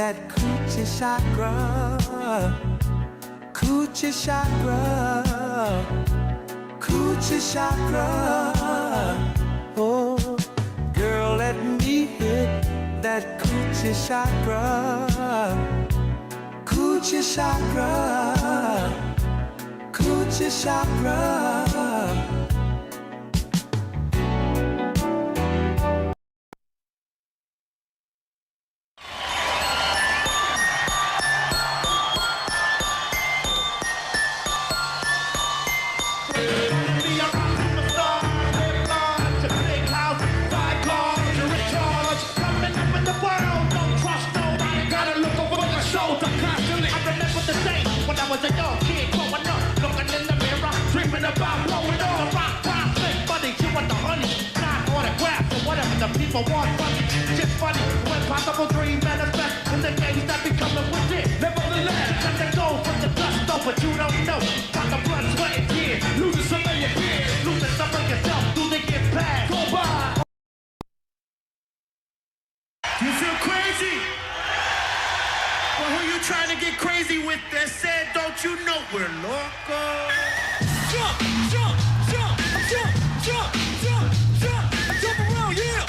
that coochie chakra, coochie chakra, coochie chakra. Oh, girl, let me hit that coochie chakra, coochie chakra, coochie chakra. People want money, just funny. When possible dream manifest in the games that become a within. Nevertheless, because they go from the dust though, but you don't know. Got the blood, sweat, and tears. Losing some of your peers, losing some of yourself through the get past. Go by. You feel crazy? Well, who you trying to get crazy with that said, don't you know we're loco? Jump, jump, jump, jump, jump, jump, jump, jump around, yeah.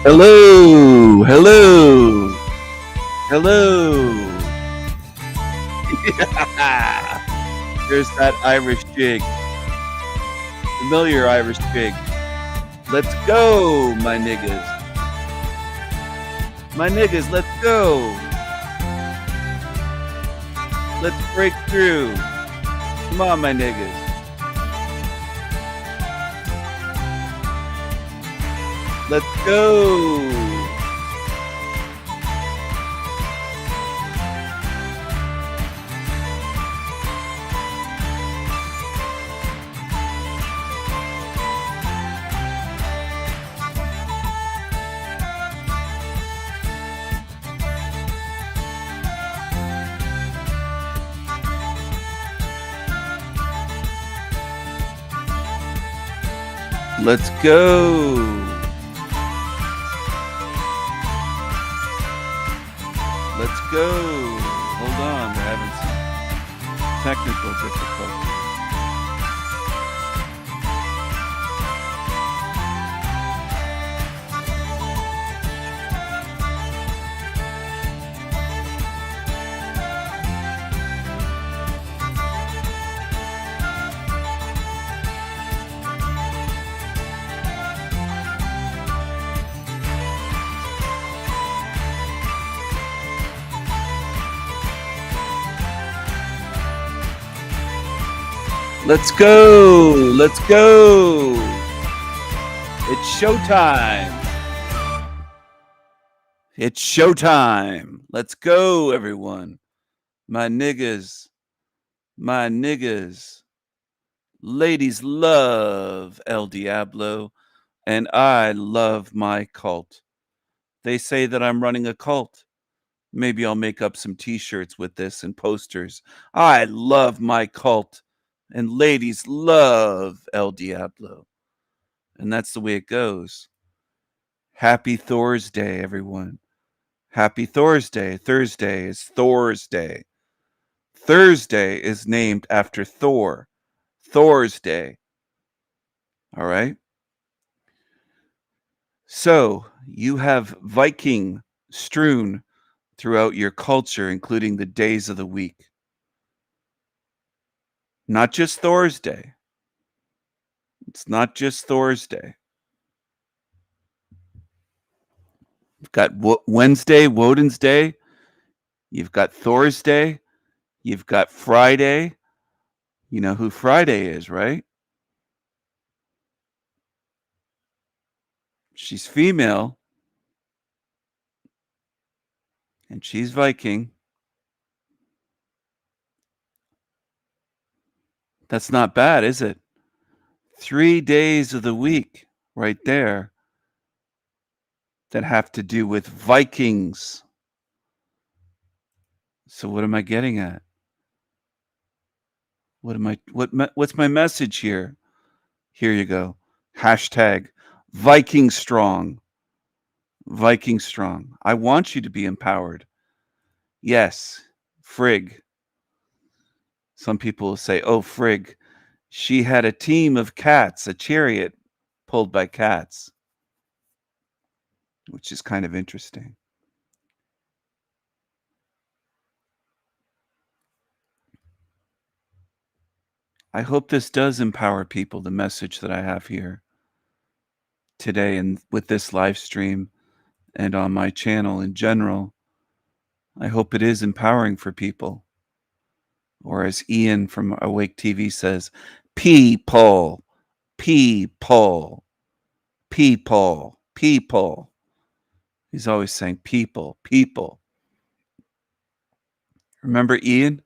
Hello, hello, hello. There's that Irish jig. Familiar Irish jig. Let's go, my niggas. My niggas, let's go. Let's break through. Come on, my niggas. Let's go. Let's go. Let's go. Hold on, we're having some technical difficulties. Let's go. Let's go. It's showtime. It's showtime. Let's go, everyone. My niggas. My niggas. Ladies love El Diablo, and I love my cult. They say that I'm running a cult. Maybe I'll make up some t-shirts with this and posters. I love my cult. And ladies love El Diablo. And that's the way it goes. Happy Thor's Day, everyone. Happy Thor's Day. Thursday is Thor's Day. Thursday is named after Thor. Thor's Day. All right? So, you have Viking strewn throughout your culture, including the days of the week. Not just Thor's Day. It's not just Thor's Day. We've got Wednesday, Woden's Day, You've got Thursday. You've got Friday. You know who Friday is, right? She's female. And she's Viking. That's not bad, is it? 3 days of the week right there that have to do with Vikings. So what am I getting at? What's my message here? Here you go. Hashtag Viking Strong. Viking Strong. I want you to be empowered. Yes, frig. Some people will say, oh, frig. She had a team of cats, a chariot pulled by cats, which is kind of interesting. I hope this does empower people, the message that I have here today and with this live stream and on my channel in general. I hope it is empowering for people. Or as Ian from Awake TV says, people, people, people, people. He's always saying people, people. Remember Ian?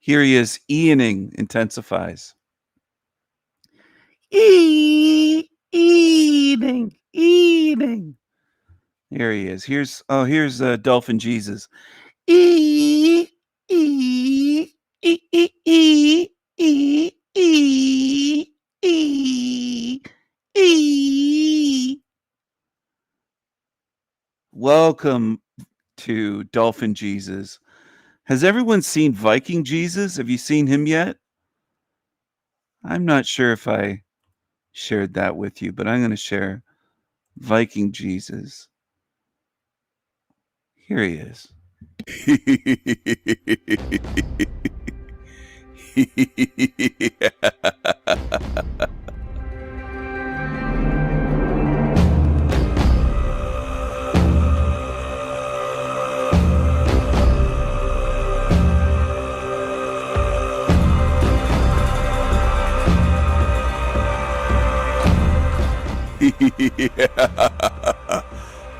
Here he is. Ianing intensifies. Eating. Here he is. Here's Dolphin Jesus. Welcome to Dolphin Jesus. Has everyone seen Viking Jesus? Have you seen him yet? I'm not sure if I shared that with you, but I'm going to share Viking Jesus. Here he is.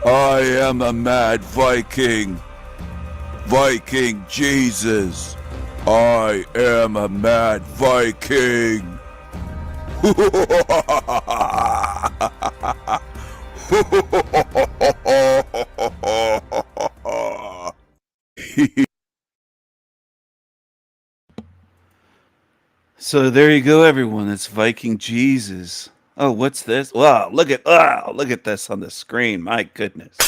I am a mad Viking. Viking Jesus. I am a mad Viking. So there you go, everyone. It's Viking Jesus. Oh, what's this? Wow, look at this on the screen. My goodness.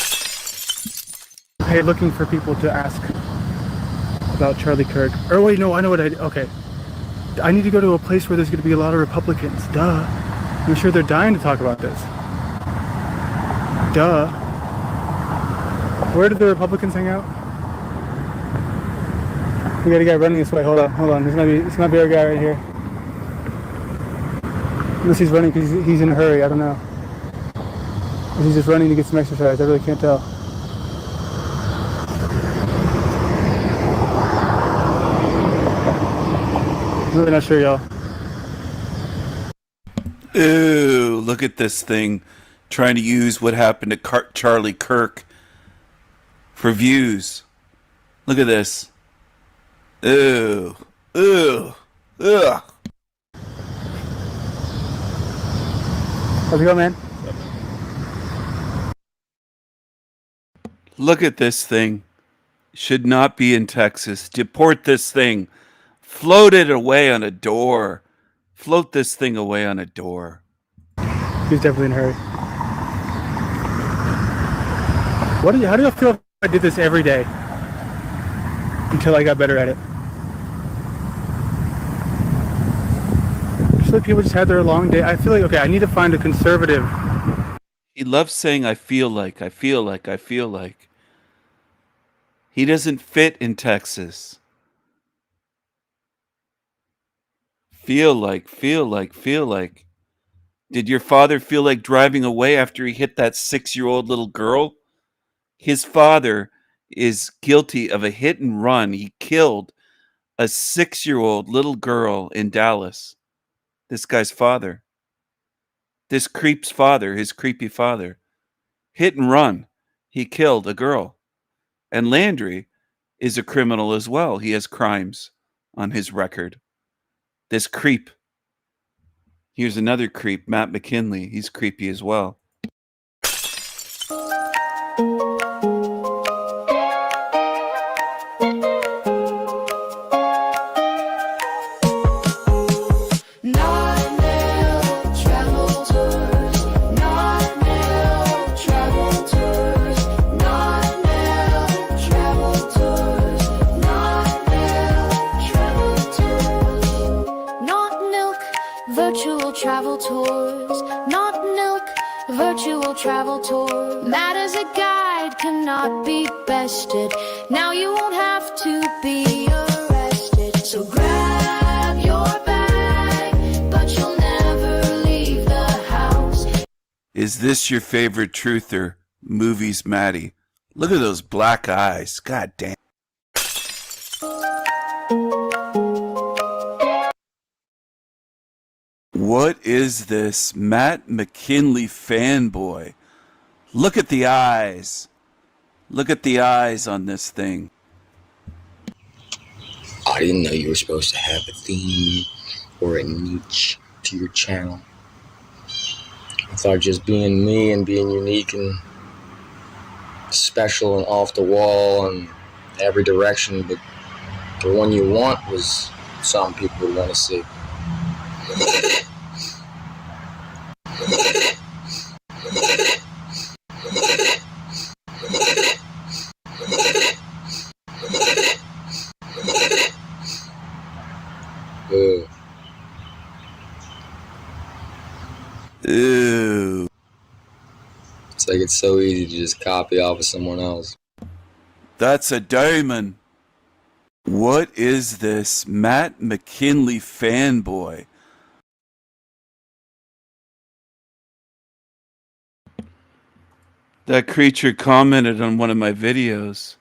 Hey, looking for people to ask about Charlie Kirk. Or wait, no, I know what okay. I need to go to a place where there's going to be a lot of Republicans. Duh. I'm sure they're dying to talk about this. Duh. Where do the Republicans hang out? We got a guy running this way. Hold on. This might be our guy right here. Unless he's running because he's in a hurry. I don't know. Or he's just running to get some exercise. I really can't tell. I'm really not sure, y'all. Ooh, look at this thing trying to use what happened to Charlie Kirk for views. Look at this. Ooh. Ugh. How's it going, man? Look at this thing. Should not be in Texas. Deport this thing. Float it away on a door. Float this thing away on a door. He's definitely in a hurry. How do you feel if I did this every day until I got better at it? I feel like people just had their long day. I feel like, okay, I need to find a conservative. He loves saying, I feel like. He doesn't fit in Texas. Feel like. Did your father feel like driving away after he hit that 6-year-old little girl? His father is guilty of a hit and run. He killed a 6-year-old little girl in Dallas. This guy's father. This creep's father, his creepy father. Hit and run. He killed a girl. And Landry is a criminal as well. He has crimes on his record. This creep. Here's another creep, Matt McKinley. He's creepy as well. Travel tours, not milk, virtual travel tour. Matt as a guide cannot be bested. Now you won't have to be arrested. So grab your bag, but you'll never leave the house. Is this your favorite truther? Movies Maddie. Look at those black eyes. God damn. What is this? Matt McKinley fanboy. Look at the eyes. Look at the eyes on this thing. I didn't know you were supposed to have a theme or a niche to your channel. I thought just being me and being unique and special and off the wall and every direction, but the one you want was something people would want to see. Ew. It's like it's so easy to just copy off of someone else. That's a diamond. What is this? Matt McKinley fanboy. That creature commented on one of my videos.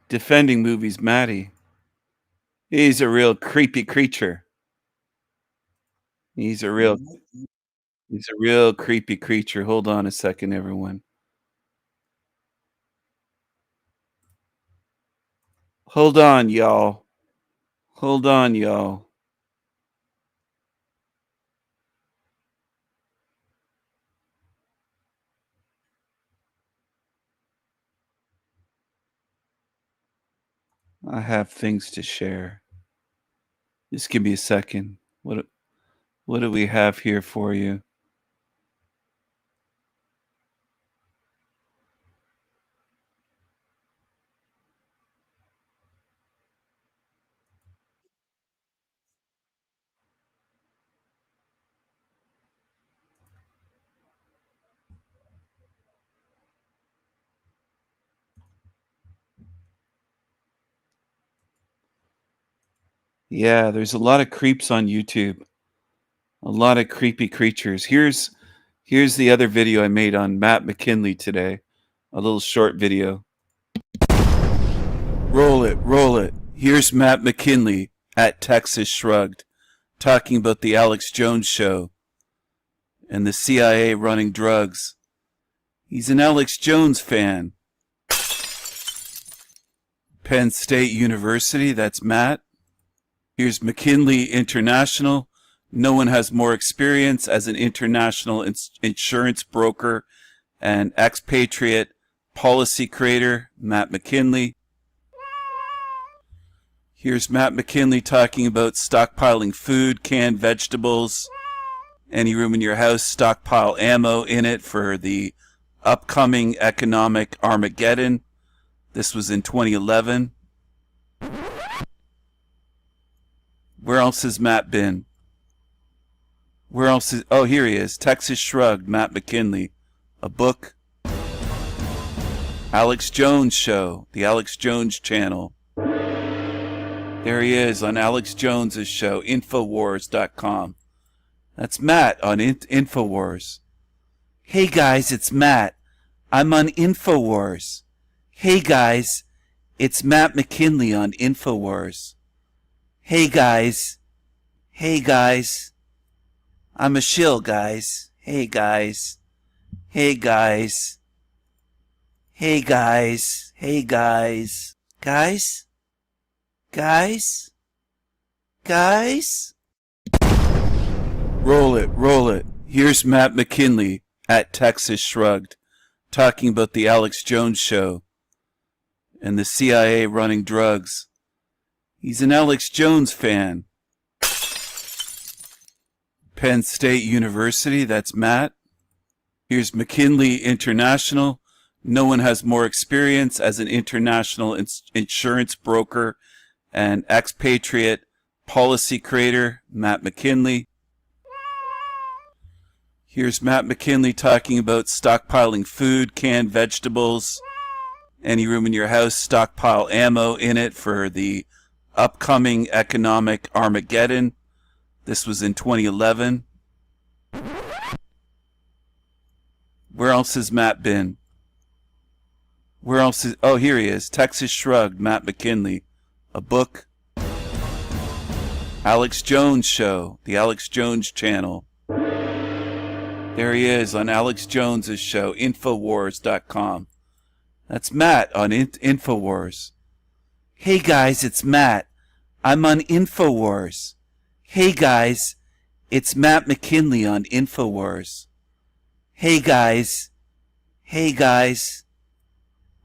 Defending Movies Maddie. He's a real creepy creature. He's a real creepy creature. Hold on a second, everyone. Hold on, y'all. Hold on, y'all. I have things to share. Just give me a second. What do we have here for you? Yeah, there's a lot of creeps on YouTube. A lot of creepy creatures. Here's the other video I made on Matt McKinley today. A little short video. Roll it, roll it. Here's Matt McKinley at Texas Shrugged talking about the Alex Jones show and the CIA running drugs. He's an Alex Jones fan. Penn State University, that's Matt. Here's McKinley International. No one has more experience as an international insurance broker and expatriate policy creator, Matt McKinley. Here's Matt McKinley talking about stockpiling food, canned vegetables, any room in your house, stockpile ammo in it for the upcoming economic Armageddon. This was in 2011. Where else has Matt been? Where else is... Oh, here he is. Texas Shrugged, Matt McKinley. A book. Alex Jones show. The Alex Jones channel. There he is on Alex Jones's show. Infowars.com. That's Matt on Infowars. Hey guys, it's Matt. I'm on InfoWars. Hey guys, it's Matt McKinley on InfoWars. Hey guys. Hey guys. I'm a shill, guys. Hey guys. Hey guys. Hey guys. Hey guys. Guys? Guys? Guys? Roll it, roll it. Here's Matt McKinley at Texas Shrugged, talking about the Alex Jones show and the CIA running drugs. He's an Alex Jones fan. Penn State University, that's Matt. Here's McKinley International. No one has more experience as an international insurance broker and expatriate policy creator, Matt McKinley. Here's Matt McKinley talking about stockpiling food, canned vegetables, any room in your house, stockpile ammo in it for the upcoming economic Armageddon. This was in 2011. Where else has Matt been? Where else is... Oh, here he is. Texas Shrugged, Matt McKinley. A book. Alex Jones show. The Alex Jones channel. There he is on Alex Jones's show, Infowars.com. That's Matt on Infowars. Hey guys, it's Matt. I'm on Infowars. Hey guys, it's Matt McKinley on Infowars. Hey guys. Hey guys.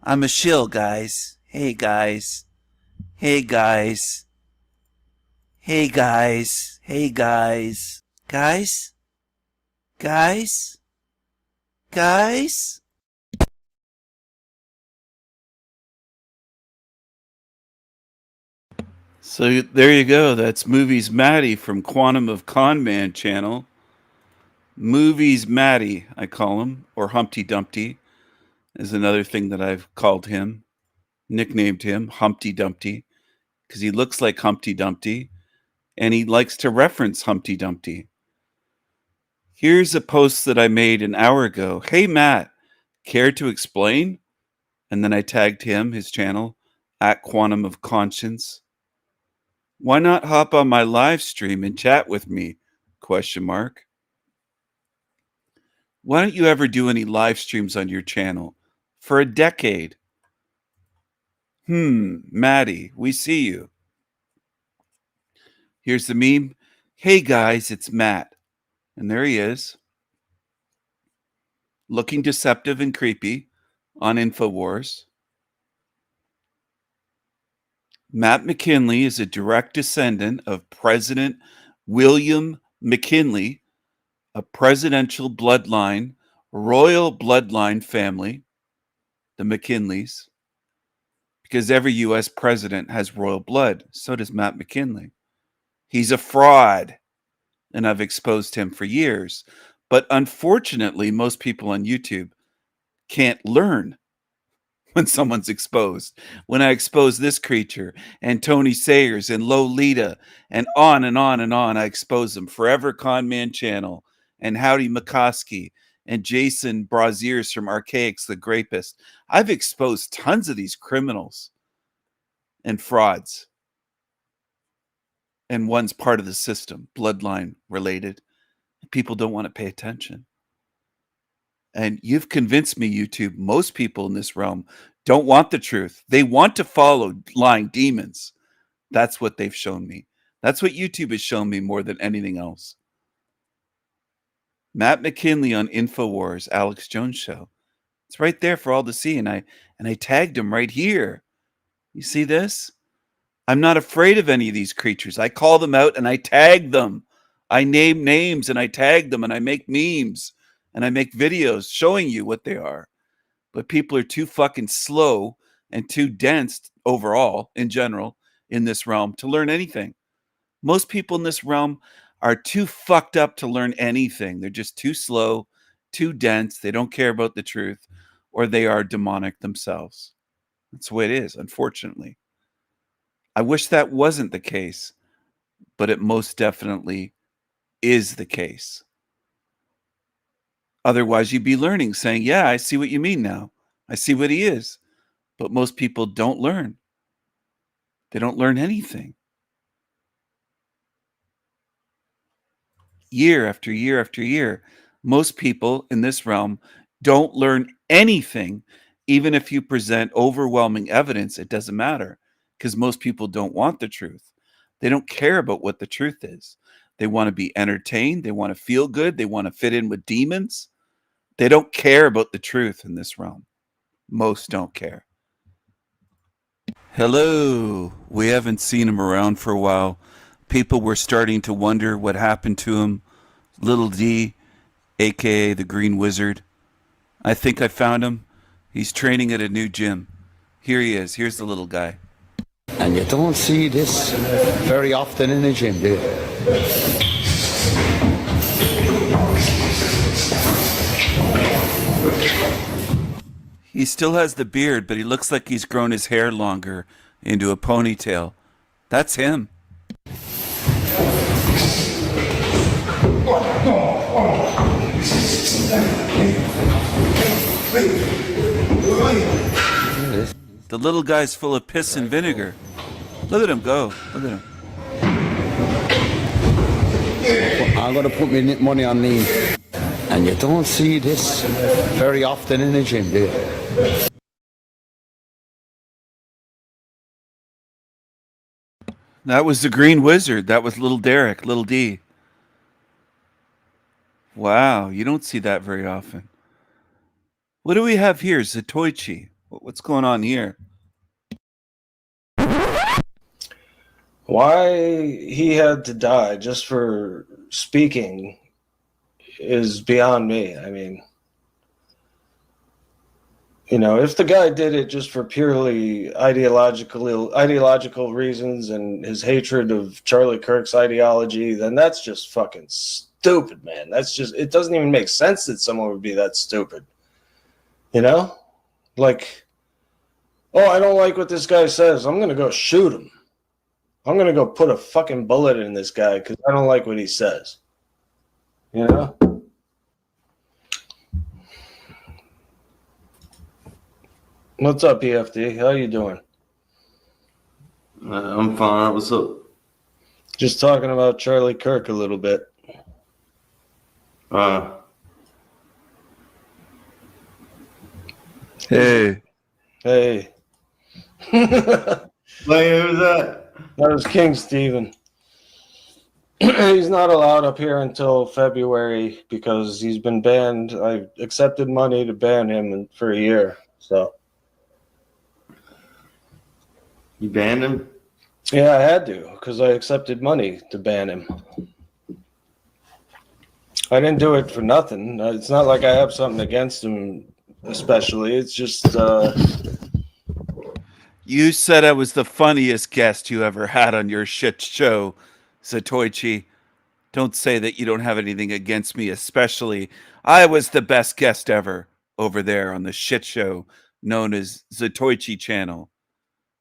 I'm a shill, guys. Hey guys. Hey guys. Hey guys. Hey guys. Guys? Guys? Guys? So there you go. That's Movies Maddie from Quantum of Con Man channel. Movies Maddie, I call him, or Humpty Dumpty is another thing that I've called him, nicknamed him Humpty Dumpty, because he looks like Humpty Dumpty, and he likes to reference Humpty Dumpty. Here's a post that I made an hour ago. Hey Matt, care to explain? And then I tagged him, his channel, at Quantum of Conscience. Why not hop on my live stream and chat with me? ? Why don't you ever do any live streams on your channel? For a decade. Maddie, we see you. Here's the meme. Hey guys, it's Matt. And there he is. Looking deceptive and creepy on InfoWars. Matt McKinley is a direct descendant of President William McKinley, a presidential bloodline, royal bloodline family, the McKinleys, because every U.S. president has royal blood. So does Matt McKinley. He's a fraud, and I've exposed him for years. But unfortunately, most people on YouTube can't learn when someone's exposed. When I expose this creature and Tony Sayers and Lolita and on and on and on, I expose them. Forever Con Man channel and Howdy McCoskey and Jason Braziers from Archaics the Grapist. I've exposed tons of these criminals and frauds. And one's part of the system, bloodline related. People don't want to pay attention. And you've convinced me, YouTube, most people in this realm don't want the truth. They want to follow lying demons. That's what they've shown me. That's what YouTube has shown me more than anything else. Matt McKinley on InfoWars, Alex Jones show. It's right there for all to see. And I tagged him right here. You see this? I'm not afraid of any of these creatures. I call them out and I tag them. I name names and I tag them and I make memes and I make videos showing you what they are. But people are too fucking slow and too dense overall, in general, in this realm to learn anything. Most people in this realm are too fucked up to learn anything. They're just too slow, too dense. They don't care about the truth, or they are demonic themselves. That's the way it is, unfortunately. I wish that wasn't the case, but it most definitely is the case. Otherwise, you'd be learning, saying, yeah, I see what you mean now. I see what he is. But most people don't learn. They don't learn anything. Year after year after year, most people in this realm don't learn anything. Even if you present overwhelming evidence, it doesn't matter, because most people don't want the truth. They don't care about what the truth is. They want to be entertained. They want to feel good. They want to fit in with demons. They don't care about the truth in this realm. Most don't care. Hello. We haven't seen him around for a while. People were starting to wonder what happened to him. Little D, aka the Green Wizard. I think I found him. He's training at a new gym. Here he is. Here's the little guy. And you don't see this very often in a gym, do you? He still has the beard, but he looks like he's grown his hair longer into a ponytail. That's him. The little guy's full of piss and vinegar. Look at him go. Look at him. I'm going to put my money on these. And you don't see this very often in a gym, do you? That was the Green Wizard. That was little Derek, little D. Wow, you don't see that very often. What do we have here? Zatoichi. What's going on here? Why he had to die just for speaking is beyond me. I mean, you know, if the guy did it just for purely ideological reasons and his hatred of Charlie Kirk's ideology, then that's just fucking stupid, man. That's just, it doesn't even make sense that someone would be that stupid. You know? Like, oh, I don't like what this guy says. I'm going to go shoot him. I'm going to go put a fucking bullet in this guy because I don't like what he says. You know? What's up, EFD? How you doing? I'm fine. What's up? Just talking about Charlie Kirk a little bit. Hey. Hey. Like, who's that? That was King Steven. He's not allowed up here until February because he's been banned. I accepted money to ban him for a year. So You banned him? yeah, I had to because I accepted money to ban him. I didn't do it for nothing. It's not like I have something against him especially. It's just You said I was the funniest guest you ever had on your shit show, Zatoichi. Don't say that you don't have anything against me, especially. I was the best guest ever over there on the shit show known as Zatoichi Channel.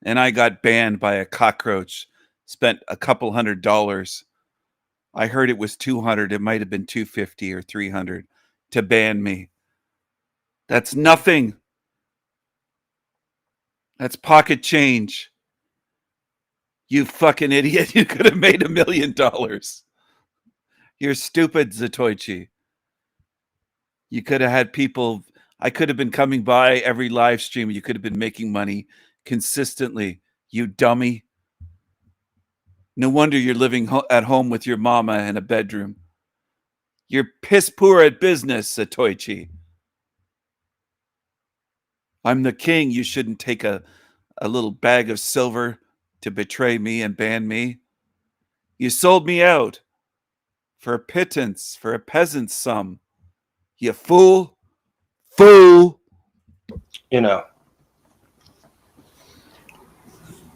And I got banned by a cockroach, spent a couple $100. I heard it was 200. It might have been 250 or 300 to ban me. That's nothing. That's pocket change. You fucking idiot. You could have made $1 million. You're stupid, Zatoichi. You could have had people. I could have been coming by every live stream. You could have been making money consistently. You dummy. No wonder you're living at home with your mama in a bedroom. You're piss poor at business, Satoichi. I'm the king. You shouldn't take a little bag of silver to betray me and ban me. You sold me out for a pittance, for a peasant's sum. You fool. Fool. you know.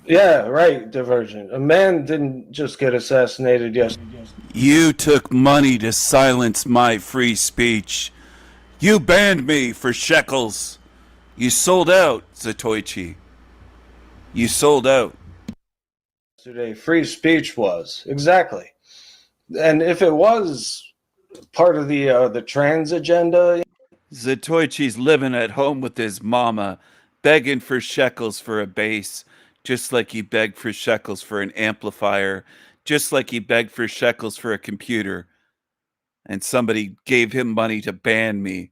Yeah, right, Divergent. A man didn't just get assassinated yesterday. You took money to silence my free speech. You banned me for shekels. You sold out, Zatoichi. You sold out. Yesterday, free speech was. Exactly. And if it was part of the trans agenda. Zatoichi's living at home with his mama, begging for shekels for a bass, just like he begged for shekels for an amplifier, just like he begged for shekels for a computer. And somebody gave him money to ban me.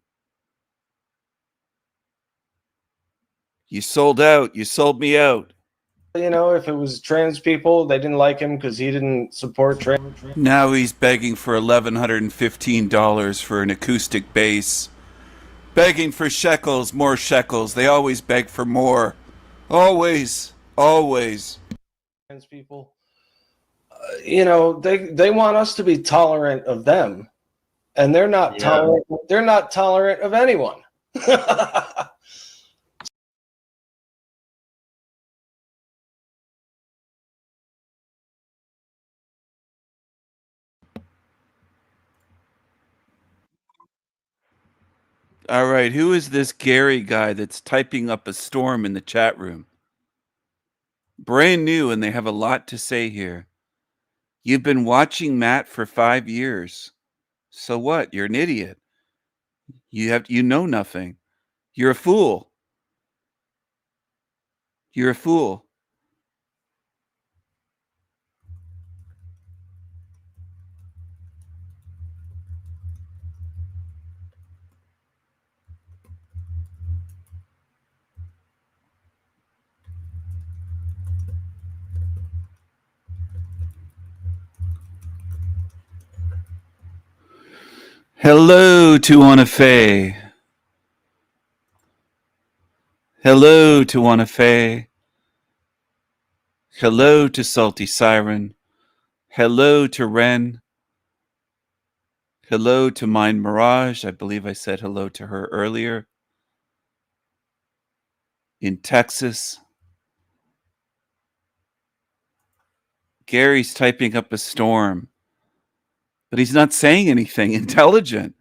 You sold out. You sold me out. You know, if it was trans people, they didn't like him because he didn't support trans. Now he's begging for $1,115 for an acoustic bass. Begging for shekels, more shekels. They always beg for more. Always, always. Trans people, you know, they want us to be tolerant of them, and they're not tolerant. They're not tolerant of anyone. All right, who is this Gary guy that's typing up a storm in the chat room? Brand new, and they have a lot to say here. You've been watching Matt for 5 years. So what? You're an idiot. You know nothing. You're a fool. You're a fool. Hello to Wanafe. Hello to Wanafe. Hello to Salty Siren. Hello to Ren. Hello to Mind Mirage. I believe I said hello to her earlier. In Texas. Gary's typing up a storm, but he's not saying anything intelligent.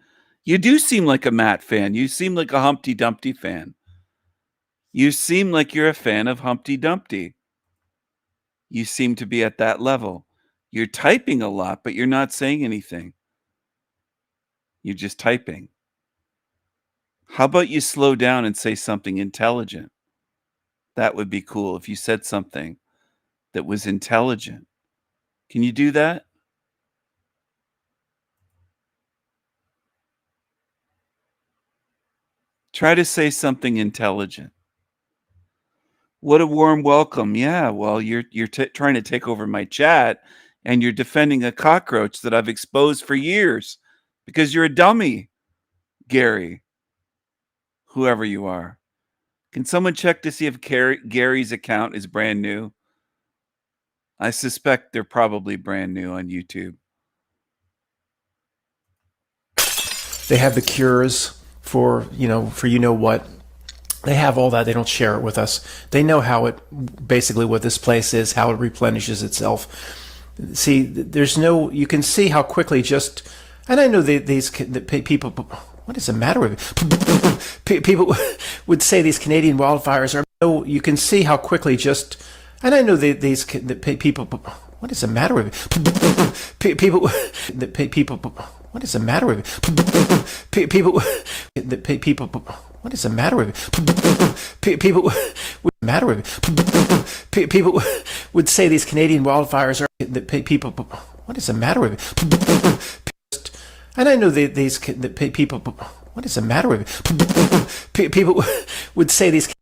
You do seem like a Matt fan. You seem like a Humpty Dumpty fan. You seem like you're a fan of Humpty Dumpty. You seem to be at that level. You're typing a lot, but you're not saying anything. You're just typing. How about you slow down and say something intelligent? That would be cool if you said something that was intelligent. Can you do that? Try to say something intelligent. What a warm welcome. Yeah, well, you're trying to take over my chat, and you're defending a cockroach that I've exposed for years because you're a dummy, Gary, whoever you are. Can someone check to see if Gary's account is brand new? I suspect they're probably brand new on YouTube. They have the cures for what. They have all that. They don't share it with us. They know how basically what this place is, how it replenishes itself. See, you can see how quickly and I know these people, what is the matter with people would say these Canadian wildfires are, you can see how quickly and I know these people, what is the matter with people, what is the matter with people, what is the matter with people would say these Canadian wildfires are people, what is the matter with and I know these people, what is the matter with people would say these.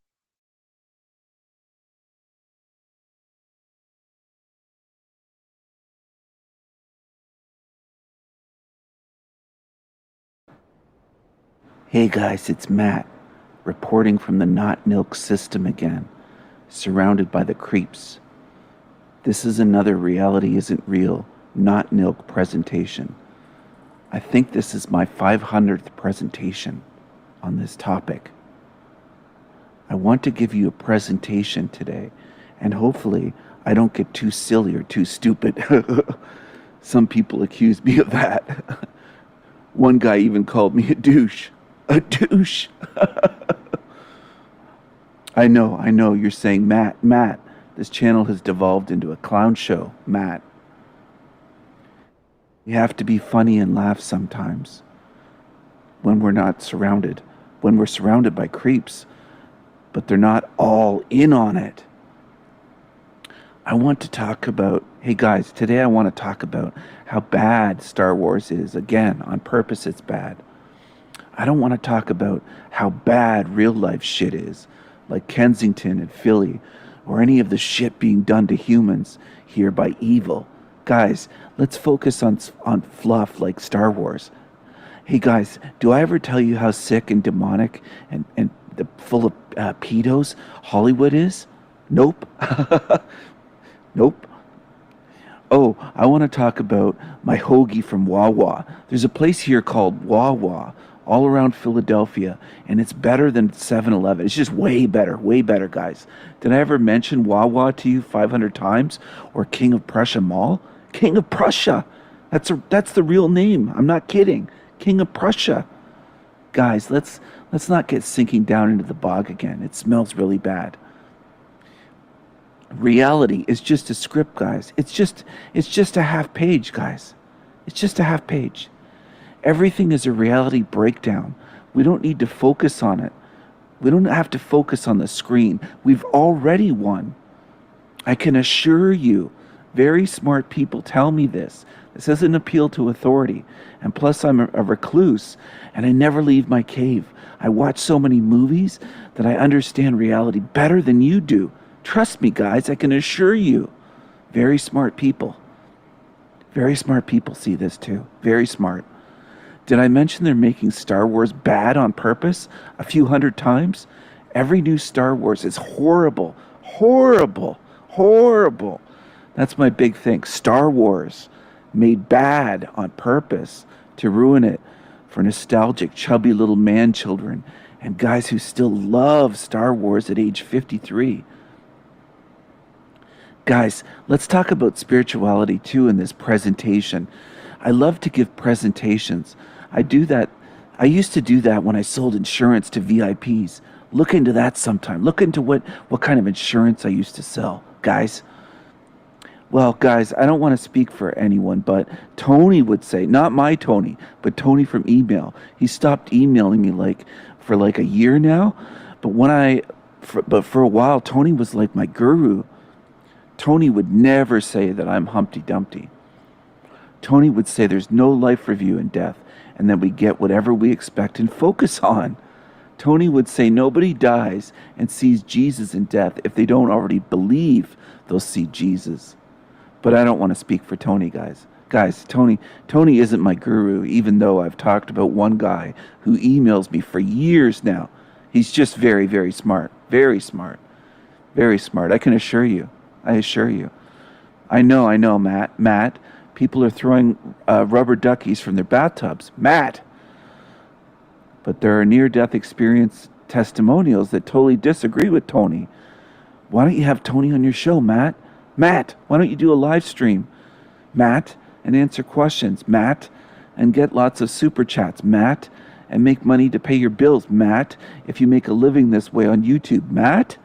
Hey guys, it's Matt, reporting from the Not Nilk system again, surrounded by the creeps. This is another Reality Isn't Real, Not Nilk presentation. I think this is my 500th presentation on this topic. I want to give you a presentation today, and hopefully I don't get too silly or too stupid. Some people accuse me of that. One guy even called me a douche. A douche. I know, you're saying, Matt, this channel has devolved into a clown show, Matt. We have to be funny and laugh sometimes when we're not surrounded, when we're surrounded by creeps, but they're not all in on it. I want to talk about, hey guys, today I want to talk about how bad Star Wars is. Again, on purpose, it's bad. I don't want to talk about how bad real life shit is, like Kensington and Philly, or any of the shit being done to humans here by evil. Guys, let's focus on fluff like Star Wars. Hey guys, do I ever tell you how sick and demonic and full of pedos Hollywood is? Nope. Nope. Oh, I want to talk about my hoagie from Wawa. There's a place here called Wawa all around Philadelphia, and it's better than 7-Eleven. It's just way better, guys. Did I ever mention Wawa to you 500 times? Or King of Prussia Mall? King of Prussia. That's the real name. I'm not kidding. King of Prussia. Guys, let's not get sinking down into the bog again. It smells really bad. Reality is just a script, guys. It's just a half page, guys. It's just a half page. Everything is a reality breakdown. We don't need to focus on it. We don't have to focus on the screen. We've already won. I can assure you, very smart people tell me this. This isn't an appeal to authority. And plus, I'm a recluse, and I never leave my cave. I watch so many movies that I understand reality better than you do. Trust me, guys, I can assure you. Very smart people. Very smart people see this too. Very smart. Did I mention they're making Star Wars bad on purpose a few hundred times? Every new Star Wars is horrible. Horrible. Horrible. That's my big thing. Star Wars made bad on purpose to ruin it for nostalgic, chubby little man children and guys who still love Star Wars at age 53. Guys, let's talk about spirituality too in this presentation. I love to give presentations. I do that. I used to do that when I sold insurance to VIPs. Look into that sometime. Look into what kind of insurance I used to sell, guys. Well, guys, I don't want to speak for anyone, but Tony would say, not my Tony, but Tony from email. He stopped emailing me for a year now. But for a while, Tony was like my guru. Tony would never say that I'm Humpty Dumpty. Tony would say there's no life review in death, and that we get whatever we expect and focus on. Tony would say nobody dies and sees Jesus in death if they don't already believe they'll see Jesus. But I don't want to speak for Tony, guys. Guys, Tony isn't my guru, even though I've talked about one guy who emails me for years now. He's just very, very smart. Very smart. Very smart. I can assure you. I assure you. I know, Matt. People are throwing rubber duckies from their bathtubs. Matt! But there are near-death experience testimonials that totally disagree with Tony. Why don't you have Tony on your show, Matt? Matt, why don't you do a live stream? Matt, and answer questions. Matt, and get lots of super chats. Matt, and make money to pay your bills. Matt, if you make a living this way on YouTube. Matt?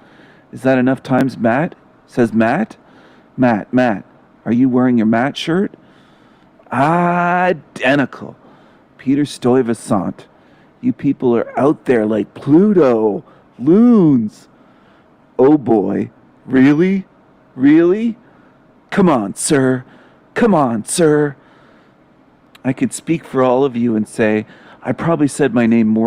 Is that enough times, Matt? Says Matt. Matt, are you wearing your Matt shirt? Identical. Peter Stuyvesant. You people are out there like Pluto. Loons. Oh boy. Really? Really? Come on, sir. Come on, sir. I could speak for all of you and say, I probably said my name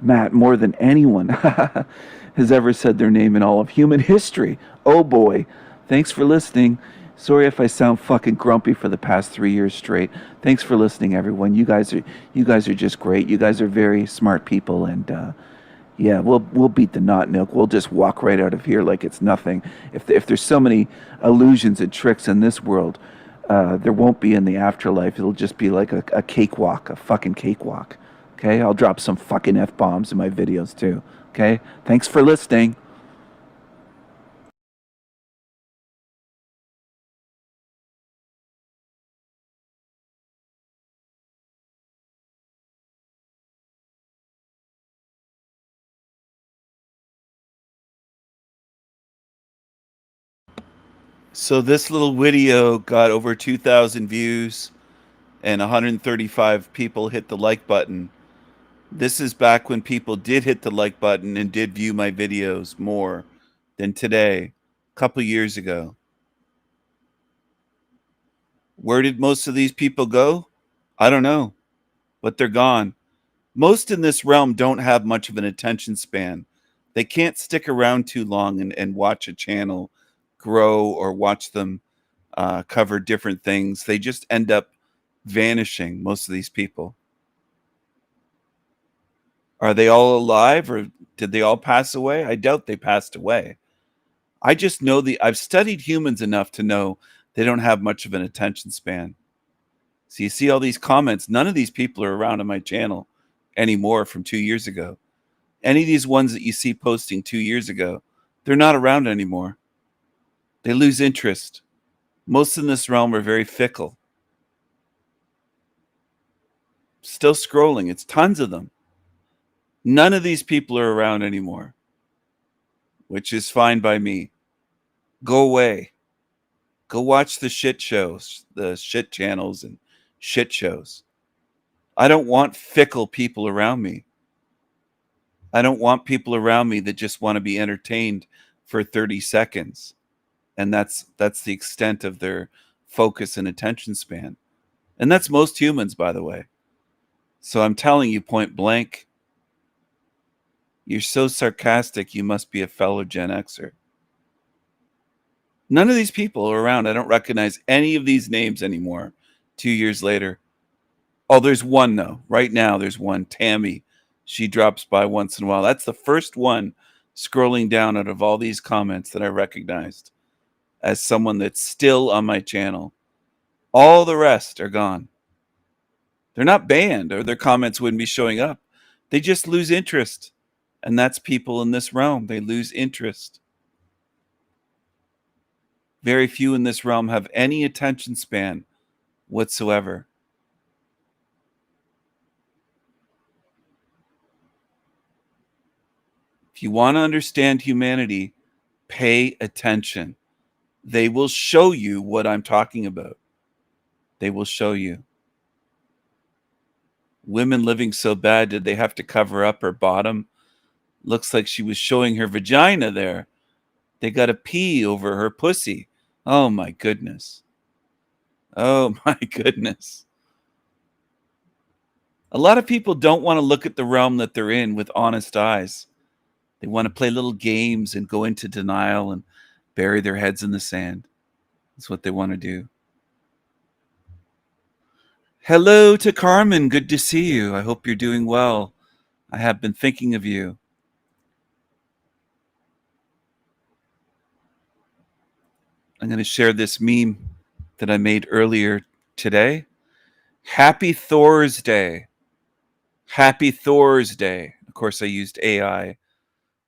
Matt, more than anyone has ever said their name in all of human history. Oh boy. Thanks for listening. Sorry if I sound fucking grumpy for the past 3 years straight. Thanks for listening, everyone. You guys are just great. You guys are very smart people, and yeah, we'll beat the knot, Nook. We'll just walk right out of here like it's nothing. If there's so many illusions and tricks in this world, there won't be in the afterlife. It'll just be like a cakewalk, a fucking cakewalk. Okay? I'll drop some fucking F-bombs in my videos too. Okay? Thanks for listening. So this little video got over 2,000 views, and 135 people hit the like button. This is back when people did hit the like button and did view my videos more than today, a couple years ago. Where did most of these people go? I don't know, but they're gone. Most in this realm don't have much of an attention span. They can't stick around too long and watch a channel grow or watch them cover different things. They just end up vanishing, most of these people. Are they all alive, or did they all pass away? I doubt they passed away. I just know I've studied humans enough to know they don't have much of an attention span. So you see all these comments. None of these people are around on my channel anymore from 2 years ago. Any of these ones that you see posting 2 years ago, they're not around anymore. They lose interest. Most in this realm are very fickle. Still scrolling. It's tons of them. None of these people are around anymore, which is fine by me. Go away. Go watch the shit shows, the shit channels and shit shows. I don't want fickle people around me. I don't want people around me that just want to be entertained for 30 seconds. And that's the extent of their focus and attention span. And that's most humans, by the way. So I'm telling you point blank, you're so sarcastic, you must be a fellow Gen Xer. None of these people are around. I don't recognize any of these names anymore 2 years later. Oh, there's one, though. Right now, there's one. Tammy. She drops by once in a while. That's the first one scrolling down out of all these comments that I recognized as someone that's still on my channel. All the rest are gone. They're not banned, or their comments wouldn't be showing up. They just lose interest. And that's people in this realm. They lose interest. Very few in this realm have any attention span whatsoever. If you want to understand humanity, pay attention. They will show you what I'm talking about. They will show you. Women living so bad, did they have to cover up her bottom? Looks like she was showing her vagina there. They got to pee over her pussy. Oh my goodness. Oh my goodness. A lot of people don't want to look at the realm that they're in with honest eyes. They want to play little games and go into denial and bury their heads in the sand. That's what they want to do. Hello to Carmen. Good to see you. I hope you're doing well. I have been thinking of you. I'm going to share this meme that I made earlier today. Happy Thor's Day. Happy Thor's Day. Of course, I used AI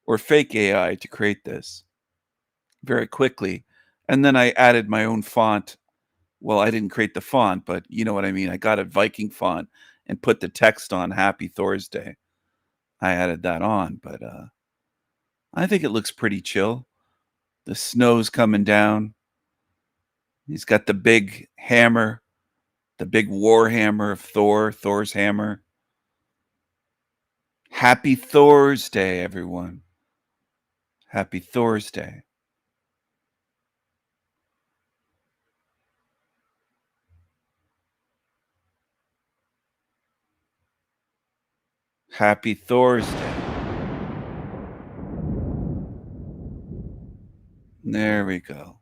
or fake AI to create this very quickly. And then I added my own font. Well, I didn't create the font, but you know what I mean. I got a Viking font and put the text on Happy Thor's Day. I added that on, but I think it looks pretty chill. The snow's coming down. He's got the big hammer, the big war hammer of Thor, Thor's hammer. Happy Thor's Day, everyone. Happy Thor's Day. Happy Thor's Day. There we go.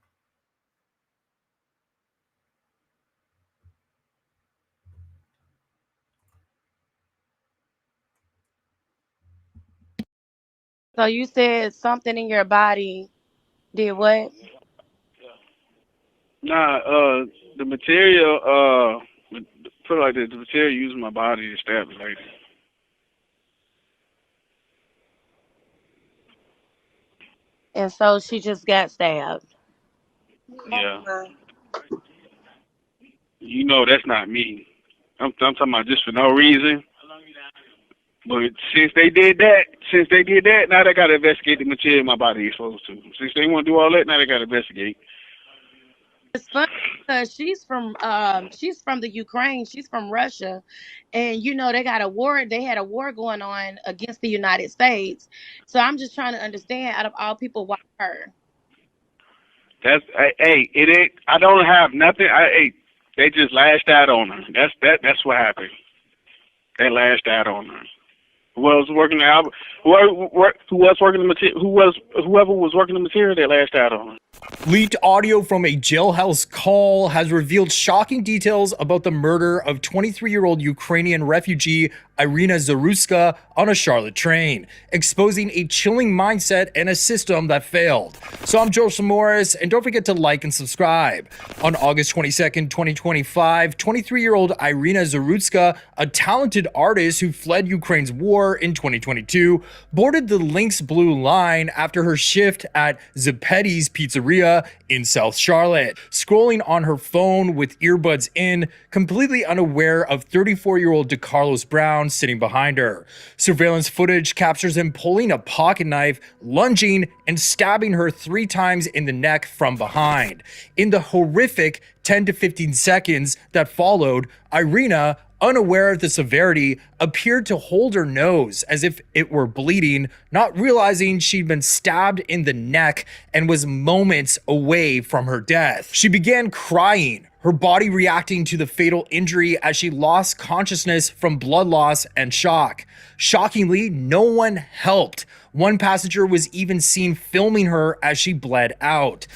So you said something in your body did what? Nah, the material, put it like this, the material using my body to stab the lady. And so she just got stabbed. Yeah. You know that's not me. I'm talking about just for no reason. But since they did that, now they got to investigate the material my body exposed to. Since they want to do all that, now they got to investigate. It's funny because she's from the Ukraine. She's from Russia, and they got a war. They had a war going on against the United States. So I'm just trying to understand, out of all people, why her? Hey, it ain't. I don't have nothing. They just lashed out on her. That's what happened. They lashed out on her. Who was working the album? Who was working the material? Whoever was working the material? They lashed out on her. Leaked audio from a jailhouse call has revealed shocking details about the murder of 23-year-old Ukrainian refugee Irina Zaruska on a Charlotte train, exposing a chilling mindset and a system that failed. So I'm Joseph Morris, and don't forget to like and subscribe. On August 22nd, 2025, 23-year-old Irina Zaruska, a talented artist who fled Ukraine's war in 2022, boarded the Lynx Blue Line after her shift at Zepetti's Pizzeria in South Charlotte, scrolling on her phone with earbuds in, completely unaware of 34-year-old DeCarlos Brown sitting behind her. Surveillance footage captures him pulling a pocket knife, lunging, and stabbing her 3 times in the neck from behind. In the horrific 10 to 15 seconds that followed, Irina, unaware of the severity, appeared to hold her nose as if it were bleeding, not realizing she'd been stabbed in the neck and was moments away from her death. She began crying, her body reacting to the fatal injury as she lost consciousness from blood loss and shock. Shockingly, no one helped. One passenger was even seen filming her as she bled out.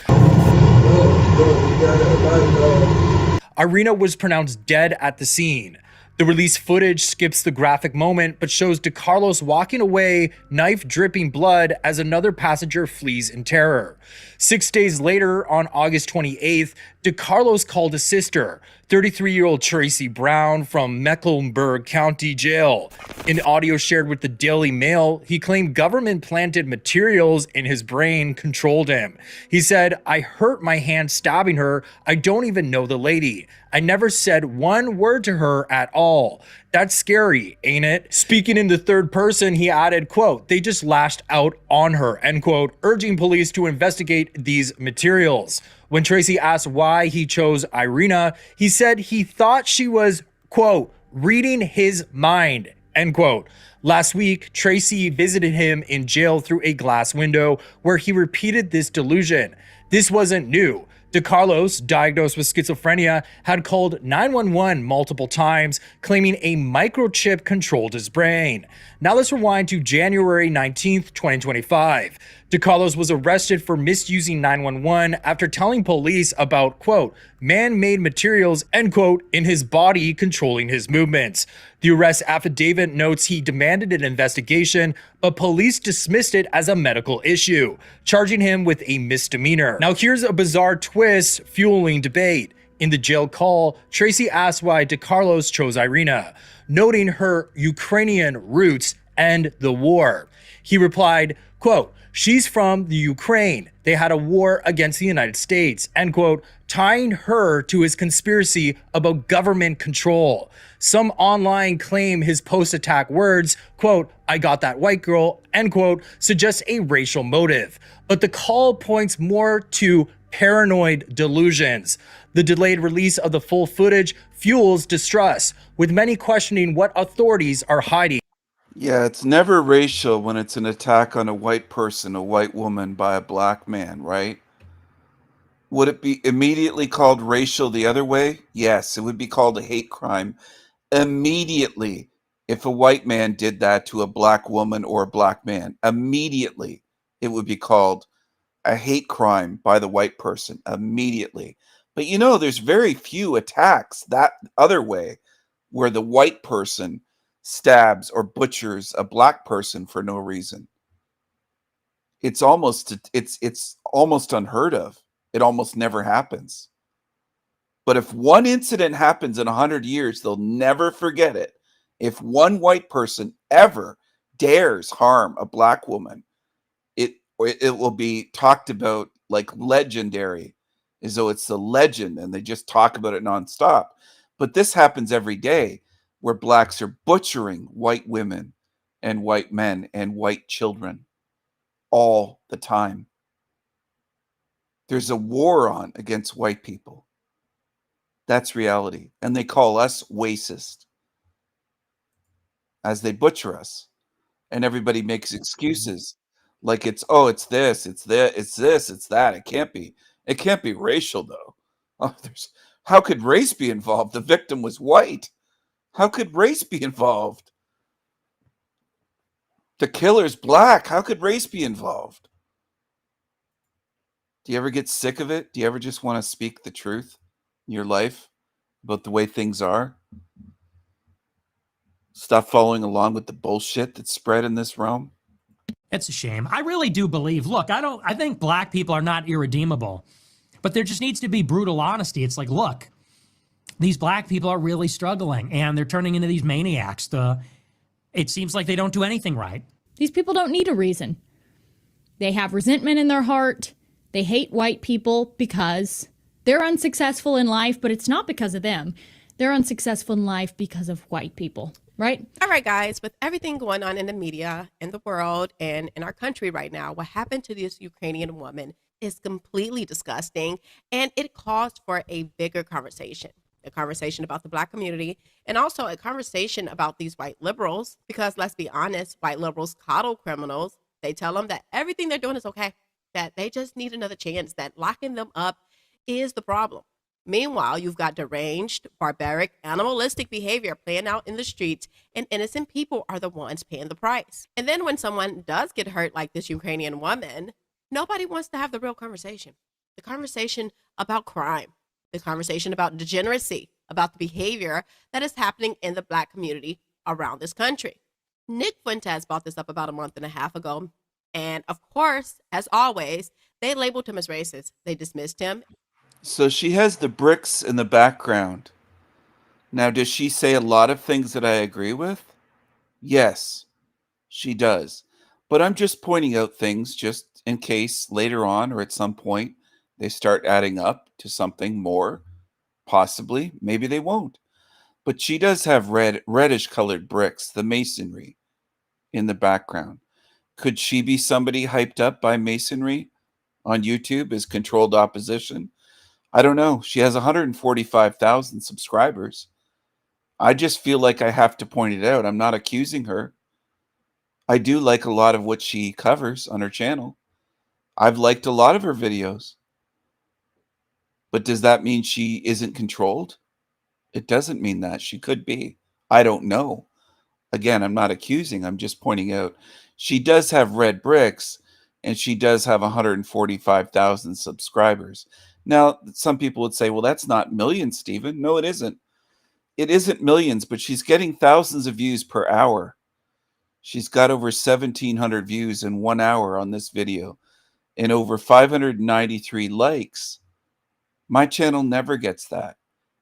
Irina was pronounced dead at the scene. The released footage skips the graphic moment but shows DeCarlos walking away, knife dripping blood, as another passenger flees in terror. 6 days later, on August 28th, DeCarlos called a sister, 33-year-old Tracy Brown from Mecklenburg County Jail. In audio shared with the Daily Mail, he claimed government-planted materials in his brain controlled him. He said, "I hurt my hand stabbing her. I don't even know the lady. I never said one word to her at all. That's scary, ain't it?" Speaking in the third person, he added, quote, "They just lashed out on her," end quote, urging police to investigate these materials. When Tracy asked why he chose Irina, he said he thought she was, quote, "reading his mind," end quote. Last week, Tracy visited him in jail through a glass window where he repeated this delusion. This wasn't new. DeCarlos, diagnosed with schizophrenia, had called 911 multiple times, claiming a microchip controlled his brain. Now let's rewind to January 19th, 2025. DeCarlos was arrested for misusing 911 after telling police about, quote, "man-made materials," end quote, in his body controlling his movements. The arrest affidavit notes he demanded an investigation, but police dismissed it as a medical issue, charging him with a misdemeanor. Now here's a bizarre twist fueling debate. In the jail call, Tracy asked why DeCarlos chose Irina, noting her Ukrainian roots and the war. He replied, quote, "She's from the Ukraine. They had a war against the United States," end quote, tying her to his conspiracy about government control. Some online claim his post-attack words, quote, "I got that white girl," end quote, suggest a racial motive. But the call points more to paranoid delusions. The delayed release of the full footage fuels distrust, with many questioning what authorities are hiding. Yeah, it's never racial when it's an attack on a white person, a white woman, by a black man, right? Would it be immediately called racial the other way? Yes, it would be called a hate crime immediately if a white man did that to a black woman or a black man. Immediately, it would be called a hate crime by the white person. Immediately. But there's very few attacks that other way where the white person stabs or butchers a black person for no reason. It's almost unheard of. It almost never happens. But if one incident happens in 100 years, they'll never forget it. If one white person ever dares harm a black woman, it will be talked about like legendary, as though it's the legend, and they just talk about it nonstop. But this happens every day, where blacks are butchering white women and white men and white children all the time. There's a war on against white people. That's reality. And they call us racist as they butcher us. And everybody makes excuses like it's this, it's that, it's this, it's that. It can't be. It can't be racial though. Oh, how could race be involved? The victim was white. How could race be involved? The killer's black. How could race be involved? Do you ever get sick of it? Do you ever just want to speak the truth in your life about the way things are? Stop following along with the bullshit that's spread in this realm? It's a shame. I really do believe, look, I think black people are not irredeemable, but there just needs to be brutal honesty. It's like, look, these black people are really struggling and they're turning into these maniacs. It seems like they don't do anything right. These people don't need a reason. They have resentment in their heart. They hate white people because they're unsuccessful in life, but it's not because of them. They're unsuccessful in life because of white people, right? All right, guys, with everything going on in the media, in the world, and in our country right now, what happened to this Ukrainian woman is completely disgusting, and it calls for a bigger conversation. A conversation about the black community, and also a conversation about these white liberals, because let's be honest, white liberals coddle criminals. They tell them that everything they're doing is okay, that they just need another chance, that locking them up is the problem. Meanwhile, you've got deranged, barbaric, animalistic behavior playing out in the streets, and innocent people are the ones paying the price. And then when someone does get hurt like this Ukrainian woman, nobody wants to have the real conversation. The conversation about crime, the conversation about degeneracy, about the behavior that is happening in the black community around this country. Nick Fuentes brought this up about a month and a half ago. And of course, as always, they labeled him as racist. They dismissed him. So she has the bricks in the background. Now, does she say a lot of things that I agree with? Yes, she does. But I'm just pointing out things just in case later on or at some point they start adding up to something more. Possibly. Maybe they won't. But she does have reddish colored bricks, the masonry in the background. Could she be somebody hyped up by masonry on YouTube as controlled opposition? I don't know. She has 145,000 subscribers. I just feel like I have to point it out. I'm not accusing her. I do like a lot of what she covers on her channel. I've liked a lot of her videos. But does that mean she isn't controlled? It doesn't mean that. She could be. I don't know. Again, I'm not accusing. I'm just pointing out she does have red bricks and she does have 145,000 subscribers. Now, some people would say, well, that's not millions, Stephen. No, it isn't. It isn't millions, but she's getting thousands of views per hour. She's got over 1,700 views in 1 hour on this video and over 593 likes. My channel never gets that.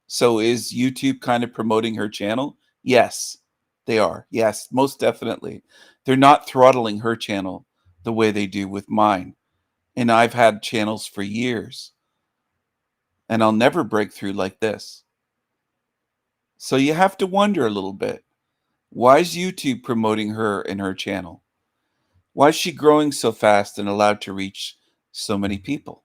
So is YouTube kind of promoting her channel? Yes, they are. Yes, most definitely. They're not throttling her channel the way they do with mine. And I've had channels for years. And I'll never break through like this. So you have to wonder a little bit. Why is YouTube promoting her and her channel? Why is she growing so fast and allowed to reach so many people?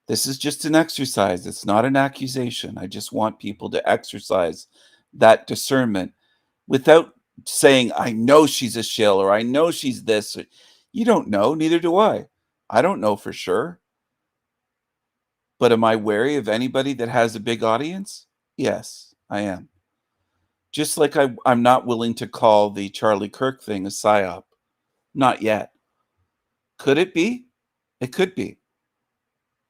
This is just an exercise. It's not an accusation. I just want people to exercise that discernment without saying, I know she's a shill or I know she's this. You don't know. Neither do I. I don't know for sure. But am I wary of anybody that has a big audience? Yes, I am. Just like I'm not willing to call the Charlie Kirk thing a psyop. Not yet. Could it be? It could be.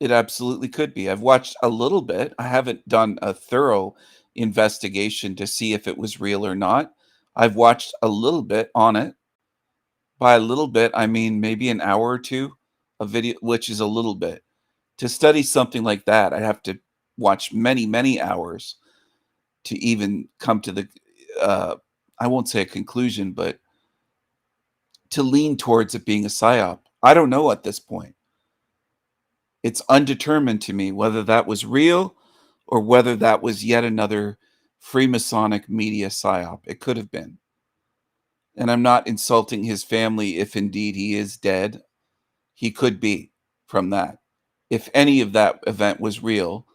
It absolutely could be. I've watched a little bit. I haven't done a thorough investigation to see if it was real or not. I've watched a little bit on it. By a little bit, I mean maybe an hour or two of video, which is a little bit. To study something like that, I have to watch many, many hours to even come to the, I won't say a conclusion, but to lean towards it being a psyop. I don't know at this point. It's undetermined to me whether that was real or whether that was yet another Freemasonic media psyop. It could have been. And I'm not insulting his family if indeed he is dead. He could be from that. If any of that event was real,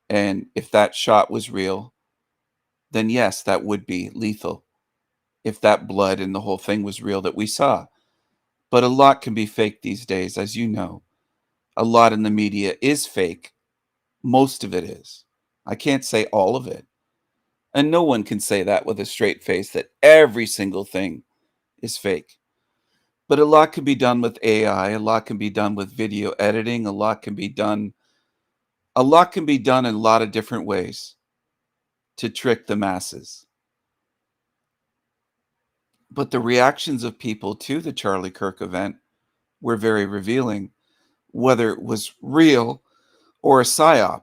and if that shot was real, then yes, that would be lethal. If that blood and the whole thing was real that we saw. But a lot can be fake these days, as you know. A lot in the media is fake. Most of it is. I can't say all of it. And no one can say that with a straight face, that every single thing is fake. But a lot can be done with AI, a lot can be done with video editing, a lot can be done in a lot of different ways to trick the masses. But the reactions of people to the Charlie Kirk event were very revealing, whether it was real or a psyop.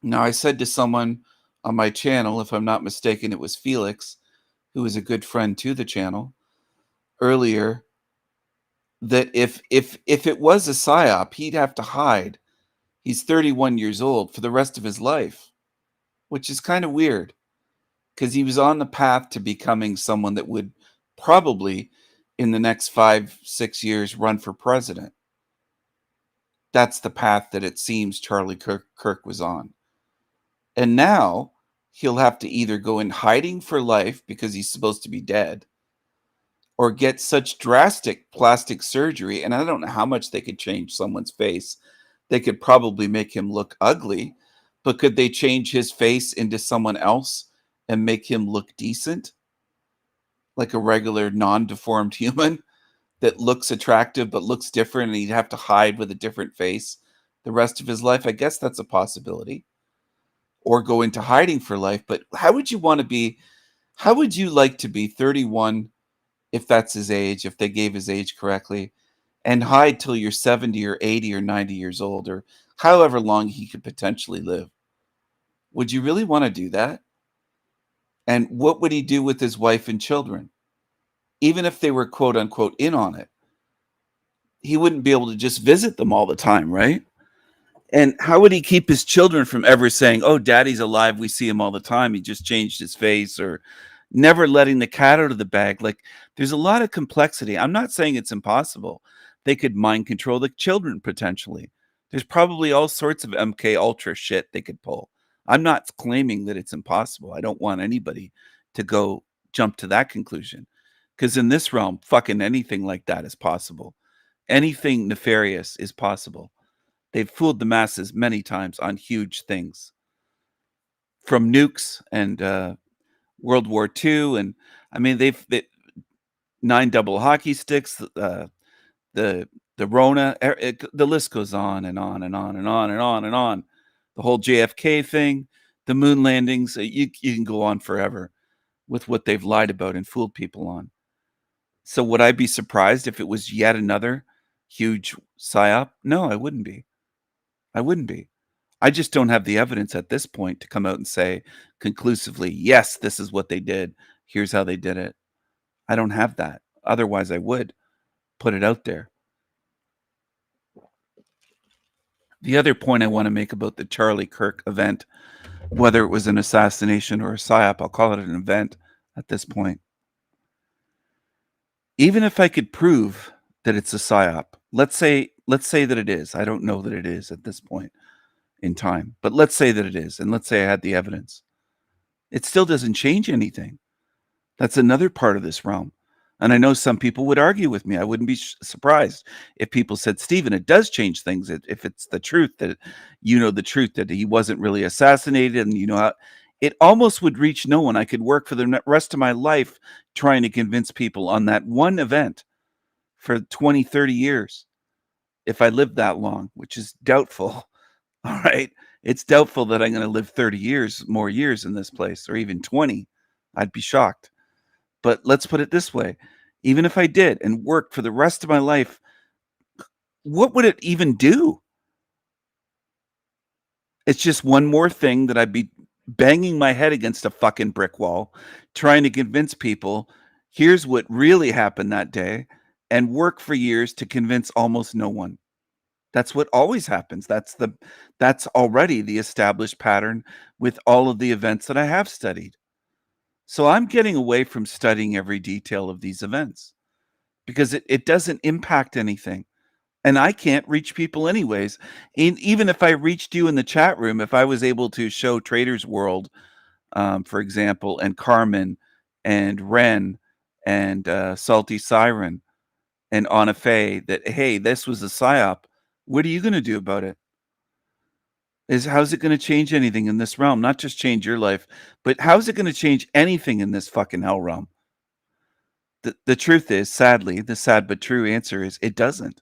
Now, I said to someone on my channel, if I'm not mistaken, it was Felix, who is a good friend to the channel, earlier, that if it was a psyop, he'd have to hide. He's 31 years old for the rest of his life, which is kind of weird, because he was on the path to becoming someone that would probably, in the next 5-6 years, run for president. That's the path that it seems Charlie Kirk was on. And now he'll have to either go in hiding for life because he's supposed to be dead, or get such drastic plastic surgery. And I don't know how much they could change someone's face. They could probably make him look ugly, but could they change his face into someone else and make him look decent? Like a regular non-deformed human that looks attractive but looks different, and he'd have to hide with a different face the rest of his life. I guess that's a possibility. Or go into hiding for life. But how would you like to be 31, if that's his age, if they gave his age correctly, and hide till you're 70 or 80 or 90 years old, or however long he could potentially live? Would you really want to do that? And what would he do with his wife and children? Even if they were quote unquote in on it, he wouldn't be able to just visit them all the time, right? And how would he keep his children from ever saying, oh, daddy's alive, we see him all the time, he just changed his face, or never letting the cat out of the bag? Like, there's a lot of complexity. I'm not saying it's impossible. They could mind control the children potentially. There's probably all sorts of MK Ultra shit they could pull. I'm not claiming that it's impossible. I don't want anybody to go jump to that conclusion, because in this realm, fucking anything like that is possible. Anything nefarious is possible. They've fooled the masses many times on huge things, from nukes and World War II, and I mean they 9 double hockey sticks, the Rona, the list goes on and on and on and on and on and on. The whole JFK thing, the moon landings, you can go on forever with what they've lied about and fooled people on. So would I be surprised if it was yet another huge psyop? No, I wouldn't be. I wouldn't be. I just don't have the evidence at this point to come out and say conclusively, yes, this is what they did. Here's how they did it. I don't have that. Otherwise, I would put it out there. The other point I want to make about the Charlie Kirk event, whether it was an assassination or a psyop, I'll call it an event at this point. Even if I could prove that it's a psyop, let's say that it is. I don't know that it is at this point in time, but let's say that it is, and let's say I had the evidence. It still doesn't change anything. That's another part of this realm. And I know some people would argue with me. I wouldn't be surprised if people said, Stephen, it does change things if it's the truth, that the truth, that he wasn't really assassinated, and how it almost would reach no one. I could work for the rest of my life trying to convince people on that one event for 20, 30 years if I lived that long, which is doubtful. All right. It's doubtful that I'm going to live 30 more years in this place, or even 20. I'd be shocked. But let's put it this way. Even if I did and worked for the rest of my life, what would it even do? It's just one more thing that I'd be banging my head against a fucking brick wall, trying to convince people, here's what really happened that day, and work for years to convince almost no one. That's what always happens. That's already the established pattern with all of the events that I have studied. So I'm getting away from studying every detail of these events because it doesn't impact anything. And I can't reach people anyways. Even if I reached you in the chat room, if I was able to show Trader's World, for example, and Carmen and Ren and Salty Siren and Anna Faye that, hey, this was a psyop, what are you going to do about it? How's it going to change anything in this realm? Not just change your life, but how's it going to change anything in this fucking hell realm? The truth is, sadly, the sad but true answer is it doesn't.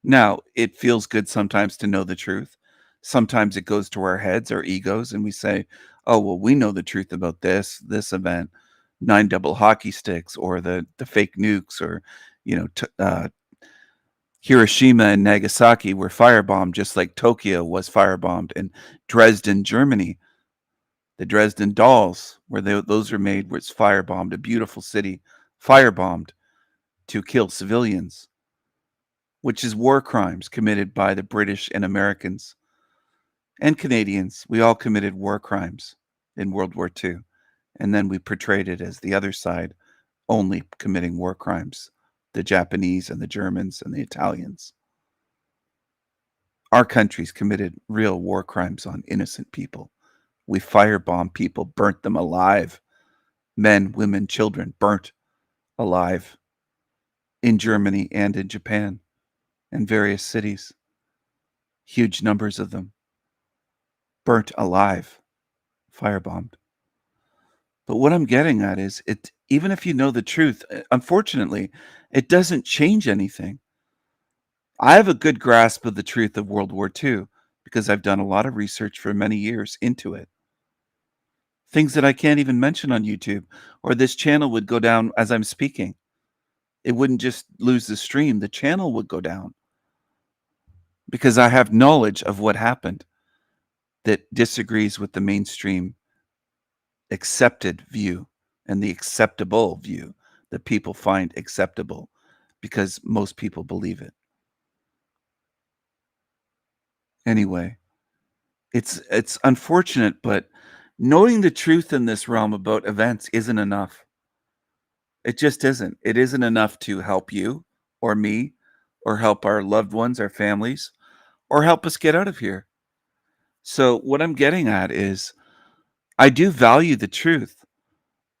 Now, it feels good sometimes to know the truth. Sometimes it goes to our heads, our egos, and we say, oh, well, we know the truth about this event, 9 double hockey sticks, or the fake nukes, or, Hiroshima and Nagasaki were firebombed just like Tokyo was firebombed, and Dresden, Germany, the Dresden dolls, where those were made, was firebombed, a beautiful city, firebombed to kill civilians, which is war crimes committed by the British and Americans and Canadians. We all committed war crimes in World War II, and then we portrayed it as the other side only committing war crimes, the Japanese and the Germans and the Italians. Our countries committed real war crimes on innocent people. We firebombed people, burnt them alive. Men, women, children burnt alive in Germany and in Japan and various cities. Huge numbers of them burnt alive, firebombed. But what I'm getting at is, even if you know the truth, unfortunately, it doesn't change anything. I have a good grasp of the truth of World War II because I've done a lot of research for many years into it. Things that I can't even mention on YouTube, or this channel would go down as I'm speaking. It wouldn't just lose the stream, the channel would go down because I have knowledge of what happened that disagrees with the mainstream accepted view and the acceptable view that people find acceptable because most people believe it. Anyway, it's unfortunate, but knowing the truth in this realm about events isn't enough. It just isn't. It isn't enough to help you or me or help our loved ones, our families, or help us get out of here. So what I'm getting at is I do value the truth,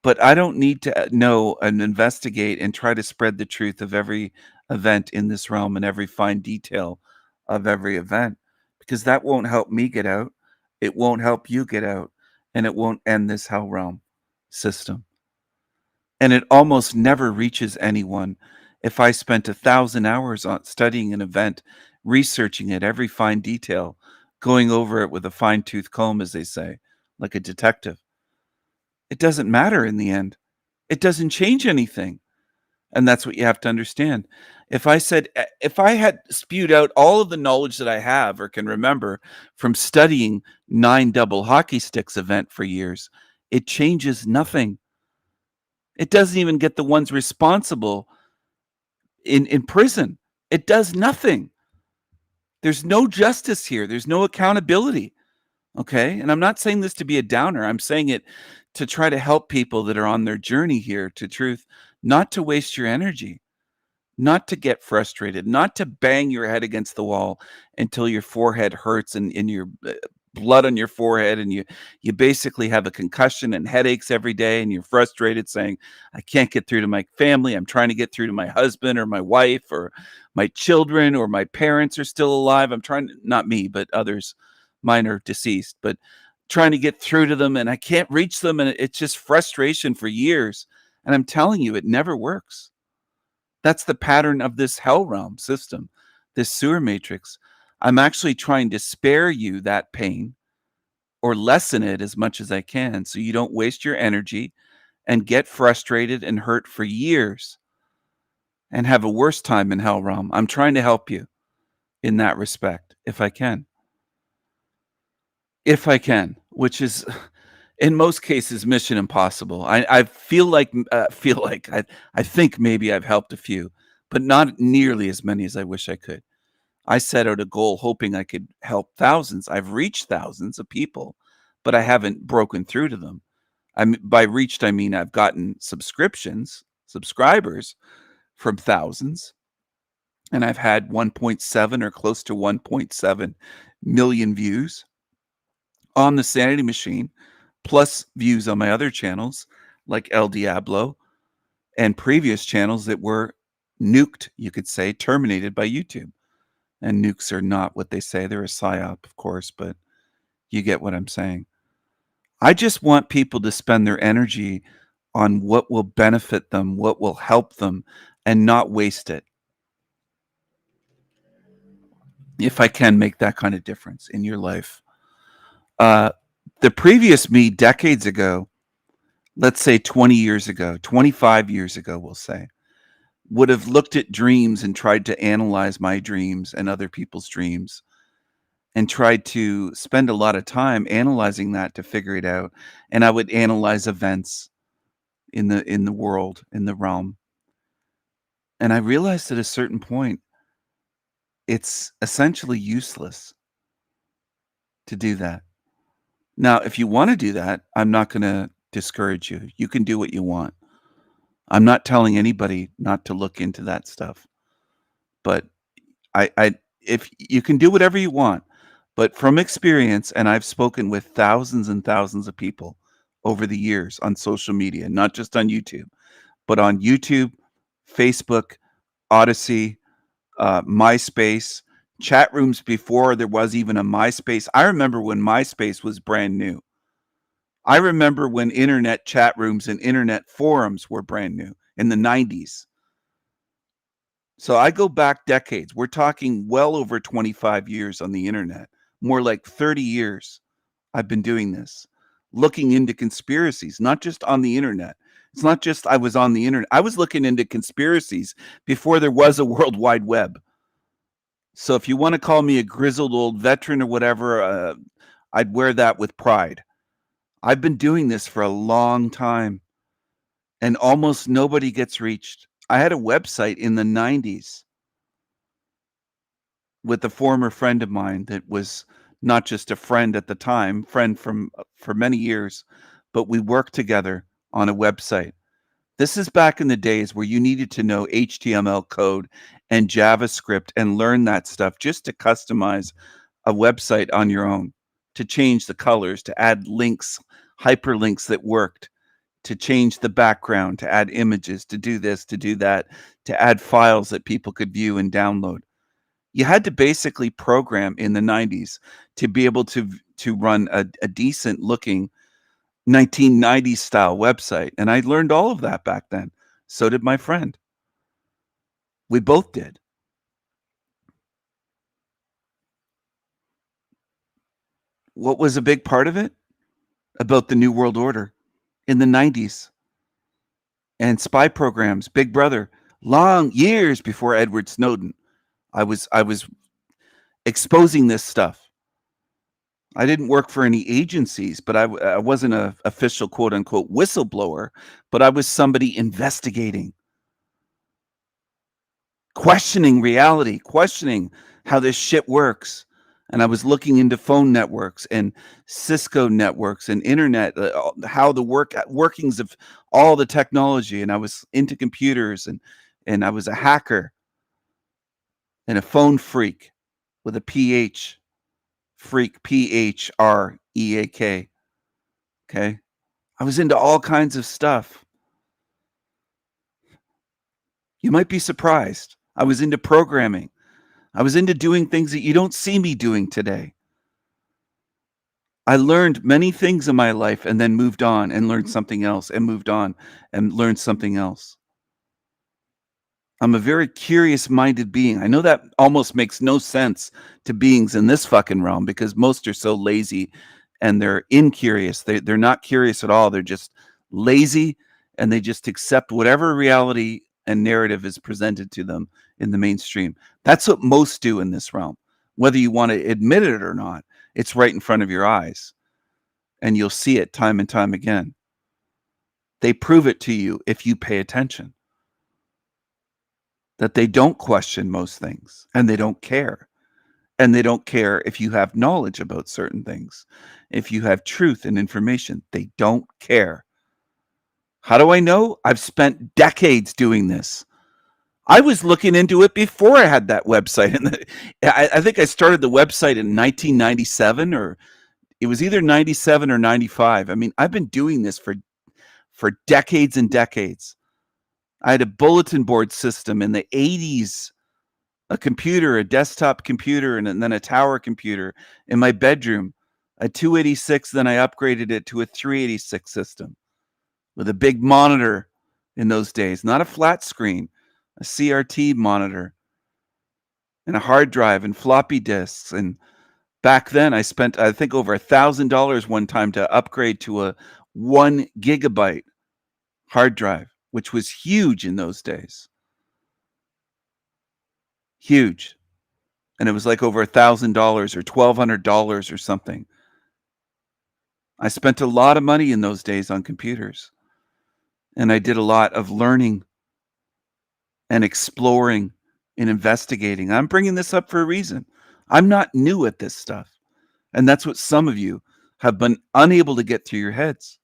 but I don't need to know and investigate and try to spread the truth of every event in this realm and every fine detail of every event, because that won't help me get out. It won't help you get out, and it won't end this hell realm system. And it almost never reaches anyone. If I spent 1,000 hours on studying an event, researching it, every fine detail, going over it with a fine-tooth comb, as they say, like a detective, it doesn't matter in the end. It doesn't change anything. And that's what you have to understand. If I had spewed out all of the knowledge that I have or can remember from studying 9 double hockey sticks event for years, it changes nothing. It doesn't even get the ones responsible in prison. It does nothing. There's no justice here. There's no accountability. Okay? And I'm not saying this to be a downer. I'm saying it to try to help people that are on their journey here to truth, not to waste your energy, not to get frustrated, not to bang your head against the wall until your forehead hurts and your blood on your forehead, and you basically have a concussion and headaches every day, and you're frustrated saying, I can't get through to my family. I'm trying to get through to my husband or my wife or my children, or my parents are still alive. I'm trying to, not me, but others, mine are deceased, but trying to get through to them, and I can't reach them, and it's just frustration for years. And I'm telling you, it never works. That's the pattern of this hell realm system, this sewer matrix. I'm actually trying to spare you that pain or lessen it as much as I can so you don't waste your energy and get frustrated and hurt for years and have a worse time in hell realm. I'm trying to help you in that respect, if I can. If I can, which is in most cases mission impossible. I think maybe I've helped a few, but not nearly as many as I wish I could. I set out a goal hoping I could help thousands. I've reached thousands of people, but I haven't broken through to them. By reached, I mean I've gotten subscribers from thousands, and I've had 1.7 or close to 1.7 million views on the Sanity Machine, plus views on my other channels like El Diablo and previous channels that were nuked, you could say, terminated by YouTube. And nukes are not what they say. They're a psyop, of course, but you get what I'm saying. I just want people to spend their energy on what will benefit them, what will help them, and not waste it. If I can make that kind of difference in your life. The previous me decades ago, let's say 20 years ago, 25 years ago, we'll say, would have looked at dreams and tried to analyze my dreams and other people's dreams and tried to spend a lot of time analyzing that to figure it out. And I would analyze events in the world, in the realm. And I realized at a certain point, it's essentially useless to do that. Now, if you want to do that, I'm not going to discourage you. You can do what you want. I'm not telling anybody not to look into that stuff. But if you can do whatever you want, but from experience, and I've spoken with thousands and thousands of people over the years on social media, not just on YouTube, but on YouTube, Facebook, Odyssey, MySpace, chat rooms before there was even a MySpace. I remember when MySpace was brand new. I remember when internet chat rooms and internet forums were brand new in the 90s. So I go back decades. We're talking well over 25 years on the internet, more like 30 years. I've been doing this, looking into conspiracies, not just on the internet. It's not just I was on the internet. I was looking into conspiracies before there was a World Wide Web. So if you want to call me a grizzled old veteran or whatever, I'd wear that with pride. I've been doing this for a long time, and almost nobody gets reached. I had a website in the 90s with a former friend of mine that was not just a friend at the time, friend for many years, but we worked together on a website. This is back in the days where you needed to know HTML code and JavaScript and learn that stuff just to customize a website on your own, to change the colors, to add links, hyperlinks that worked, to change the background, to add images, to do this, to do that, to add files that people could view and download. You had to basically program in the 90s to be able to run a decent looking 1990s style website. And I learned all of that back then. So did my friend. We both did. What was a big part of it? About the New World Order in the 90s. And spy programs, Big Brother, long years before Edward Snowden. I was exposing this stuff. I didn't work for any agencies, but I wasn't an official quote unquote whistleblower, but I was somebody investigating, questioning reality, questioning how this shit works. And I was looking into phone networks and Cisco networks and internet, how the workings of all the technology. And I was into computers and I was a hacker and a phone freak with a PH, freak, PHREAK. Okay. I was into all kinds of stuff. You might be surprised. I was into programming. I was into doing things that you don't see me doing today. I learned many things in my life and then moved on and learned something else and moved on and learned something else. I'm a very curious-minded being. I know that almost makes no sense to beings in this fucking realm because most are so lazy and they're incurious. They're not curious at all. They're just lazy and they just accept whatever reality and narrative is presented to them in the mainstream. That's what most do in this realm. Whether you want to admit it or not, it's right in front of your eyes. And you'll see it time and time again. They prove it to you if you pay attention. That they don't question most things and they don't care. And they don't care if you have knowledge about certain things. If you have truth and information, they don't care. How do I know? I've spent decades doing this. I was looking into it before I had that website. And I think I started the website in 1997, or it was either 97 or 95. I mean, I've been doing this for decades and decades. I had a bulletin board system in the 80s, a computer, a desktop computer, and then a tower computer in my bedroom, a 286. Then I upgraded it to a 386 system with a big monitor in those days, not a flat screen, a CRT monitor, and a hard drive and floppy disks. And back then I spent, I think, over $1,000 one time to upgrade to a 1 gigabyte hard drive, which was huge in those days. Huge. And it was like over $1,000 or $1,200 or something. I spent a lot of money in those days on computers. And I did a lot of learning and exploring and investigating. I'm bringing this up for a reason. I'm not new at this stuff. And that's what some of you have been unable to get through your heads.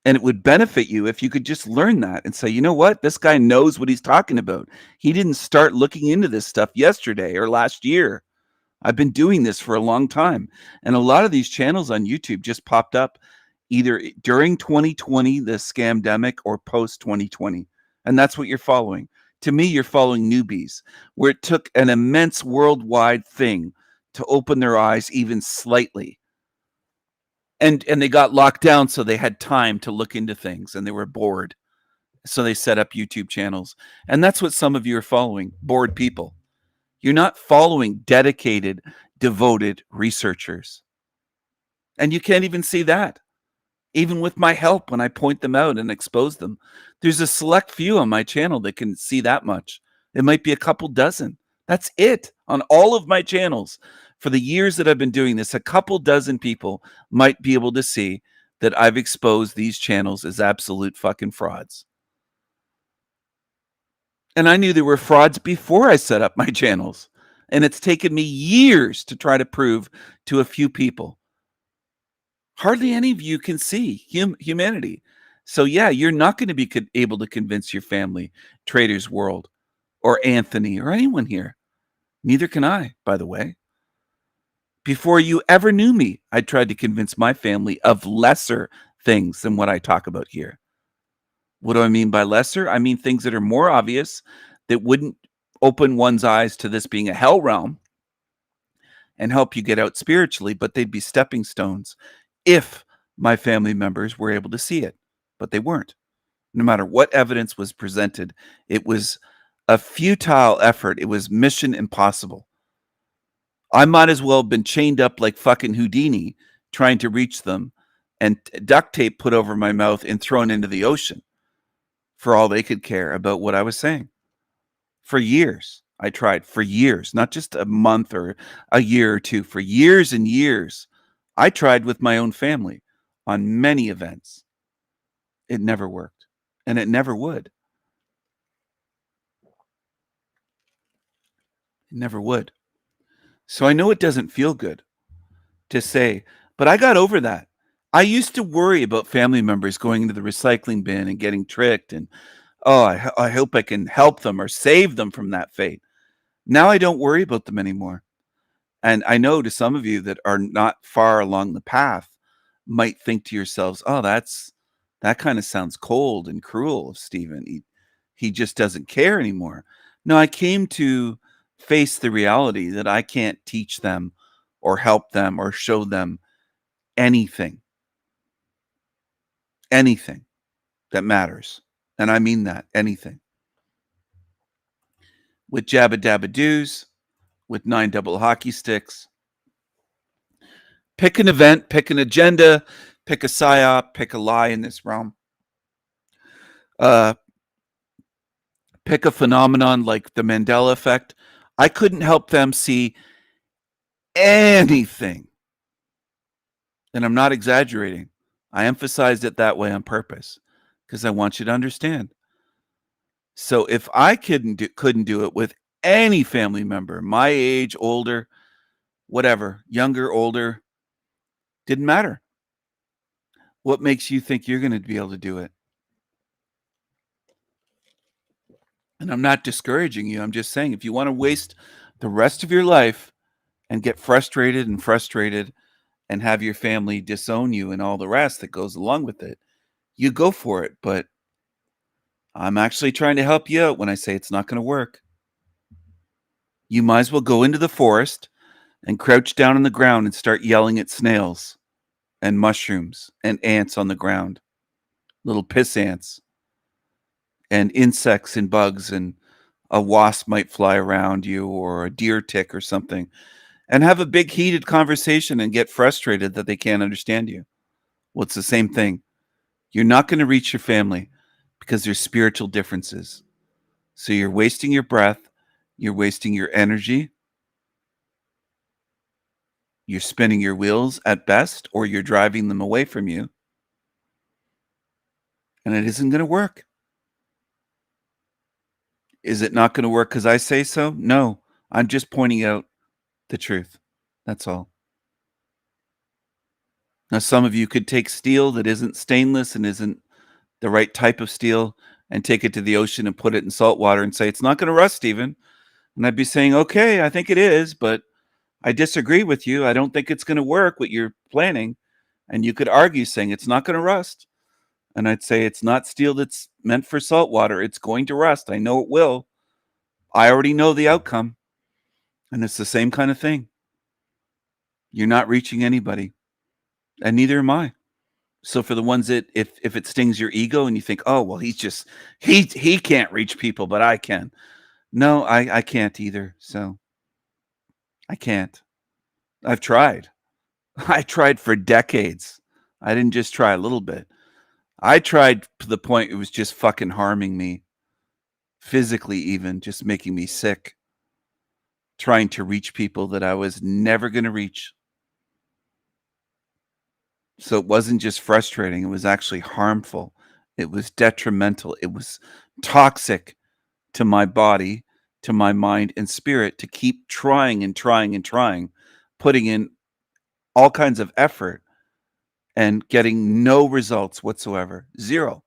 And it would benefit you if you could just learn that and say, you know what? This guy knows what he's talking about. He didn't start looking into this stuff yesterday or last year. I've been doing this for a long time. And a lot of these channels on YouTube just popped up either during 2020, the scamdemic, or post 2020. And that's what you're following. To me, you're following newbies, where it took an immense worldwide thing to open their eyes even slightly. And they got locked down, so they had time to look into things, and they were bored. So they set up YouTube channels. And that's what some of you are following, bored people. You're not following dedicated, devoted researchers. And you can't even see that. Even with my help, when I point them out and expose them, there's a select few on my channel that can see that much. It might be a couple dozen. That's it on all of my channels. For the years that I've been doing this, a couple dozen people might be able to see that I've exposed these channels as absolute fucking frauds. And I knew there were frauds before I set up my channels. And it's taken me years to try to prove to a few people. Hardly any of you can see humanity. So yeah, you're not going to be able to convince your family, Trader's World, or Anthony, or anyone here. Neither can I, by the way. Before you ever knew me, I tried to convince my family of lesser things than what I talk about here. What do I mean by lesser? I mean things that are more obvious, that wouldn't open one's eyes to this being a hell realm and help you get out spiritually, but they'd be stepping stones if my family members were able to see it. But they weren't. No matter what evidence was presented, it was a futile effort. It was mission impossible. I might as well have been chained up like fucking Houdini trying to reach them, and duct tape put over my mouth and thrown into the ocean, for all they could care about what I was saying. For years, I tried. For years, not just a month or a year or two. For years and years, I tried with my own family on many events. It never worked, and it never would. It never would. So I know it doesn't feel good to say, but I got over that. I used to worry about family members going into the recycling bin and getting tricked, and oh, I hope I can help them or save them from that fate. Now I don't worry about them anymore. And I know to some of you that are not far along the path might think to yourselves, oh, that kind of sounds cold and cruel of Stephen. He just doesn't care anymore. No, I came to face the reality that I can't teach them or help them or show them anything that matters. And I mean that, anything. With jabba dabba doos, with 9 double hockey sticks. Pick an event, pick an agenda, pick a psyop, pick a lie in this realm. Pick a phenomenon like the Mandela effect. I couldn't help them see anything. And I'm not exaggerating. I emphasized it that way on purpose because I want you to understand. So if I couldn't do it with any family member, my age, older, whatever, younger, older, didn't matter. What makes you think you're going to be able to do it? And I'm not discouraging you. I'm just saying, if you want to waste the rest of your life and get frustrated and have your family disown you and all the rest that goes along with it, you go for it. But I'm actually trying to help you out when I say it's not going to work. You might as well go into the forest and crouch down on the ground and start yelling at snails and mushrooms and ants on the ground, little piss ants and insects and bugs, and a wasp might fly around you or a deer tick or something, and have a big heated conversation and get frustrated that they can't understand you. Well, it's the same thing. You're not going to reach your family because there's spiritual differences. So you're wasting your breath, you're wasting your energy, you're spinning your wheels at best, or you're driving them away from you. And it isn't going to work. Is it not going to work because I say so? No, I'm just pointing out the truth. That's all. Now, some of you could take steel that isn't stainless and isn't the right type of steel and take it to the ocean and put it in salt water and say, it's not going to rust, Stephen. And I'd be saying, okay, I think it is, but I disagree with you. I don't think it's going to work what you're planning. And you could argue saying it's not going to rust. And I'd say it's not steel that's meant for salt water. It's going to rust. I know it will. I already know the outcome. And it's the same kind of thing. You're not reaching anybody. And neither am I. So for the ones that if it stings your ego and you think, oh, well, he can't reach people, but I can. No, I can't either. So I can't. I've tried. I tried for decades. I didn't just try a little bit. I tried to the point it was just fucking harming me. Physically even, just making me sick. Trying to reach people that I was never going to reach. So it wasn't just frustrating. It was actually harmful. It was detrimental. It was toxic to my body, to my mind and spirit to keep trying and trying and trying, putting in all kinds of effort and getting no results whatsoever. Zero.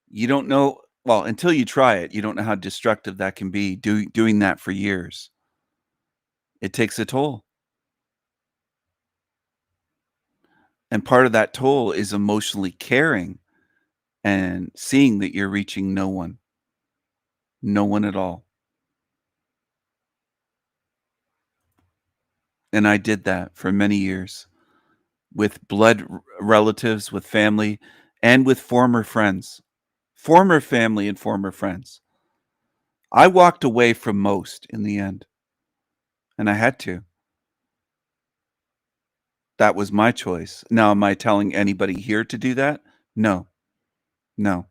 You don't know, well, until you try it, you don't know how destructive that can be, doing that for years. It takes a toll. And part of that toll is emotionally caring and seeing that you're reaching no one at all. And I did that for many years with blood relatives, with family, and with former friends, former family and former friends. I walked away from most in the end, and I had to. That was my choice. Now, am I telling anybody here to do that? No. No.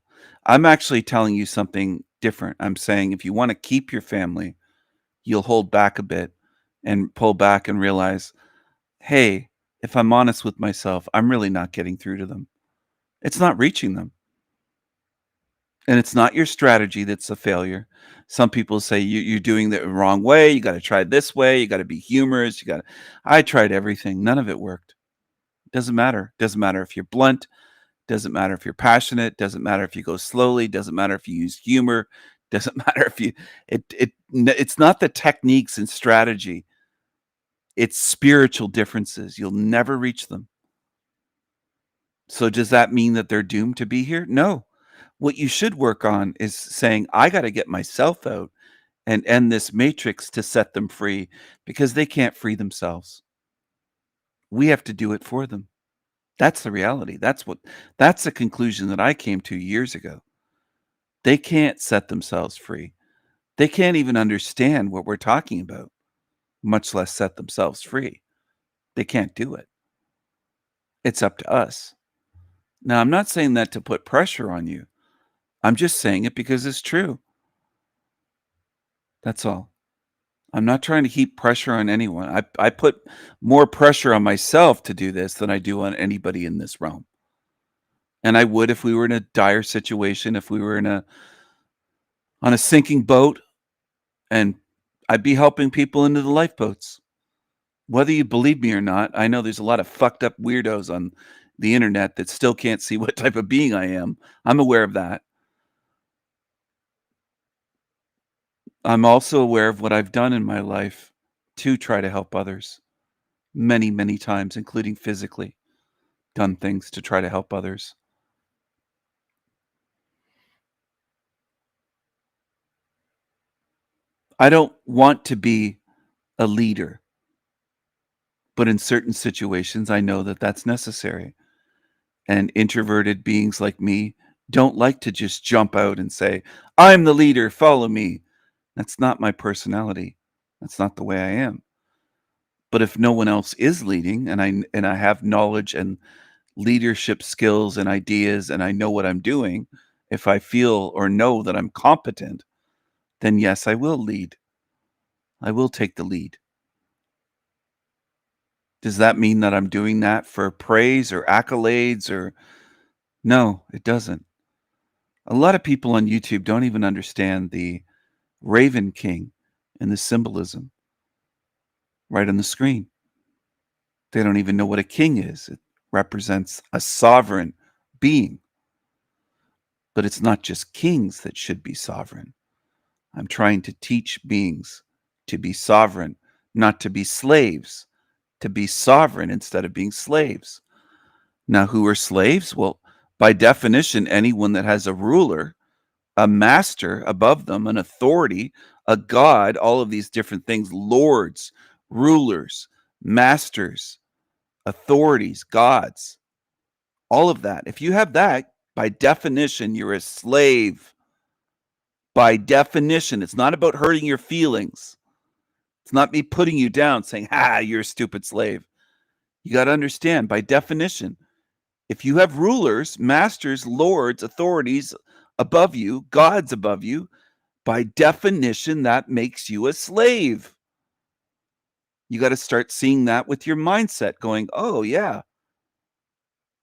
I'm actually telling you something different. I'm saying if you want to keep your family, you'll hold back a bit and pull back and realize, hey, if I'm honest with myself, I'm really not getting through to them. It's not reaching them. And it's not your strategy that's a failure. Some people say you're doing the wrong way. You got to try this way. You got to be humorous. I tried everything. None of it worked. Doesn't matter. Doesn't matter if you're blunt. Doesn't matter if you're passionate. Doesn't matter if you go slowly. Doesn't matter if you use humor. Doesn't matter if you. It's not the techniques and strategy. It's spiritual differences. You'll never reach them. So does that mean that they're doomed to be here? No. What you should work on is saying, I got to get myself out and end this matrix to set them free because they can't free themselves. We have to do it for them. That's the reality. That's the conclusion that I came to years ago. They can't set themselves free. They can't even understand what we're talking about, much less set themselves free. They can't do it. It's up to us. Now, I'm not saying that to put pressure on you. I'm just saying it because it's true. That's all. I'm not trying to heap pressure on anyone. I put more pressure on myself to do this than I do on anybody in this realm. And I would if we were in a dire situation, if we were on a sinking boat, and I'd be helping people into the lifeboats. Whether you believe me or not, I know there's a lot of fucked up weirdos on the internet that still can't see what type of being I am. I'm aware of that. I'm also aware of what I've done in my life to try to help others. Many, many times, including physically, done things to try to help others. I don't want to be a leader, but in certain situations, I know that that's necessary. And introverted beings like me don't like to just jump out and say, I'm the leader, follow me. That's not my personality. That's not the way I am. But if no one else is leading, and I have knowledge and leadership skills and ideas, and I know what I'm doing, if I feel or know that I'm competent, then yes, I will lead. I will take the lead. Does that mean that I'm doing that for praise or accolades or no, it doesn't. A lot of people on YouTube don't even understand the Raven King and the symbolism right on the screen. They don't even know what a king is. It represents a sovereign being. But it's not just kings that should be sovereign. I'm trying to teach beings to be sovereign, not to be slaves, to be sovereign instead of being slaves. Now, who are slaves? Well, by definition, anyone that has a ruler, a master above them, an authority, a god, all of these different things, lords, rulers, masters, authorities, gods, all of that. If you have that, by definition, you're a slave. By definition, it's not about hurting your feelings. It's not me putting you down saying, you're a stupid slave. You got to understand, by definition, if you have rulers, masters, lords, authorities above you, gods above you, by definition, that makes you a slave. You got to start seeing that with your mindset going, oh, yeah.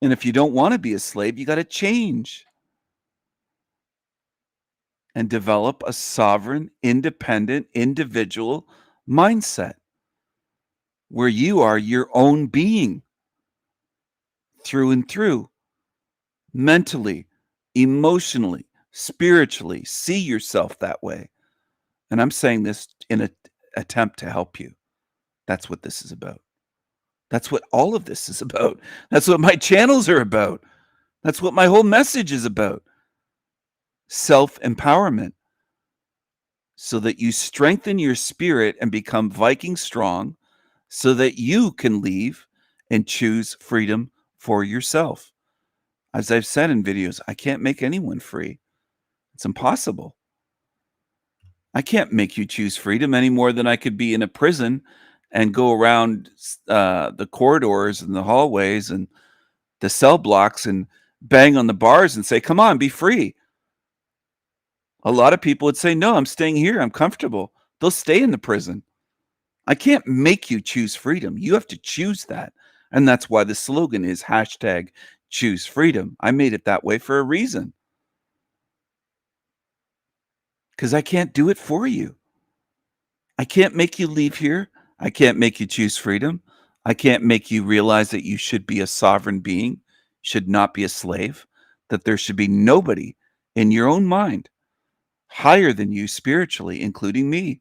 And if you don't want to be a slave, you got to change and develop a sovereign, independent, individual mindset where you are your own being through and through, mentally, emotionally, spiritually. See yourself that way. And I'm saying this in an attempt to help you. That's what this is about. That's what all of this is about. That's what my channels are about. That's what my whole message is about. Self-empowerment. So that you strengthen your spirit and become Viking strong so that you can leave and choose freedom for yourself. As I've said in videos, I can't make anyone free. It's impossible. I can't make you choose freedom any more than I could be in a prison and go around the corridors and the hallways and the cell blocks and bang on the bars and say, come on, be free. A lot of people would say, no, I'm staying here. I'm comfortable. They'll stay in the prison. I can't make you choose freedom. You have to choose that. And that's why the slogan is #choose freedom. I made it that way for a reason. Because I can't do it for you. I can't make you leave here. I can't make you choose freedom. I can't make you realize that you should be a sovereign being, should not be a slave, that there should be nobody in your own mind higher than you spiritually, including me.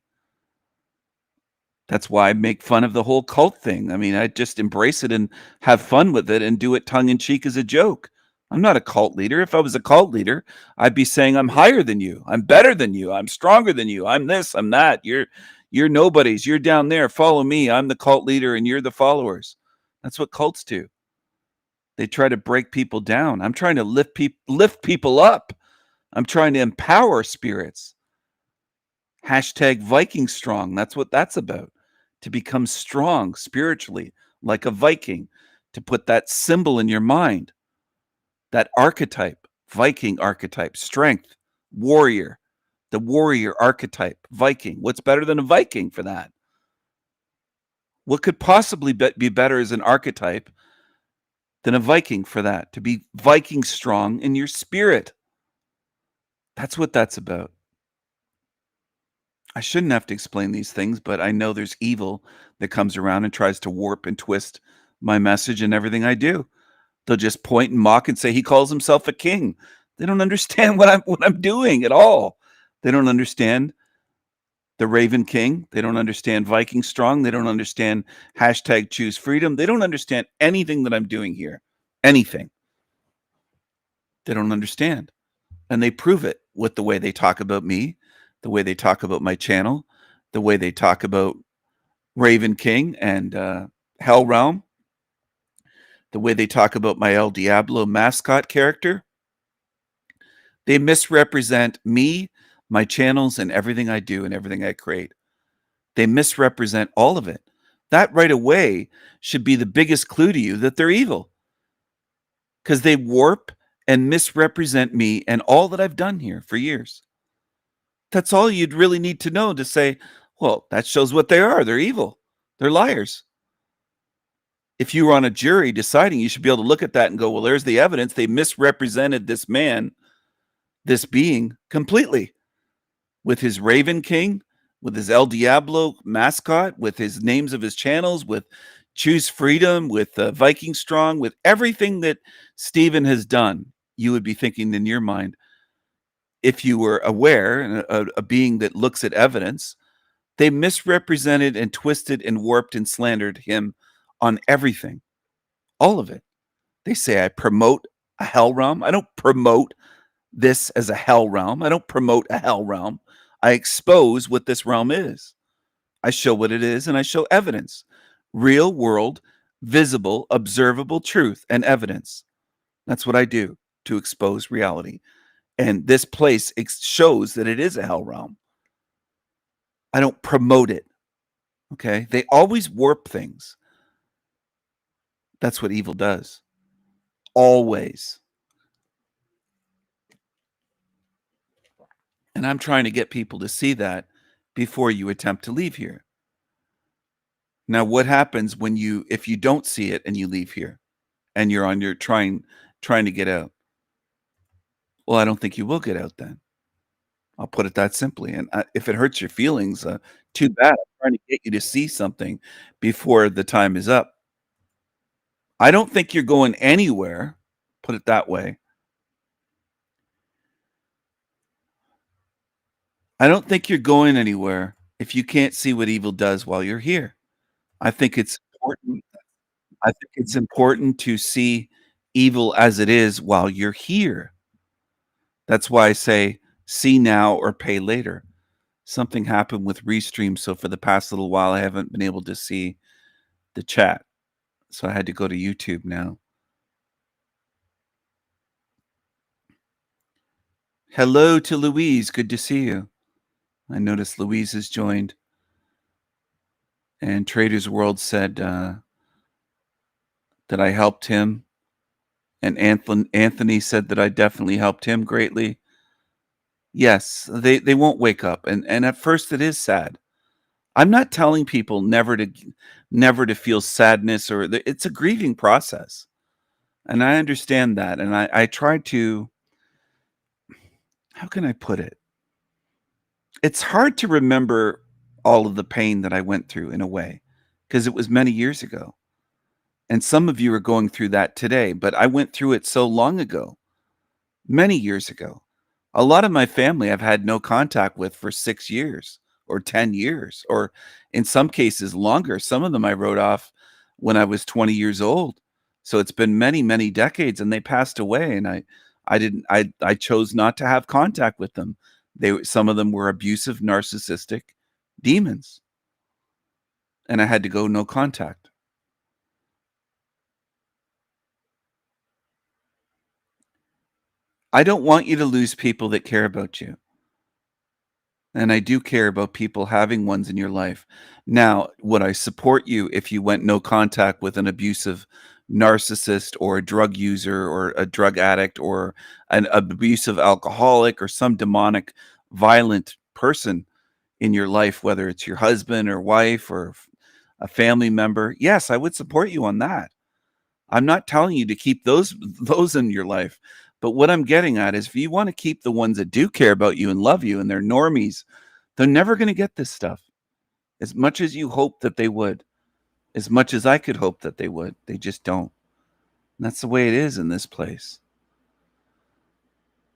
That's why I make fun of the whole cult thing. I mean, I just embrace it and have fun with it and do it tongue in cheek as a joke. I'm not a cult leader. If I was a cult leader, I'd be saying I'm higher than you. I'm better than you. I'm stronger than you. I'm this, I'm that. You're nobodies. You're down there. Follow me. I'm the cult leader and you're the followers. That's what cults do. They try to break people down. I'm trying to lift people up. I'm trying to empower spirits. #Viking strong. That's what that's about. To become strong spiritually, like a Viking, to put that symbol in your mind, that archetype, Viking archetype, strength, warrior, the warrior archetype, Viking. What's better than a Viking for that? What could possibly be better as an archetype than a Viking for that? To be Viking strong in your spirit. That's what that's about. I shouldn't have to explain these things, but I know there's evil that comes around and tries to warp and twist my message and everything I do. They'll just point and mock and say he calls himself a king. They don't understand what I'm doing at all. They don't understand the Raven King. They don't understand Viking Strong. They don't understand hashtag choose freedom. They don't understand anything that I'm doing here. Anything. They don't understand. And they prove it with the way they talk about me, the way they talk about my channel, the way they talk about Raven King and Hell Realm, the way they talk about my El Diablo mascot character. They misrepresent me, my channels, and everything I do and everything I create. They misrepresent all of it. That right away should be the biggest clue to you that they're evil, because they warp and misrepresent me and all that I've done here for years. That's all you'd really need to know to say, well, that shows what they are. They're evil. They're liars. If you were on a jury deciding, you should be able to look at that and go, well, there's the evidence. They misrepresented this man, this being, completely, with his Raven King, with his El Diablo mascot, with his names of his channels, with Choose Freedom, with Viking Strong, with everything that Stephen has done. You would be thinking in your mind, if you were aware, and a being that looks at evidence, they misrepresented and twisted and warped and slandered him on everything, all of it. They say I promote a hell realm. I don't promote this as a hell realm. I don't promote a hell realm. I expose what this realm is. I show what it is, and I show evidence. Real world, visible, observable truth and evidence. That's what I do to expose reality. And this place shows that it is a hell realm. I don't promote it. Okay? They always warp things. That's what evil does. Always. And I'm trying to get people to see that before you attempt to leave here. Now, what happens when if you don't see it and you leave here and you're on your trying to get out? Well, I don't think you will get out then. I'll put it that simply. And if it hurts your feelings, too bad. I'm trying to get you to see something before the time is up. I don't think you're going anywhere, put it that way. I don't think you're going anywhere if you can't see what evil does while you're here. I think it's important to see evil as it is while you're here. That's why I say see now or pay later. Something happened with Restream, so for the past little while I haven't been able to see the chat. So I had to go to YouTube now. Hello to Louise. Good to see you. I noticed Louise has joined. And Trader's World said that I helped him. And Anthony said that I definitely helped him greatly. Yes, they won't wake up. And at first it is sad. I'm not telling people never to feel sadness, or it's a grieving process. And I understand that. And I try to, how can I put it? It's hard to remember all of the pain that I went through in a way, because it was many years ago. And some of you are going through that today, but I went through it so long ago, many years ago. A lot of my family I've had no contact with for 6 years or 10 years, or in some cases longer. Some of them I wrote off when I was 20 years old. So it's been many, many decades, and they passed away, and I chose not to have contact with them. Some of them were abusive, narcissistic demons, and I had to go no contact. I don't want you to lose people that care about you. And I do care about people having ones in your life. Now, would I support you if you went no contact with an abusive narcissist or a drug user or a drug addict or an abusive alcoholic or some demonic, violent person in your life, whether it's your husband or wife or a family member? Yes, I would support you on that. I'm not telling you to keep those in your life. But what I'm getting at is if you want to keep the ones that do care about you and love you and they're normies, they're never going to get this stuff. As much as you hope that they would, as much as I could hope that they would, they just don't. And that's the way it is in this place.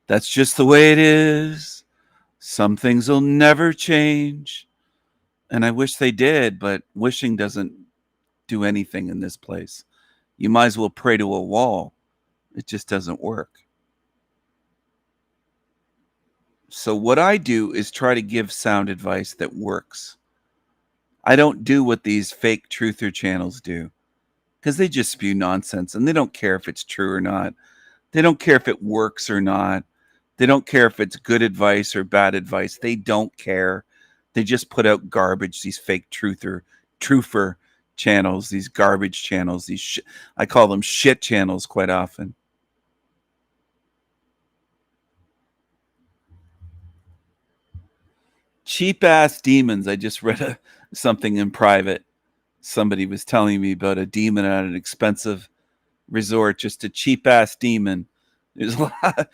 That's just the way it is. Some things will never change. And I wish they did, but wishing doesn't do anything in this place. You might as well pray to a wall. It just doesn't work. So what I do is try to give sound advice that works. I don't do what these fake truther channels do, because they just spew nonsense and they don't care if it's true or not. They don't care if it works or not. They don't care if it's good advice or bad advice. They don't care. They just put out garbage, these fake truther channels, these garbage channels, I call them shit channels quite often. Cheap ass demons. I just read something in private. Somebody was telling me about a demon at an expensive resort, just a cheap ass demon. There's a lot,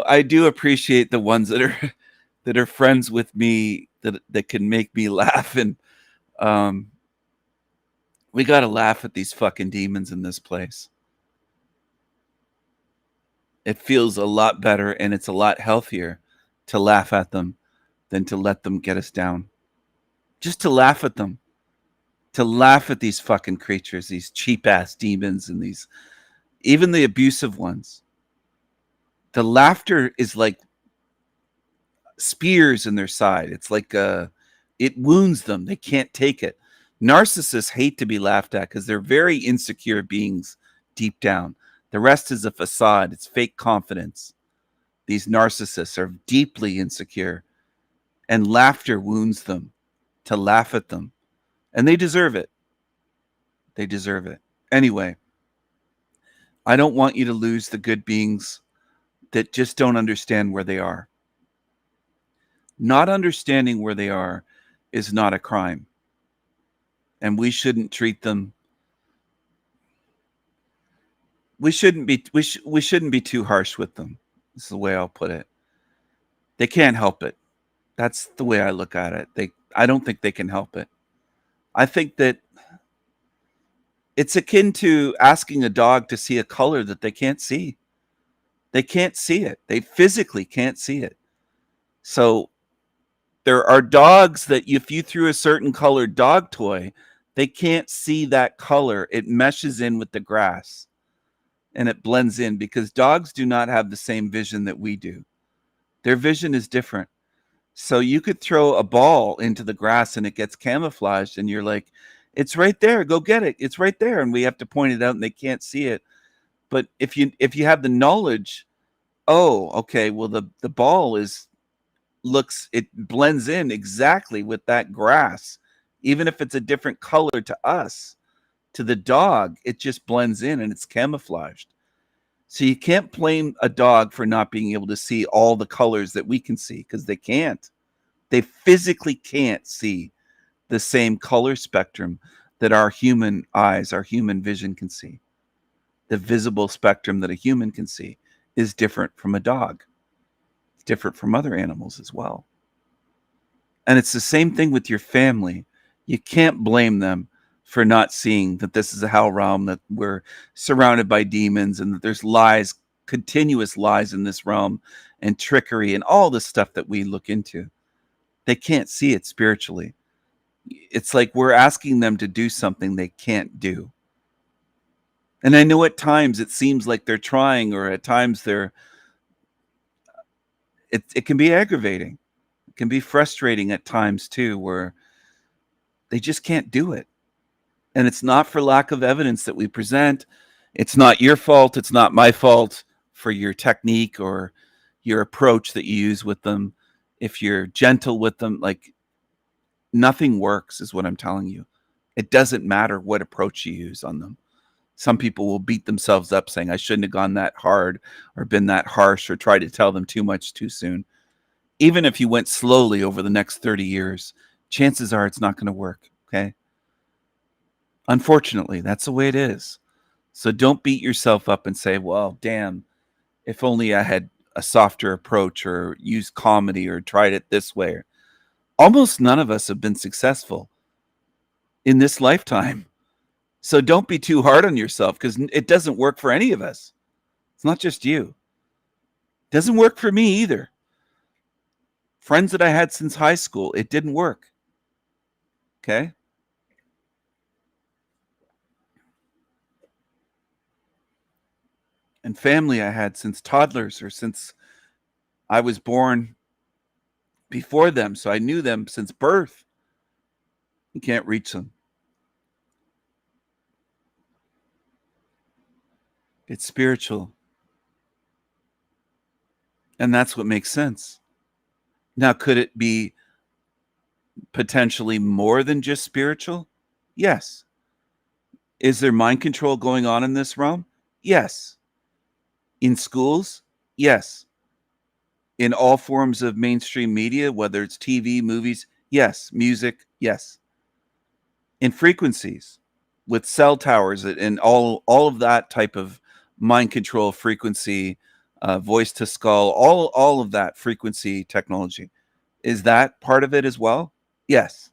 I do appreciate the ones that are friends with me that can make me laugh. And we got to laugh at these fucking demons in this place. It feels a lot better and it's a lot healthier to laugh at them than to let them get us down. Just to laugh at them. To laugh at these fucking creatures, these cheap ass demons and these, even the abusive ones. The laughter is like spears in their side. It's like it wounds them. They can't take it. Narcissists hate to be laughed at because they're very insecure beings deep down. The rest is a facade. It's fake confidence. These narcissists are deeply insecure, and laughter wounds them. To laugh at them. And they deserve it. They deserve it. Anyway, I don't want you to lose the good beings that just don't understand where they are. Not understanding where they are is not a crime. And we shouldn't treat them. We shouldn't be too harsh with them. This is the way I'll put it. They can't help it. That's the way I look at it. I don't think they can help it. I think that it's akin to asking a dog to see a color that they can't see. They can't see it. They physically can't see it. So there are dogs that if you threw a certain colored dog toy, they can't see that color. It meshes in with the grass and it blends in because dogs do not have the same vision that we do. Their vision is different. So you could throw a ball into the grass and it gets camouflaged and you're like, it's right there. Go get it. It's right there. And we have to point it out and they can't see it. But if you have the knowledge, oh, okay, well the ball it blends in exactly with that grass. Even if it's a different color to us, to the dog, it just blends in and it's camouflaged. So you can't blame a dog for not being able to see all the colors that we can see because they can't. They physically can't see the same color spectrum that our human eyes, our human vision can see. The visible spectrum that a human can see is different from a dog. It's different from other animals as well. And it's the same thing with your family. You can't blame them for not seeing that this is a hell realm, that we're surrounded by demons and that there's lies, continuous lies in this realm and trickery and all the stuff that we look into. They can't see it spiritually. It's like we're asking them to do something they can't do. And I know at times it seems like they're trying, or at times it can be aggravating. It can be frustrating at times too, where they just can't do it. And it's not for lack of evidence that we present. It's not your fault. It's not my fault for your technique or your approach that you use with them. If you're gentle with them, like nothing works is what I'm telling you. It doesn't matter what approach you use on them. Some people will beat themselves up saying, I shouldn't have gone that hard or been that harsh or tried to tell them too much too soon. Even if you went slowly over the next 30 years, chances are it's not going to work. Okay. Unfortunately, that's the way it is. So don't beat yourself up and say, well, damn, if only I had a softer approach or used comedy or tried it this way. Almost none of us have been successful in this lifetime. So don't be too hard on yourself because it doesn't work for any of us. It's not just you. It doesn't work for me either. Friends that I had since high school, it didn't work. Okay? And family I had since toddlers or since I was born before them. So I knew them since birth. You can't reach them. It's spiritual. And that's what makes sense. Now, could it be potentially more than just spiritual? Yes. Is there mind control going on in this realm? Yes. In schools? Yes. In all forms of mainstream media, whether it's TV, movies? Yes. Music? Yes. In frequencies with cell towers and all of that type of mind control frequency, voice to skull, all of that frequency technology. Is that part of it as well? Yes.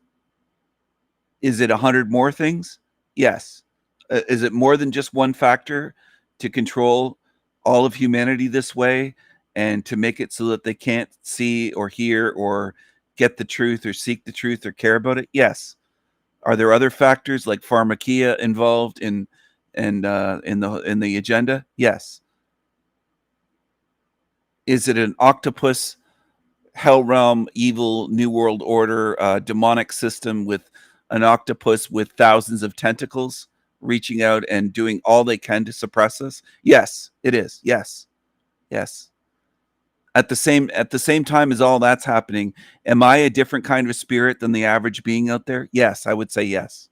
Is it 100 more things? Yes. Is it more than just one factor to control all of humanity this way and to make it so that they can't see or hear or get the truth or seek the truth or care about it? Yes. Are there other factors like pharmakia involved in the agenda? Yes. Is it an octopus hell realm, evil new world order, demonic system with an octopus with thousands of tentacles reaching out and doing all they can to suppress us? Yes, it is. Yes. Yes. At the same time as all that's happening, am I a different kind of spirit than the average being out there? Yes, I would say yes.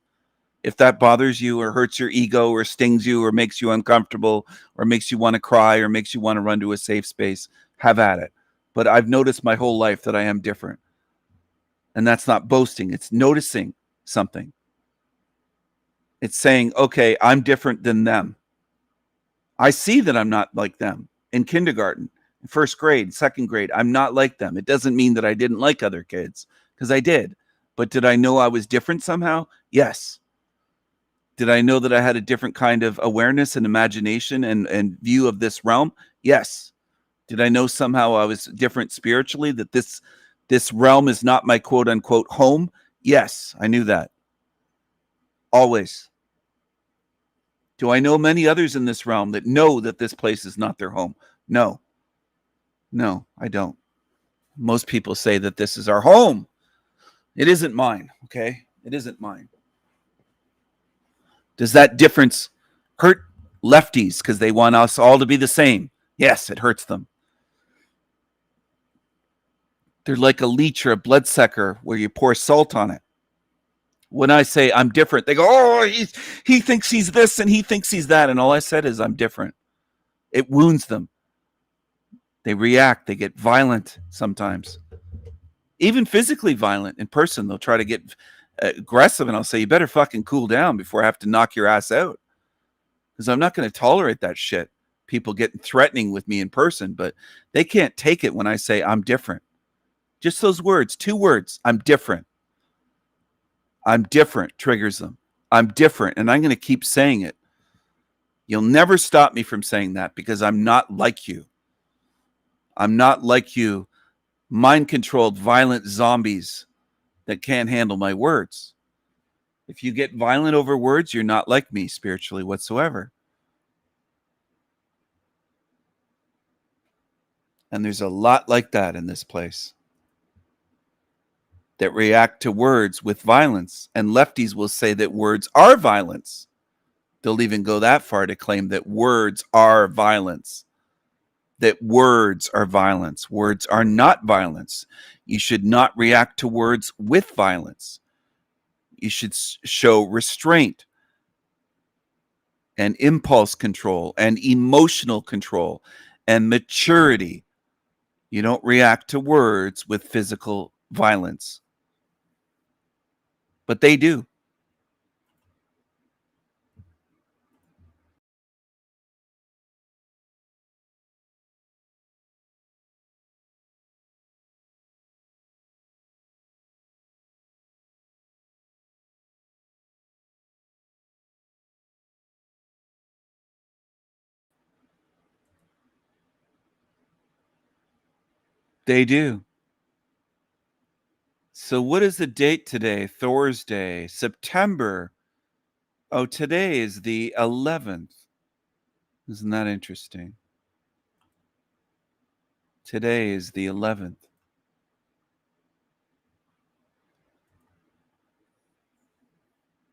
If that bothers you or hurts your ego or stings you or makes you uncomfortable or makes you want to cry or makes you want to run to a safe space, have at it. But I've noticed my whole life that I am different. And that's not boasting. It's noticing something. It's saying, okay, I'm different than them. I see that I'm not like them in kindergarten, in first grade, second grade. I'm not like them. It doesn't mean that I didn't like other kids because I did. But did I know I was different somehow? Yes. Did I know that I had a different kind of awareness and imagination and view of this realm? Yes. Did I know somehow I was different spiritually, that this realm is not my quote unquote home? Yes, I knew that. Always. Do I know many others in this realm that know that this place is not their home? No. No, I don't. Most people say that this is our home. It isn't mine, okay? It isn't mine. Does that difference hurt lefties because they want us all to be the same? Yes, it hurts them. They're like a leech or a bloodsucker where you pour salt on it. When I say I'm different, they go, oh, he thinks he's this and he thinks he's that. And all I said is I'm different. It wounds them. They react. They get violent sometimes. Even physically violent in person. They'll try to get aggressive and I'll say, you better fucking cool down before I have to knock your ass out. Because I'm not going to tolerate that shit. People getting threatening with me in person, but they can't take it when I say I'm different. Just those words, 2 words, I'm different. I'm different triggers them. I'm different, and I'm going to keep saying it. You'll never stop me from saying that because I'm not like you. I'm not like you, mind-controlled, violent zombies that can't handle my words. If you get violent over words, you're not like me spiritually whatsoever. And there's a lot like that in this place that react to words with violence. And lefties will say that words are violence. They'll even go that far to claim that words are violence. That words are violence. Words are not violence. You should not react to words with violence. You should show restraint and impulse control and emotional control and maturity. You don't react to words with physical violence. But they do. They do. So what is the date today? Thor's Day, September. Oh, today is the 11th. Isn't that interesting? Today is the 11th.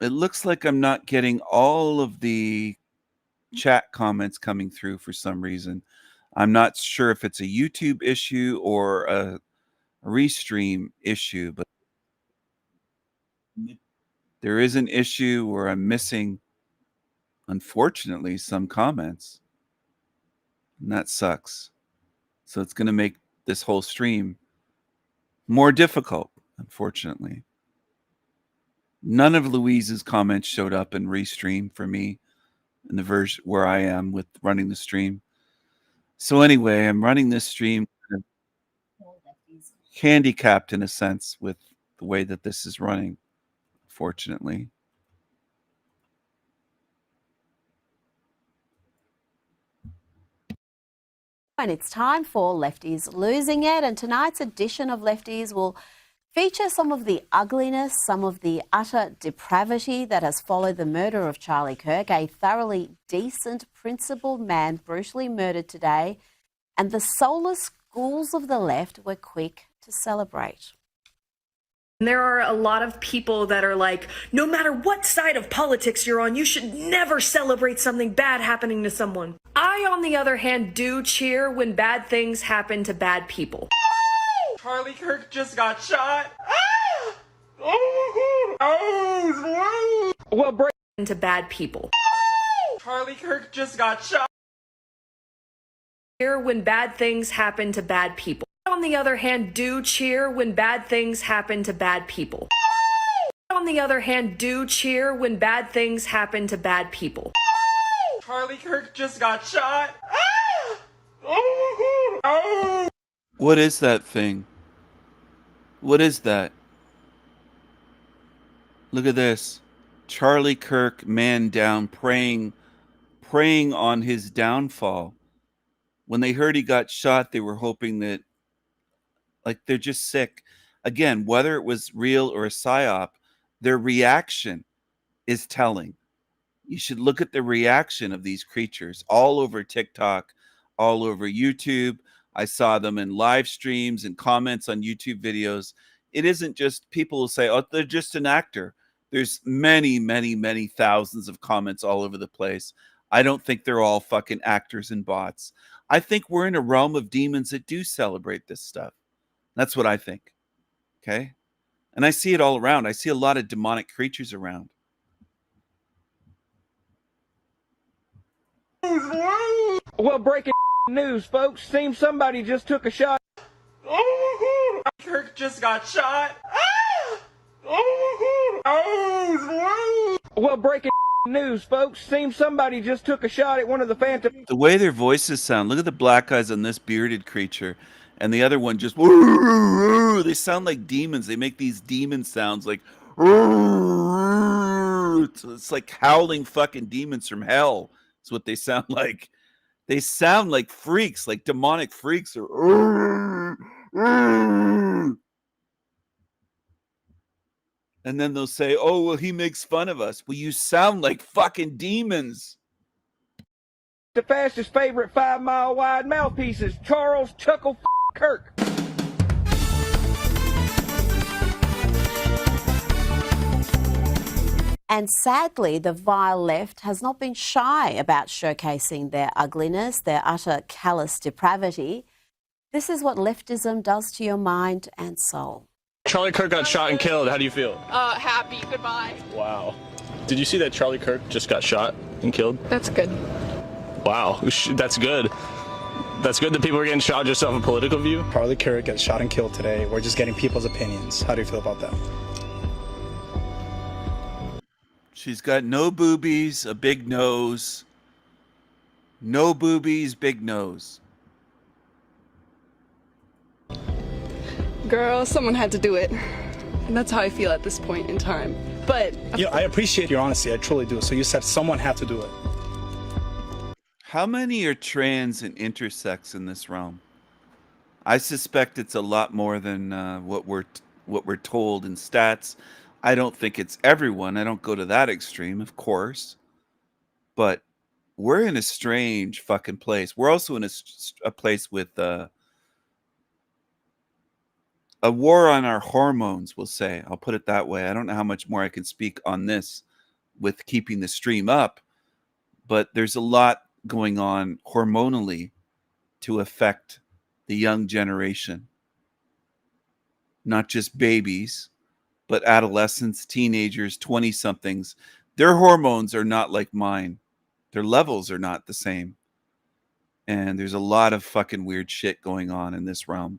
It looks like I'm not getting all of the chat comments coming through for some reason. I'm not sure if it's a YouTube issue or a restream issue, but there is an issue where I'm missing, unfortunately, some comments. And that sucks. So it's going to make this whole stream more difficult, unfortunately. None of Louise's comments showed up in restream for me in the version where I am with running the stream. So anyway, I'm running this stream kind of handicapped in a sense with the way that this is running, fortunately. And it's time for Lefties Losing It, and tonight's edition of Lefties will feature some of the ugliness, some of the utter depravity that has followed the murder of Charlie Kirk, a thoroughly decent, principled man brutally murdered today, and the soulless ghouls of the left were quick to celebrate. There are a lot of people that are like, no matter what side of politics you're on, you should never celebrate something bad happening to someone. I, on the other hand, do cheer when bad things happen to bad people. Charlie Kirk just got shot. Well, break into bad people. Charlie Kirk just got shot. Cheer when bad things happen to bad people. On the other hand, do cheer when bad things happen to bad people. On the other hand, do cheer when bad things happen to bad people. Charlie Kirk just got shot. What is that thing? What is that? Look at this. Charlie Kirk, man down, praying on his downfall. When they heard he got shot, they were hoping that, like, they're just sick. Again, whether it was real or a psyop, their reaction is telling. You should look at the reaction of these creatures all over TikTok, all over YouTube. I saw them in live streams and comments on YouTube videos. It isn't just people who say, oh, they're just an actor. There's many, many, many thousands of comments all over the place. I don't think they're all fucking actors and bots. I think we're in a realm of demons that do celebrate this stuff. That's what I think. Okay? And I see it all around. I see a lot of demonic creatures around. Well, breaking news, folks. Seems somebody just took a shot. Kirk just got shot. Well, breaking news, folks. Seems somebody just took a shot at one of the phantom. The way their voices sound. Look at the black eyes on this bearded creature. And the other one just, they sound like demons. They make these demon sounds like, it's like howling fucking demons from hell. That's what they sound like. They sound like freaks, like demonic freaks. And then they'll say, oh, well, he makes fun of us. Well, you sound like fucking demons. The fastest favorite 5-mile wide mouthpieces, Charles Chuckle Kirk. And sadly, the vile left has not been shy about showcasing their ugliness, their utter callous depravity. This is what leftism does to your mind and soul. Charlie Kirk got shot and killed. How do you feel? Happy. Goodbye. Wow. Did you see that Charlie Kirk just got shot and killed? That's good. Wow. That's good. That's good that people are getting shot just off a political view? Charlie Kirk gets shot and killed today. We're just getting people's opinions. How do you feel about that? She's got no boobies, a big nose. No boobies, big nose. Girl, someone had to do it. And that's how I feel at this point in time. But Yeah, I appreciate your honesty. I truly do. So you said someone had to do it. How many are trans and intersex in this realm? I suspect it's a lot more than what we're what we're told in stats. I don't think it's everyone. I don't go to that extreme, of course. But we're in a strange fucking place. We're also in a place with a war on our hormones, we'll say. I'll put it that way. I don't know how much more I can speak on this with keeping the stream up, but there's a lot going on hormonally to affect the young generation. Not just babies, but adolescents, teenagers, 20-somethings. Their hormones are not like mine. Their levels are not the same. And there's a lot of fucking weird shit going on in this realm.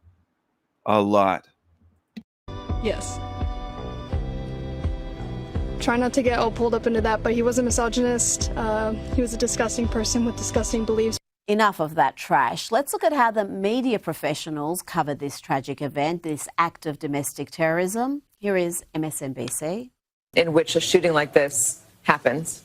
A lot. Yes. Try not to get all pulled up into that, but he was a misogynist. He was a disgusting person with disgusting beliefs. Enough of that trash. Let's look at how the media professionals covered this tragic event, this act of domestic terrorism. Here is MSNBC. In which a shooting like this happens.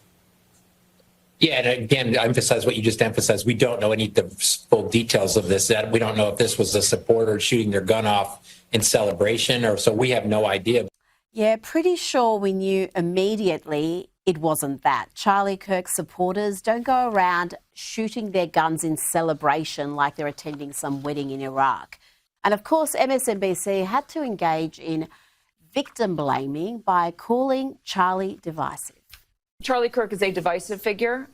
Yeah, and again, to emphasize what you just emphasized, we don't know any of the full details of this. That we don't know if this was a supporter shooting their gun off in celebration, or so we have no idea. Yeah, pretty sure we knew immediately it wasn't that. Charlie Kirk supporters don't go around shooting their guns in celebration like they're attending some wedding in Iraq. And of course, MSNBC had to engage in victim blaming by calling Charlie divisive. Charlie Kirk is a divisive figure,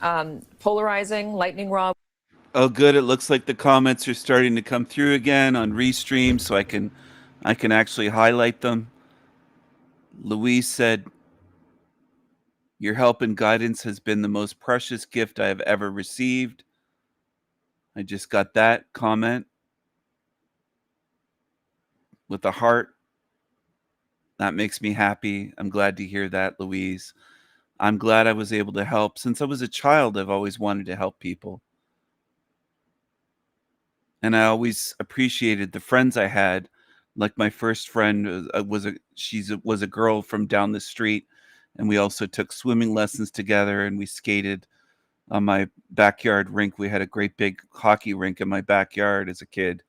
polarizing, lightning rod. Oh, good. It looks like the comments are starting to come through again on Restream, so I can actually highlight them. Louise said, "Your help and guidance has been the most precious gift I have ever received." I just got that comment with a heart. That makes me happy. I'm glad to hear that, Louise. I'm glad I was able to help. Since I was a child, I've always wanted to help people. And I always appreciated the friends I had. Like my first friend was a girl from down the street, and we also took swimming lessons together, and we skated on my backyard rink. We had a great big hockey rink in my backyard as a kid,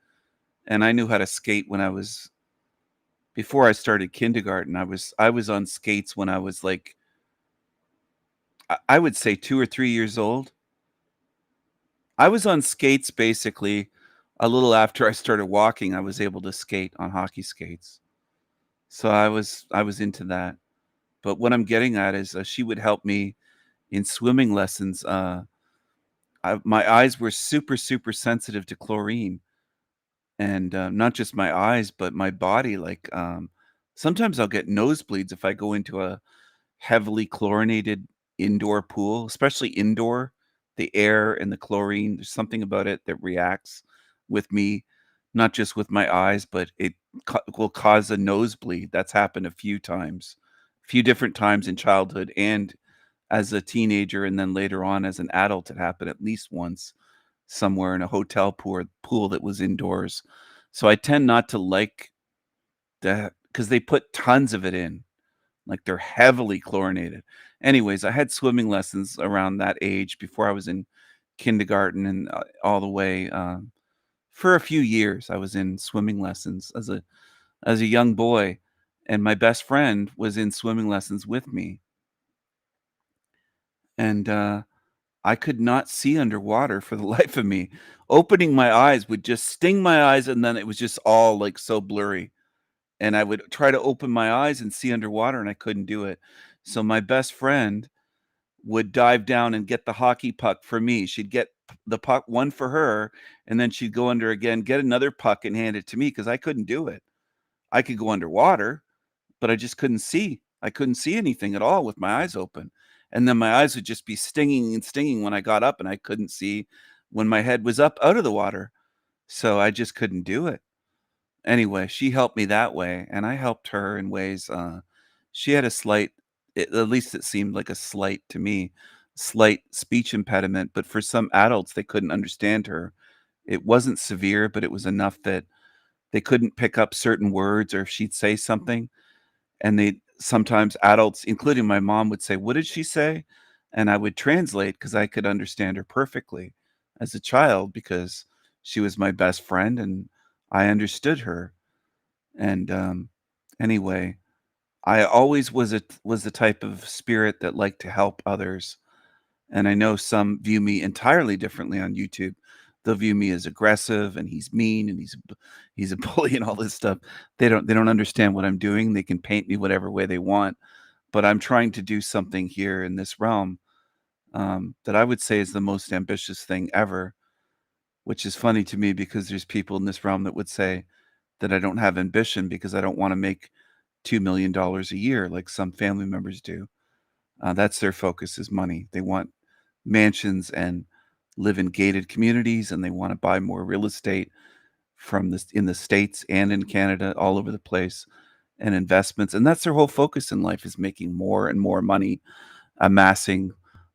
and I knew how to skate before I started kindergarten. I was on skates when I was like, I would say 2 or 3 years old. I was on skates basically a little after I started walking. I was able to skate on hockey skates. So I was into that. But what I'm getting at is she would help me in swimming lessons. My eyes were super, super sensitive to chlorine. And not just my eyes, but my body. Like sometimes I'll get nosebleeds if I go into a heavily chlorinated indoor pool, especially indoor. The air and the chlorine, there's something about it that reacts with me, not just with my eyes, but it will cause a nosebleed. That's happened a few different times in childhood and as a teenager, and then later on as an adult. It happened at least once somewhere in a hotel pool that was indoors. So I tend not to like that because they put tons of it in. Like they're heavily chlorinated. Anyways, I had swimming lessons around that age before I was in kindergarten and all the way for a few years. I was in swimming lessons as a young boy, and my best friend was in swimming lessons with me. And I could not see underwater for the life of me. Opening my eyes would just sting my eyes, and then it was just all like so blurry. And I would try to open my eyes and see underwater, and I couldn't do it. So my best friend would dive down and get the hockey puck for me. She'd get the puck, one for her, and then she'd go under again, get another puck and hand it to me because I couldn't do it. I could go underwater, but I just couldn't see. I couldn't see anything at all with my eyes open. And then my eyes would just be stinging and stinging when I got up, and I couldn't see when my head was up out of the water. So I just couldn't do it. Anyway, she helped me that way, and I helped her in ways. She had at least it seemed like a slight to me, slight speech impediment, but for some adults, they couldn't understand her. It wasn't severe, but it was enough that they couldn't pick up certain words, or if she'd say something, and sometimes adults, including my mom, would say, "What did she say?" And I would translate because I could understand her perfectly as a child because she was my best friend and I understood her. And Anyway, I always was the type of spirit that liked to help others. And I know some view me entirely differently on YouTube. They'll view me as aggressive and he's mean and he's a bully and all this stuff. They don't understand what I'm doing. They can paint me whatever way they want, but I'm trying to do something here in this realm that I would say is the most ambitious thing ever, which is funny to me because there's people in this realm that would say that I don't have ambition because I don't want to make $2 million a year like some family members do. That's their focus, is money. They want mansions and live in gated communities, and they want to buy more real estate from this in the States and in Canada, all over the place, and investments. And that's their whole focus in life, is making more and more money, amassing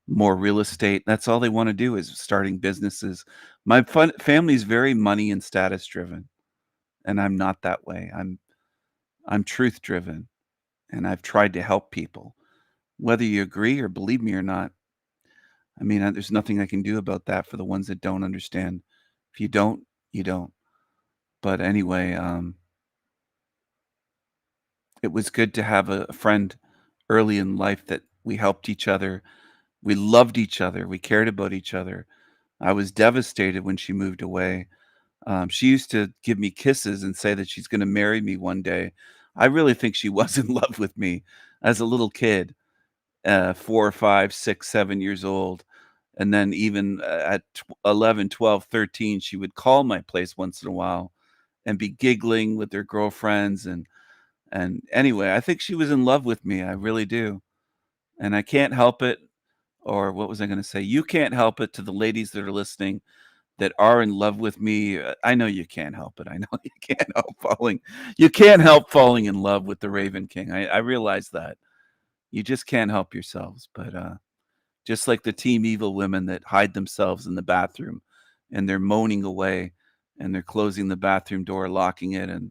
more real estate. That's all they want to do, is starting businesses. My family is very money and status driven, and I'm not that way. I'm truth driven, and I've tried to help people, whether you agree or believe me or not. I mean, there's nothing I can do about that for the ones that don't understand. If you don't, you don't. But anyway, it was good to have a friend early in life that we helped each other. We loved each other. We cared about each other. I was devastated when she moved away. She used to give me kisses and say that she's going to marry me one day. I really think she was in love with me as a little kid, 4, 5, 6, 7 years old. And then even at 11, 12, 13, she would call my place once in a while and be giggling with their girlfriends. And anyway, I think she was in love with me. I really do. And I can't help it. Or what was I going to say? You can't help it, to the ladies that are listening that are in love with me. I know you can't help it. I know you can't help falling. You can't help falling in love with the Raven King. I realize that. You just can't help yourselves. But just like the Team Evil women that hide themselves in the bathroom and they're moaning away and they're closing the bathroom door, locking it, and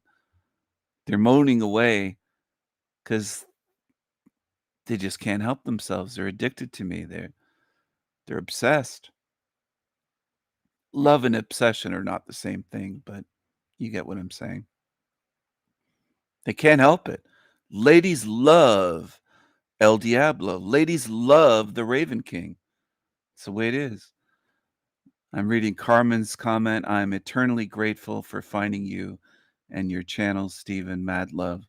they're moaning away because they just can't help themselves. They're addicted to me. They're obsessed. Love and obsession are not the same thing, but you get what I'm saying. They can't help it. Ladies love El Diablo. Ladies love the Raven King. It's the way it is. I'm reading Carmen's comment. I'm eternally grateful for finding you and your channel, Stephen. Mad love.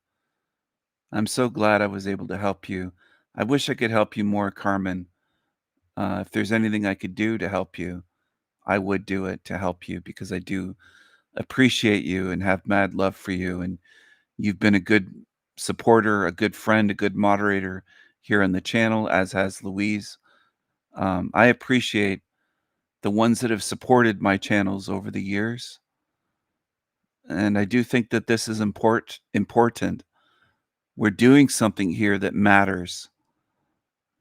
I'm so glad I was able to help you. I wish I could help you more, Carmen. If there's anything I could do to help you, I would do it to help you, because I do appreciate you and have mad love for you. And you've been a good supporter, a good friend, a good moderator here on the channel, as has Louise. I appreciate the ones that have supported my channels over the years. And I do think that this is important. We're doing something here that matters.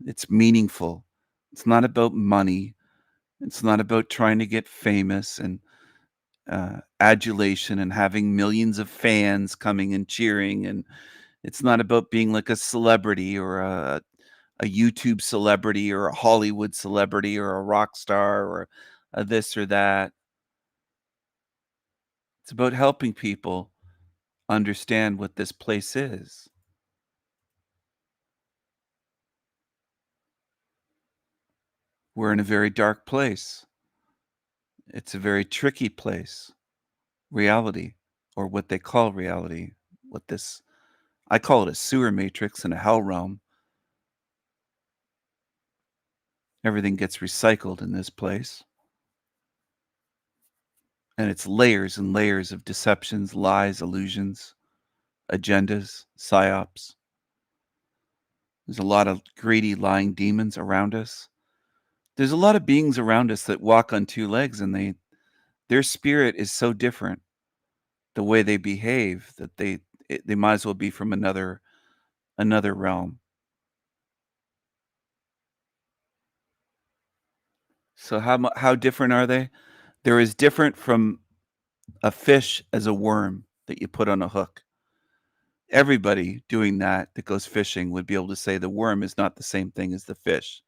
It's meaningful. It's not about money. It's not about trying to get famous and adulation and having millions of fans coming and cheering. And it's not about being like a celebrity or a YouTube celebrity or a Hollywood celebrity or a rock star or a this or that. It's about helping people understand what this place is. We're in a very dark place. It's a very tricky place. Reality, or what they call reality. I call it a sewer matrix and a hell realm. Everything gets recycled in this place. And it's layers and layers of deceptions, lies, illusions, agendas, psyops. There's a lot of greedy, lying demons around us. There's a lot of beings around us that walk on two legs, and their spirit is so different, the way they behave, that they might as well be from another realm. So how different are they? They're as different from a fish as a worm that you put on a hook. Everybody doing that goes fishing would be able to say the worm is not the same thing as the fish.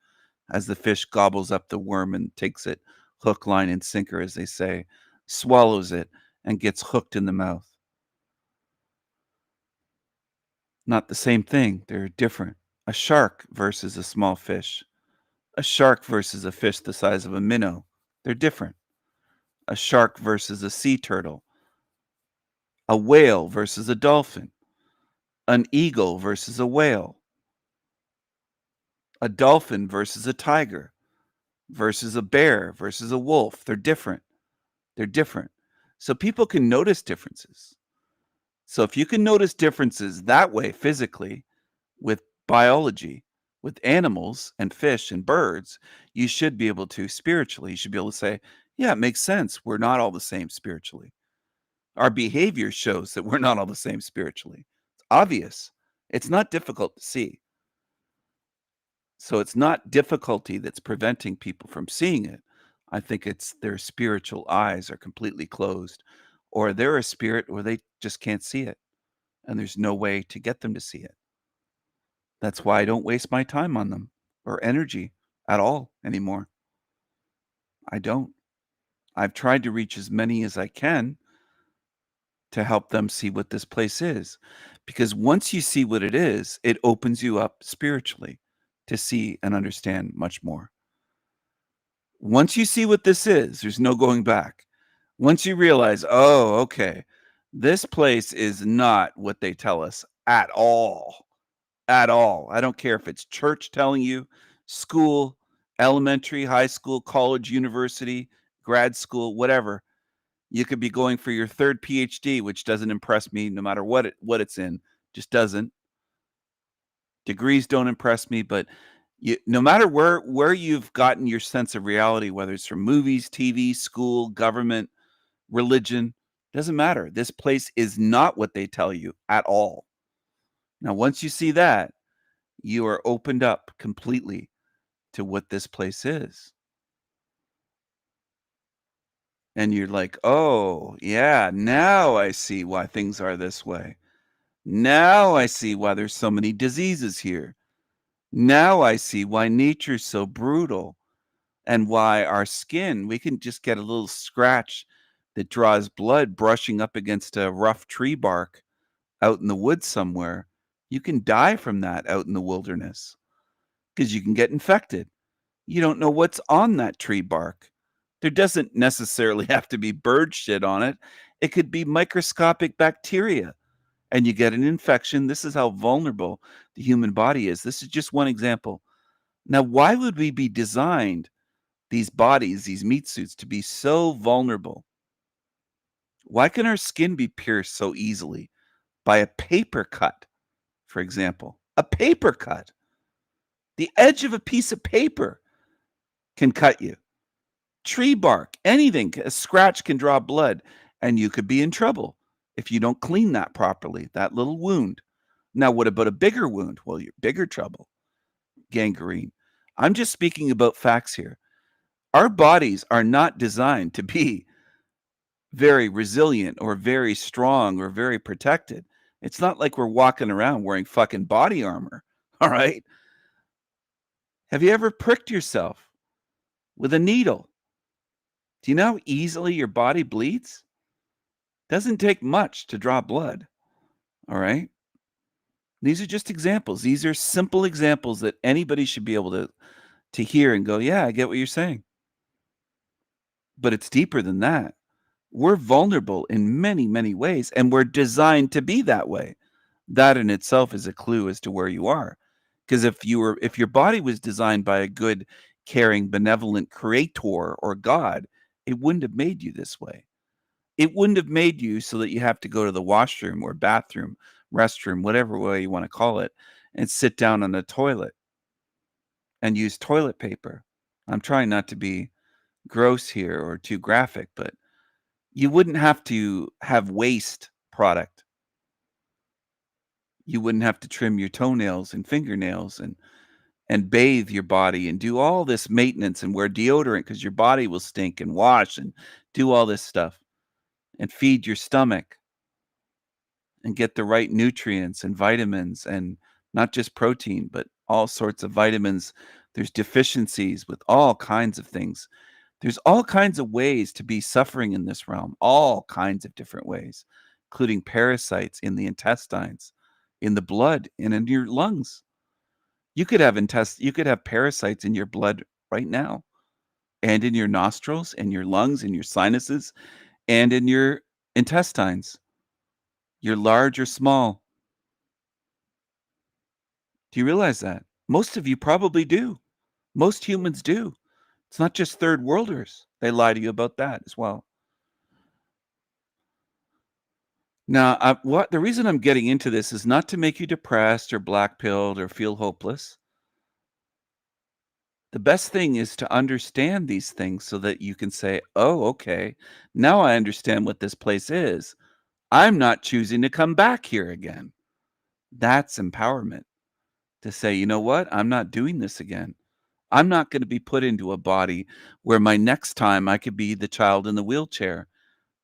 As the fish gobbles up the worm and takes it hook, line, and sinker, as they say, swallows it and gets hooked in the mouth. Not the same thing. They're different. A shark versus a small fish. A shark versus a fish the size of a minnow. They're different. A shark versus a sea turtle. A whale versus a dolphin. An eagle versus a whale. A dolphin versus a tiger. Versus a bear versus a wolf. They're different. They're different. So people can notice differences. So if you can notice differences that way physically with biology, with animals and fish and birds, you should be able to spiritually. You should be able to say, yeah, it makes sense. We're not all the same spiritually. Our behavior shows that we're not all the same spiritually. It's obvious. It's not difficult to see. So it's not difficulty that's preventing people from seeing it. I think it's their spiritual eyes are completely closed, or they're a spirit or they just can't see it. And there's no way to get them to see it. That's why I don't waste my time on them or energy at all anymore. I don't. I've tried to reach as many as I can to help them see what this place is. Because once you see what it is, it opens you up spiritually to see and understand much more. Once you see what this is, there's no going back. Once you realize, oh, okay, this place is not what they tell us at all. At all. I don't care if it's church telling you, school, elementary, high school, college, university, grad school, whatever. You could be going for your third PhD, which doesn't impress me no matter what it's in. Just doesn't. Degrees don't impress me, but no matter where you've gotten your sense of reality, whether it's from movies, TV, school, government, religion, doesn't matter. This place is not what they tell you at all. Now, once you see that, you are opened up completely to what this place is. And you're like, oh, yeah, now I see why things are this way. Now I see why there's so many diseases here. Now I see why nature's so brutal and why our skin, we can just get a little scratch that draws blood brushing up against a rough tree bark out in the woods somewhere. You can die from that out in the wilderness because you can get infected. You don't know what's on that tree bark. There doesn't necessarily have to be bird shit on it. It could be microscopic bacteria and you get an infection. This is how vulnerable the human body is. This is just one example. Now, why would we be designed, these bodies, these meat suits, to be so vulnerable? Why can our skin be pierced so easily by a paper cut, for example? A paper cut. The edge of a piece of paper can cut you. Tree bark, anything, a scratch can draw blood, and you could be in trouble if you don't clean that properly, that little wound. Now, what about a bigger wound? Well, you're bigger trouble. Gangrene. I'm just speaking about facts here. Our bodies are not designed to be very resilient or very strong or very protected. It's not like we're walking around wearing fucking body armor, all right? Have you ever pricked yourself with a needle? Do you know how easily your body bleeds? Doesn't take much to draw blood, all right? These are just examples. These are simple examples that anybody should be able to hear and go, yeah, I get what you're saying. But it's deeper than that. We're vulnerable in many, many ways, and we're designed to be that way. That in itself is a clue as to where you are. Because if your body was designed by a good, caring, benevolent creator or God, it wouldn't have made you this way. It wouldn't have made you so that you have to go to the washroom or bathroom, restroom, whatever way you want to call it, and sit down on the toilet and use toilet paper. I'm trying not to be gross here or too graphic, but you wouldn't have to have waste product. You wouldn't have to trim your toenails and fingernails and bathe your body and do all this maintenance and wear deodorant because your body will stink and wash and do all this stuff and feed your stomach and get the right nutrients and vitamins and not just protein, but all sorts of vitamins. There's deficiencies with all kinds of things. There's all kinds of ways to be suffering in this realm, all kinds of different ways, including parasites in the intestines, in the blood and in your lungs. You could have parasites in your blood right now, and in your nostrils and your lungs and your sinuses and in your intestines. You're large or small. Do you realize that? Most of you probably do. Most humans do. It's not just third worlders. They lie to you about that as well. Now, the reason I'm getting into this is not to make you depressed or black-pilled or feel hopeless. The best thing is to understand these things so that you can say, oh, okay, now I understand what this place is. I'm not choosing to come back here again. That's empowerment. To say, you know what? I'm not doing this again. I'm not going to be put into a body where my next time I could be the child in the wheelchair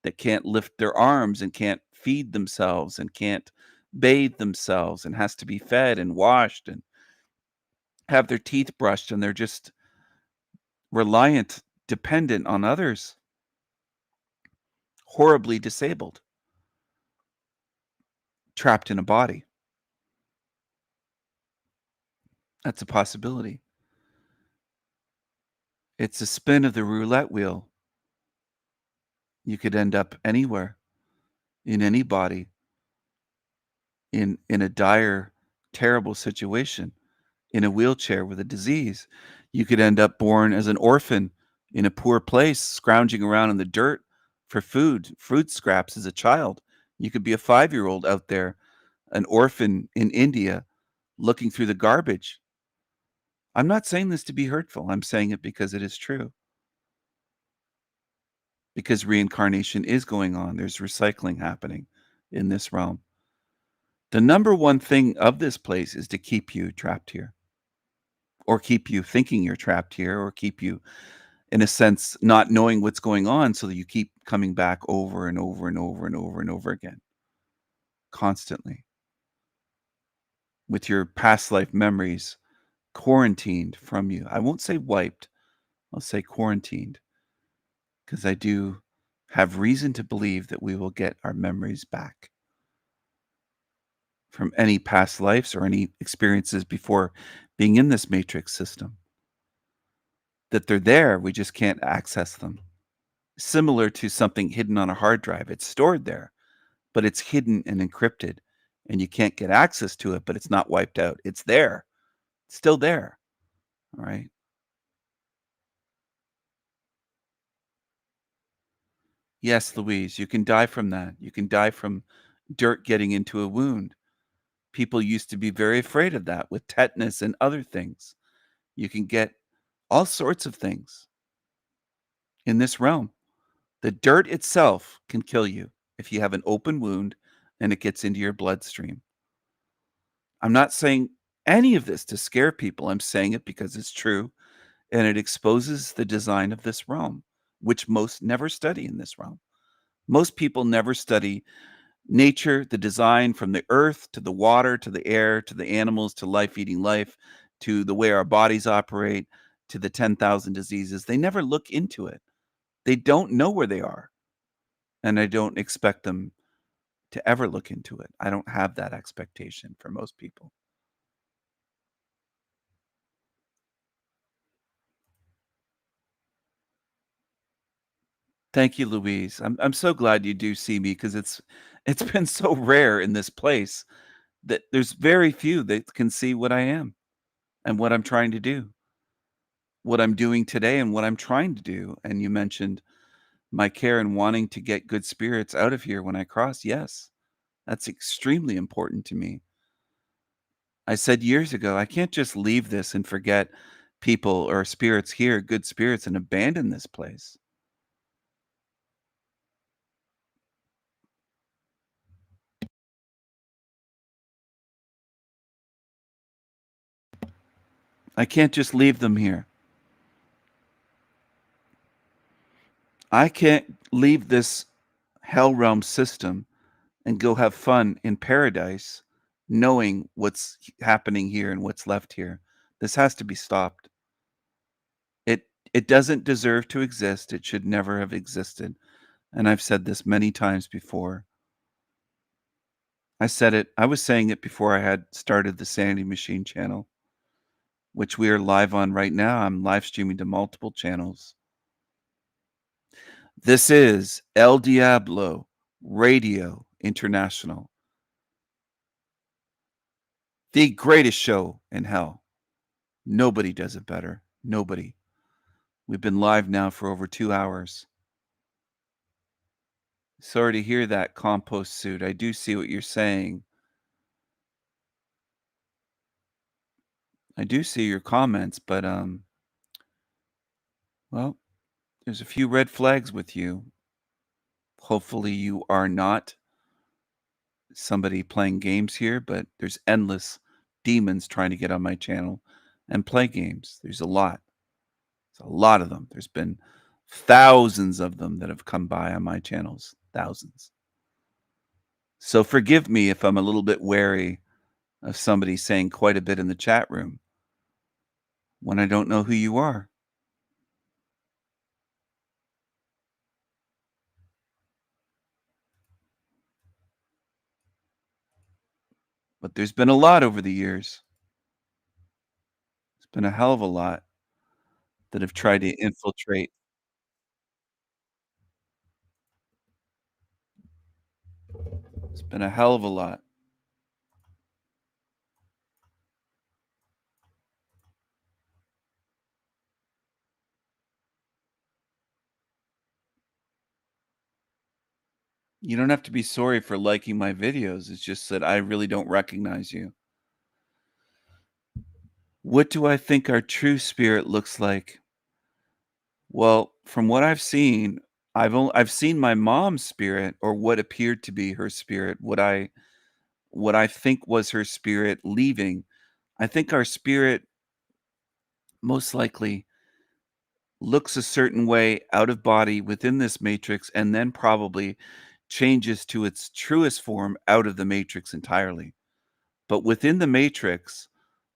that can't lift their arms and can't feed themselves and can't bathe themselves and has to be fed and washed and have their teeth brushed, and they're just reliant, dependent on others, horribly disabled, trapped in a body. That's a possibility. It's a spin of the roulette wheel. You could end up anywhere, in any body, in a dire, terrible situation, in a wheelchair with a disease. You could end up born as an orphan in a poor place, scrounging around in the dirt for food scraps as a child. You could be a 5-year-old out there, an orphan in India, looking through the garbage. I'm not saying this to be hurtful. I'm saying it because it is true. Because reincarnation is going on. There's recycling happening in this realm. The number one thing of this place is to keep you trapped here, or keep you thinking you're trapped here, or keep you, in a sense, not knowing what's going on, so that you keep coming back over and over and over and over and over again, constantly, with your past life memories quarantined from you. I won't say wiped, I'll say quarantined, because I do have reason to believe that we will get our memories back from any past lives or any experiences before being in this matrix system. That they're there, we just can't access them. Similar to something hidden on a hard drive. It's stored there, but it's hidden and encrypted, and you can't get access to it, but it's not wiped out. It's there. It's still there. All right. Yes, Louise, you can die from that. You can die from dirt getting into a wound. People used to be very afraid of that with tetanus and other things. You can get all sorts of things in this realm. The dirt itself can kill you if you have an open wound and it gets into your bloodstream. I'm not saying any of this to scare people. I'm saying it because it's true, and it exposes the design of this realm, which most never study in this realm. Most people never study nature, the design from the earth to the water to the air to the animals to life eating life to the way our bodies operate to the 10,000 diseases. They never look into it. They don't know where they are. And I don't expect them to ever look into it. I don't have that expectation for most people. Thank you, Louise. I'm so glad you do see me, because it's been so rare in this place that there's very few that can see what I am and what I'm trying to do, what I'm doing today and what I'm trying to do. And you mentioned my care and wanting to get good spirits out of here when I cross. Yes, that's extremely important to me. I said years ago, I can't just leave this and forget people or spirits here, good spirits, and abandon this place. I can't just leave them here. I can't leave this hell realm system and go have fun in paradise knowing what's happening here and what's left here. This has to be stopped. It doesn't deserve to exist. It should never have existed. And I've said this many times before. I said it. I was saying it before I had started the Sanity Machine channel, which we are live on right now. I'm live streaming to multiple channels. This is El Diablo Radio International, the greatest show in hell. Nobody does it better. Nobody. We've been live now for over 2 hours. Sorry to hear that, Compost Suit. I do see what you're saying. I do see your comments, but well, there's a few red flags with you. Hopefully you are not somebody playing games here, but there's endless demons trying to get on my channel and play games. There's a lot. There's a lot of them. There's been thousands of them that have come by on my channels. Thousands. So forgive me if I'm a little bit wary of somebody saying quite a bit in the chat room when I don't know who you are. But there's been a lot over the years. There's been a hell of a lot that have tried to infiltrate. It's been a hell of a lot. You don't have to be sorry for liking my videos. It's just that I really don't recognize you. What do I think our true spirit looks like? Well, from what I've seen, I've seen my mom's spirit, or what appeared to be her spirit, what I think was her spirit leaving. I think our spirit most likely looks a certain way out of body within this matrix, and then probably changes to its truest form out of the matrix entirely. But within the matrix,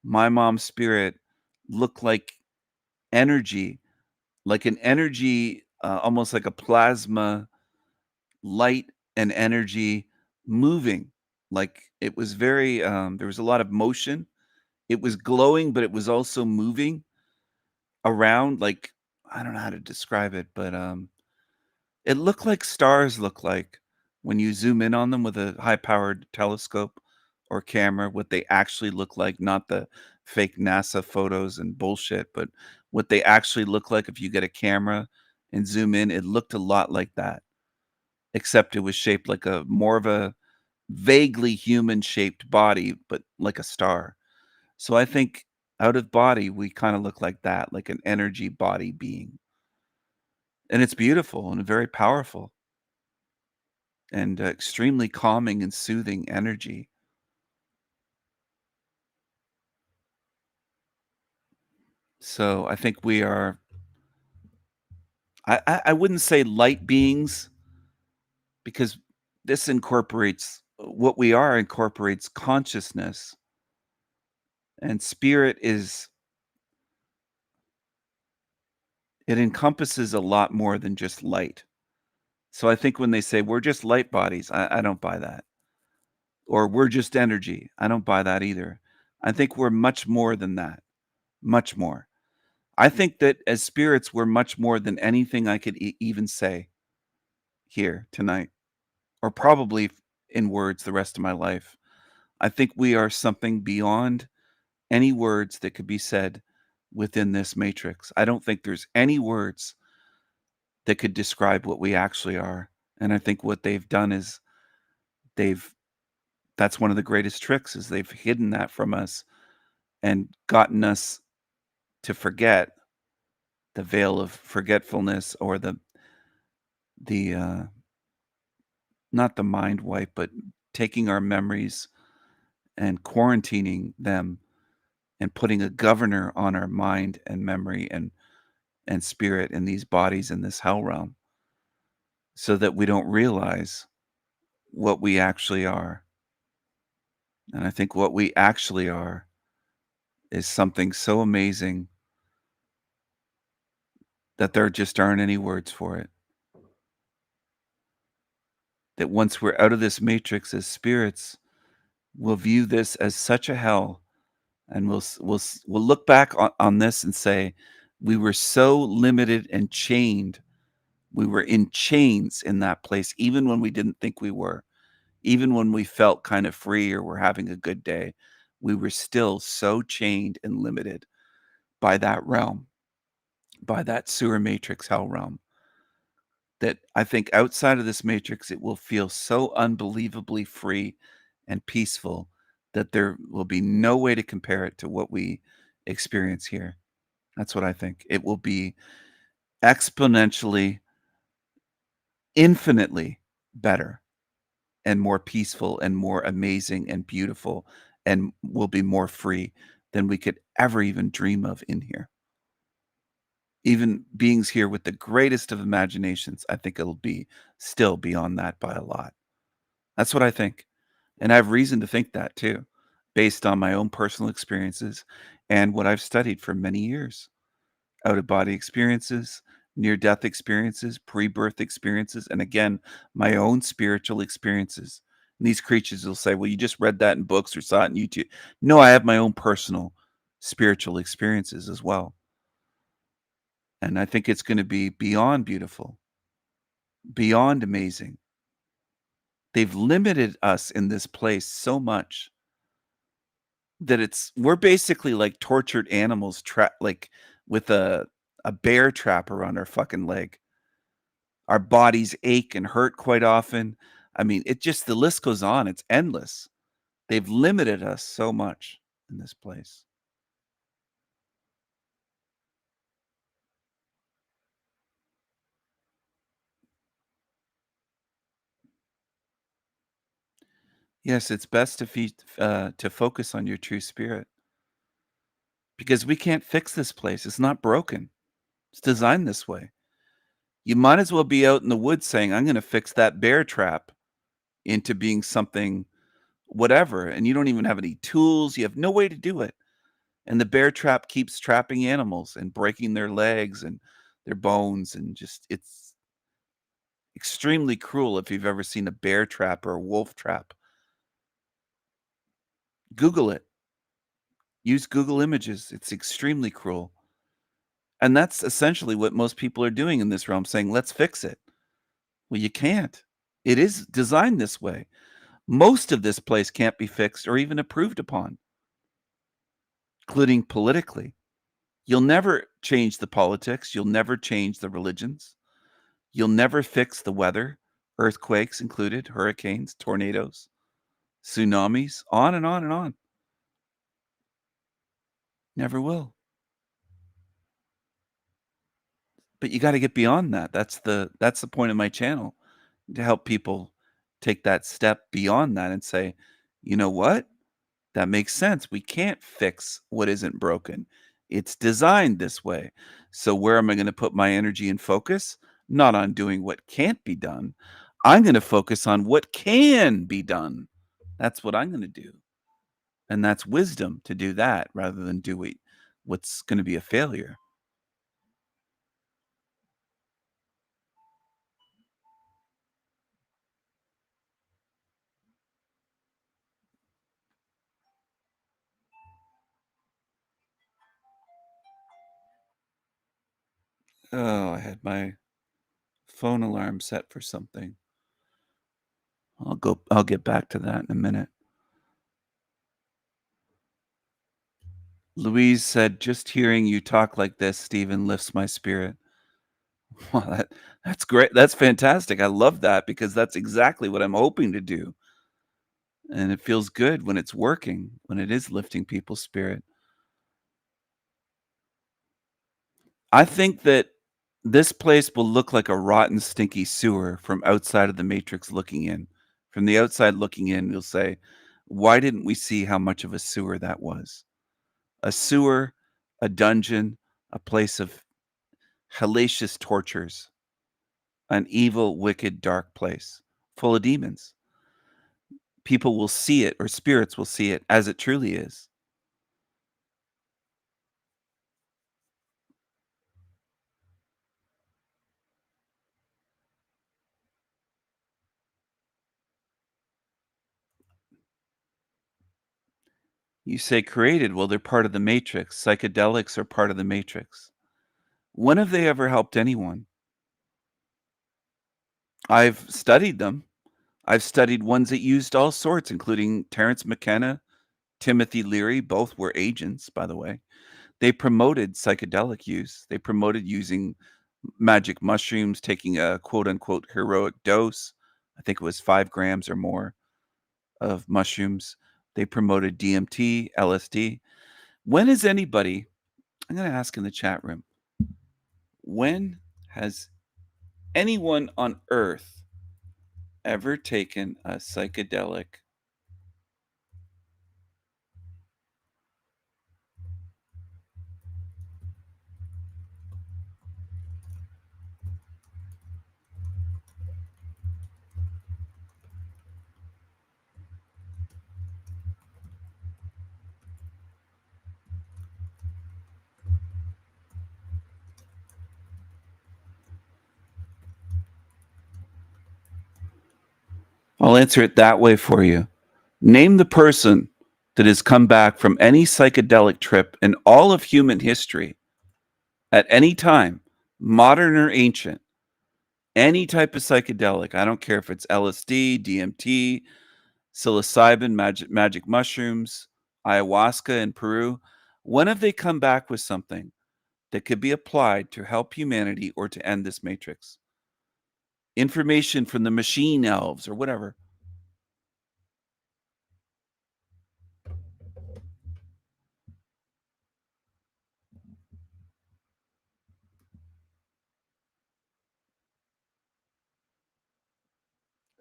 my mom's spirit looked like energy, like an energy, almost like a plasma light and energy moving. Like it was very, there was a lot of motion. It was glowing, but it was also moving around. Like, I don't know how to describe it, but it looked like stars look like when you zoom in on them with a high powered telescope or camera, what they actually look like, not the fake NASA photos and bullshit, but what they actually look like if you get a camera and zoom in. It looked a lot like that, except it was shaped like a more of a vaguely human shaped body, but like a star. So I think out of body, we kind of look like that, like an energy body being. And it's beautiful and very powerful and extremely calming and soothing energy. So I think we are, I wouldn't say light beings, because this incorporates, what we are incorporates consciousness, and spirit is, it encompasses a lot more than just light. So I think when they say we're just light bodies, I don't buy that. Or we're just energy, I don't buy that either. I think we're much more than that. Much more. I think that as spirits, we're much more than anything I could even say here tonight, or probably in words the rest of my life. I think we are something beyond any words that could be said within this matrix. I don't think there's any words that could describe what we actually are. And I think what they've done is that's one of the greatest tricks, is they've hidden that from us and gotten us to forget, the veil of forgetfulness, or the not the mind wipe, but taking our memories and quarantining them and putting a governor on our mind and memory and spirit in these bodies in this hell realm, so that we don't realize what we actually are. And I think what we actually are is something so amazing that there just aren't any words for it. That once we're out of this matrix as spirits, will view this as such a hell, and we'll look back on this and say, we were so limited and chained. We were in chains in that place, even when we didn't think we were. Even when we felt kind of free or were having a good day, we were still so chained and limited by that realm, by that sewer matrix hell realm, that I think outside of this matrix, it will feel so unbelievably free and peaceful that there will be no way to compare it to what we experience here. That's what I think. It will be exponentially, infinitely better and more peaceful and more amazing and beautiful, and will be more free than we could ever even dream of in here. Even beings here with the greatest of imaginations, I think it'll be still beyond that by a lot. That's what I think. And I have reason to think that too, based on my own personal experiences and what I've studied for many years. Out of body experiences, near death experiences, pre birth experiences, and again, my own spiritual experiences. And these creatures will say, well, you just read that in books or saw it on YouTube. No, I have my own personal spiritual experiences as well. And I think it's going to be beyond beautiful, beyond amazing. They've limited us in this place so much that we're basically like tortured animals trapped, like with a bear trap around our fucking leg. Our bodies ache and hurt quite often. I mean, the list goes on. It's endless. They've limited us so much in this place. Yes, it's best to focus on your true spirit, because we can't fix this place. It's not broken. It's designed this way. You might as well be out in the woods saying, I'm going to fix that bear trap into being something whatever. And you don't even have any tools. You have no way to do it. And the bear trap keeps trapping animals and breaking their legs and their bones. And it's extremely cruel if you've ever seen a bear trap or a wolf trap. Google it. Use Google Images. It's extremely cruel. And that's essentially what most people are doing in this realm, saying, let's fix it. Well, you can't. It is designed this way. Most of this place can't be fixed or even improved upon, including politically. You'll never change the politics. You'll never change the religions. You'll never fix the weather, earthquakes included, hurricanes, tornadoes, tsunamis, on and on and on. Never will. But you got to get beyond that. That's the point of my channel, to help people take that step beyond that and say, you know what? That makes sense. We can't fix what isn't broken. It's designed this way. So where am I going to put my energy and focus? Not on doing what can't be done. I'm going to focus on what can be done. That's what I'm going to do. And that's wisdom to do that rather than do what's going to be a failure. Oh, I had my phone alarm set for something. I'll get back to that in a minute. Louise said, just hearing you talk like this, Stephen, lifts my spirit. Well, that's great. That's fantastic. I love that, because that's exactly what I'm hoping to do. And it feels good when it's working, when it is lifting people's spirit. I think that this place will look like a rotten, stinky sewer from outside of the matrix looking in. From the outside looking in, you'll say, why didn't we see how much of a sewer that was? A sewer, a dungeon, a place of hellacious tortures, an evil, wicked, dark place full of demons. People will see it, or spirits will see it as it truly is. You say created. Well, they're part of the matrix. Psychedelics are part of the matrix. When have they ever helped anyone? I've studied them. I've studied ones that used all sorts, including Terence McKenna, Timothy Leary. Both were agents, by the way. They promoted psychedelic use. They promoted using magic mushrooms, taking a quote unquote heroic dose. I think it was 5 grams or more of mushrooms. They promoted DMT, LSD. When has anybody, I'm going to ask in the chat room, when has anyone on earth ever taken a psychedelic I'll answer it that way for you. Name the person that has come back from any psychedelic trip in all of human history at any time, modern or ancient, any type of psychedelic. I don't care if it's LSD, DMT, psilocybin, magic mushrooms, ayahuasca in Peru. When have they come back with something that could be applied to help humanity or to end this matrix? Information from the machine elves or whatever.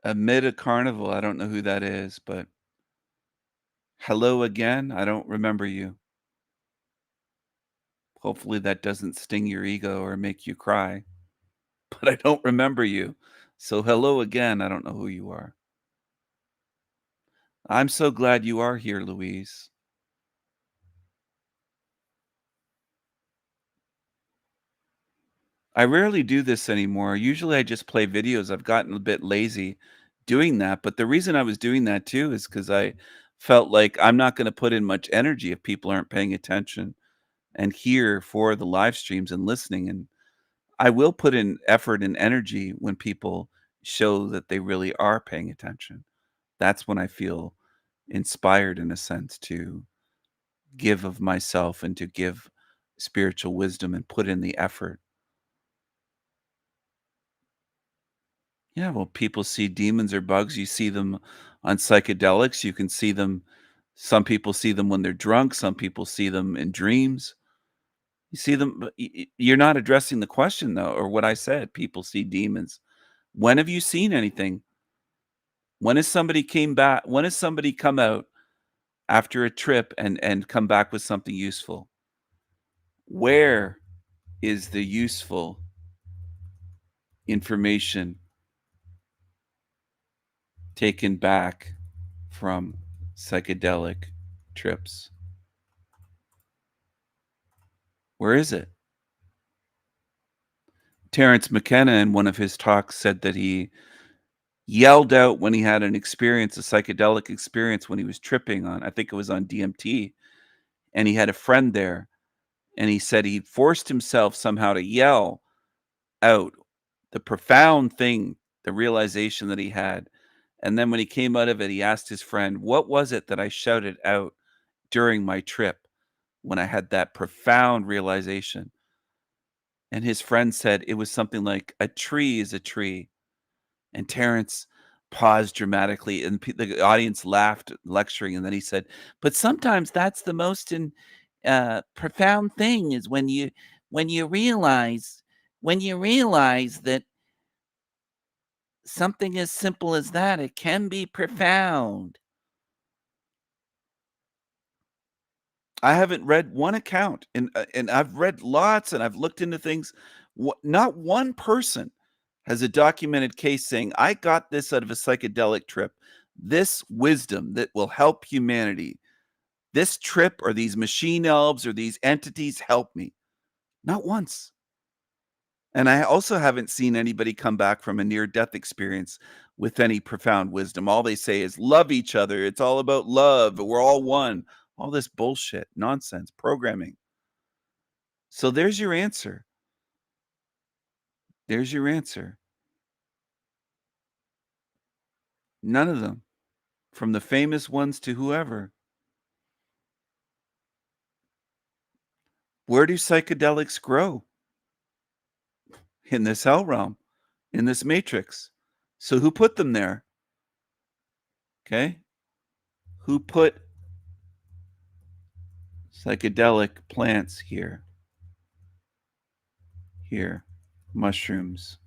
Amid a carnival, I don't know who that is, but hello again. I don't remember you. Hopefully that doesn't sting your ego or make you cry, but I don't remember you. So hello again. I don't know who you are. I'm so glad you are here, Louise. I rarely do this anymore. Usually I just play videos. I've gotten a bit lazy doing that, but the reason I was doing that too is because I felt like I'm not going to put in much energy if people aren't paying attention and here for the live streams and listening. And I will put in effort and energy when people show that they really are paying attention. That's when I feel inspired in a sense to give of myself and to give spiritual wisdom and put in the effort. Yeah, well, people see demons or bugs. You see them on psychedelics. You can see them. Some people see them when they're drunk. Some people see them in dreams. You see them. But you're not addressing the question, though, or what I said. People see demons. When have you seen anything? When has somebody came back? When has somebody come out after a trip and come back with something useful? Where is the useful information taken back from psychedelic trips? Where is it? Terence McKenna in one of his talks said that he yelled out when he had an experience, a psychedelic experience when he was tripping on, I think it was on DMT, and he had a friend there, and he said he forced himself somehow to yell out the profound thing, the realization that he had. And then when he came out of it, he asked his friend, "What was it that I shouted out during my trip when I had that profound realization?" And his friend said it was something like, "A tree is a tree." And Terence paused dramatically, and the audience laughed, lecturing. And then he said, "But sometimes that's the most profound thing is when you realize that something as simple as that, it can be profound." I haven't read one account, and I've read lots, and I've looked into things. Not one person has a documented case saying, "I got this out of a psychedelic trip. This wisdom that will help humanity. This trip or these machine elves or these entities help me." Not once. And I also haven't seen anybody come back from a near-death experience with any profound wisdom. All they say is love each other. It's all about love. We're all one. All this bullshit, nonsense, programming. So there's your answer. There's your answer. None of them, from the famous ones to whoever. Where do psychedelics grow? In this hell realm, in this matrix. So who put them there? Okay? Who put psychedelic plants here? Here. Mushrooms.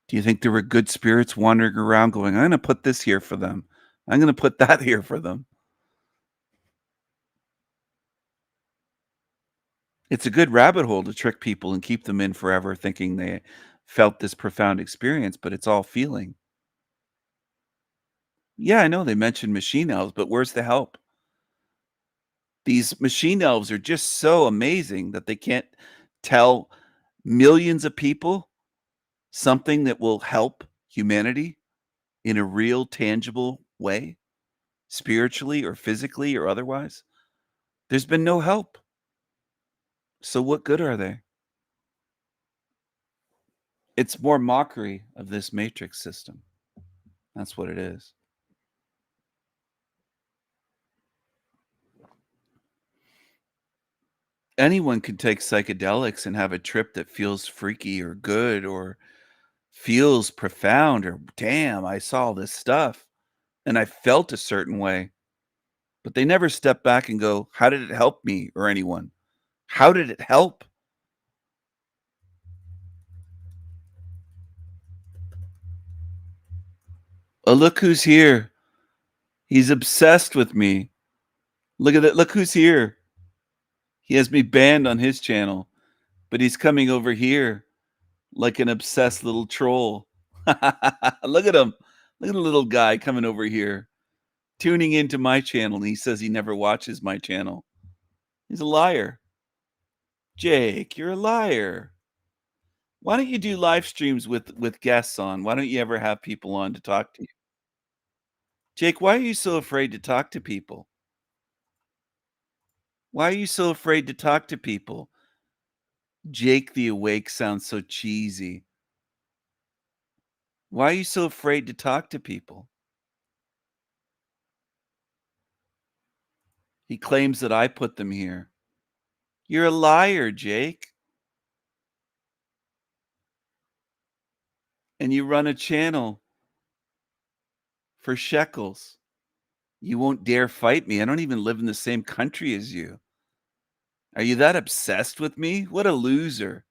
Do you think there were good spirits wandering around going, I'm going to put this here for them. I'm going to put that here for them. It's a good rabbit hole to trick people and keep them in forever thinking they felt this profound experience, but it's all feeling. Yeah, I know they mentioned machine elves, but where's the help? These machine elves are just so amazing that they can't tell millions of people something that will help humanity in a real, tangible way, spiritually or physically or otherwise. There's been no help. So what good are they? It's more mockery of this matrix system. That's what it is. Anyone can take psychedelics and have a trip that feels freaky or good or feels profound or damn, I saw this stuff and I felt a certain way. But they never step back and go, how did it help me or anyone? How did it help? Oh, look who's here. He's obsessed with me. Look at it. Look who's here. He has me banned on his channel, but he's coming over here like an obsessed little troll. Look at him. Look at the little guy coming over here, tuning into my channel. And he says he never watches my channel. He's a liar. Jake, you're a liar. Why don't you do live streams with guests on? Why don't you ever have people on to talk to you? Jake, why are you so afraid to talk to people? Why are you so afraid to talk to people? Jake the Awake sounds so cheesy. Why are you so afraid to talk to people? He claims that I put them here. You're a liar, Jake. And you run a channel for shekels. You won't dare fight me. I don't even live in the same country as you. Are you that obsessed with me? What a loser.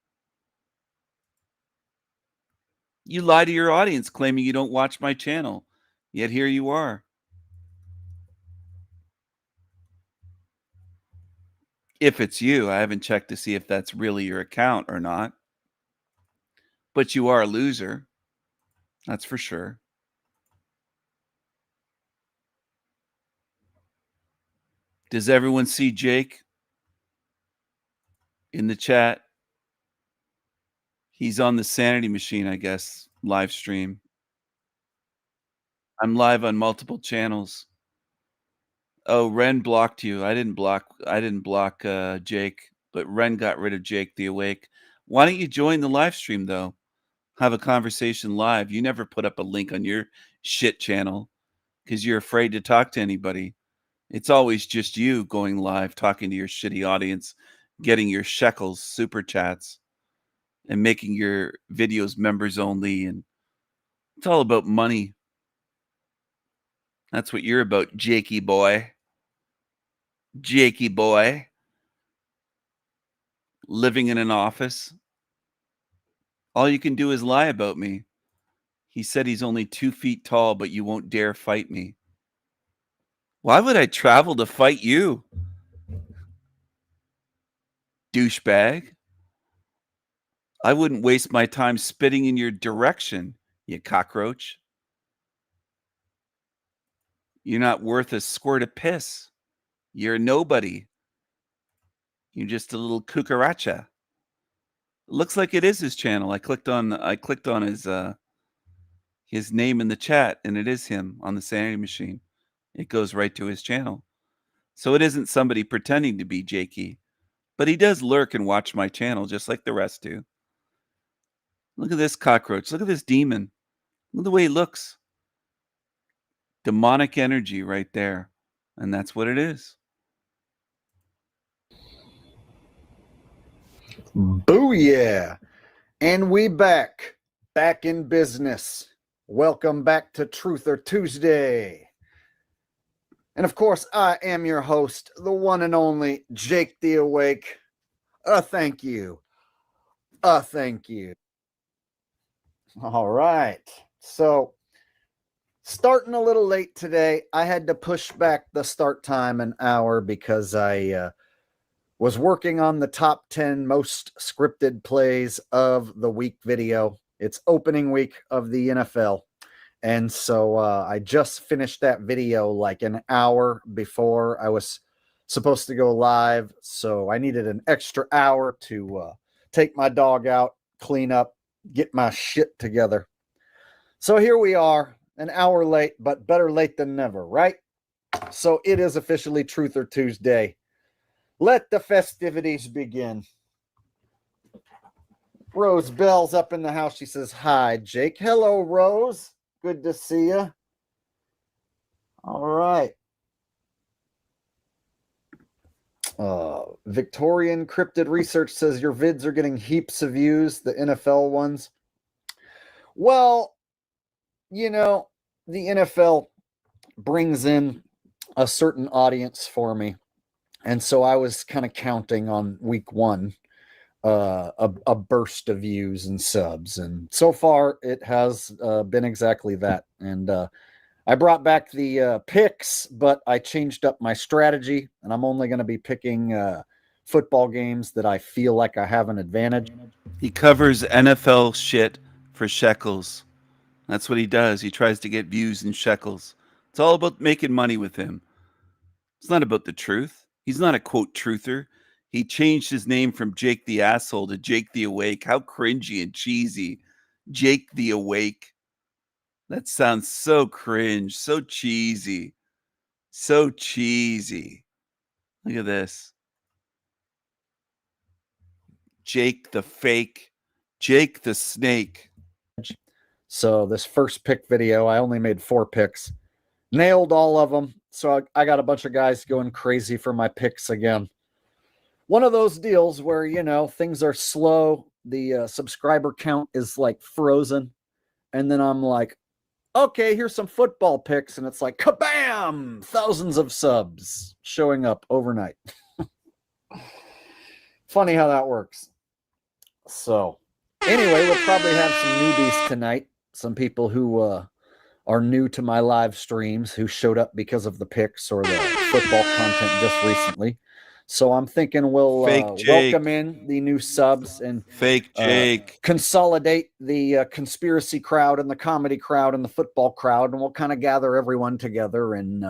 You lie to your audience claiming you don't watch my channel, yet here you are. If it's you, I haven't checked to see if that's really your account or not. But you are a loser. That's for sure. Does everyone see Jake in the chat? He's on the Sanity Machine, I guess, live stream. I'm live on multiple channels. Oh, Ren blocked you. I didn't block Jake, but Ren got rid of Jake the Awake. Why don't you join the live stream though? Have a conversation live. You never put up a link on your shit channel because you're afraid to talk to anybody. It's always just you going live, talking to your shitty audience, getting your shekels, super chats, and making your videos members only. And it's all about money. That's what you're about, Jakey boy. Jakey boy. Living in an office. All you can do is lie about me. He said he's only 2 feet tall, but you won't dare fight me. Why would I travel to fight you? Douchebag. I wouldn't waste my time spitting in your direction, you cockroach. You're not worth a squirt of piss. You're nobody. You're just a little cucaracha. Looks like it is his channel. I clicked on his his name in the chat, and it is him on the Sanity Machine. It goes right to his channel. So it isn't somebody pretending to be Jakey, but he does lurk and watch my channel just like the rest do. Look at this cockroach. Look at this demon. Look at the way he looks. Demonic energy right there. And that's what it is. Booyah! And we back in business. Welcome back to Truther Tuesday. And of course, I am your host, the one and only Jake the Awake. Thank you. Thank you. All right. So, starting a little late today, I had to push back the start time an hour because I was working on the top 10 most scripted plays of the week video. It's opening week of the NFL. And so I just finished that video like an hour before I was supposed to go live. So I needed an extra hour to take my dog out, clean up, get my shit together. So here we are, an hour late, but better late than never, right? So it is officially Truther Tuesday. Let the festivities begin. Rose Bell's up in the house. She says, hi, Jake. Hello, Rose. Good to see you. All right. Victorian Cryptid Research says your vids are getting heaps of views, the NFL ones. Well, you know, the NFL brings in a certain audience for me. And so I was kind of counting on week one, a burst of views and subs. And so far it has been exactly that. And I brought back the picks, but I changed up my strategy, and I'm only going to be picking football games that I feel like I have an advantage. He covers NFL shit for shekels. That's what he does. He tries to get views in shekels. It's all about making money with him. It's not about the truth. He's not a quote truther. He changed his name from Jake the Asshole to Jake the Awake. How cringy and cheesy. Jake the Awake. That sounds so cringe, so cheesy. So cheesy. Look at this. Jake the Fake. Jake the Snake. So this first pick video, I only made 4 picks. Nailed all of them. So I got a bunch of guys going crazy for my picks again. One of those deals where, you know, things are slow. The subscriber count is like frozen. And then I'm like, okay, here's some football picks. And it's like, kabam! Thousands of subs showing up overnight. Funny how that works. So anyway, we'll probably have some newbies tonight. Some people who are new to my live streams who showed up because of the picks or the football content just recently. So I'm thinking we'll welcome in the new subs and Fake Jake. Consolidate the conspiracy crowd and the comedy crowd and the football crowd, and we'll kind of gather everyone together and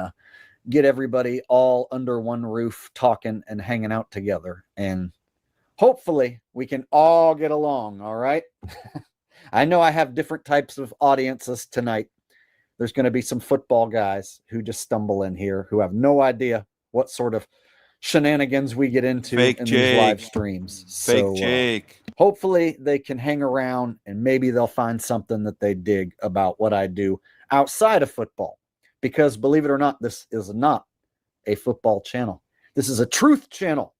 get everybody all under one roof talking and hanging out together. And hopefully we can all get along, all right? I know I have different types of audiences tonight. There's going to be some football guys who just stumble in here who have no idea what sort of shenanigans we get into in these live streams. Fake Jake. Hopefully they can hang around and maybe they'll find something that they dig about what I do outside of football. Because believe it or not, this is not a football channel. This is a truth channel.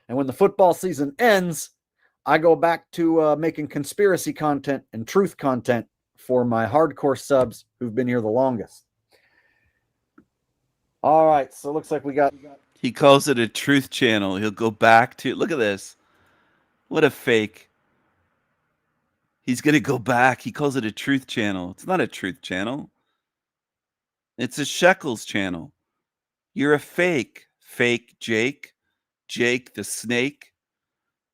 And when the football season ends, I go back to making conspiracy content and truth content for my hardcore subs who've been here the longest. All right, so it looks like we got... He calls it a truth channel. He'll go back to... Look at this. What a fake. He's going to go back. He calls it a truth channel. It's not a truth channel. It's a shekels channel. You're a fake. Fake Jake. Jake the Snake.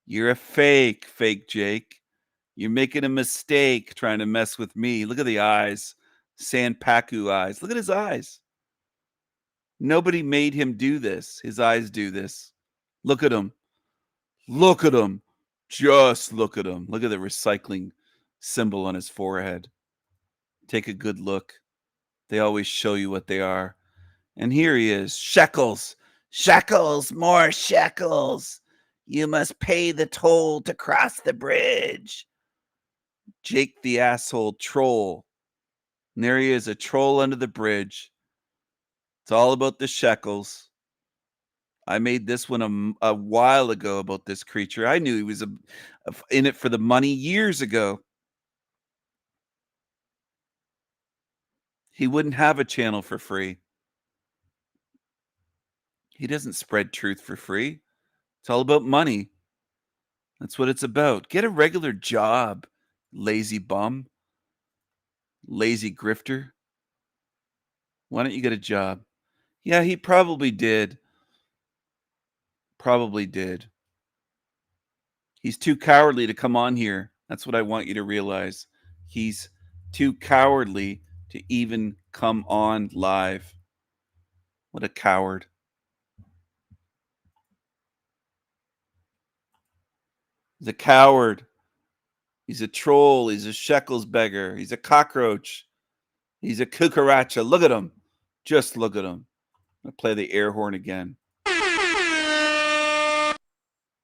You're a fake, fake Jake. You're making a mistake trying to mess with me. Look at the eyes. Sanpaku eyes. Look at his eyes. Nobody made him do this. His eyes do this. Look at him. Look at him. Just look at him. Look at the recycling symbol on his forehead. Take a good look. They always show you what they are. And here he is. Shekels. Shekels. More shekels. You must pay the toll to cross the bridge. Jake the asshole troll. And there he is, a troll under the bridge. It's all about the shekels. I made this one a while ago about this creature. I knew he was in it for the money years ago. He wouldn't have a channel for free. He doesn't spread truth for free. It's all about money. That's what it's about. Get a regular job, lazy bum, lazy grifter. Why don't you get a job? Yeah, he probably did. Probably did. He's too cowardly to come on here. That's what I want you to realize. He's too cowardly to even come on live. What a coward. He's a coward. He's a troll. He's a shekels beggar. He's a cockroach. He's a cucaracha. Look at him. Just look at him. I'm going to play the air horn again.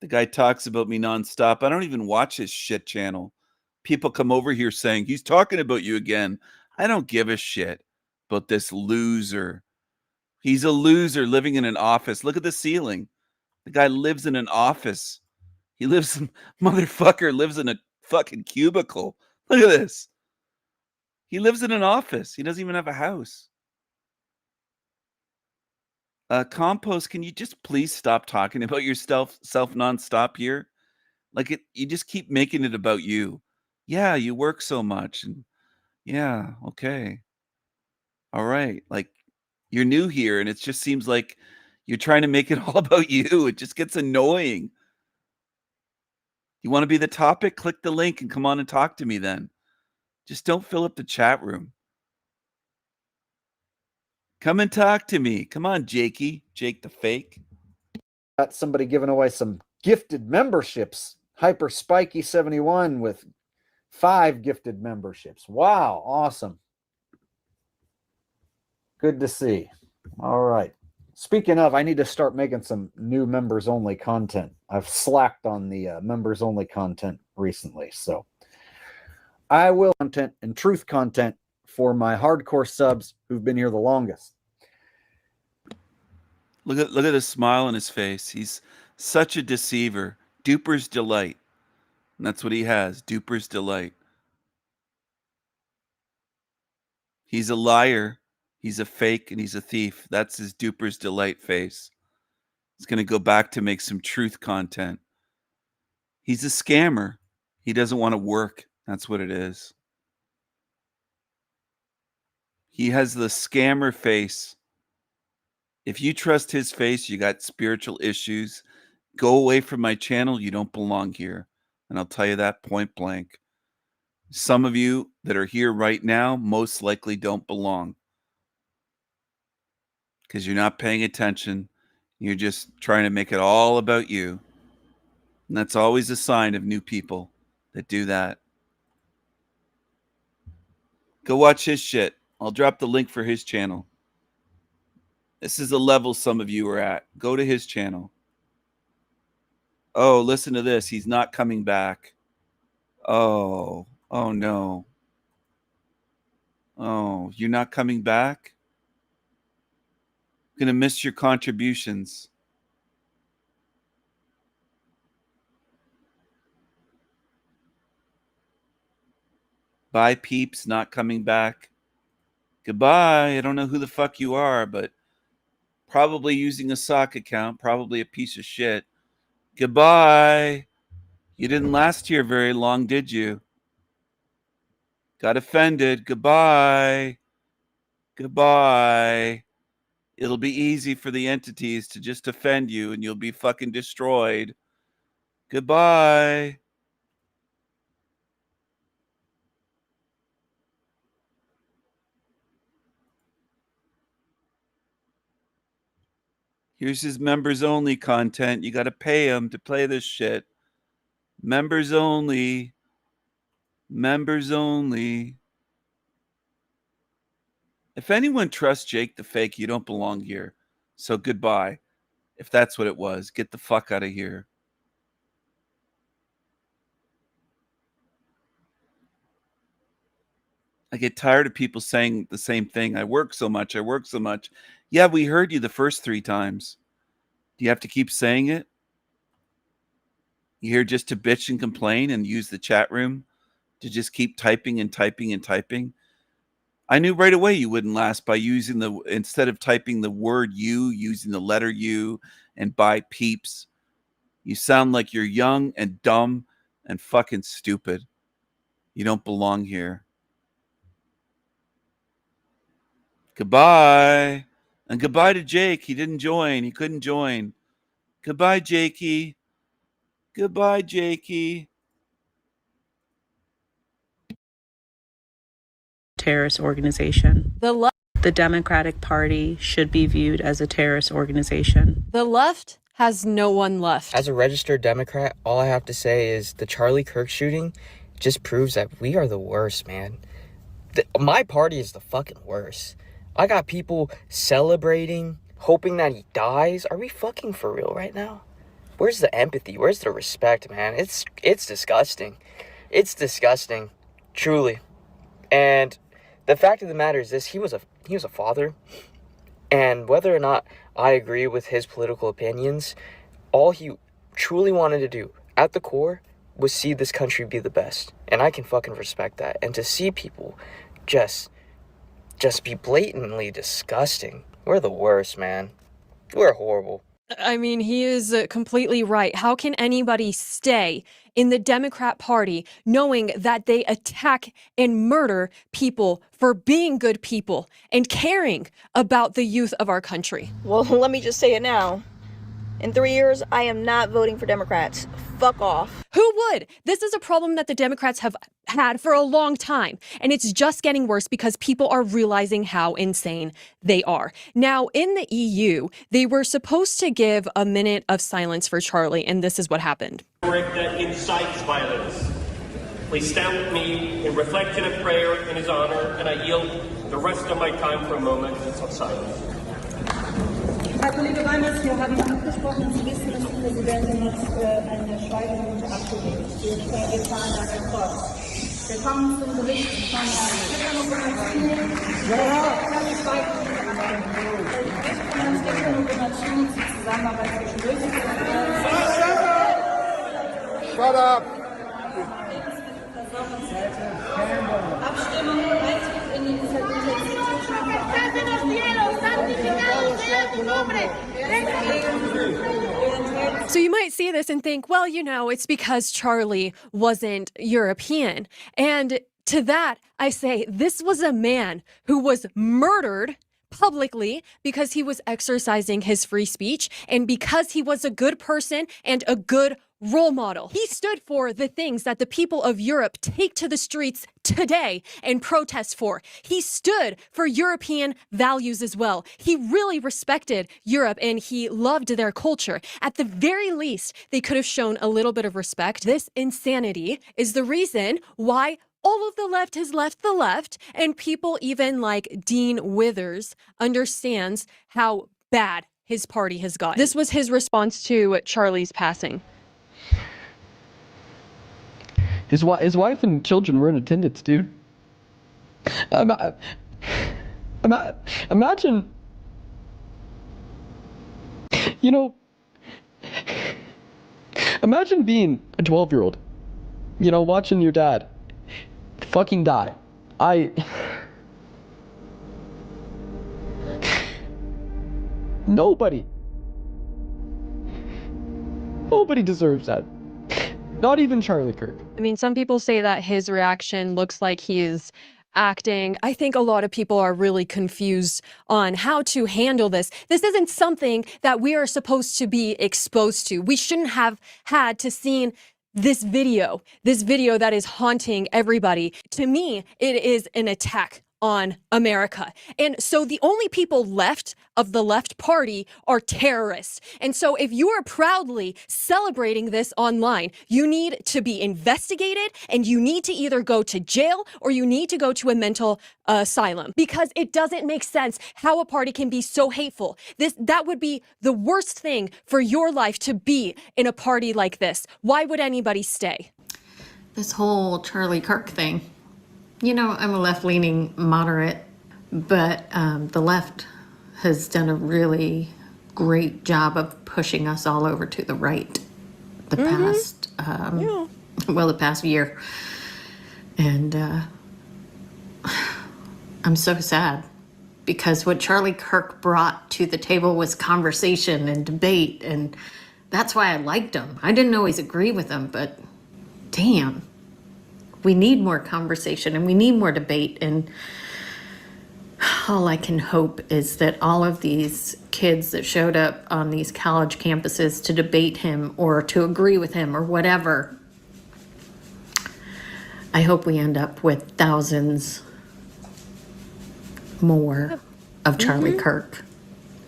The guy talks about me nonstop. I don't even watch his shit channel. People come over here saying, he's talking about you again. I don't give a shit about this loser. He's a loser living in an office. Look at the ceiling. The guy lives in an office. He lives, motherfucker lives in a fucking cubicle. Look at this. He lives in an office. He doesn't even have a house. Compost, can you just please stop talking about yourself nonstop here? Like you just keep making it about you. Yeah, you work so much. And yeah, okay. All right. Like you're new here and it just seems like you're trying to make it all about you. It just gets annoying. You want to be the topic? Click the link and come on and talk to me then. Just don't fill up the chat room. Come and talk to me. Come on, Jakey. Jake the fake. Got somebody giving away some gifted memberships. Hyper Spiky 71 with 5 gifted memberships. Wow, awesome. Good to see. All right. Speaking of, I need to start making some new members only content. I've slacked on the members only content recently, so I will content and truth content for my hardcore subs who've been here the longest. Look at the smile on his face. He's such a deceiver. Duper's delight. And that's what he has. Duper's delight. He's a liar. He's a fake and he's a thief. That's his Duper's delight face. He's going to go back to make some truth content. He's a scammer. He doesn't want to work. That's what it is. He has the scammer face. If you trust his face, you got spiritual issues. Go away from my channel. You don't belong here. And I'll tell you that point blank. Some of you that are here right now most likely don't belong. Because you're not paying attention. You're just trying to make it all about you. And that's always a sign of new people that do that. Go watch his shit. I'll drop the link for his channel. This is the level some of you are at. Go to his channel. Oh, listen to this. He's not coming back. Oh no. Oh, you're not coming back? Gonna miss your contributions. Bye, peeps, not coming back. Goodbye. I don't know who the fuck you are, but probably using a sock account, probably a piece of shit. Goodbye. You didn't last here very long, did you? Got offended. Goodbye. Goodbye. It'll be easy for the entities to just offend you and you'll be fucking destroyed. Goodbye. Here's his members only content. You got to pay him to play this shit. Members only. Members only. If anyone trusts Jake the fake, you don't belong here. So goodbye. If that's what it was, get the fuck out of here. I get tired of people saying the same thing. I work so much. I work so much. Yeah, we heard you the first 3 times. Do you have to keep saying it? You here just to bitch and complain and use the chat room to just keep typing and typing and typing? I knew right away you wouldn't last by using instead of typing the word you, using the letter U and by peeps. You sound like you're young and dumb and fucking stupid. You don't belong here. Goodbye. And goodbye to Jake. He didn't join. He couldn't join. Goodbye, Jakey. Goodbye, Jakey. Terrorist organization. The Democratic Party should be viewed as a terrorist organization. The left has no one left. As a registered Democrat, all I have to say is the Charlie Kirk shooting just proves that we are the worst, man. My party is the fucking worst. I got people celebrating, hoping that he dies. Are we fucking for real right now? Where's the empathy? Where's the respect, man? It's disgusting. It's disgusting, truly. And the fact of the matter is this: he was a father, and whether or not I agree with his political opinions, all he truly wanted to do at the core was see this country be the best, and I can fucking respect that. And to see people just be blatantly disgusting, we're the worst, man. We're horrible. I mean, he is completely right. How can anybody stay in the Democrat Party knowing that they attack and murder people for being good people and caring about the youth of our country? Well, let me just say it now. In 3 years, I am not voting for Democrats. Fuck off. Who would? This is a problem that the Democrats have had for a long time, and it's just getting worse because people are realizing how insane they are. Now, in the EU, they were supposed to give a minute of silence for Charlie, and this is what happened. That incites violence. Please stand with me in reflection and prayer in his honor, and I yield the rest of my time for a moment of silence. Herr Kollege Reimers, wir haben abgesprochen, Sie wissen, dass die Präsidentin hat eine Schweigeminute abgelegt. Wir fahren da sofort. Wir kommen zum Bericht von Zusammenarbeit zwischen Shut up! Abstimmung Eintritt in die So you might see this and think, well, you know, it's because Charlie wasn't European. And to that, I say this was a man who was murdered publicly because he was exercising his free speech and because he was a good person and a good role model. He stood for the things that the people of Europe take to the streets today and protest for. He stood for European values as well. He really respected Europe and he loved their culture. At the very least, they could have shown a little bit of respect. This insanity is the reason why all of the left has left the left, and people even like Dean Withers understands how bad his party has gotten. This was his response to Charlie's passing. His wife and children were in attendance, dude. Imagine, you know, imagine being a 12-year-old, you know, watching your dad fucking die. Nobody deserves that. Not even Charlie Kirk. I mean, some people say that his reaction looks like he is acting. I think a lot of people are really confused on how to handle this. This isn't something that we are supposed to be exposed to. We shouldn't have had to see this video that is haunting everybody. To me, it is an attack on America. And so the only people left of the left party are terrorists. And so if you are proudly celebrating this online, you need to be investigated and you need to either go to jail or you need to go to a mental asylum, because it doesn't make sense how a party can be so hateful. That would be the worst thing for your life, to be in a party like this. Why would anybody stay? This whole Charlie Kirk thing. You know, I'm a left-leaning moderate, but the left has done a really great job of pushing us all over to the right the past year. And I'm so sad, because what Charlie Kirk brought to the table was conversation and debate, and that's why I liked him. I didn't always agree with him, but damn, we need more conversation and we need more debate. And all I can hope is that all of these kids that showed up on these college campuses to debate him or to agree with him or whatever, I hope we end up with thousands more of Charlie Kirk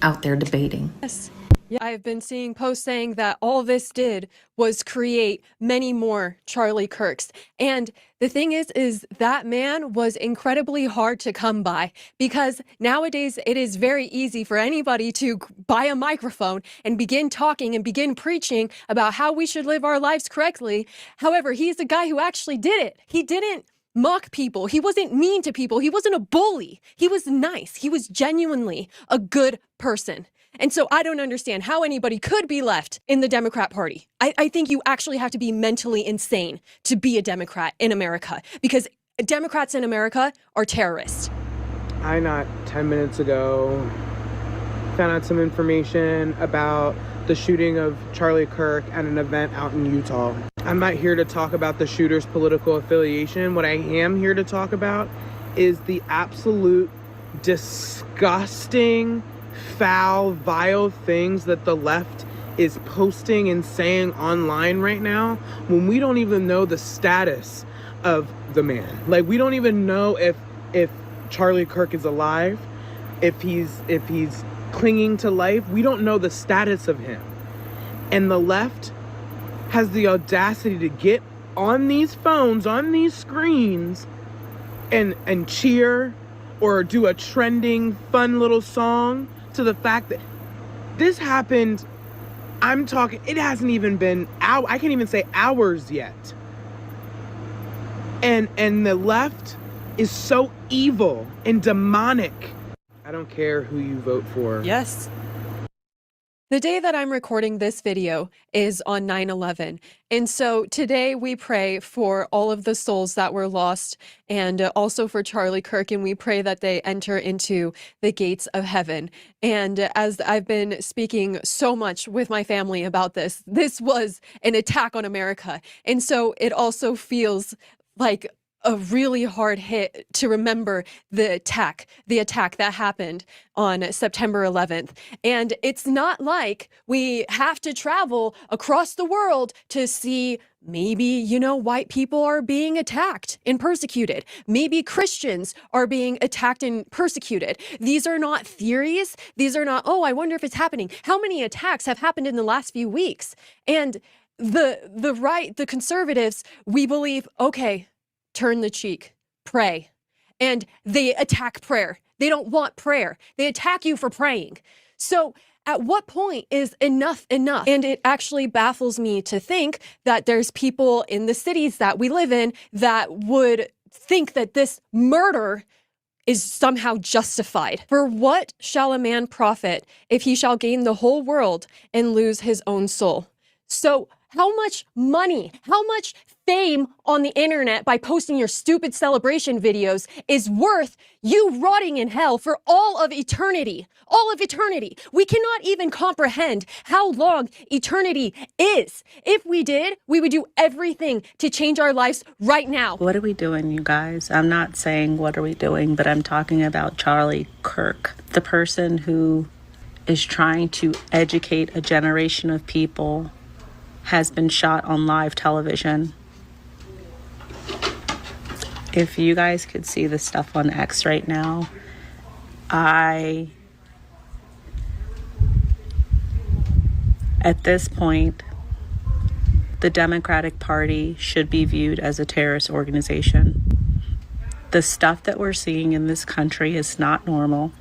out there debating. Yes. Yeah, I've been seeing posts saying that all this did was create many more Charlie Kirks. And the thing is that man was incredibly hard to come by, because nowadays it is very easy for anybody to buy a microphone and begin talking and begin preaching about how we should live our lives correctly. However, he's the guy who actually did it. He didn't mock people. He wasn't mean to people. He wasn't a bully. He was nice. He was genuinely a good person. And so I don't understand how anybody could be left in the Democrat Party. I think you actually have to be mentally insane to be a Democrat in America, because Democrats in America are terrorists. I, not 10 minutes ago, found out some information about the shooting of Charlie Kirk at an event out in Utah. I'm not here to talk about the shooter's political affiliation. What I am here to talk about is the absolute disgusting, foul, vile things that the left is posting and saying online right now, when we don't even know the status of the man. Like, we don't even know if Charlie Kirk is alive, if he's clinging to life. We don't know the status of him. And the left has the audacity to get on these phones, on these screens, and cheer or do a trending fun little song to the fact that this happened. I'm talking, it hasn't even been I can't even say hours yet. And the left is so evil and demonic. I don't care who you vote for. Yes. The day that I'm recording this video is on 9/11. And so today we pray for all of the souls that were lost, and also for Charlie Kirk, and we pray that they enter into the gates of heaven. And as I've been speaking so much with my family about this was an attack on America. And so it also feels like a really hard hit to remember the attack that happened on September 11th. And it's not like we have to travel across the world to see maybe, white people are being attacked and persecuted. Maybe Christians are being attacked and persecuted. These are not theories. These are not, oh, I wonder if it's happening. How many attacks have happened in the last few weeks? And the right, the conservatives, we believe, okay, turn the cheek, pray. And they attack prayer. They don't want prayer. They attack you for praying. So at what point is enough enough? And it actually baffles me to think that there's people in the cities that we live in that would think that this murder is somehow justified. For what shall a man profit if he shall gain the whole world and lose his own soul? So how much money, how much fame on the internet by posting your stupid celebration videos is worth you rotting in hell for all of eternity? All of eternity. We cannot even comprehend how long eternity is. If we did, we would do everything to change our lives right now. What are we doing, you guys? I'm not saying what are we doing, but I'm talking about Charlie Kirk, the person who is trying to educate a generation of people, has been shot on live television. If you guys could see the stuff on X right now, at this point, the Democratic Party should be viewed as a terrorist organization. The stuff that we're seeing in this country is not normal.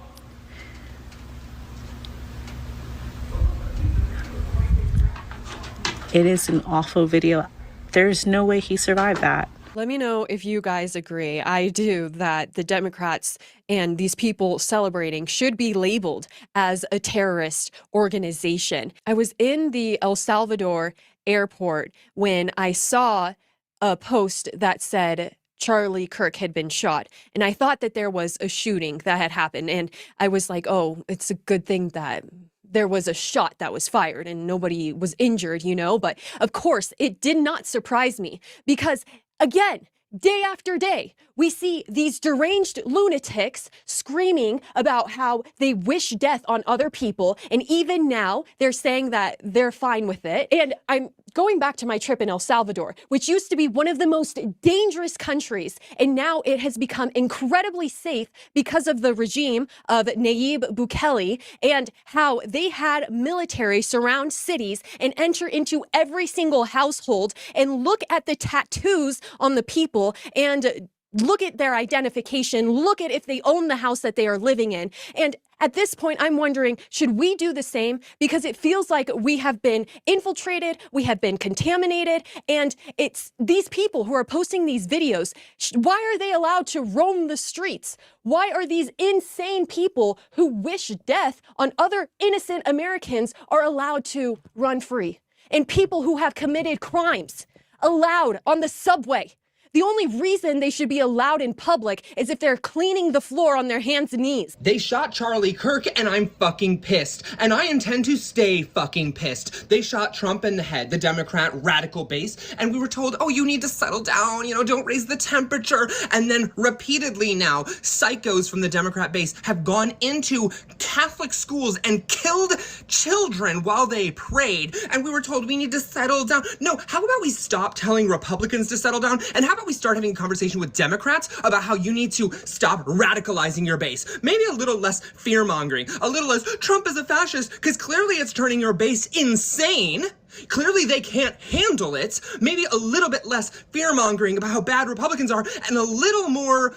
It is an awful video. There's no way he survived that. Let me know if you guys agree. I do, that the Democrats and these people celebrating should be labeled as a terrorist organization. I was in the El Salvador airport when I saw a post that said Charlie Kirk had been shot. And I thought that there was a shooting that had happened. And I was like, oh, it's a good thing that there was a shot that was fired and nobody was injured, you know? But of course, it did not surprise me because, again, day after day, we see these deranged lunatics screaming about how they wish death on other people. And even now, they're saying that they're fine with it. And I'm going back to my trip in El Salvador, which used to be one of the most dangerous countries. And now it has become incredibly safe because of the regime of Nayib Bukele and how they had military surround cities and enter into every single household and look at the tattoos on the people and look at their identification, look at if they own the house that they are living in. And at this point, I'm wondering, should we do the same? Because it feels like we have been infiltrated, we have been contaminated, and it's these people who are posting these videos. Why are they allowed to roam the streets? Why are these insane people who wish death on other innocent Americans are allowed to run free? And people who have committed crimes allowed on the subway? The only reason they should be allowed in public is if they're cleaning the floor on their hands and knees. They shot Charlie Kirk and I'm fucking pissed. And I intend to stay fucking pissed. They shot Trump in the head, the Democrat radical base, and we were told, oh, you need to settle down, don't raise the temperature. And then repeatedly now, psychos from the Democrat base have gone into Catholic schools and killed children while they prayed. And we were told we need to settle down. No, how about we stop telling Republicans to settle down? And how about we start having a conversation with Democrats about how you need to stop radicalizing your base? Maybe a little less fear-mongering, a little less Trump is a fascist, because clearly it's turning your base insane. Clearly they can't handle it. Maybe a little bit less fear-mongering about how bad Republicans are, and a little more,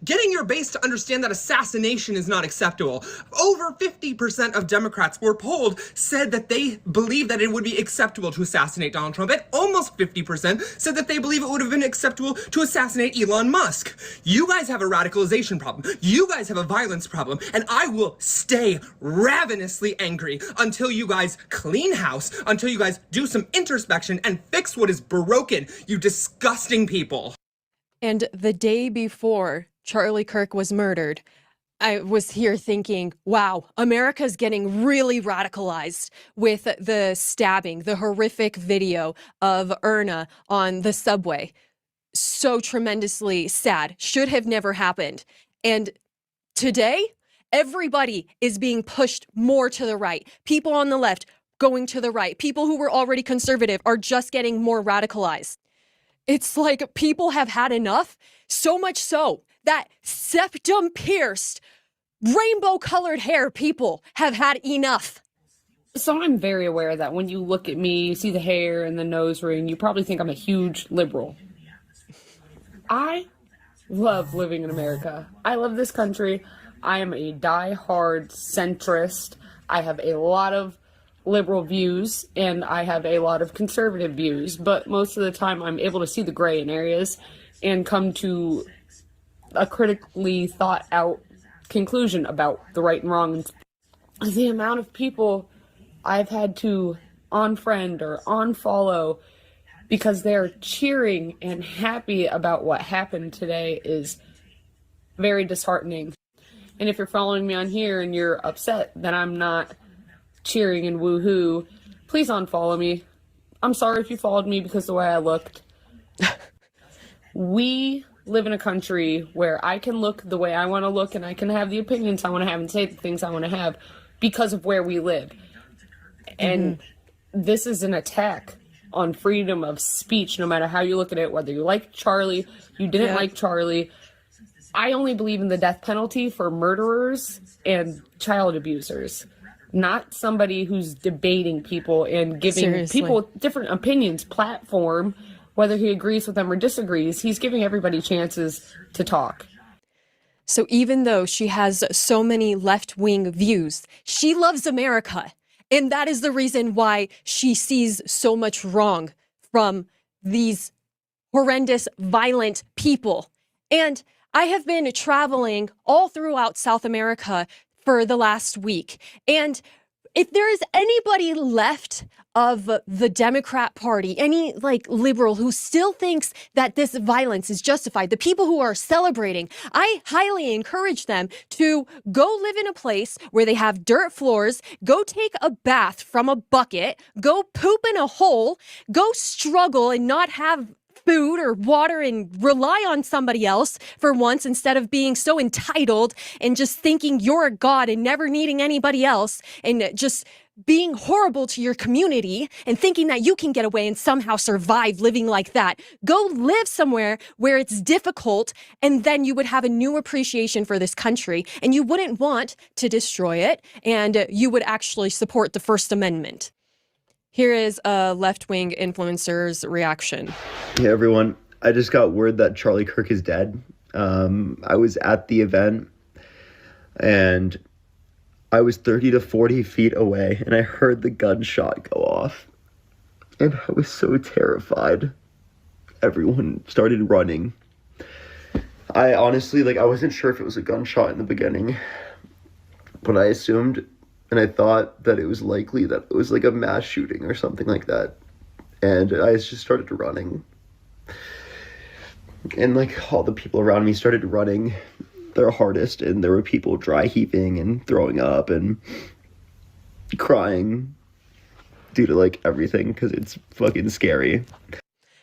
getting your base to understand that assassination is not acceptable. Over 50% of Democrats were polled said that they believe that it would be acceptable to assassinate Donald Trump, and almost 50% said that they believe it would have been acceptable to assassinate Elon Musk. You guys have a radicalization problem. You guys have a violence problem, and I will stay ravenously angry until you guys clean house, until you guys do some introspection and fix what is broken, you disgusting people. And the day before Charlie Kirk was murdered, I was here thinking, wow, America's getting really radicalized with the stabbing, the horrific video of Erna on the subway. So tremendously sad, should have never happened. And today, everybody is being pushed more to the right. People on the left going to the right. People who were already conservative are just getting more radicalized. It's like people have had enough, so much so that septum-pierced, rainbow-colored hair people have had enough. So I'm very aware that when you look at me, you see the hair and the nose ring, you probably think I'm a huge liberal. I love living in America. I love this country. I am a die-hard centrist. I have a lot of liberal views and I have a lot of conservative views, but most of the time I'm able to see the gray in areas and come to a critically thought out conclusion about the right and wrong. The amount of people I've had to unfriend or unfollow because they're cheering and happy about what happened today is very disheartening. And if you're following me on here and you're upset that I'm not cheering and woohoo, please unfollow me. I'm sorry if you followed me because the way I looked. We live in a country where I can look the way I want to look and I can have the opinions I want to have and say the things I want to have because of where we live. And this is an attack on freedom of speech, no matter how you look at it, whether you like Charlie, you didn't like Charlie. I only believe in the death penalty for murderers and child abusers, not somebody who's debating people and giving people with different opinions platform, whether he agrees with them or disagrees. He's giving everybody chances to talk. So even though she has so many left-wing views, she loves America. And that is the reason why she sees so much wrong from these horrendous, violent people. And I have been traveling all throughout South America for the last week. And if there is anybody left of the Democrat Party, any liberal who still thinks that this violence is justified, the people who are celebrating, I highly encourage them to go live in a place where they have dirt floors, go take a bath from a bucket, go poop in a hole, go struggle and not have food or water and rely on somebody else for once instead of being so entitled and just thinking you're a god and never needing anybody else and just being horrible to your community and thinking that you can get away and somehow survive living like that. Go live somewhere where it's difficult, and then you would have a new appreciation for this country and you wouldn't want to destroy it, and you would actually support the First Amendment. Here is a left-wing influencer's reaction. Hey everyone, I just got word that Charlie Kirk is dead. I was at the event and I was 30 to 40 feet away and I heard the gunshot go off and I was so terrified. Everyone started running. I honestly, I wasn't sure if it was a gunshot in the beginning, but I assumed and I thought that it was likely that it was a mass shooting or something like that. And I just started running. And all the people around me started running their hardest. And there were people dry heaving and throwing up and crying due to everything because it's fucking scary.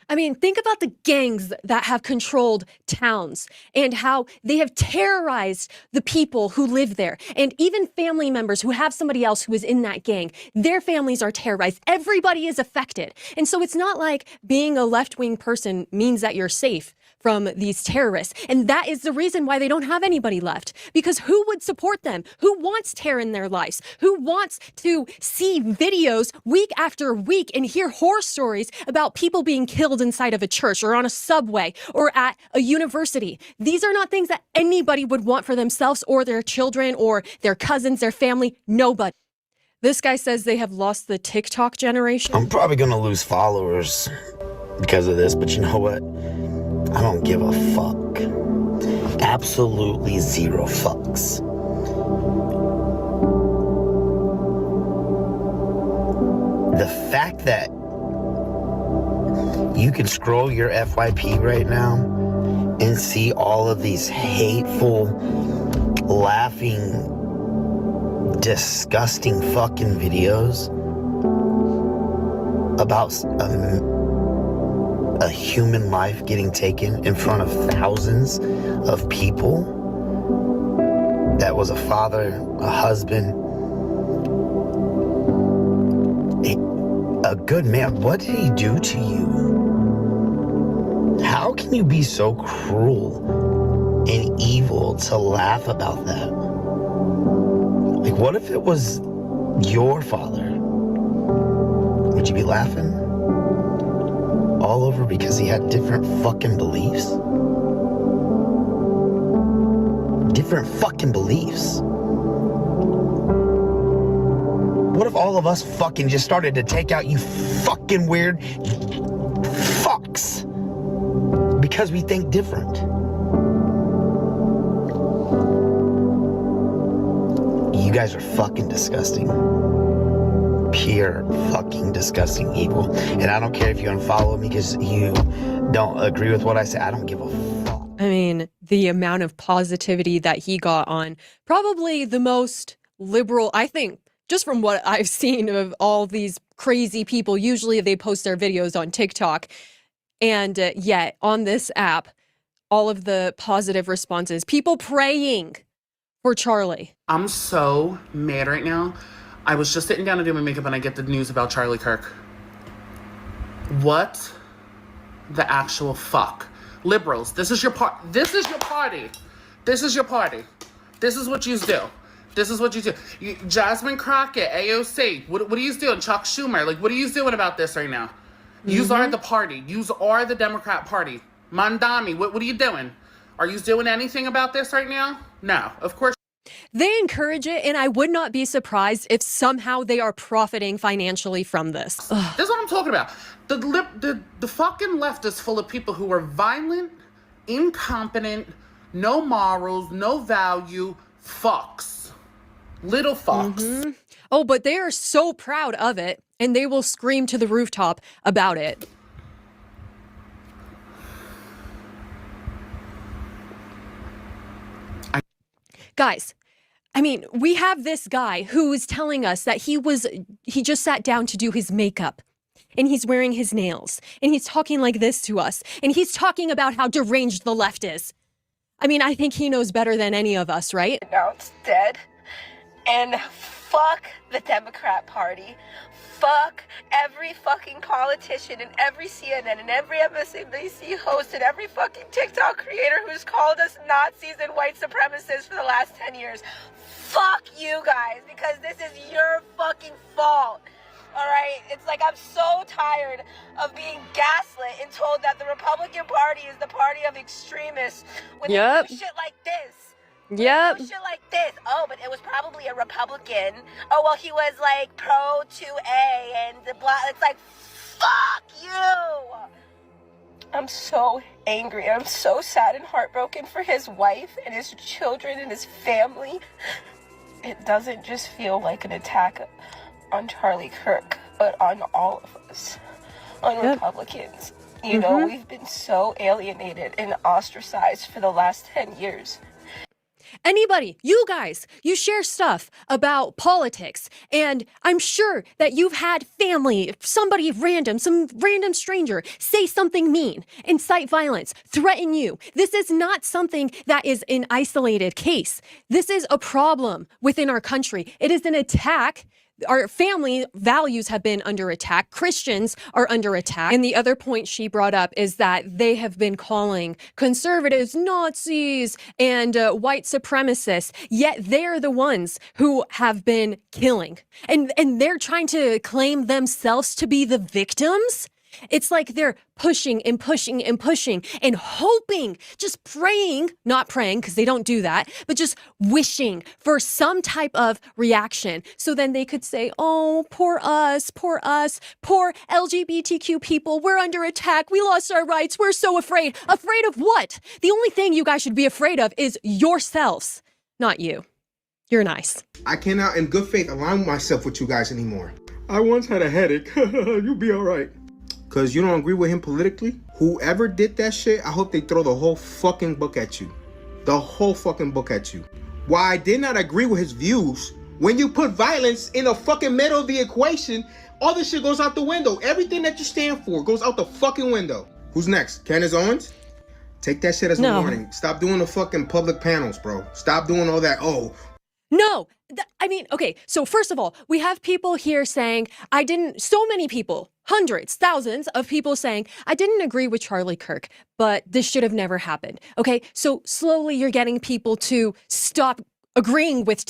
I mean, think about the gangs that have controlled towns and how they have terrorized the people who live there. And even family members who have somebody else who is in that gang, their families are terrorized. Everybody is affected. And so it's not like being a left-wing person means that you're safe from these terrorists. And that is the reason why they don't have anybody left. Because who would support them? Who wants terror in their lives? Who wants to see videos week after week and hear horror stories about people being killed inside of a church or on a subway or at a university? These are not things that anybody would want for themselves or their children or their cousins, their family, nobody. This guy says they have lost the TikTok generation. I'm probably going to lose followers because of this, but you know what? I don't give a fuck. Absolutely zero fucks. The fact that you can scroll your FYP right now and see all of these hateful, laughing, disgusting fucking videos about a human life getting taken in front of thousands of people. That was a father, a husband, a good man. What did he do to you? How can you be so cruel and evil to laugh about that? What if it was your father? Would you be laughing? All over because he had different fucking beliefs? Different fucking beliefs. What if all of us fucking just started to take out you fucking weird fucks because we think different? You guys are fucking disgusting. Pure fucking disgusting evil. And I don't care if you unfollow me because you don't agree with what I say. I don't give a fuck. I mean, the amount of positivity that he got on probably the most liberal, I think, just from what I've seen of all these crazy people. Usually they post their videos on TikTok. And yet on this app, all of the positive responses, people praying for Charlie. I'm so mad right now. I was just sitting down to do my makeup and I get the news about Charlie Kirk. What the actual fuck? Liberals, this is your part. This is your party. This is your party. This is what you do. This is what you do. Jasmine Crockett, AOC, what are you doing? Chuck Schumer, like, what are you doing about this right now? Yous are the party. Yous are the Democrat Party. Mandami, what are you doing? Are you doing anything about this right now? No, of course. They encourage it, and I would not be surprised if somehow they are profiting financially from this. This is what I'm talking about. The fucking left is full of people who are violent, incompetent, no morals, no value, fucks. Little fucks. Oh, but they are so proud of it, and they will scream to the rooftop about it. Guys, I mean, we have this guy who is telling us that he just sat down to do his makeup, and he's wearing his nails, and he's talking like this to us, and he's talking about how deranged the left is. I mean, I think he knows better than any of us, right? Now it's dead. And fuck the Democrat Party. Fuck every fucking politician and every CNN and every MSNBC host and every fucking TikTok creator who's called us Nazis and white supremacists for the last 10 years. Fuck you guys, because this is your fucking fault. All right? It's like I'm so tired of being gaslit and told that the Republican Party is the party of extremists when they do shit like this. Yep. Shit like this. Oh, but it was probably a Republican. Oh, well, he was like pro 2A and the blah. It's like, fuck you. I'm so angry. I'm so sad and heartbroken for his wife and his children and his family. It doesn't just feel like an attack on Charlie Kirk, but on all of us, on Republicans. You know, we've been so alienated and ostracized for the last 10 years. Anybody, you guys, you share stuff about politics, and I'm sure that you've had family, somebody random, some random stranger say something mean, incite violence, threaten you. This is not something that is an isolated case. This is a problem within our country. It is an attack. Our family values have been under attack. Christians are under attack. And the other point she brought up is that they have been calling conservatives Nazis and white supremacists, yet they're the ones who have been killing. And they're trying to claim themselves to be the victims. It's like they're pushing and pushing and pushing and hoping, just praying, not praying because they don't do that, but just wishing for some type of reaction. So then they could say, oh, poor us, poor LGBTQ people. We're under attack. We lost our rights. We're so afraid. Afraid of what? The only thing you guys should be afraid of is yourselves, not you. You're nice. I cannot in good faith align myself with you guys anymore. I once had a headache. You'll be all right. Because you don't agree with him politically? Whoever did that shit, I hope they throw the whole fucking book at you. The whole fucking book at you. Why I did not agree with his views, when you put violence in the fucking middle of the equation, all this shit goes out the window. Everything that you stand for goes out the fucking window. Who's next? Candace Owens? Take that shit as a warning. Stop doing the fucking public panels, bro. Stop doing all that. No, I mean, okay, so first of all, we have people here saying, so many people, hundreds, thousands of people saying, I didn't agree with Charlie Kirk, but this should have never happened. Okay, so slowly you're getting people to stop agreeing with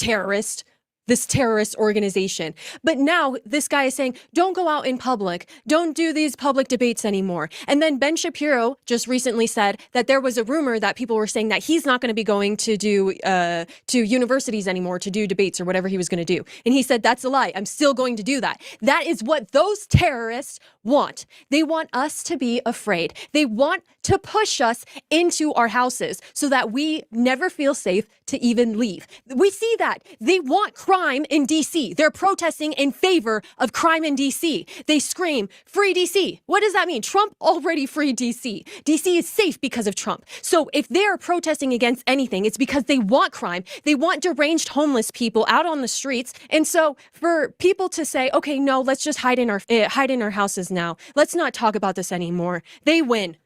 this terrorist organization. But now this guy is saying, don't go out in public. Don't do these public debates anymore. And then Ben Shapiro just recently said that there was a rumor that people were saying that he's not going to be going to do to universities anymore to do debates or whatever he was going to do. And he said, that's a lie. I'm still going to do that. That is what those terrorists want. They want us to be afraid. They want to push us into our houses so that we never feel safe to even leave. We see that. They want crime in DC. They're protesting in favor of crime in DC. They scream, free DC. What does that mean? Trump already freed DC. DC is safe because of Trump. So if they're protesting against anything, it's because they want crime. They want deranged homeless people out on the streets. And so for people to say, okay, no, let's just hide in our houses now. Let's not talk about this anymore. They win.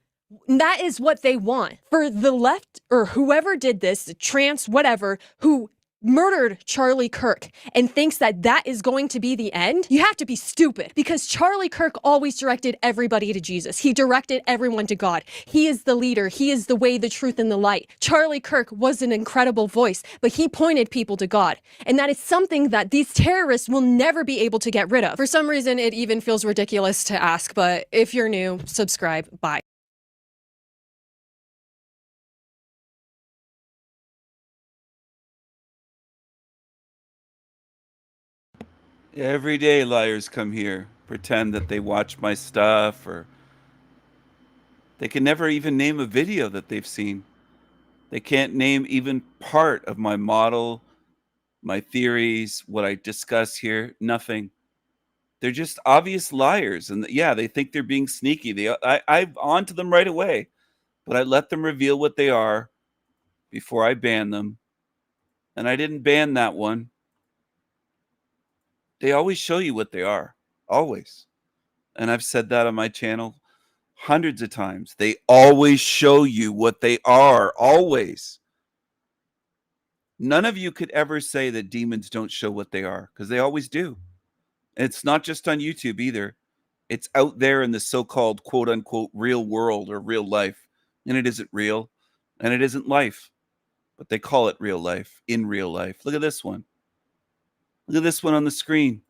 That is what they want. For the left or whoever did this, trans, whatever, who murdered Charlie Kirk and thinks that that is going to be the end, you have to be stupid, because Charlie Kirk always directed everybody to Jesus. He directed everyone to God. He is the leader. He is the way, the truth, and the light. Charlie Kirk was an incredible voice, but he pointed people to God. And that is something that these terrorists will never be able to get rid of. For some reason, it even feels ridiculous to ask, but if you're new, subscribe. Bye. Every day liars come here, pretend that they watch my stuff, or they can never even name a video that they've seen. They can't name even part of my model, my theories, what I discuss here, nothing. They're just obvious liars. And yeah, they think they're being sneaky. I'm on to them right away, but I let them reveal what they are before I ban them. And I didn't ban that one. They always show you what they are, always. And I've said that on my channel hundreds of times. They always show you what they are, always. None of you could ever say that demons don't show what they are, because they always do. It's not just on YouTube either. It's out there in the so-called quote unquote real world or real life. And it isn't real. And it isn't life. But they call it real life, in real life. Look at this one. Look at this one on the screen.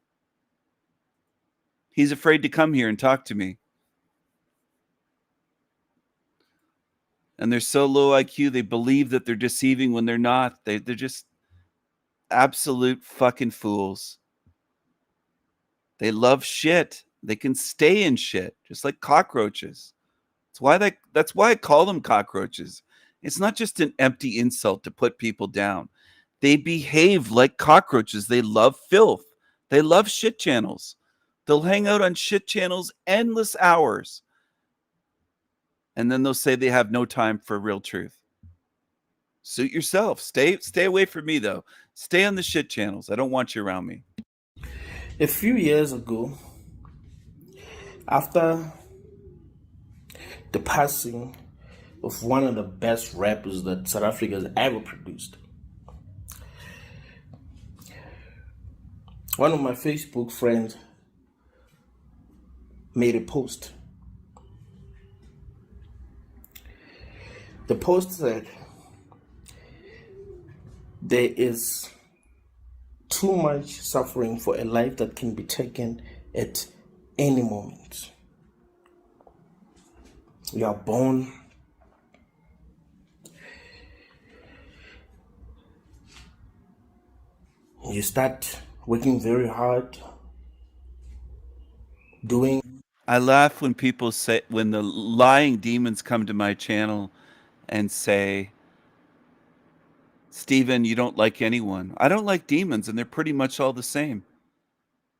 He's afraid to come here and talk to me. And they're so low IQ, they believe that they're deceiving when they're not. They're just absolute fucking fools. They love shit. They can stay in shit, just like cockroaches. That's why I call them cockroaches. It's not just an empty insult to put people down. They behave like cockroaches. They love filth. They love shit channels. They'll hang out on shit channels endless hours. And then they'll say they have no time for real truth. Suit yourself. Stay away from me, though. Stay on the shit channels. I don't want you around me. A few years ago, after the passing of one of the best rappers that South Africa has ever produced, one of my Facebook friends made a post. The post said, "There is too much suffering for a life that can be taken at any moment. You are born, you start working very hard, doing..." I laugh when people say, when the lying demons come to my channel and say, "Steven, you don't like anyone." I don't like demons, and they're pretty much all the same.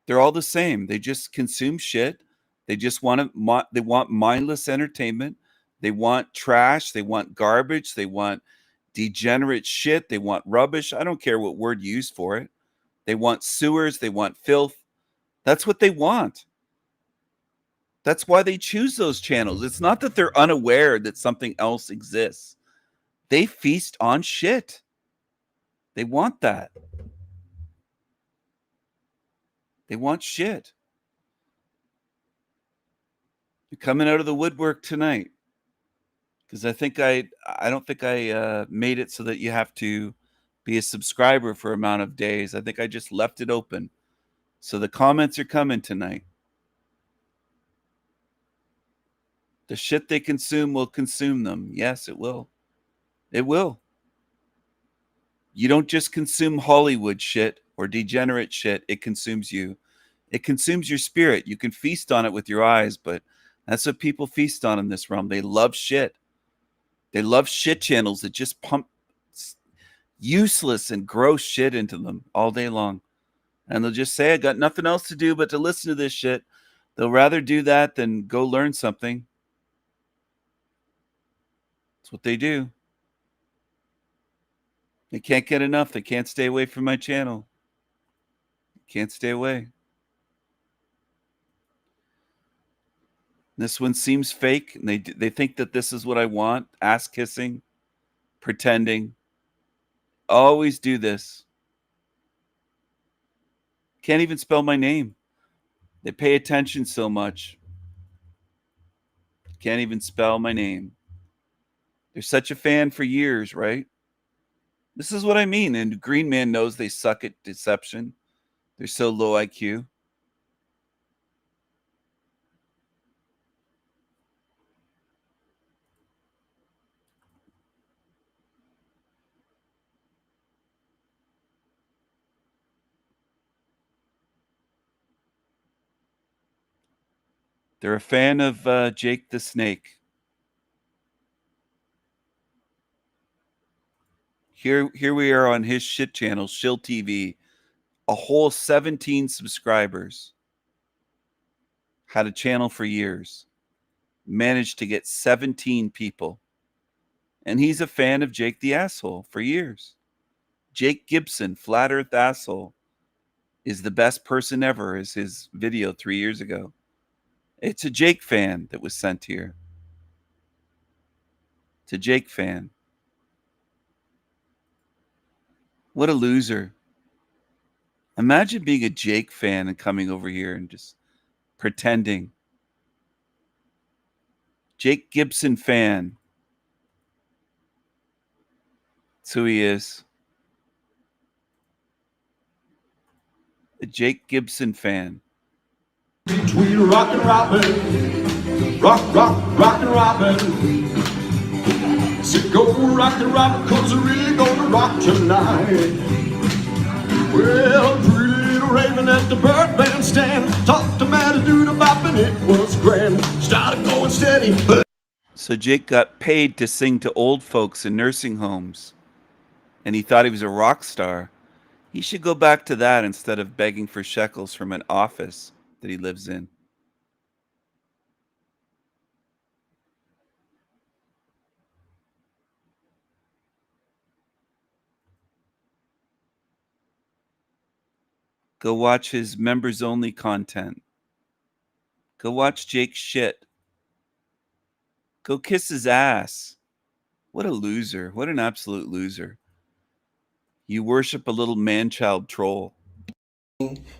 They're all the same. They just consume shit. They just they want mindless entertainment. They want trash. They want garbage. They want degenerate shit. They want rubbish. I don't care what word you use for it. They want sewers. They want filth. That's what they want. That's why they choose those channels. It's not that they're unaware that something else exists. They feast on shit. They want that. They want shit. You're coming out of the woodwork tonight, because I don't think I made it so that you have to be a subscriber for amount of days. I think I just left it open. So the comments are coming tonight. The shit they consume will consume them. Yes, it will. It will. You don't just consume Hollywood shit or degenerate shit. It consumes you. It consumes your spirit. You can feast on it with your eyes, but that's what people feast on in this realm. They love shit. They love shit channels that just pump useless and gross shit into them all day long. And they'll just say, "I got nothing else to do but to listen to this shit." They'll rather do that than go learn something. That's what they do. They can't get enough. They can't stay away from my channel. Can't stay away. This one seems fake, and they think that this is what I want. Ass kissing, pretending. Always do this. Can't even spell my name. They pay attention so much. Can't even spell my name. They're such a fan for years, right? This is what I mean. And Green Man knows they suck at deception. They're so low IQ. They're a fan of Jake the Snake. Here we are on his shit channel, Shill TV. A whole 17 subscribers. Had a channel for years. Managed to get 17 people. And he's a fan of Jake the Asshole for years. Jake Gibson, Flat Earth Asshole, is the best person ever, is his video 3 years ago. It's a Jake fan that was sent here. It's a Jake fan. What a loser. Imagine being a Jake fan and coming over here and just pretending. Jake Gibson fan. That's who he is. A Jake Gibson fan. Between rock and robin, rock and robin. So go rock and robin, 'cause we're really gonna rock tonight. Well, pretty little raven at the bird bandstand talked to Matty Dude about and it was grand. Started going steady. So Jake got paid to sing to old folks in nursing homes, and he thought he was a rock star. He should go back to that instead of begging for shekels from an office that he lives in. Go watch his members only content. Go watch Jake's shit. Go kiss his ass. What a loser. What an absolute loser. You worship a little man-child troll.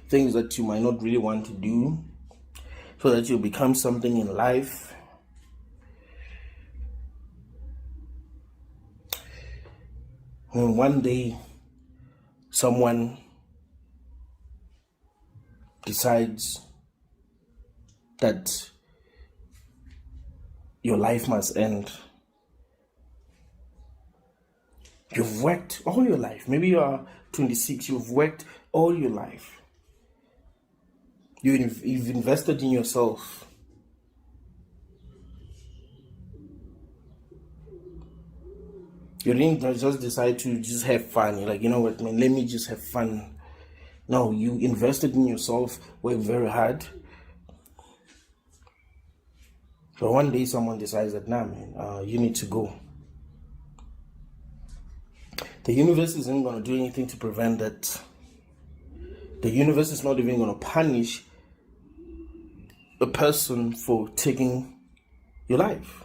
Things that you might not really want to do so that you become something in life. When one day someone decides that your life must end. You've worked all your life. Maybe you are 26. You've worked all your life. You've invested in yourself. You didn't just decide to just have fun. You're like, you know what, man, let me just have fun. No, you invested in yourself, worked very hard. But one day someone decides that, nah, man, you need to go. The universe isn't going to do anything to prevent that. The universe is not even going to punish a person for taking your life.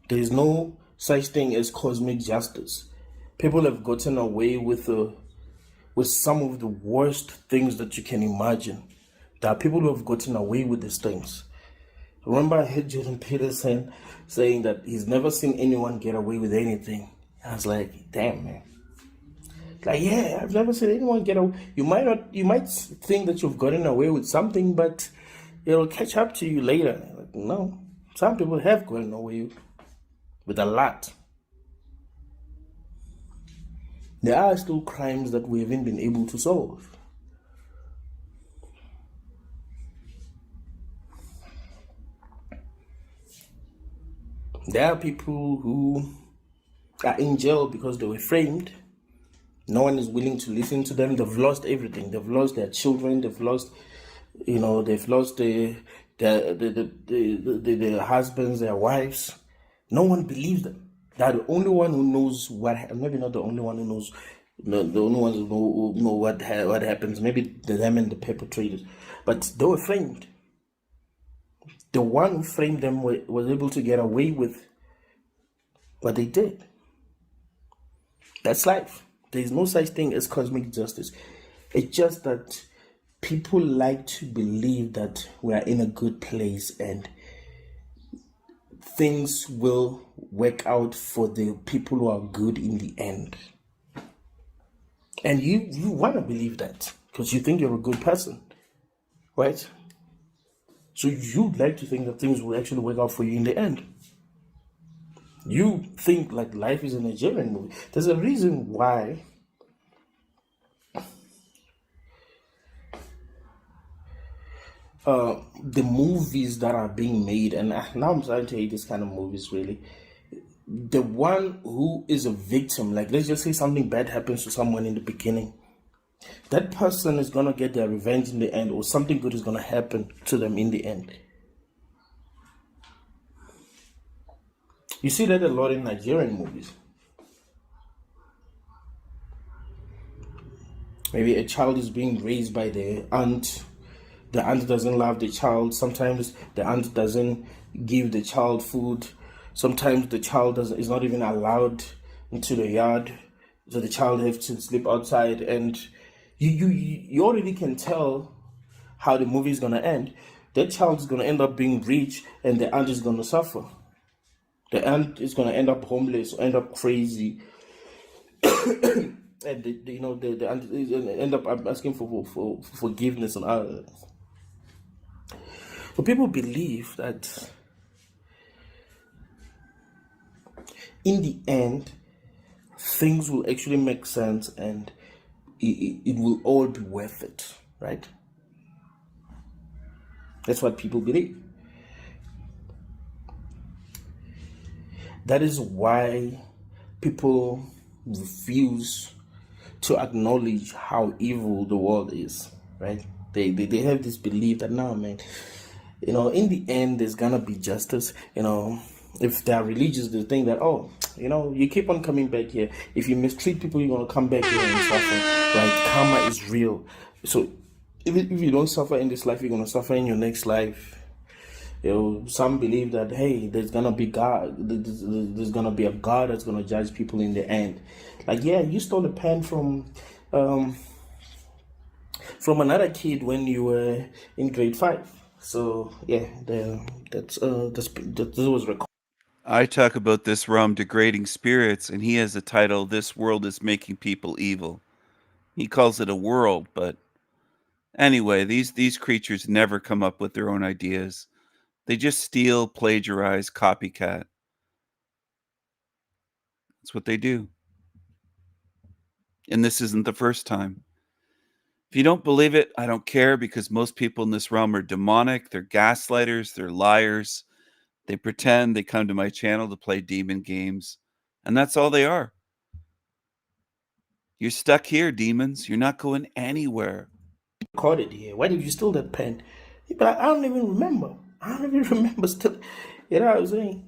There is no such thing as cosmic justice. People have gotten away with some of the worst things that you can imagine. There are people who have gotten away with these things. Remember, I heard Jordan Peterson saying that he's never seen anyone get away with anything. I was like, damn, man. Like, yeah, I've never seen anyone get away. You might think that you've gotten away with something, but it'll catch up to you later. Like, no, some people have gotten away with a lot. There are still crimes that we haven't been able to solve. There are people who are in jail because they were framed. No one is willing to listen to them. They've lost everything. They've lost their children. They've lost, they've lost their husbands, their wives. No one believes them. They're the only one who knows maybe not the only one who knows, the only ones who know what happens. Maybe them and the perpetrators. But they were framed. The one who framed them was able to get away with what they did. That's life. There is no such thing as cosmic justice. It's just that people like to believe that we are in a good place and things will work out for the people who are good in the end. And you want to believe that because you think you're a good person, right? So you'd like to think that things will actually work out for you in the end. You think like life is a Nigerian movie. There's a reason why the movies that are being made, and now I'm starting to hate this kind of movies really. The one who is a victim, like let's just say something bad happens to someone in the beginning, that person is gonna get their revenge in the end, or something good is gonna happen to them in the end. You see that a lot in Nigerian movies. Maybe a child is being raised by the aunt. The aunt doesn't love the child. Sometimes the aunt doesn't give the child food. Sometimes the child is not even allowed into the yard, so the child has to sleep outside. And you already can tell how the movie is gonna end. That child is gonna end up being rich, and the aunt is gonna suffer. The aunt is gonna end up homeless, end up crazy, and the aunt is gonna end up asking for forgiveness and all. So people believe that in the end, things will actually make sense and it will all be worth it, right? That's what people believe. That is why people refuse to acknowledge how evil the world is, right? They have this belief that, no, man, in the end, there's gonna be justice. If they're religious, they think that, you keep on coming back here. If you mistreat people, you're gonna come back here and suffer. Right? Karma is real. So if you don't suffer in this life, you're gonna suffer in your next life. Some believe that, hey, there's gonna be God. There's gonna be a God that's gonna judge people in the end. Like, yeah, you stole a pen from another kid when you were in grade 5. So yeah, that was recorded. I talk about this rum degrading spirits, and he has the title, "This World is Making People Evil." He calls it a world, but anyway, these creatures never come up with their own ideas. They just steal, plagiarize, copycat. That's what they do. And this isn't the first time. If you don't believe it, I don't care, because most people in this realm are demonic. They're gaslighters. They're liars. They pretend they come to my channel to play demon games. And that's all they are. You're stuck here, demons. You're not going anywhere. Recorded here. Why did you steal that pen? But I don't even remember. Still. You know what I'm saying?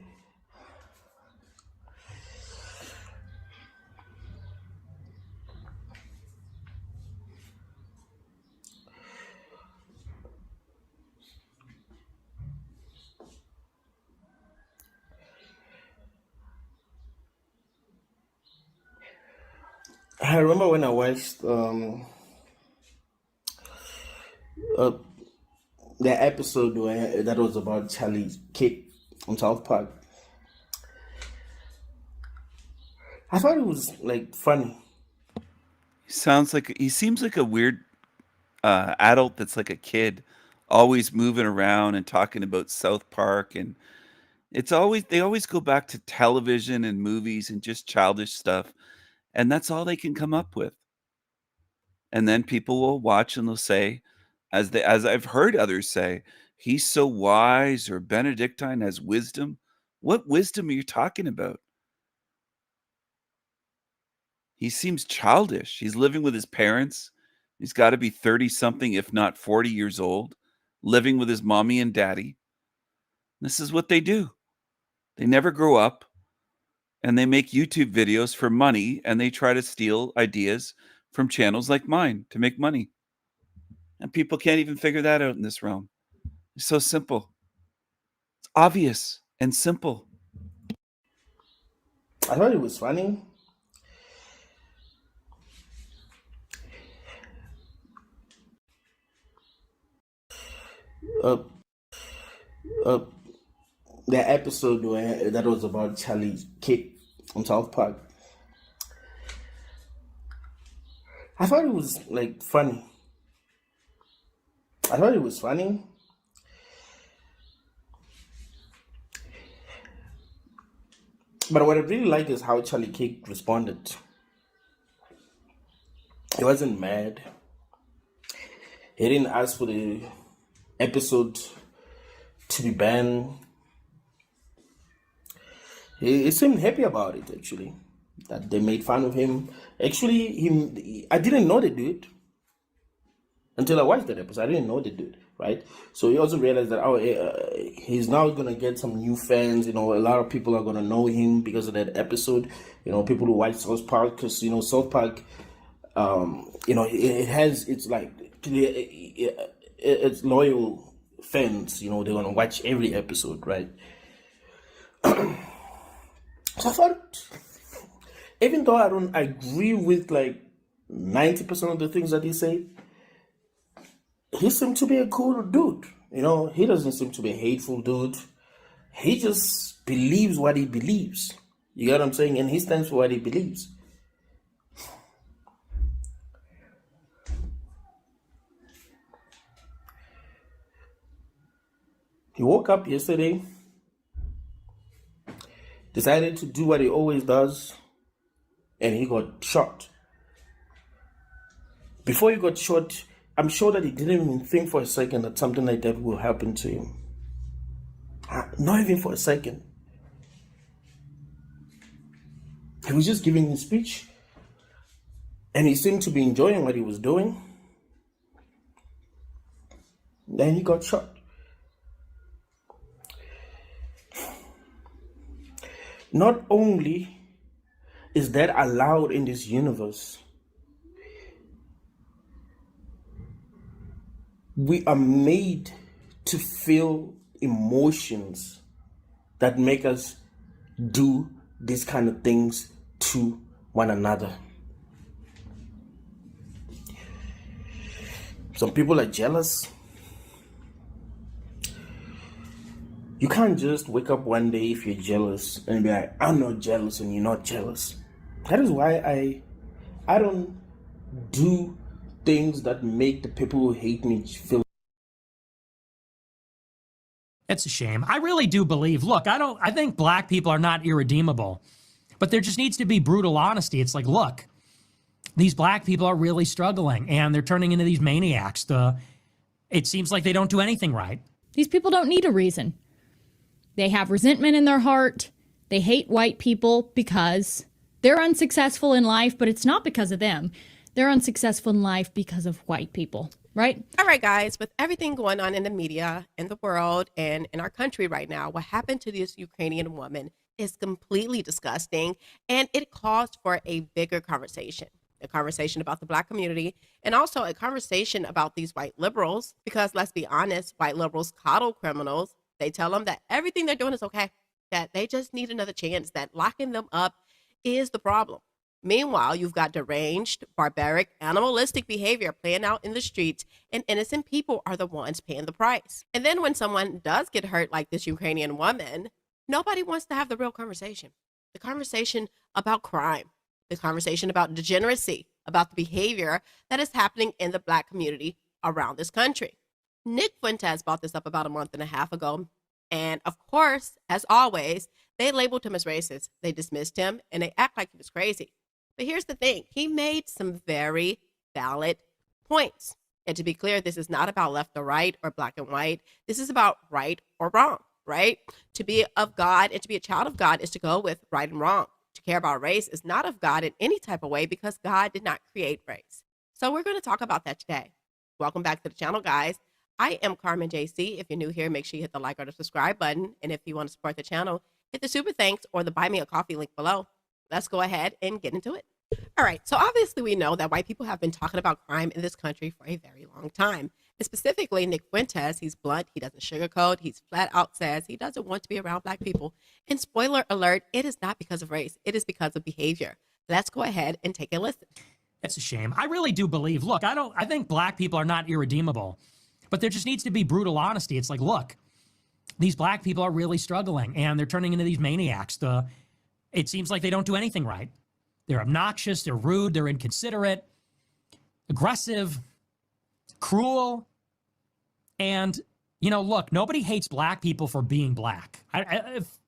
I remember when I watched the episode that was about Charlie Kirk on South Park. I thought it was like funny. He seems like a weird adult that's like a kid, always moving around and talking about South Park, and they always go back to television and movies and just childish stuff, and that's all they can come up with. And then people will watch and they'll say, as I've heard others say, he's so wise, or Benedictine has wisdom. What wisdom are you talking about? He seems childish. He's living with his parents. He's got to be 30 something, if not 40 years old, living with his mommy and daddy. This is what they do. They never grow up, and they make YouTube videos for money, and they try to steal ideas from channels like mine to make money. And people can't even figure that out in this realm. It's so simple. It's obvious and simple. I thought it was funny. uh, uh, the episode where that was about Charlie Kirk on South Park. I thought it was like funny. I thought it was funny. But what I really liked is how Charlie Kirk responded. He wasn't mad. He didn't ask for the episode to be banned. He seemed happy about it, actually, that they made fun of him. Actually, I didn't know they did until I watched that episode. I didn't know they did, right? So he also realized that he's now going to get some new fans. You know, a lot of people are going to know him because of that episode. You know, people who watch South Park, because, you know, South Park, you know, it's loyal fans. You know, they're going to watch every episode, right? So I thought, even though I don't agree with like 90% of the things that he said, he seemed to be a cool dude. You know, he doesn't seem to be a hateful dude. He just believes what he believes. You get what I'm saying? And he stands for what he believes. He woke up yesterday, decided to do what he always does, and he got shot. Before he got shot, I'm sure that he didn't even think for a second that something like that will happen to him. Not even for a second. He was just giving his speech, and he seemed to be enjoying what he was doing. Then he got shot. Not only is that allowed in this universe, we are made to feel emotions that make us do these kind of things to one another. Some people are jealous. You can't just wake up one day if you're jealous and be like, I'm not jealous, and you're not jealous. That is why I don't do things that make the people who hate me feel. It's a shame. I really do believe, look, I think black people are not irredeemable, but there just needs to be brutal honesty. It's like, look, these black people are really struggling and they're turning into these maniacs. It seems like they don't do anything right. These people don't need a reason. They have resentment in their heart. They hate white people because they're unsuccessful in life, but it's not because of them. They're unsuccessful in life because of white people, right? All right, guys, with everything going on in the media, in the world, and in our country right now, what happened to this Ukrainian woman is completely disgusting, and it calls for a bigger conversation. A conversation about the black community, and also a conversation about these white liberals, because let's be honest, white liberals coddle criminals. They tell them that everything they're doing is okay, that they just need another chance, that locking them up is the problem. Meanwhile, you've got deranged, barbaric, animalistic behavior playing out in the streets, and innocent people are the ones paying the price. And then when someone does get hurt like this Ukrainian woman, nobody wants to have the real conversation. The conversation about crime, the conversation about degeneracy, about the behavior that is happening in the black community around this country. Nick Fuentes brought this up about a month and a half ago. And of course, as always, they labeled him as racist. They dismissed him and they act like he was crazy. But here's the thing. He made some very valid points. And to be clear, this is not about left or right or black and white. This is about right or wrong, right? To be of God and to be a child of God is to go with right and wrong. To care about race is not of God in any type of way because God did not create race. So we're going to talk about that today. Welcome back to the channel, guys. I am Carmen JC. If you're new here, make sure you hit the like or the subscribe button. And if you want to support the channel, hit the super thanks or the buy me a coffee link below. Let's go ahead and get into it. All right. So obviously we know that white people have been talking about crime in this country for a very long time. And specifically Nick Fuentes, he's blunt. He doesn't sugarcoat. He's flat out says he doesn't want to be around black people. And spoiler alert, it is not because of race. It is because of behavior. Let's go ahead and take a listen. It's a shame. I really do believe, look, I think black people are not irredeemable, But there just needs to be brutal honesty. It's like, look, these black people are really struggling and they're turning into these maniacs. It seems like they don't do anything right. They're obnoxious, they're rude, they're inconsiderate, aggressive, cruel. And, you know, look, nobody hates black people for being black.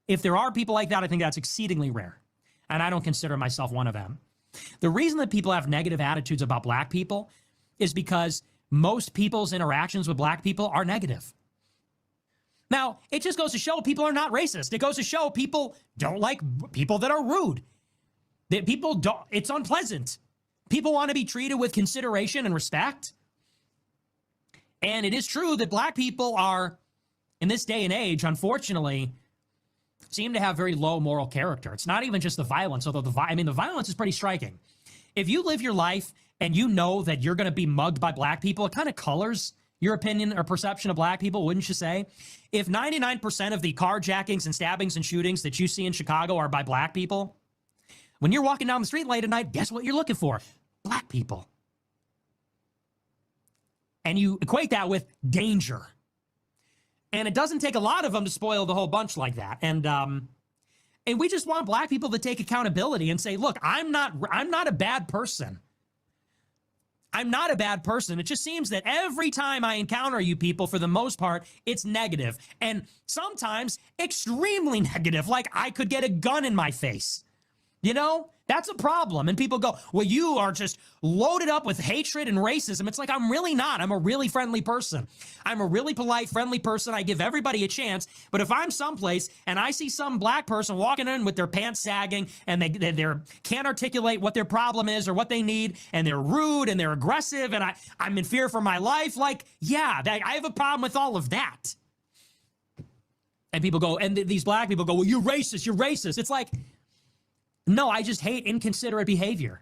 If there are people like that, I think that's exceedingly rare. And I don't consider myself one of them. The reason that people have negative attitudes about black people is because most people's interactions with black people are negative. Now, it just goes to show people are not racist. It goes to show people don't like people that are rude. That people don't, it's unpleasant. People want to be treated with consideration and respect. And it is true that black people are, in this day and age, unfortunately, seem to have very low moral character. It's not even just the violence, although the violence is pretty striking. If you live your life and you know that you're going to be mugged by black people, it kind of colors your opinion or perception of black people, wouldn't you say? If 99% of the carjackings and stabbings and shootings that you see in Chicago are by black people, when you're walking down the street late at night, guess what you're looking for? Black people. And you equate that with danger. And it doesn't take a lot of them to spoil the whole bunch like that. And we just want black people to take accountability and say, look, I'm not a bad person. I'm not a bad person. It just seems that every time I encounter you people, for the most part, it's negative. And sometimes extremely negative, like I could get a gun in my face. You know, that's a problem. And people go, well, you are just loaded up with hatred and racism. It's like, I'm really not. I'm a really friendly person. I'm a really polite, friendly person. I give everybody a chance. But if I'm someplace and I see some black person walking in with their pants sagging and they can't articulate what their problem is or what they need, and they're rude and they're aggressive and I'm in fear for my life, like, yeah, I have a problem with all of that. And people go, and these black people go, well, you're racist, you're racist. It's like, no, I just hate inconsiderate behavior.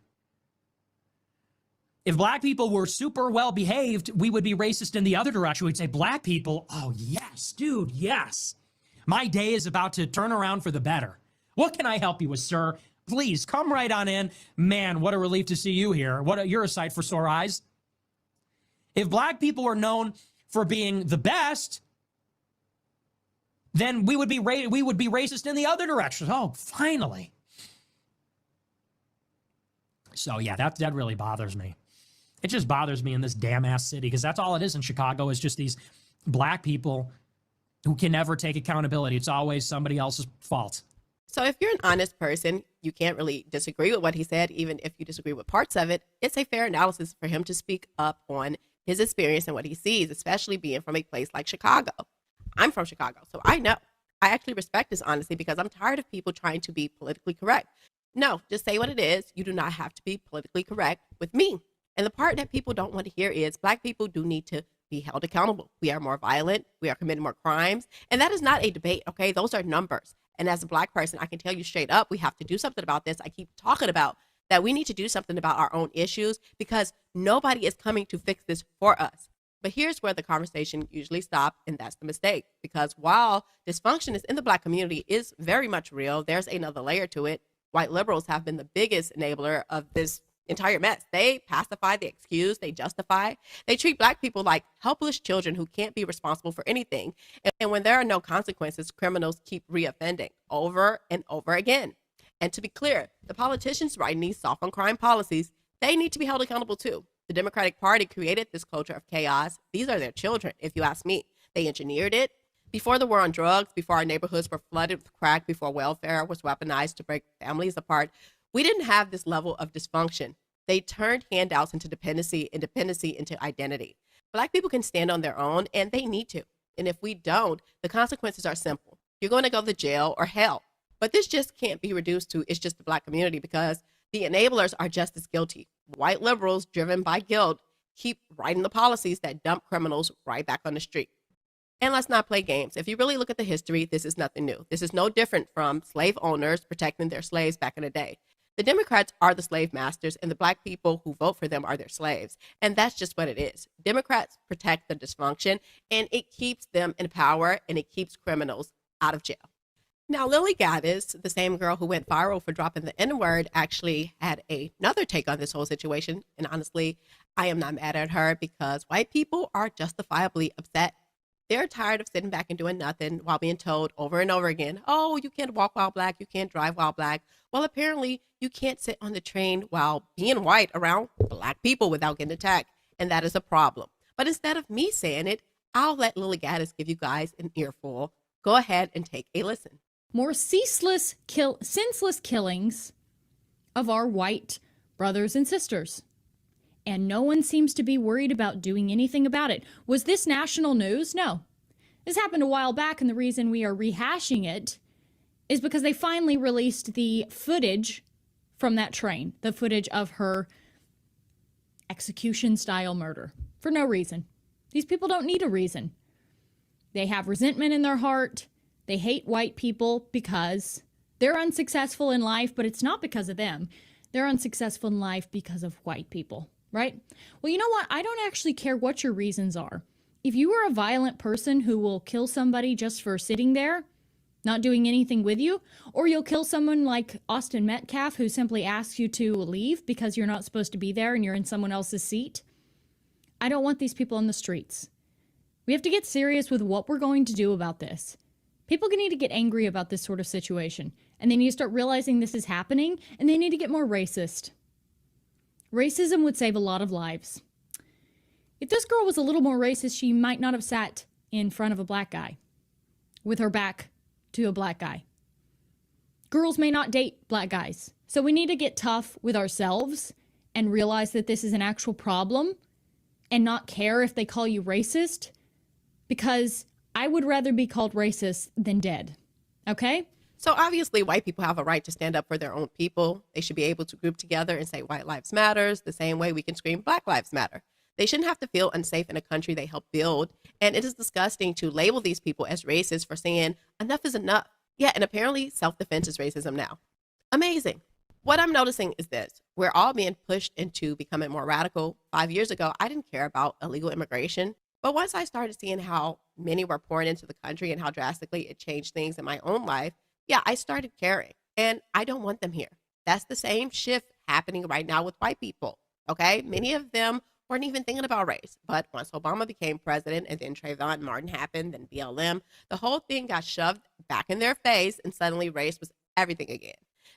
If black people were super well behaved, we would be racist in the other direction. We'd say, black people, oh yes, dude, yes. My day is about to turn around for the better. What can I help you with, sir? Please come right on in. Man, what a relief to see you here. You're a sight for sore eyes. If black people were known for being the best, then we would be racist in the other direction. Oh, finally. So yeah, that really bothers me. It just bothers me in this damn ass city, because that's all it is in Chicago, is just these black people who can never take accountability. It's always somebody else's fault. So if you're an honest person, you can't really disagree with what he said, even if you disagree with parts of it. It's a fair analysis for him to speak up on his experience and what he sees, especially being from a place like Chicago. I'm from Chicago, so I know. I actually respect his honesty, because I'm tired of people trying to be politically correct. No, just say what it is. You do not have to be politically correct with me. And the part that people don't want to hear is black people do need to be held accountable. We are more violent. We are committing more crimes. And that is not a debate, okay? Those are numbers. And as a black person, I can tell you straight up, we have to do something about this. I keep talking about that we need to do something about our own issues, because nobody is coming to fix this for us. But here's where the conversation usually stops, and that's the mistake. Because while dysfunction is in the black community is very much real, there's another layer to it. White liberals have been the biggest enabler of this entire mess. They pacify, they excuse, they justify. They treat black people like helpless children who can't be responsible for anything. And when there are no consequences, criminals keep reoffending over and over again. And to be clear, the politicians writing these soft on crime policies, they need to be held accountable too. The Democratic Party created this culture of chaos. These are their children, if you ask me. They engineered it. Before the war on drugs, before our neighborhoods were flooded with crack, before welfare was weaponized to break families apart, we didn't have this level of dysfunction. They turned handouts into dependency and dependency into identity. Black people can stand on their own, and they need to. And if we don't, the consequences are simple. You're going to go to jail or hell. But this just can't be reduced to it's just the black community, because the enablers are just as guilty. White liberals, driven by guilt, keep writing the policies that dump criminals right back on the street. And let's not play games. If you really look at the history, this is nothing new. This is no different from slave owners protecting their slaves back in the day. The Democrats are the slave masters, and the black people who vote for them are their slaves. And that's just what it is. Democrats protect the dysfunction, and it keeps them in power, and it keeps criminals out of jail. Now, Lily Gaddis, the same girl who went viral for dropping the N-word, actually had another take on this whole situation. And honestly, I am not mad at her because white people are justifiably upset. They're tired of sitting back and doing nothing while being told over and over again, oh, you can't walk while black, you can't drive while black. Well, apparently you can't sit on the train while being white around black people without getting attacked. And that is a problem. But instead of me saying it, I'll let Lily Gaddis give you guys an earful. Go ahead and take a listen. More senseless killings of our white brothers and sisters. And no one seems to be worried about doing anything about it. Was this national news? No. This happened a while back, and the reason we are rehashing it is because they finally released the footage from that train, the footage of her execution-style murder, for no reason. These people don't need a reason. They have resentment in their heart. They hate white people because they're unsuccessful in life, but it's not because of them. They're unsuccessful in life because of white people. Right? Well, you know what? I don't actually care what your reasons are. If you are a violent person who will kill somebody just for sitting there, not doing anything with you, or you'll kill someone like Austin Metcalf who simply asks you to leave because you're not supposed to be there and you're in someone else's seat, I don't want these people on the streets. We have to get serious with what we're going to do about this. People need to get angry about this sort of situation, and they need to start realizing this is happening, and they need to get more racist. Racism would save a lot of lives. If this girl was a little more racist, she might not have sat in front of a black guy with her back to a black guy. Girls may not date black guys. So we need to get tough with ourselves and realize that this is an actual problem and not care if they call you racist, because I would rather be called racist than dead. Okay? So obviously white people have a right to stand up for their own people. They should be able to group together and say white lives matters the same way we can scream black lives matter. They shouldn't have to feel unsafe in a country they helped build. And it is disgusting to label these people as racist for saying enough is enough. Yeah, and apparently self-defense is racism now. Amazing. What I'm noticing is this. We're all being pushed into becoming more radical. 5 years ago, I didn't care about illegal immigration. But once I started seeing how many were pouring into the country and how drastically it changed things in my own life, yeah, I started caring, and I don't want them here. That's the same shift happening right now with white people, okay? Many of them weren't even thinking about race, but once Obama became president and then Trayvon Martin happened, then BLM, the whole thing got shoved back in their face, and suddenly race was everything again.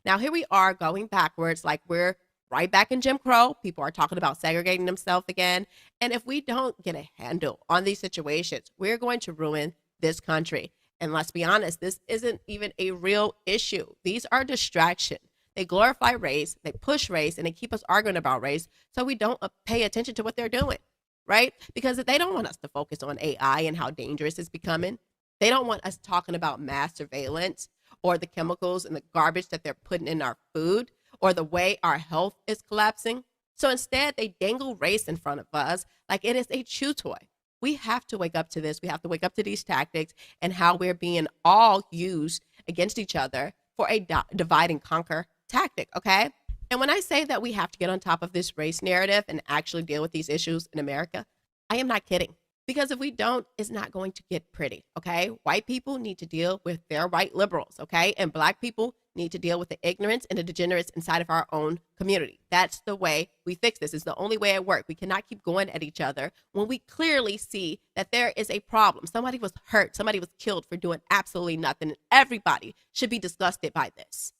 Now here we are going backwards, like we're right back in Jim Crow. People are talking about segregating themselves again, and if we don't get a handle on these situations, we're going to ruin this country. And let's be honest, this isn't even a real issue. These are distraction. They glorify race, they push race, and they keep us arguing about race so we don't pay attention to what they're doing, right? Because they don't want us to focus on AI and how dangerous it's becoming. They don't want us talking about mass surveillance or the chemicals and the garbage that they're putting in our food or the way our health is collapsing. So instead, they dangle race in front of us like it is a chew toy. We have to wake up to this. We have to wake up to these tactics and how we're being all used against each other for a divide and conquer tactic, okay? And when I say that we have to get on top of this race narrative and actually deal with these issues in America, I am not kidding. Because if we don't, it's not going to get pretty, okay? White people need to deal with their white liberals, okay? And black people need to deal with the ignorance and the degenerates inside of our own community. That's the way we fix this. It's the only way it works. We cannot keep going at each other when we clearly see that there is a problem. Somebody was hurt. Somebody was killed for doing absolutely nothing. And everybody should be disgusted by this.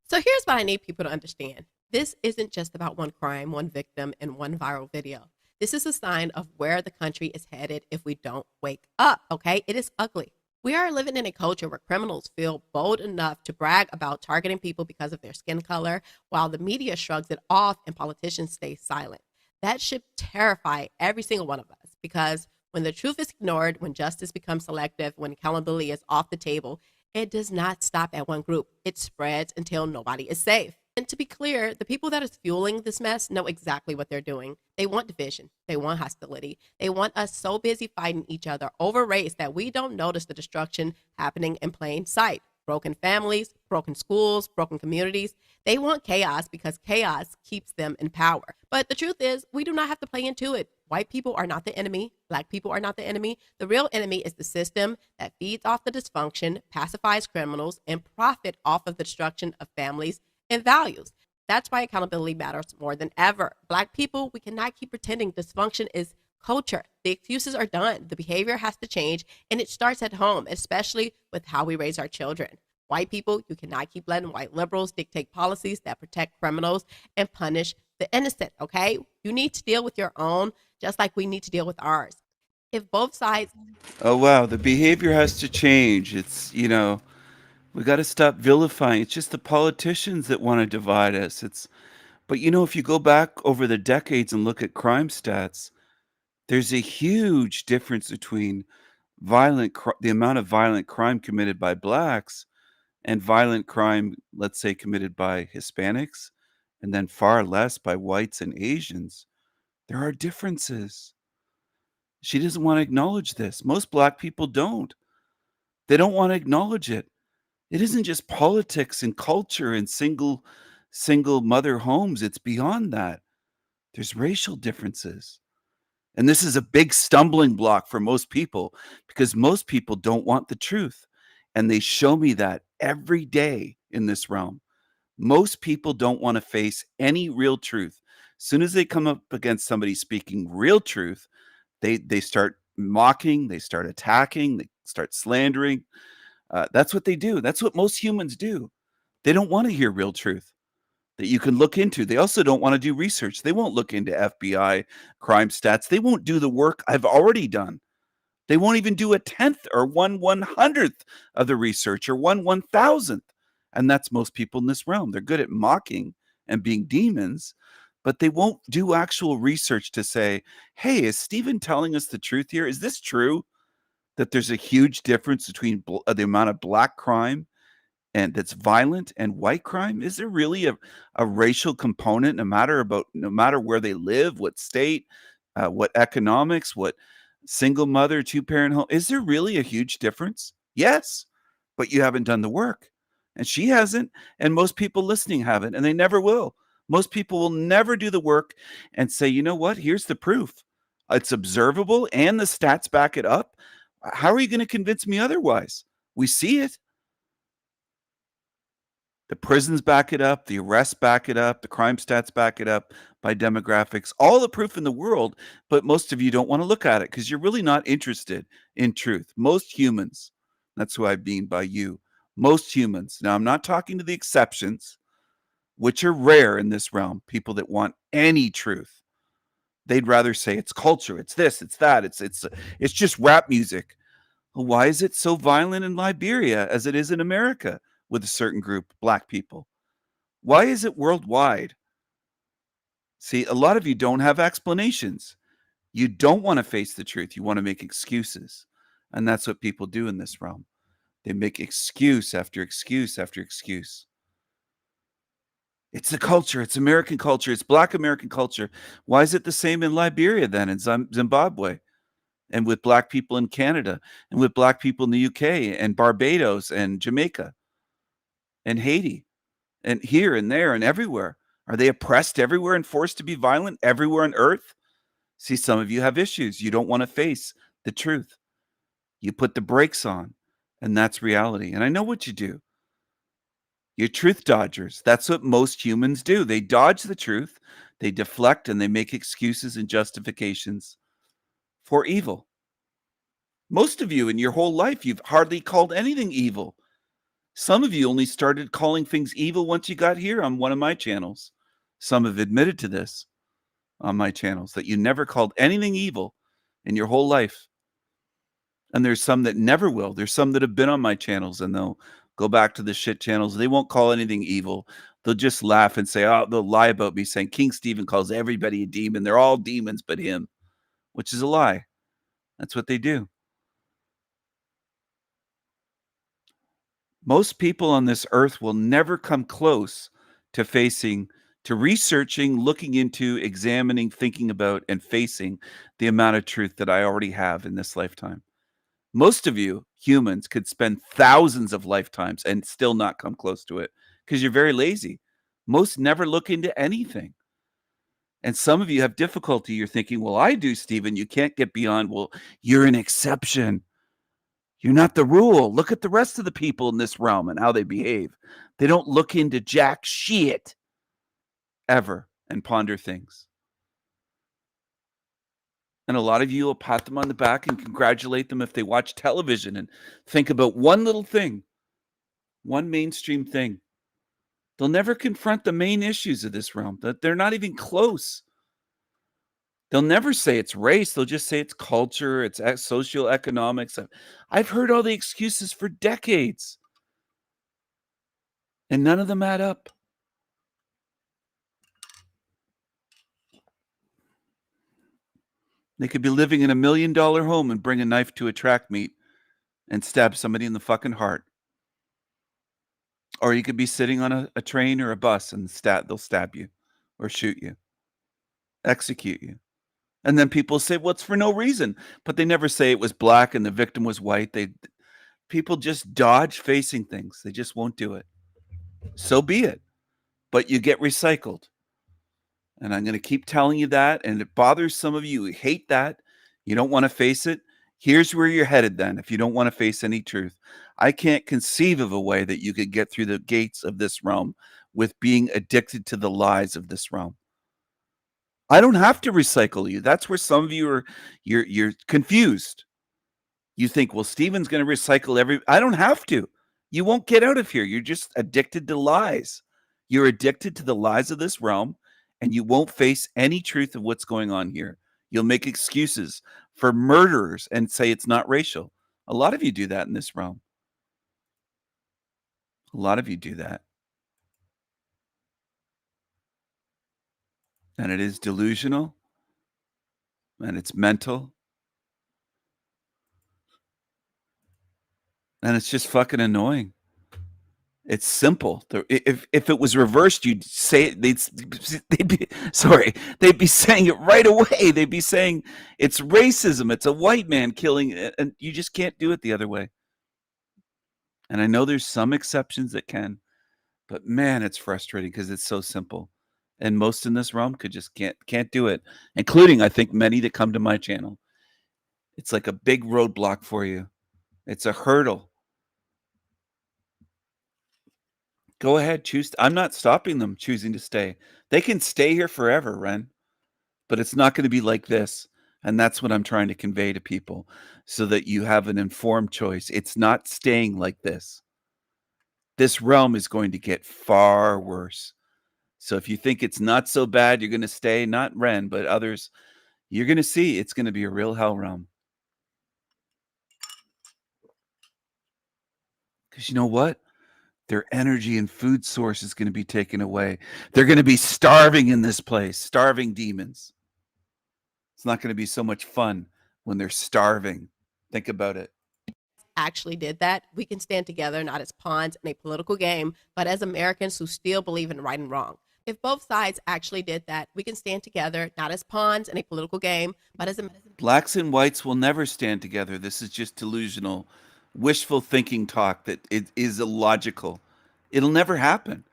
So here's what I need people to understand. This isn't just about one crime, one victim, and one viral video. This is a sign of where the country is headed if we don't wake up, okay? It is ugly. We are living in a culture where criminals feel bold enough to brag about targeting people because of their skin color, while the media shrugs it off and politicians stay silent. That should terrify every single one of us, because when the truth is ignored, when justice becomes selective, when accountability is off the table, it does not stop at one group. It spreads until nobody is safe. And to be clear, the people that is fueling this mess know exactly what they're doing. They want division. They want hostility. They want us so busy fighting each other over race that we don't notice the destruction happening in plain sight. Broken families, broken schools, broken communities. They want chaos because chaos keeps them in power. But the truth is, we do not have to play into it. White people are not the enemy. Black people are not the enemy. The real enemy is the system that feeds off the dysfunction, pacifies criminals, and profit off of the destruction of families and values. That's why accountability matters more than ever. Black people, we cannot keep pretending dysfunction is culture. The excuses are done. The behavior has to change, and it starts at home, especially with how we raise our children. White people, you cannot keep letting white liberals dictate policies that protect criminals and punish the innocent, okay? You need to deal with your own, just like we need to deal with ours. If both sides... Oh, wow. The behavior has to change. It's, we got to stop vilifying. It's just the politicians that want to divide us. But if you go back over the decades and look at crime stats, there's a huge difference between the amount of violent crime committed by blacks and violent crime, let's say, committed by Hispanics, and then far less by whites and Asians. There are differences. She doesn't want to acknowledge this. Most black people don't. They don't want to acknowledge it. It isn't just politics and culture and single mother homes. It's beyond that. There's racial differences. And this is a big stumbling block for most people because most people don't want the truth. And they show me that every day in this realm. Most people don't want to face any real truth. As soon as they come up against somebody speaking real truth, they start mocking, they start attacking, they start slandering. That's what they do. That's what most humans do. They don't want to hear real truth that you can look into. They also don't want to do research. They won't look into FBI crime stats. They won't do the work I've already done. They won't even do a 10th or 1/100th of the research or 1/1000th. And that's most people in this realm. They're good at mocking and being demons, but they won't do actual research to say, hey, is Stephen telling us the truth here? Is this true that there's a huge difference between the amount of black crime and that's violent and white crime? Is there really a racial component no matter where they live, what state, what economics, what single mother, 2-parent home? Is there really a huge difference? Yes, but you haven't done the work. And she hasn't, and most people listening haven't, and they never will. Most people will never do the work and say, you know what? Here's the proof. It's observable and the stats back it up. How are you going to convince me otherwise? We see it. The prisons back it up, the arrests back it up, the crime stats back it up by demographics, all the proof in the world, but most of you don't want to look at it because you're really not interested in truth. Most humans, that's who I mean by you, most humans. Now, I'm not talking to the exceptions, which are rare in this realm, people that want any truth. They'd rather say it's culture, it's this, it's that, it's just rap music. Well, why is it so violent in Liberia as it is in America with a certain group, black people? Why is it worldwide? See, a lot of you don't have explanations. You don't want to face the truth. You want to make excuses. And that's what people do in this realm. They make excuse after excuse after excuse. It's the culture. It's American culture. It's black American culture. Why is it the same in Liberia then, in Zimbabwe, and with black people in Canada, and with black people in the UK, and Barbados, and Jamaica, and Haiti, and here and there and everywhere? Are they oppressed everywhere and forced to be violent everywhere on earth? See, some of you have issues. You don't want to face the truth. You put the brakes on, and that's reality. And I know what you do. You're truth dodgers. That's what most humans do. They dodge the truth, they deflect, and they make excuses and justifications for evil. Most of you in your whole life, you've hardly called anything evil. Some of you only started calling things evil once you got here on one of my channels. Some have admitted to this on my channels, that you never called anything evil in your whole life. And there's some that never will. There's some that have been on my channels and they'll go back to the shit channels. They won't call anything evil. They'll just laugh and say, oh, they'll lie about me saying King Stephen calls everybody a demon. They're all demons but him, which is a lie. That's what they do. Most people on this earth will never come close to researching, looking into, examining, thinking about, and facing the amount of truth that I already have in this lifetime. Most of you humans could spend thousands of lifetimes and still not come close to it because you're very lazy. Most never look into anything. And some of you have difficulty. You're thinking, well, I do, Stephen. You can't get beyond, well, you're an exception. You're not the rule. Look at the rest of the people in this realm and how they behave. They don't look into jack shit. ever and ponder things. And a lot of you will pat them on the back and congratulate them if they watch television and think about one little thing, one mainstream thing. They'll never confront the main issues of this realm. That they're not even close. They'll never say it's race. They'll just say it's culture, it's social economics. I've heard all the excuses for decades, and none of them add up. They could be living in $1 million home and bring a knife to a track meet and stab somebody in the fucking heart. Or you could be sitting on a train or a bus and they'll stab you or shoot you, execute you. And then people say, well, it's for no reason. But they never say it was black and the victim was white. People just dodge facing things. They just won't do it. So be it. But you get recycled. And I'm going to keep telling you that. And it bothers some of you who hate that. You don't want to face it. Here's where you're headed then if you don't want to face any truth. I can't conceive of a way that you could get through the gates of this realm with being addicted to the lies of this realm. I don't have to recycle you. That's where some of you you're confused. You think, well, Stephen's going to recycle I don't have to. You won't get out of here. You're just addicted to lies. You're addicted to the lies of this realm, and you won't face any truth of what's going on here. You'll make excuses for murderers and say it's not racial. A lot of you do that in this realm. A lot of you do that. And it is delusional. And it's mental. And it's just fucking annoying. It's simple. If it was reversed, you'd say it. They'd be saying it right away. They'd be saying it's racism. It's a white man killing, and you just can't do it the other way. And I know there's some exceptions that can, but man, it's frustrating because it's so simple. And most in this realm can't do it, including I think many that come to my channel. It's like a big roadblock for you. It's a hurdle. Go ahead, choose. I'm not stopping them choosing to stay. They can stay here forever, Ren, but it's not going to be like this. And that's what I'm trying to convey to people so that you have an informed choice. It's not staying like this. This realm is going to get far worse. So if you think it's not so bad, you're going to stay, not Ren, but others, you're going to see it's going to be a real hell realm. Because you know what? Their energy and food source is going to be taken away. They're going to be starving in this place, starving demons. It's not going to be so much fun when they're starving. Think about it. Actually did that, we can stand together not as pawns in a political game, but as Americans who still believe in right and wrong. If both sides actually did that, we can stand together not as pawns in a political game, but as blacks and whites will never stand together. This is just delusional, wishful thinking talk that it is illogical. It'll never happen.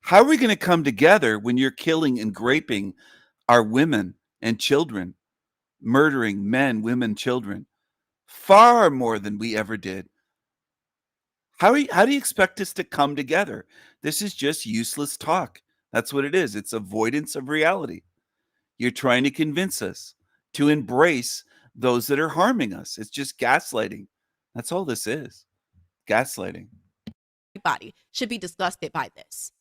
How are we going to come together when you're killing and raping our women and children, murdering men, women, children, far more than we ever did? How do you expect us to come together? This is just useless talk. That's what it is. It's avoidance of reality. You're trying to convince us to embrace those that are harming us. It's just gaslighting. That's all this is. Gaslighting. everybody should be disgusted by this.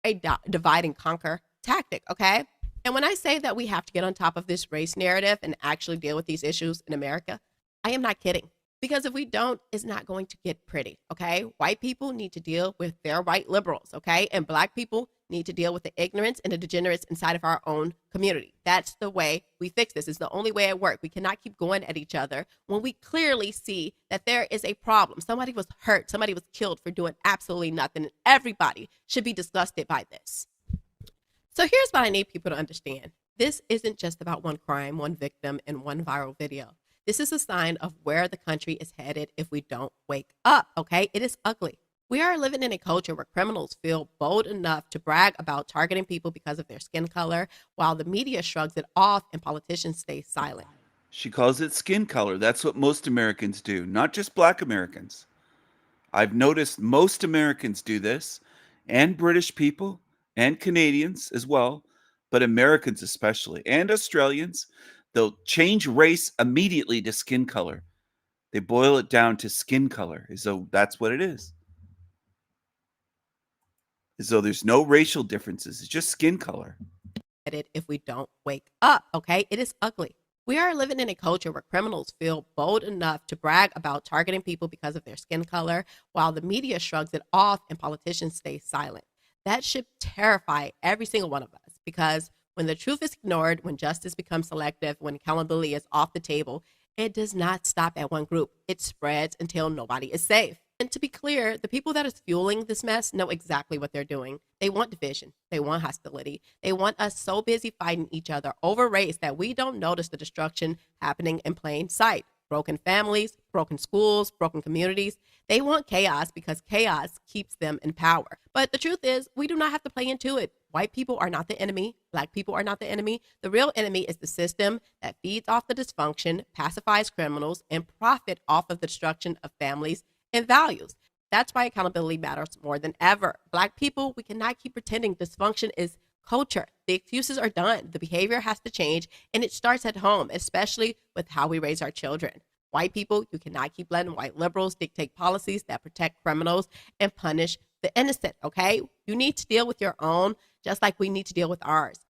A divide and conquer tactic, okay? And when I say that we have to get on top of this race narrative and actually deal with these issues in America, I am not kidding. Because if we don't, it's not going to get pretty, okay? White people need to deal with their white liberals, okay? And black people need to deal with the ignorance and the degenerates inside of our own community. That's the way we fix this. It's the only way it works. We cannot keep going at each other when we clearly see that there is a problem. Somebody was hurt. Somebody was killed for doing absolutely nothing. And everybody should be disgusted by this. So here's what I need people to understand. This isn't just about one crime, one victim, and one viral video. This is a sign of where the country is headed if we don't wake up, okay? It is ugly. We are living in a culture where criminals feel bold enough to brag about targeting people because of their skin color, while the media shrugs it off and politicians stay silent. She calls it skin color. That's what most Americans do, not just black Americans. I've noticed most Americans do this, and British people, and Canadians as well. but Americans especially, and Australians, they'll change race immediately to skin color. They boil it down to skin color, as though that's what it is. As though there's no racial differences. It's just skin color. If we don't wake up, okay? It is ugly. We are living in a culture where criminals feel bold enough to brag about targeting people because of their skin color, while the media shrugs it off and politicians stay silent. That should terrify every single one of us, because when the truth is ignored, when justice becomes selective, when accountability is off the table, it does not stop at one group. It spreads until nobody is safe. And to be clear, the people that is fueling this mess know exactly what they're doing. They want division. They want hostility. They want us so busy fighting each other over race that we don't notice the destruction happening in plain sight. Broken families, broken schools, broken communities. They want chaos because chaos keeps them in power. But the truth is, we do not have to play into it. White people are not the enemy. Black people are not the enemy. The real enemy is the system that feeds off the dysfunction, pacifies criminals, and profit off of the destruction of families and values. That's why accountability matters more than ever. Black people, we cannot keep pretending dysfunction is culture. The excuses are done. The behavior has to change, and it starts at home, especially with how we raise our children. White people, you cannot keep letting white liberals dictate policies that protect criminals and punish the innocent, okay? You need to deal with your own, just like we need to deal with ours.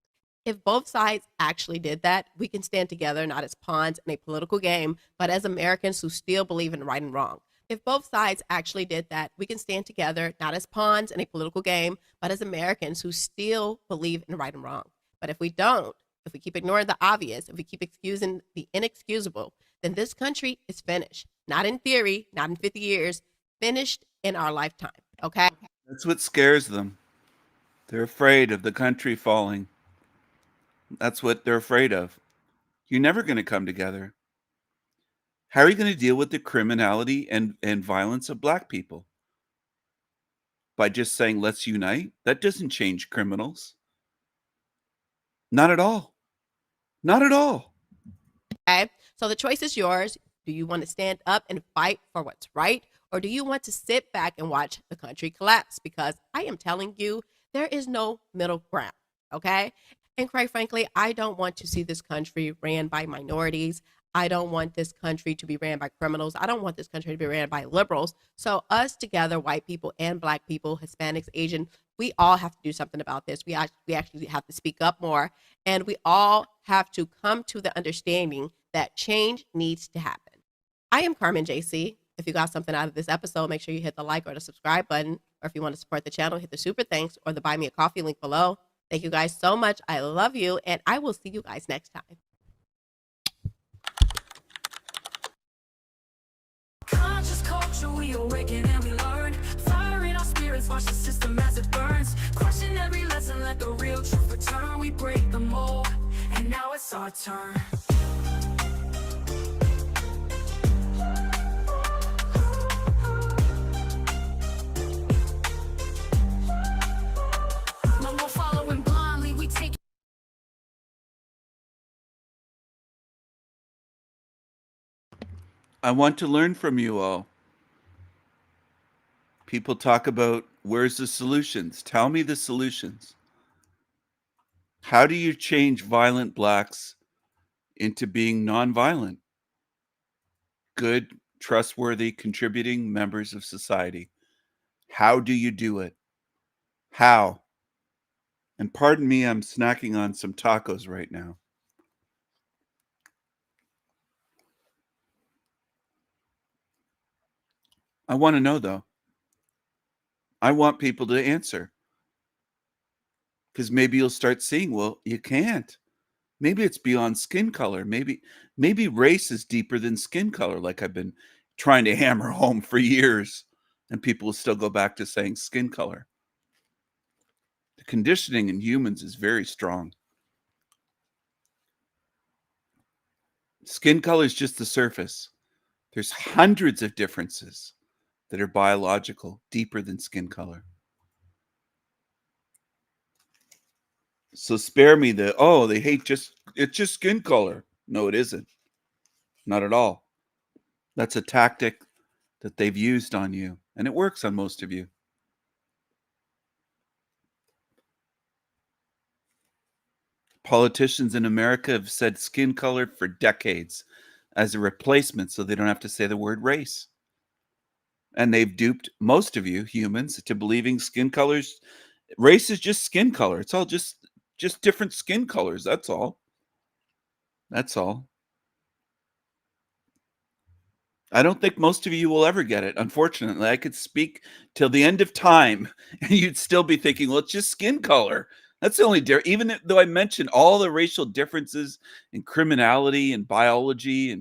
If both sides actually did that, we can stand together not as pawns in a political game, but as Americans who still believe in right and wrong. If both sides actually did that, we can stand together, not as pawns in a political game, but as Americans who still believe in right and wrong. But if we don't, if we keep ignoring the obvious, if we keep excusing the inexcusable, then this country is finished. Not in theory, not in 50 years, finished in our lifetime, okay? That's what scares them. They're afraid of the country falling. That's what they're afraid of. You're never going to come together. How are you going to deal with the criminality and violence of black people? By just saying, let's unite? That doesn't change criminals. Not at all. Not at all. Okay, so the choice is yours. Do you want to stand up and fight for what's right? Or do you want to sit back and watch the country collapse? Because I am telling you, there is no middle ground, okay? And quite frankly, I don't want to see this country ran by minorities. I don't want this country to be ran by criminals. I don't want this country to be ran by liberals. So us together, white people and black people, Hispanics, Asian, we all have to do something about this. We actually have to speak up more. And we all have to come to the understanding that change needs to happen. I am Carmen JC. If you got something out of this episode, make sure you hit the like or the subscribe button. Or if you want to support the channel, hit the super thanks or the buy me a coffee link below. Thank you guys so much. I love you. And I will see you guys next time. Conscious culture, we awaken and we learn. Fire in our spirits, watch the system as it burns. Question every lesson, let the real truth return. We break the mold, and now it's our turn. No more following blindly, we take. I want to learn from you all. People talk about where's the solutions? Tell me the solutions. How do you change violent blacks into being nonviolent? Good, trustworthy, contributing members of society. How do you do it? How? And pardon me, I'm snacking on some tacos right now. I want to know, though. I want people to answer. Because maybe you'll start seeing, well, you can't. Maybe it's beyond skin color. Maybe race is deeper than skin color, like I've been trying to hammer home for years. And people will still go back to saying skin color. The conditioning in humans is very strong. Skin color is just the surface. There's hundreds of differences that are biological, deeper than skin color. So spare me they hate it's just skin color. No, it isn't. Not at all. That's a tactic that they've used on you, and it works on most of you. Politicians in America have said skin color for decades as a replacement so they don't have to say the word race. And they've duped most of you humans to believing skin colors, race is just skin color. It's all just different skin colors. That's all. That's all. I don't think most of you will ever get it. Unfortunately, I could speak till the end of time and you'd still be thinking, well, it's just skin color. That's the only difference. Even though I mentioned all the racial differences in criminality and biology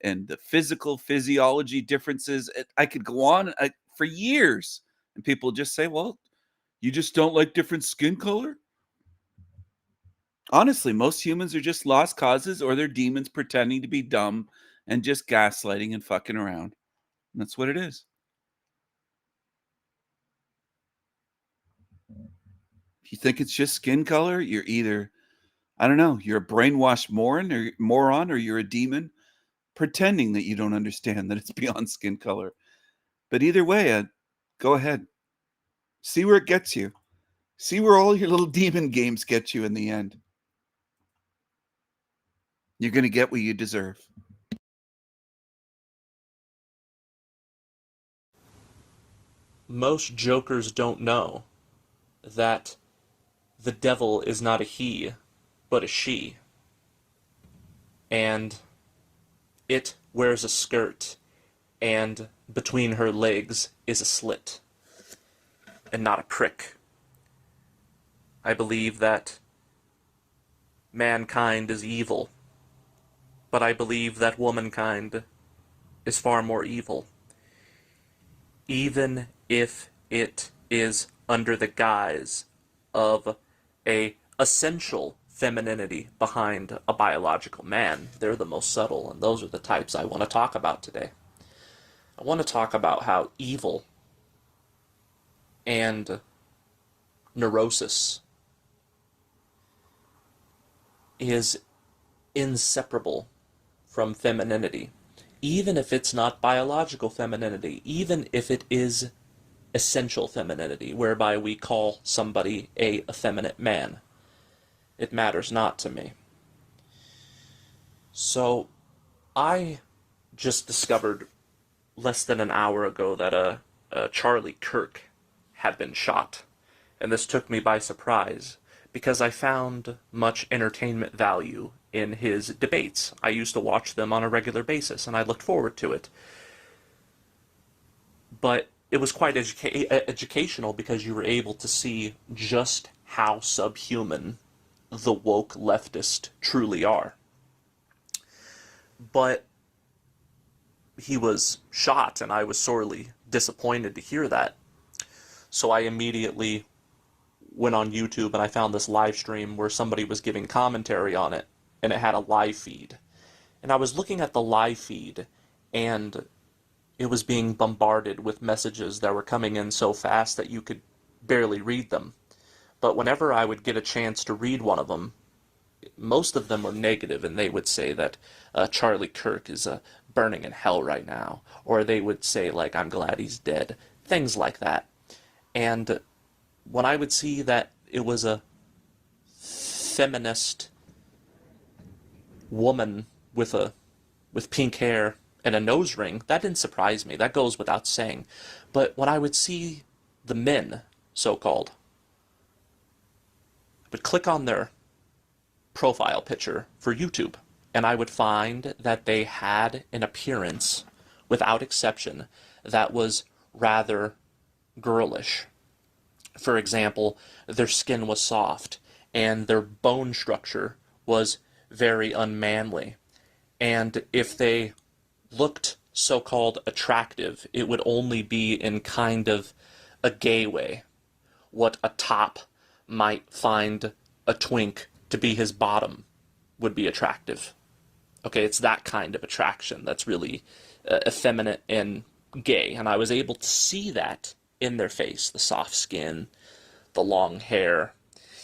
and the physical physiology differences, I could go on for years. And people just say, well, you just don't like different skin color? Honestly, most humans are just lost causes or they're demons pretending to be dumb and just gaslighting and fucking around. And that's what it is. If you think it's just skin color, you're either, I don't know, you're a brainwashed moron or you're a demon pretending that you don't understand that it's beyond skin color. But either way, go ahead. See where it gets you. See where all your little demon games get you in the end. You're going to get what you deserve. Most jokers don't know that the devil is not a he, but a she. And it wears a skirt, and between her legs is a slit, and not a prick. I believe that mankind is evil, but I believe that womankind is far more evil. Even if it is under the guise of a essential femininity behind a biological man, they're the most subtle, and those are the types I want to talk about today. I want to talk about how evil and neurosis is inseparable from femininity, even if it's not biological femininity, even if it is essential femininity, whereby we call somebody a effeminate man. It matters not to me. So, I just discovered less than an hour ago that Charlie Kirk had been shot. And this took me by surprise, because I found much entertainment value in his debates. I used to watch them on a regular basis, and I looked forward to it. But it was quite educational, because you were able to see just how subhuman the woke leftist truly are. But he was shot, and I was sorely disappointed to hear that. So I immediately went on YouTube and I found this live stream where somebody was giving commentary on it, and it had a live feed. And I was looking at the live feed, and it was being bombarded with messages that were coming in so fast that you could barely read them. But whenever I would get a chance to read one of them, most of them were negative, and they would say that Charlie Kirk is burning in hell right now, or they would say, like, I'm glad he's dead, things like that. And when I would see that it was a feminist woman with pink hair and a nose ring, that didn't surprise me. That goes without saying. But when I would see the men, so-called, I would click on their profile picture for YouTube, and I would find that they had an appearance, without exception, that was rather girlish. For example, their skin was soft, and their bone structure was very unmanly. And if they looked so-called attractive, it would only be in kind of a gay way. What a top might find a twink to be his bottom would be attractive. Okay, it's that kind of attraction that's really effeminate and gay. And I was able to see that in their face, the soft skin, the long hair.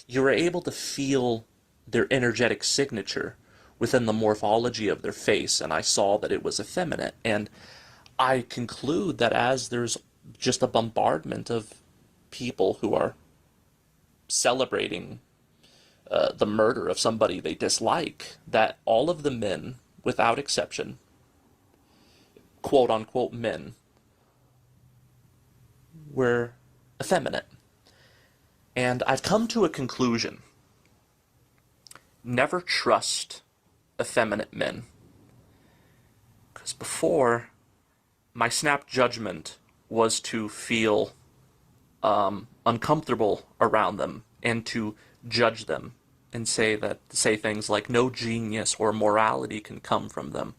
You were able to feel their energetic signature within the morphology of their face, and I saw that it was effeminate. And I conclude that as there's just a bombardment of people who are celebrating the murder of somebody they dislike, that all of the men, without exception, quote-unquote men, were effeminate. And I've come to a conclusion. Never trust effeminate men. Because before, my snap judgment was to feel uncomfortable around them and to judge them and say things like no genius or morality can come from them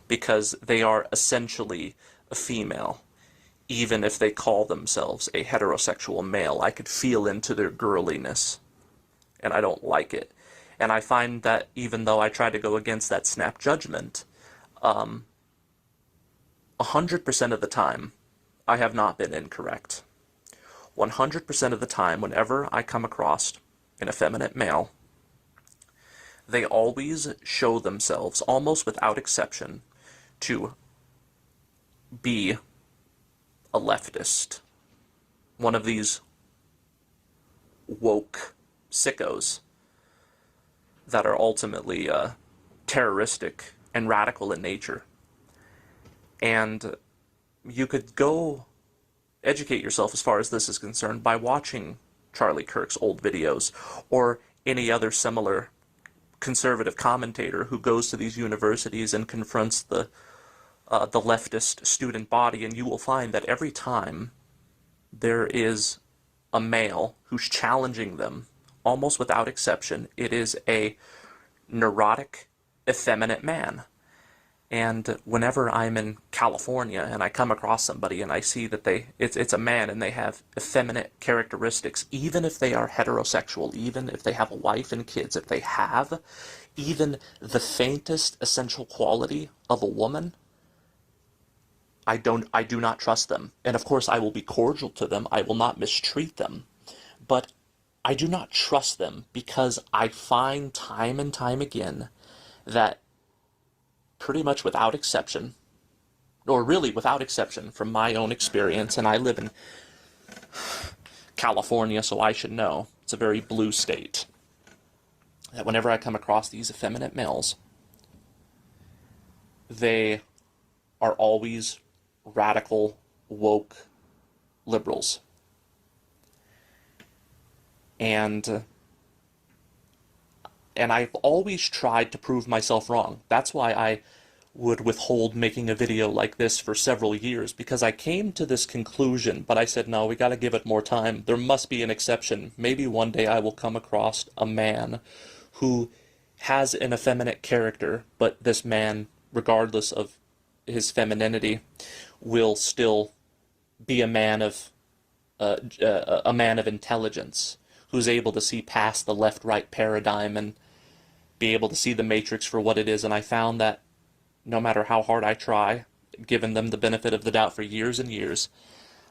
because they are essentially a female, even if they call themselves a heterosexual male. I could feel into their girliness, and I don't like it. And I find that even though I try to go against that snap judgment, 100% of the time, I have not been incorrect. 100% of the time, whenever I come across an effeminate male, they always show themselves, almost without exception, to be a leftist. One of these woke sickos that are ultimately terroristic and radical in nature. And you could go educate yourself as far as this is concerned by watching Charlie Kirk's old videos or any other similar conservative commentator who goes to these universities and confronts the leftist student body, and you will find that every time there is a male who's challenging them, almost without exception, it is a neurotic, effeminate man. And whenever I'm in California and I come across somebody and I see that it's a man and they have effeminate characteristics, even if they are heterosexual, even if they have a wife and kids, if they have even the faintest essential quality of a woman, I do not trust them. And of course I will be cordial to them. I will not mistreat them. But I do not trust them because I find time and time again that pretty much without exception, or really without exception from my own experience, and I live in California, so I should know, it's a very blue state, that whenever I come across these effeminate males, they are always radical, woke liberals. And I've always tried to prove myself wrong. That's why I would withhold making a video like this for several years, because I came to this conclusion, but I said, no, we got to give it more time. There must be an exception. Maybe one day I will come across a man who has an effeminate character, but this man, regardless of his femininity, will still be a man of intelligence, who's able to see past the left-right paradigm and be able to see the matrix for what it is. And I found that no matter how hard I try, given them the benefit of the doubt for years and years,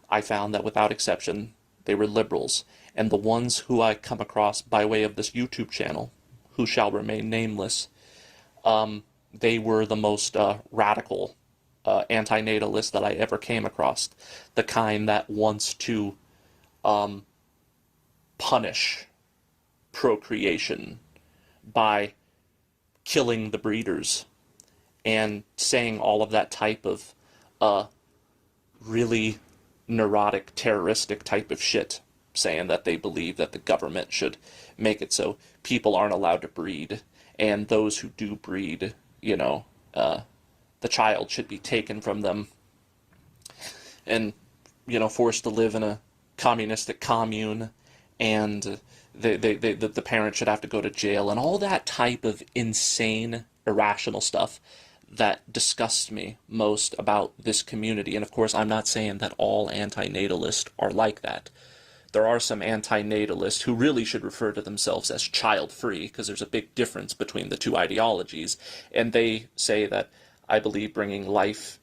I found that without exception, they were liberals. And the ones who I come across by way of this YouTube channel, who shall remain nameless, they were the most radical anti-natalist that I ever came across. The kind that wants to punish procreation by killing the breeders and saying all of that type of really neurotic, terroristic type of shit, saying that they believe that the government should make it so people aren't allowed to breed, and those who do breed, you know, the child should be taken from them and, you know, forced to live in a communistic commune, and the parent should have to go to jail, and all that type of insane, irrational stuff that disgusts me most about this community. And of course, I'm not saying that all anti-natalists are like that. There are some anti-natalists who really should refer to themselves as child-free, because there's a big difference between the two ideologies, and they say that I believe bringing life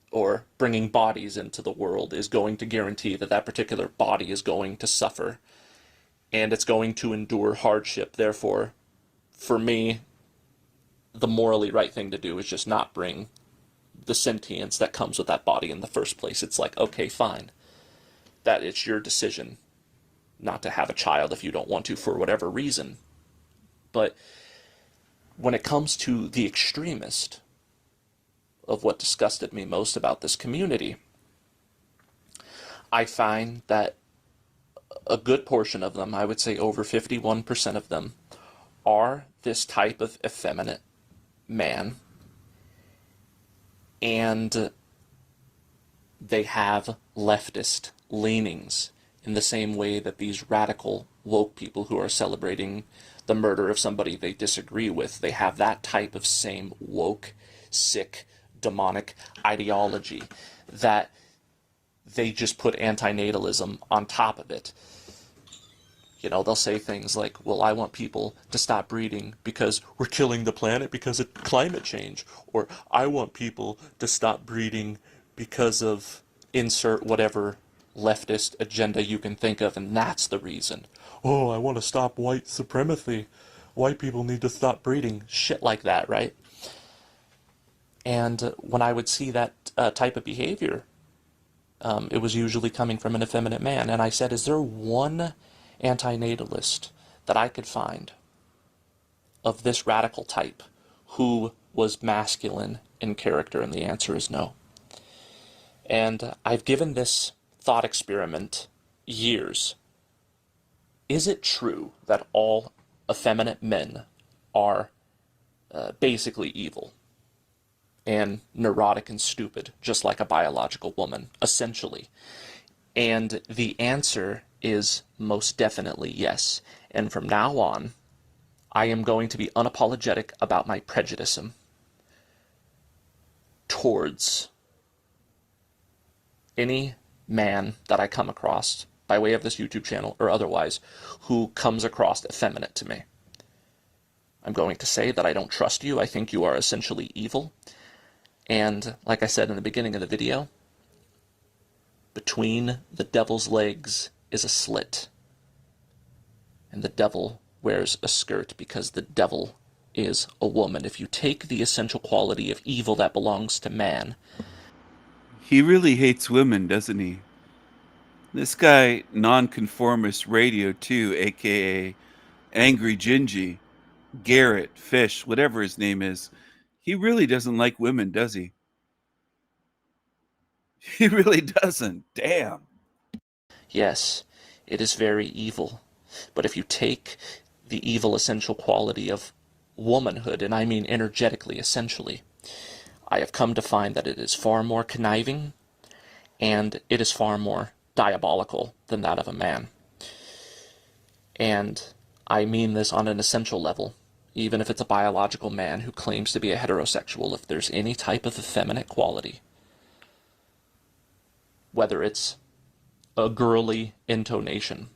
or bringing bodies into the world is going to guarantee that that particular body is going to suffer, and it's going to endure hardship. Therefore, for me, the morally right thing to do is just not bring the sentience that comes with that body in the first place. It's like, okay, fine. That it's your decision not to have a child if you don't want to for whatever reason. But when it comes to the extremist of what disgusted me most about this community, I find that a good portion of them, I would say over 51% of them, are this type of effeminate man, and they have leftist leanings in the same way that these radical woke people who are celebrating the murder of somebody they disagree with, they have that type of same woke, sick, demonic ideology that they just put antinatalism on top of it. You know, they'll say things like, well, I want people to stop breeding because we're killing the planet because of climate change. Or I want people to stop breeding because of insert whatever leftist agenda you can think of, and that's the reason. Oh, I want to stop white supremacy. White people need to stop breeding. Shit like that, right? And when I would see that type of behavior, it was usually coming from an effeminate man. And I said, is there one antinatalist that I could find of this radical type who was masculine in character? And the answer is no. And I've given this thought experiment years. Is it true that all effeminate men are basically evil and neurotic and stupid, just like a biological woman, essentially? And the answer is most definitely yes. And from now on, I am going to be unapologetic about my prejudice towards any man that I come across, by way of this YouTube channel or otherwise, who comes across effeminate to me. I'm going to say that I don't trust you. I think you are essentially evil. And like I said in the beginning of the video, between the devil's legs is a slit. And the devil wears a skirt because the devil is a woman. If you take the essential quality of evil that belongs to man. He really hates women, doesn't he? This guy, Nonconformist Radio 2, aka Angry Gingy, Garrett, Fish, whatever his name is, he really doesn't like women, does he? He really doesn't. Damn. Yes, it is very evil. But if you take the evil essential quality of womanhood, and I mean energetically, essentially, I have come to find that it is far more conniving and it is far more diabolical than that of a man. And I mean this on an essential level. Even if it's a biological man who claims to be a heterosexual, if there's any type of effeminate quality, whether it's a girly intonation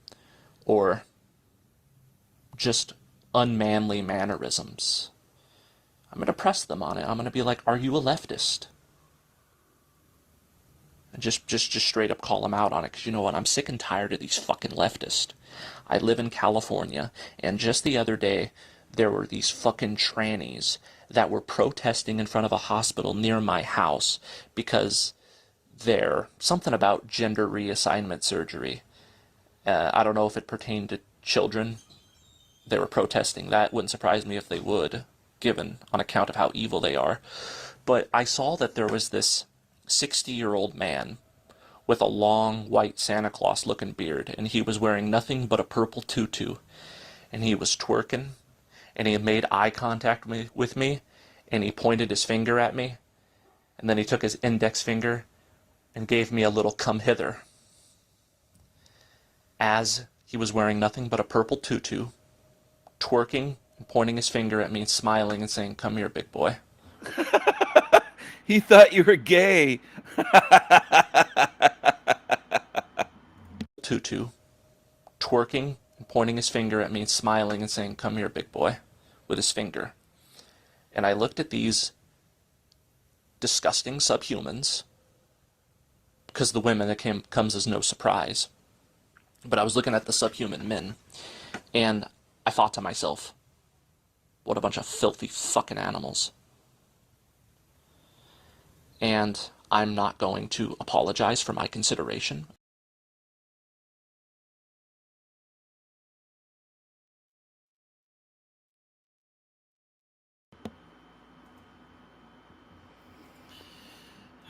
or just unmanly mannerisms, I'm going to press them on it. I'm going to be like, are you a leftist? And just straight up call them out on it, because you know what? I'm sick and tired of these fucking leftists. I live in California, and just the other day, there were these fucking trannies that were protesting in front of a hospital near my house because they're something about gender reassignment surgery. I don't know if it pertained to children. They were protesting that. Wouldn't surprise me if they would, given on account of how evil they are. But I saw that there was this 60-year-old man with a long white Santa Claus looking beard, and he was wearing nothing but a purple tutu, and he was twerking, and he made eye contact with me, and he pointed his finger at me, and then he took his index finger and gave me a little come hither, as he was wearing nothing but a purple tutu, twerking and pointing his finger at me, smiling and saying, "Come here, big boy." He thought you were gay. Tutu, twerking and pointing his finger at me, smiling and saying, "Come here, big boy," with his finger. And I looked at these disgusting subhumans, because the women, that comes as no surprise. But I was looking at the subhuman men, and I thought to myself, what a bunch of filthy fucking animals. And I'm not going to apologize for my consideration.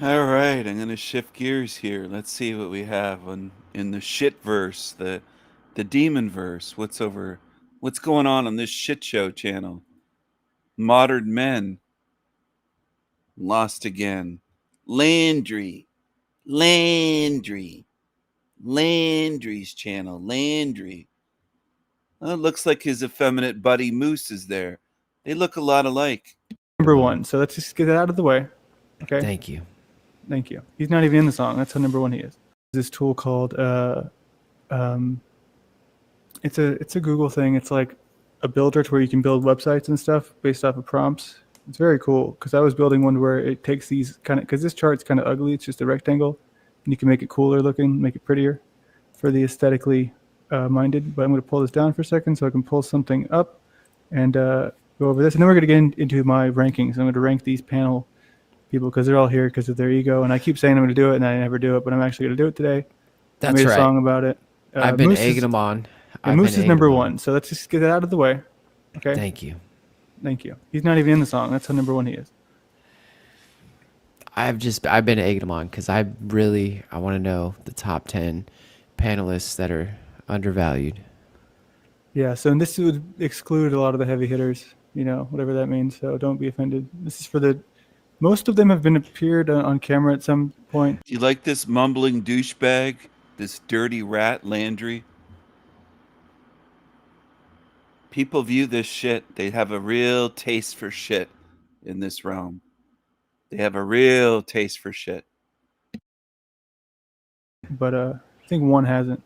All right, I'm gonna shift gears here. Let's see what we have in the shit verse, the demon verse. What's going on this shit show channel? Modern men lost again. Landry's channel. Landry. Well, it looks like his effeminate buddy Moose is there. They look a lot alike. Number one. So let's just get that out of the way. Okay. Thank you. Thank you. He's not even in the song. That's how number one he is. This tool called it's a Google thing. It's like a builder to where you can build websites and stuff based off of prompts. It's very cool because I was building one where it takes these because this chart's kind of ugly. It's just a rectangle, and you can make it cooler looking, make it prettier for the aesthetically minded. But I'm going to pull this down for a second so I can pull something up and go over this, and then we're going to get into my rankings. I'm going to rank these panel people because they're all here because of their ego, and I keep saying I'm going to do it, and I never do it, but I'm actually going to do it today. That's I made right. a song about it. I've been egging them on. And Moose is number one, so let's just get that out of the way. Okay. Thank you. Thank you. He's not even in the song. That's how number one he is. I've been egging them on because I want to know the top 10 panelists that are undervalued. Yeah, so and this would exclude a lot of the heavy hitters, whatever that means. So don't be offended. This is for most of them have been appeared on camera at some point. Do you like this mumbling douchebag? This dirty rat, Landry? People view this shit. They have a real taste for shit in this realm. They have a real taste for shit. But I think one hasn't.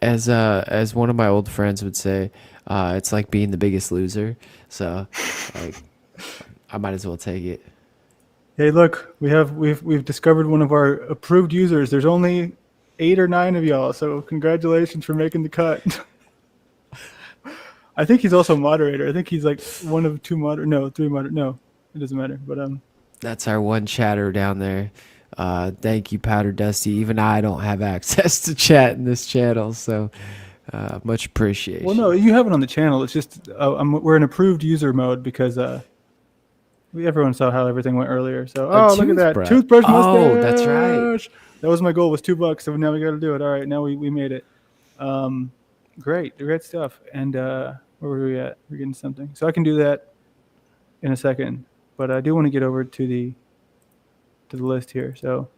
As one of my old friends would say, it's like being the biggest loser. So, I might as well take it. Hey, look, we've discovered one of our approved users. There's only 8 or 9 of y'all, so congratulations for making the cut. I think he's also moderator. I think he's like one of 2 moderators. No, 3 moderators. No, it doesn't matter. But That's our one chatter down there. Thank you, Powder Dusty. Even I don't have access to chat in this channel, so much appreciation. Well, no, you have it on the channel. It's just we're in approved user mode because everyone saw how everything went earlier. So look at that toothbrush mustache. Oh, that's right. That was my goal. Was $2, so now we got to do it. All right, now we made it. Great stuff. And where were we at? We're getting something. So I can do that in a second, but I do want to get over to the list here. So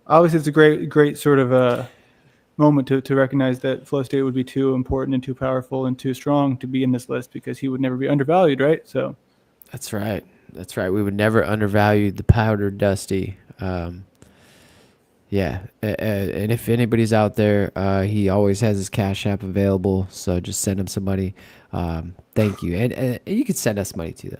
obviously it's a great sort of moment to recognize that Flow State would be too important and too powerful and too strong to be in this list because he would never be undervalued, right? So that's right. We would never undervalue the Powder Dusty. Yeah, and if anybody's out there, he always has his Cash App available, so just send him some money. Thank you, and you can send us money too, though.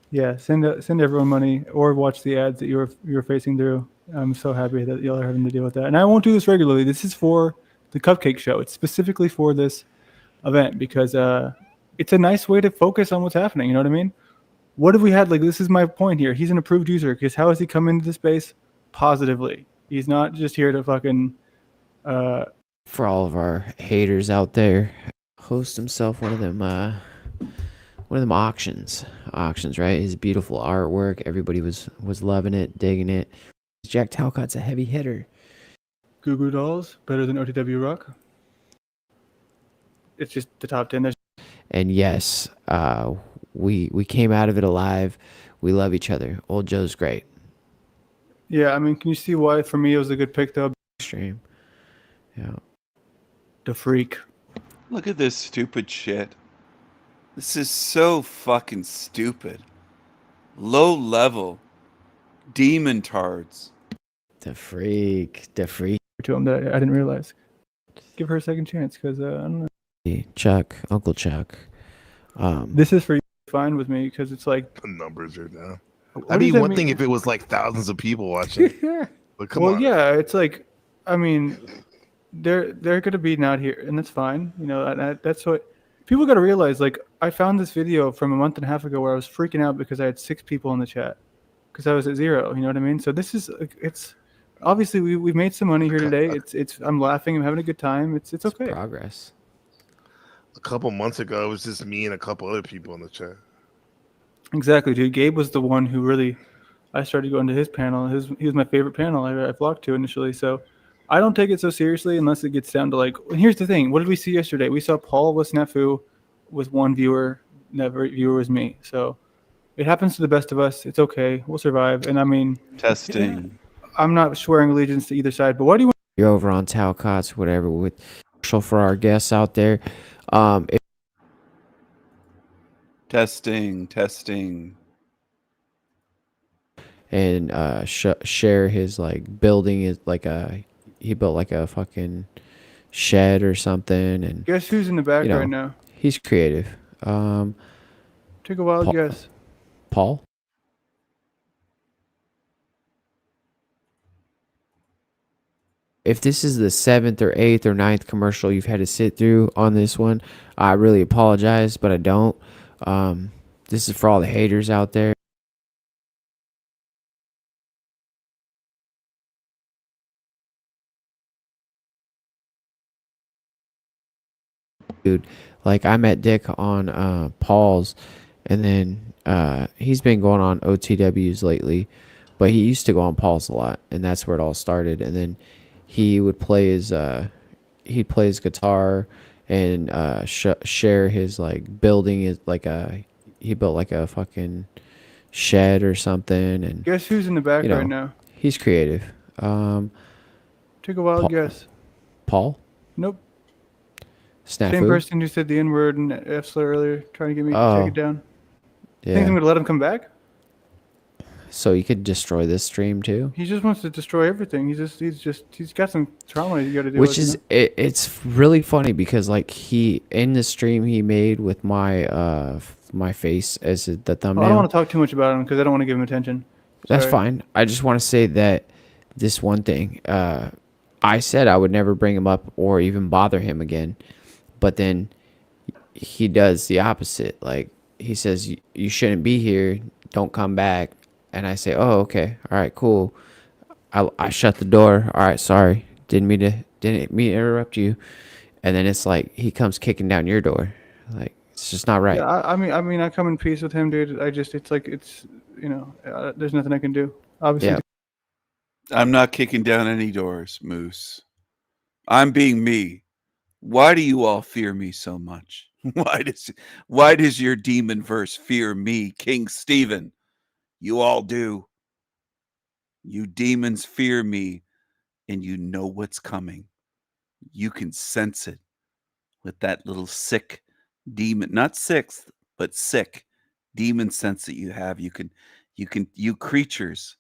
Yeah, send everyone money or watch the ads that you're facing through. I'm so happy that y'all are having to deal with that, and I won't do this regularly. This is for the Cupcake Show. It's specifically for this event because it's a nice way to focus on what's happening. You know what I mean? What have we had? Like, this is my point here. He's an approved user because how has he come into the space positively? He's not just here to fucking. For all of our haters out there, host himself one of them auctions, right? His beautiful artwork. Everybody was loving it, digging it. Jack Talcott's a heavy hitter. Goo Goo Dolls better than OTW Rock. It's just the top 10. And yes, we came out of it alive. We love each other. Old Joe's great. Yeah, I mean, can you see why for me it was a good pick though? Stream. Yeah. The freak. Look at this stupid shit. This is so fucking stupid. Low level. Demon tards. The freak. To him that I didn't realize. Give her a second chance because I don't know. Chuck, Uncle Chuck. This is for you. Fine with me because it's like the numbers are down. What I mean, does that one mean? thing if it was like thousands of people watching. But come on. Yeah, it's like, I mean, they're going to be not here, and that's fine. You know, that's what people got to realize. Like, I found this video from a month and a half ago where I was freaking out because I had 6 people in the chat because I was at 0. You know what I mean? So this is, it's obviously we made some money here today. It's I'm laughing. I'm having a good time. It's okay. Progress. A couple months ago, it was just me and a couple other people in the chat. Exactly, dude. Gabe was the one who really I started going to his panel. He was my favorite panel I flocked to initially. So I don't take it so seriously unless it gets down to like. And here's the thing: what did we see yesterday? We saw Paul with Snafu with one viewer. Never viewer was me. So it happens to the best of us. It's okay. We'll survive. And I mean, Testing. I'm not swearing allegiance to either side, but why do you want? You're over on Talcots, whatever, with for our guests out there. Testing. And share his like building is like he built like a fucking shed or something. And Guess who's in the back right now? He's creative. Take a wild guess. Paul. If this is the 7th or 8th or 9th commercial you've had to sit through on this one, I really apologize, but I don't. This is for all the haters out there. Dude, like I met Dick on Paul's, and then he's been going on OTWs lately, but he used to go on Paul's a lot, and that's where it all started. And then he would play his he'd play his guitar and share his like building is like he built like a fucking shed or something. And Guess who's in the back right now? He's creative. Take a wild guess. Paul. Nope. Snafu? Same person who said the N-word and F-slur earlier, trying to get me to Oh. take it down. Yeah. Think I'm gonna let him come back? So you could destroy this stream too. He just wants to destroy everything. He's got some trauma you got to deal Which with. is it's really funny because like he in the stream he made with my my face as the thumbnail. I don't want to talk too much about him because I don't want to give him attention. That's Sorry. fine. I just want to say that this one thing, I said I would never bring him up or even bother him again, but then he does the opposite. Like he says, "You shouldn't be here. Don't come back." And I say, "Oh, okay, all right, cool." I shut the door. All right, sorry, didn't mean to interrupt you. And then it's like he comes kicking down your door. Like it's just not right. Yeah, I mean, I come in peace with him, dude. It's there's nothing I can do. Obviously, Yeah. I'm not kicking down any doors, Moose. I'm being me. Why do you all fear me so much? Why does your demon verse fear me, King Stephen? You all do. You demons fear me, and you know what's coming. You can sense it with that little sick demon, not sixth, but sick demon sense that you have. You creatures,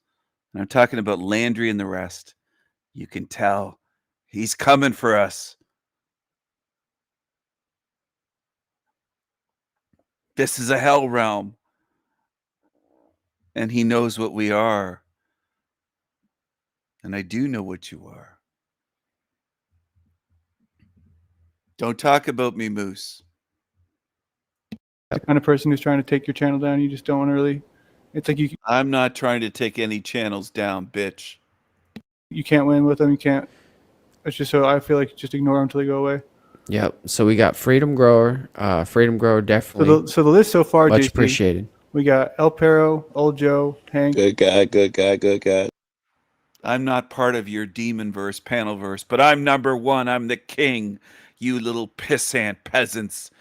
and I'm talking about Landry and the rest. You can tell he's coming for us. This is a hell realm. And he knows what we are. And I do know what you are. Don't talk about me, Moose. the kind of person who's trying to take your channel down. You just don't want to really. It's like I'm not trying to take any channels down, bitch. you can't win with them. You can't. It's just so I feel like just ignore them until they go away. Yep. So we got Freedom Grower. Freedom Grower definitely. So the list so far, much JC, appreciated. We got El Perro, Old Joe, Hank. Good guy. I'm not part of your demon verse, panel verse, but I'm number one. I'm the king, you little pissant peasants.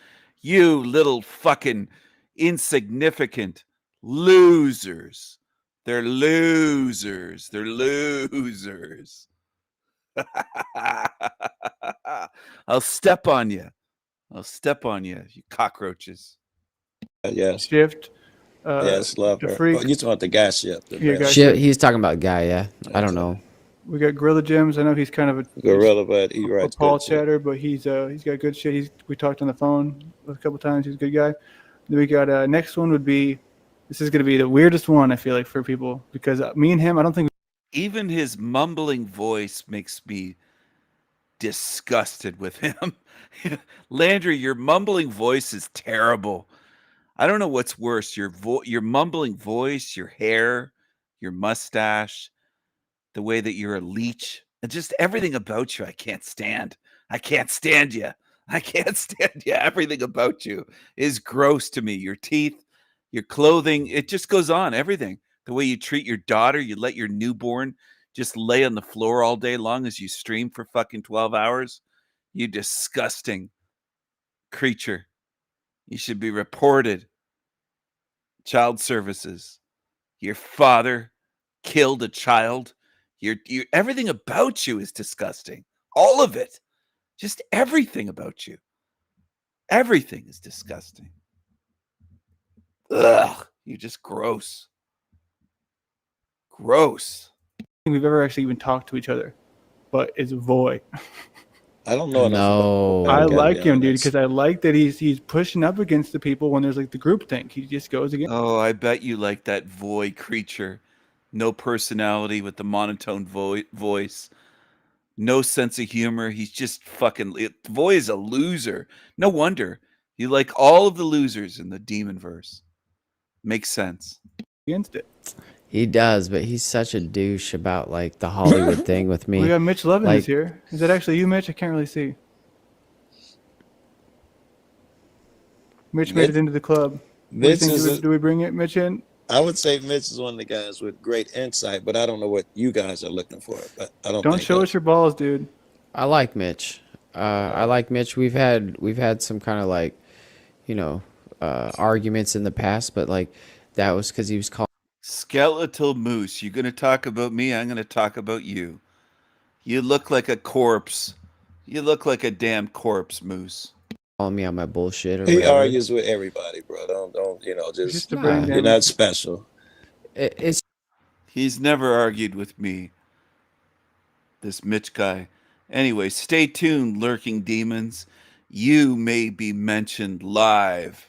You little fucking insignificant losers. They're losers. They're losers. I'll step on you. I'll step on you, you cockroaches. Yes. Shift. Yes, love the her. Freak. Oh, you talking about the guy ship? Yeah, guy Shit, he's talking about Guy. Yeah, I don't know. We got Gorilla Gems. I know he's kind of a Gorilla, but he a writes Paul good shit. chatter, but he's got good shit. We talked on the phone a couple times. He's a good guy. Then we got next one would be. This is going to be the weirdest one I feel like for people because me and him, I don't think. Even his mumbling voice makes me disgusted with him. Landry, your mumbling voice is terrible. I don't know what's worse, your mumbling voice, your hair, your mustache, the way that you're a leech, and just everything about you I can't stand. I can't stand you. I can't stand you. Everything about you is gross to me. Your teeth, your clothing, it just goes on, everything. The way you treat your daughter, you let your newborn just lay on the floor all day long as you stream for fucking 12 hours. You disgusting creature. You should be reported. Child services. Your father killed a child. Your everything about you is disgusting. All of it. Just everything about you. Everything is disgusting. Ugh, you're just gross. Gross. We've ever actually even talked to each other, but it's Voy. I don't know. No. I like him, dude, because I like that he's pushing up against the people when there's like the group think. He just goes against. Oh, I bet you like that Voy creature. No personality with the monotone voice. No sense of humor. He's just fucking... Voy is a loser. No wonder. You like all of the losers in the demon verse. Makes sense. Against it. He does, but he's such a douche about like the Hollywood thing with me. We got Mitch Levin like, is here. Is that actually you, Mitch? I can't really see. Mitch made it into the club. Mitch is do we bring it, Mitch, in? I would say Mitch is one of the guys with great insight, but I don't know what you guys are looking for. But I don't. Don't show us your balls, dude. I like Mitch. I like Mitch. We've had some kind of like, arguments in the past, but like that was because he was called Skeletal moose. You're going to talk about me. I'm going to talk about you. You look like a corpse. You look like a damn corpse, moose. Calling me on my bullshit or He whatever. argues with everybody, bro. Don't just Nah. you're not special. He's never argued with me. This Mitch guy. Anyway, stay tuned, lurking demons. You may be mentioned live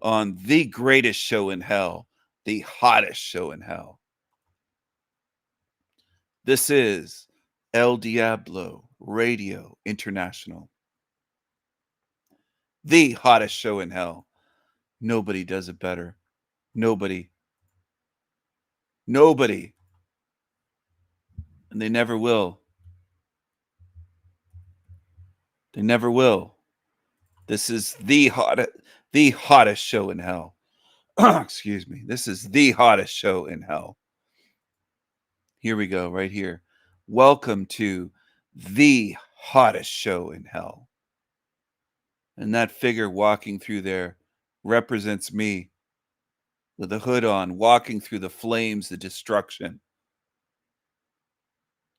on the greatest show in hell, the hottest show in hell. This is El Diablo Radio International. The hottest show in hell. Nobody does it better. Nobody. Nobody. And they never will. They never will. This is the hottest show in hell. Excuse me. This is the hottest show in hell. Here we go, right here. Welcome to the hottest show in hell. And that figure walking through there represents me with a hood on, walking through the flames, the destruction.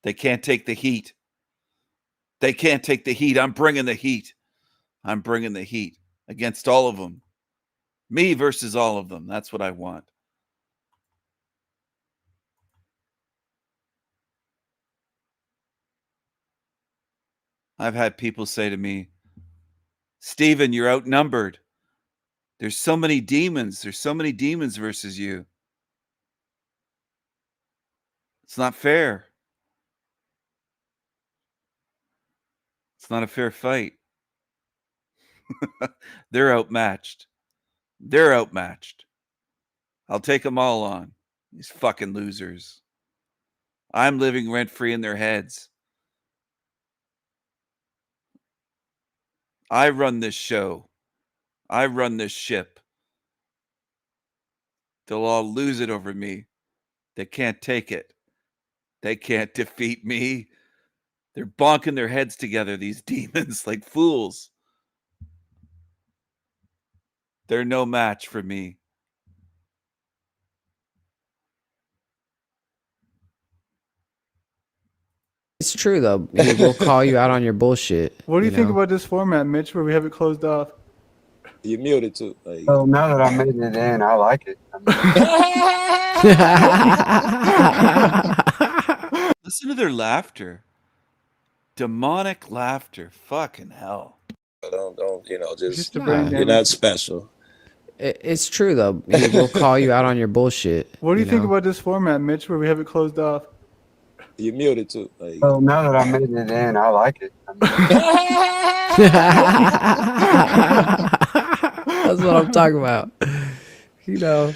They can't take the heat. They can't take the heat. I'm bringing the heat. I'm bringing the heat against all of them. Me versus all of them. That's what I want. I've had people say to me, Steven, you're outnumbered. There's so many demons. There's so many demons versus you. It's not fair. It's not a fair fight. They're outmatched. They're outmatched. I'll take them all on. These fucking losers. I'm living rent-free in their heads. I run this show. I run this ship. They'll all lose it over me. They can't take it. They can't defeat me. They're bonking their heads together, these demons, like fools. They're no match for me. It's true though. We'll call you out on your bullshit. What do you think know? about this format, Mitch, where we have it closed off? You muted too. Like, Well, now that I made it in, I like it. Listen to their laughter. Demonic laughter. Fucking hell. don't just Nah. you're not special. It's true though. We'll call you out on your bullshit. What do you think know? about this format, Mitch, where we have it closed off? You muted too. Like, Well, now that I made it in, I like it. That's what I'm talking about. You know.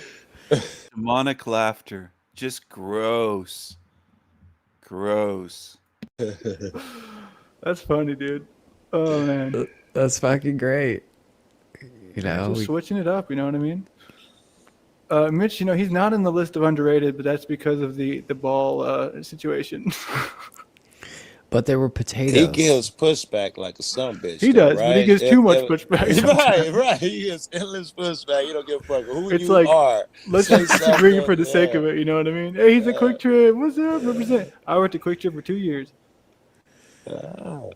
Demonic laughter. Just gross. Gross. That's funny, dude. Oh man, That's fucking great. You know, just switching it up. You know what I mean? Mitch, he's not in the list of underrated, but that's because of the ball situation. But they were He potatoes. gives pushback like a son bitch. He though, does, right? but he gives too much pushback sometimes. Right. He gives endless pushback. You don't give a fuck who It's you like, are. let's Say just disagree something. for the sake of it. You know what I mean? Hey, he's a Quick Trip. What's up? Represent. I worked at Quick Trip for 2 years. Oh.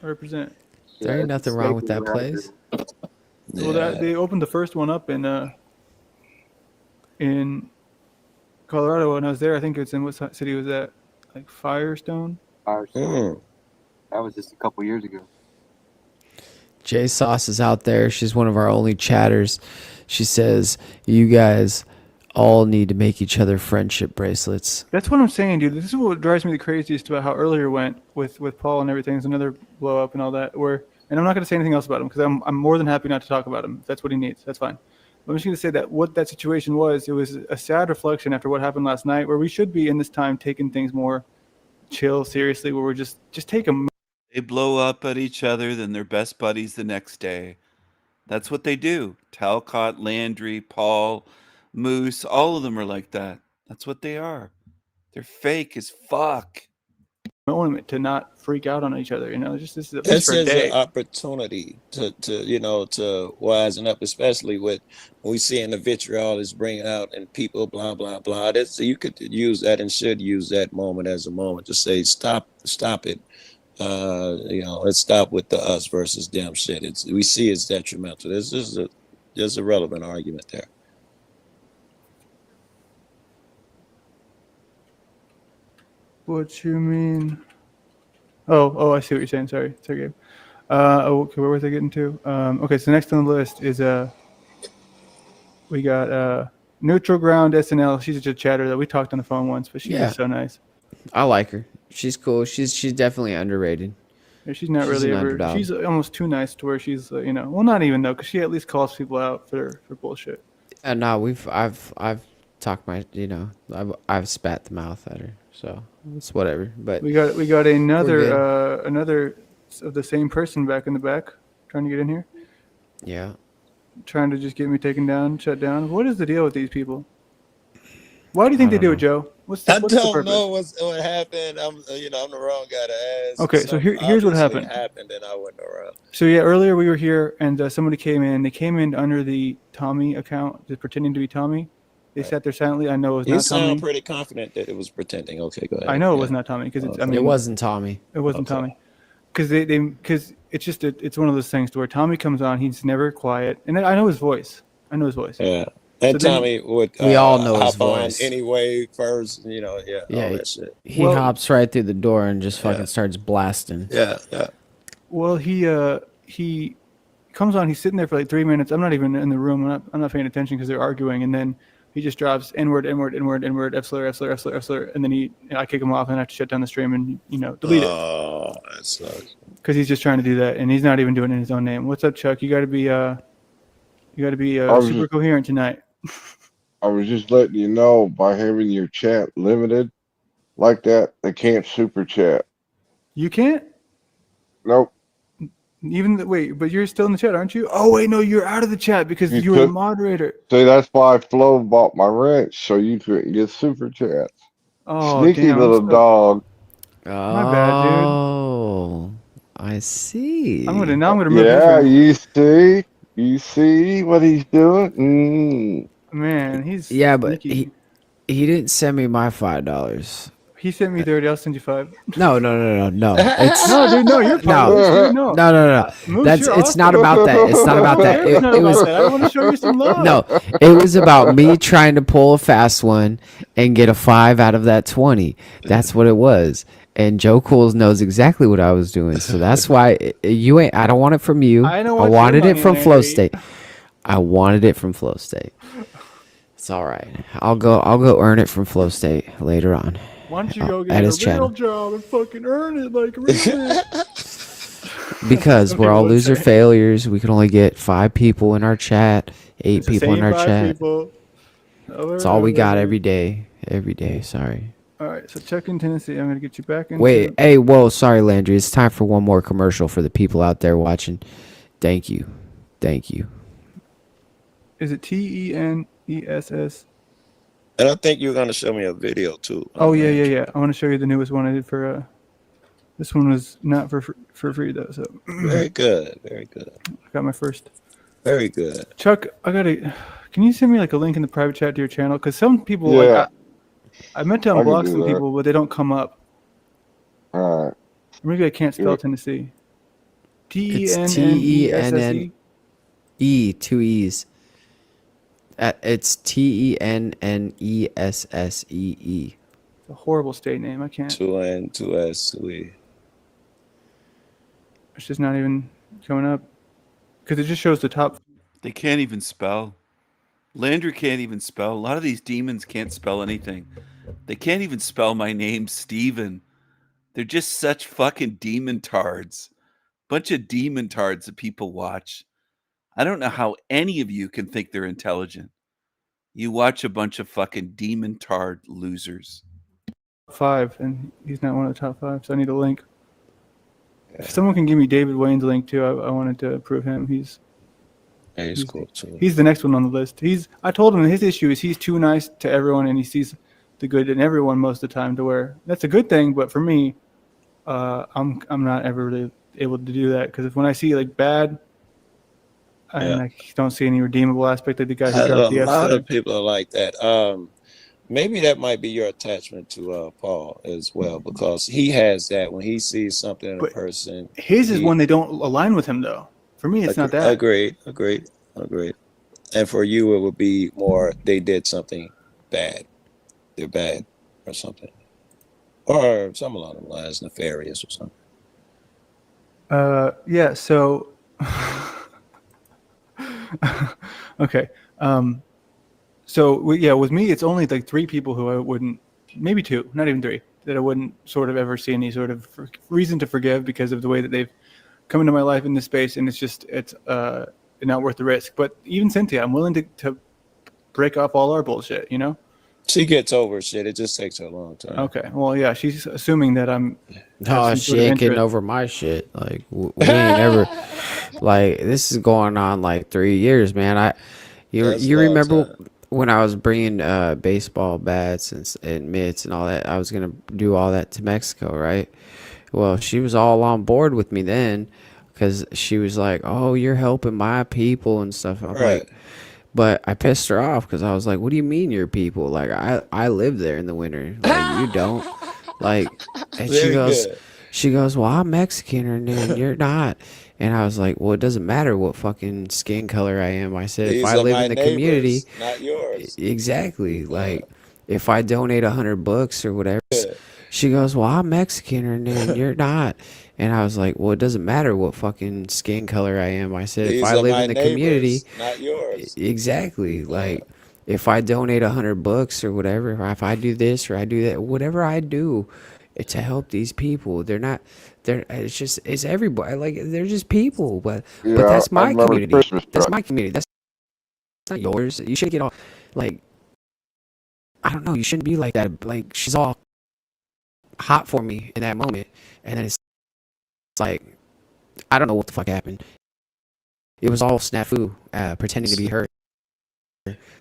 Represent. There ain't nothing wrong with that place. Well, they opened the first one up in Colorado when I was there. I think it's in what city was that? Like Firestone. Firestone. That was just a couple years ago. J Sauce is out there. She's one of our only chatters. She says, "You guys all need to make each other friendship bracelets." That's what I'm saying, dude. This is what drives me the craziest about how earlier went with Paul and everything. There's another blow up and all that. And I'm not going to say anything else about him because I'm more than happy not to talk about him. If that's what he needs. That's fine. But I'm just going to say that what that situation was, it was a sad reflection after what happened last night, where we should be in this time taking things more chill, seriously, where we're just take a. They blow up at each other, then they're best buddies the next day. That's what they do. Talcott, Landry, Paul, Moose, all of them are like that. That's what they are. They're fake as fuck. Moment to not freak out on each other, just this is at least This for a is day. an opportunity to wisen up, especially with we seeing the vitriol is bringing out and people blah blah blah. You could use that and should use that moment as a moment to say stop it. Let's stop with the us versus them shit. We see it's detrimental. There's a relevant argument there. What you mean? Oh, I see what you're saying. Sorry, Gabe. Okay, where was I getting to? Okay, so next on the list is we got Neutral Ground SNL. She's just a chatter that we talked on the phone once, but she's just so nice. I like her. She's cool. She's definitely underrated. Yeah, she's not really an ever. underdog. She's almost too nice to where she's well, not even though, because she at least calls people out for bullshit. No, I've talked my I've spat the mouth at her, so it's whatever. But we got another of the same person back in the back trying to get in here. Yeah. Trying to just get me taken down, shut down. What is the deal with these people? Why do you think they do it, Joe? What's the purpose? Know what happened. I'm the wrong guy to ask. Okay, so here's what happened. Happened and I wasn't around. So yeah, earlier we were here and somebody came in. They came in under the Tommy account, just pretending to be Tommy. They sat there silently. I know it was not Tommy. You sound pretty confident that it was pretending. Okay, go ahead. I know it was not Tommy because it wasn't Tommy. It wasn't Tommy because because it's just it's one of those things to where Tommy comes on. He's never quiet, and I know his voice. Yeah. And so Tommy would we all know his hop on voice anyway first, all that shit. He hops right through the door and just fucking starts blasting. Yeah. Well, he comes on. He's sitting there for like 3 minutes. I'm not even in the room. I'm not paying attention because they're arguing. And then he just drops N-word, F slur, and then I kick him off and I have to shut down the stream and delete it. Oh, that sucks. Because he's just trying to do that, and he's not even doing it in his own name. What's up, Chuck? You got to be super coherent tonight. I was just letting you know, by having your chat limited like that, they can't super chat. You can't? Nope. But you're still in the chat, aren't you? Oh wait, no, you're out of the chat because you were the moderator. See, that's why Flo bought my wrench, so you couldn't get super chats. Oh, sneaky damn, little dog. My bad, dude. Oh, I see. I'm gonna remove Yeah, this. You see what he's doing? Man, he's but he didn't send me my $5. He sent me 30. I'll send you 5. No. It's, no, dude, no, you're no. No. It's not about that. It's not about that. It was. I want to show you some love. No, it was about me trying to pull a fast one and get a 5 out of that 20. That's what it was. And Joe Cools knows exactly what I was doing, so that's why you ain't. I don't want it from you. I wanted it from Flow State. I wanted it from Flow State. It's all right. I'll go earn it from Flow State later on. Why don't you go get a real job and fucking earn it like really? Because we're all loser failures. We can only get 5 people in our chat, 8 people in our chat. That's all we got every day. Every day. Sorry. All right, so Chuck in Tennessee. I'm going to get you back in. Wait, hey, whoa, sorry, Landry. It's time for one more commercial for the people out there watching. Thank you. Is it TENESS? And I think you're gonna show me a video too. Oh yeah. I want to show you the newest one I did for. This one was not for free though. So Very good. Very good. I got my first. Very good. Chuck, can you send me like a link in the private chat to your channel? Because some people Yeah. I meant to I can unblock do some that. people, but they don't come up. All right. Maybe I can't spell Yeah. Tennessee. It's TENNESSE. TENNE, 2 E's. It's TENNESSEE. It's a horrible state name. I can't. 2 N, 2 S, 2 E. It's just not even coming up because it just shows the top. They can't even spell. Landry can't even spell. A lot of these demons can't spell anything. They can't even spell my name, Steven. They're just such fucking demon tards. Bunch of demon tards that people watch. I don't know how any of you can think they're intelligent. You watch a bunch of fucking demon tard losers. 5, and he's not one of the top 5, so I need a link. If someone can give me David Wayne's link too, I wanted to prove him. He's cool too. He's the next one on the list. I told him his issue is he's too nice to everyone, and he sees the good in everyone most of the time. To where that's a good thing, but for me, I'm not ever really able to do that because when I see like bad, and I don't see any redeemable aspect of the guy who dropped the A lot episode. of people are like that. Maybe that might be your attachment to Paul as well, because he has that when he sees something in a person. His is when they don't align with him, though. For me, it's not that. Agreed. And for you, it would be more they did something bad. They're bad or something. Or something along the lines, nefarious or something. Yeah, so... okay. So with me, it's only like 3 people who I wouldn't, maybe 2, not even 3, that I wouldn't sort of ever see any sort of reason to forgive because of the way that they've come into my life in this space, and it's not worth the risk. But even Cynthia, I'm willing to break off all our bullshit, you know? She gets over shit. It just takes her a long time. Okay. Well, yeah, she's assuming that I'm. No, she ain't getting over my shit. Like we ain't ever. Like this is going on like 3 years, man. You remember when I was bringing baseball bats and mitts and all that? I was gonna do all that to Mexico, right? Well, she was all on board with me then, because she was like, "Oh, you're helping my people and stuff." I'm like. But I pissed her off because I was like, "What do you mean your people? Like I live there in the winter. Like you don't." Like, and she goes, "Well, I'm Mexican and you're not." And I was like, "Well, it doesn't matter what fucking skin color I am." I said, These "If I are live my in the neighbors, community, not yours." exactly. Like, if I donate 100 books or whatever." She goes, "Well, I'm Mexican and you're not." And I was like, "Well, it doesn't matter what fucking skin color I am." I said, These "If I are live my in the neighbors, community, not yours. exactly. Like, if I donate 100 books or whatever, or if I do this or I do that, whatever I do, it's to help these people. It's everybody. Like, they're just people. But that's my community. That's my community. That's not yours. You should get all like, I don't know. You shouldn't be like that. Like, she's all hot for me in that moment, and then it's like, I don't know what the fuck happened. It was all snafu, pretending to be her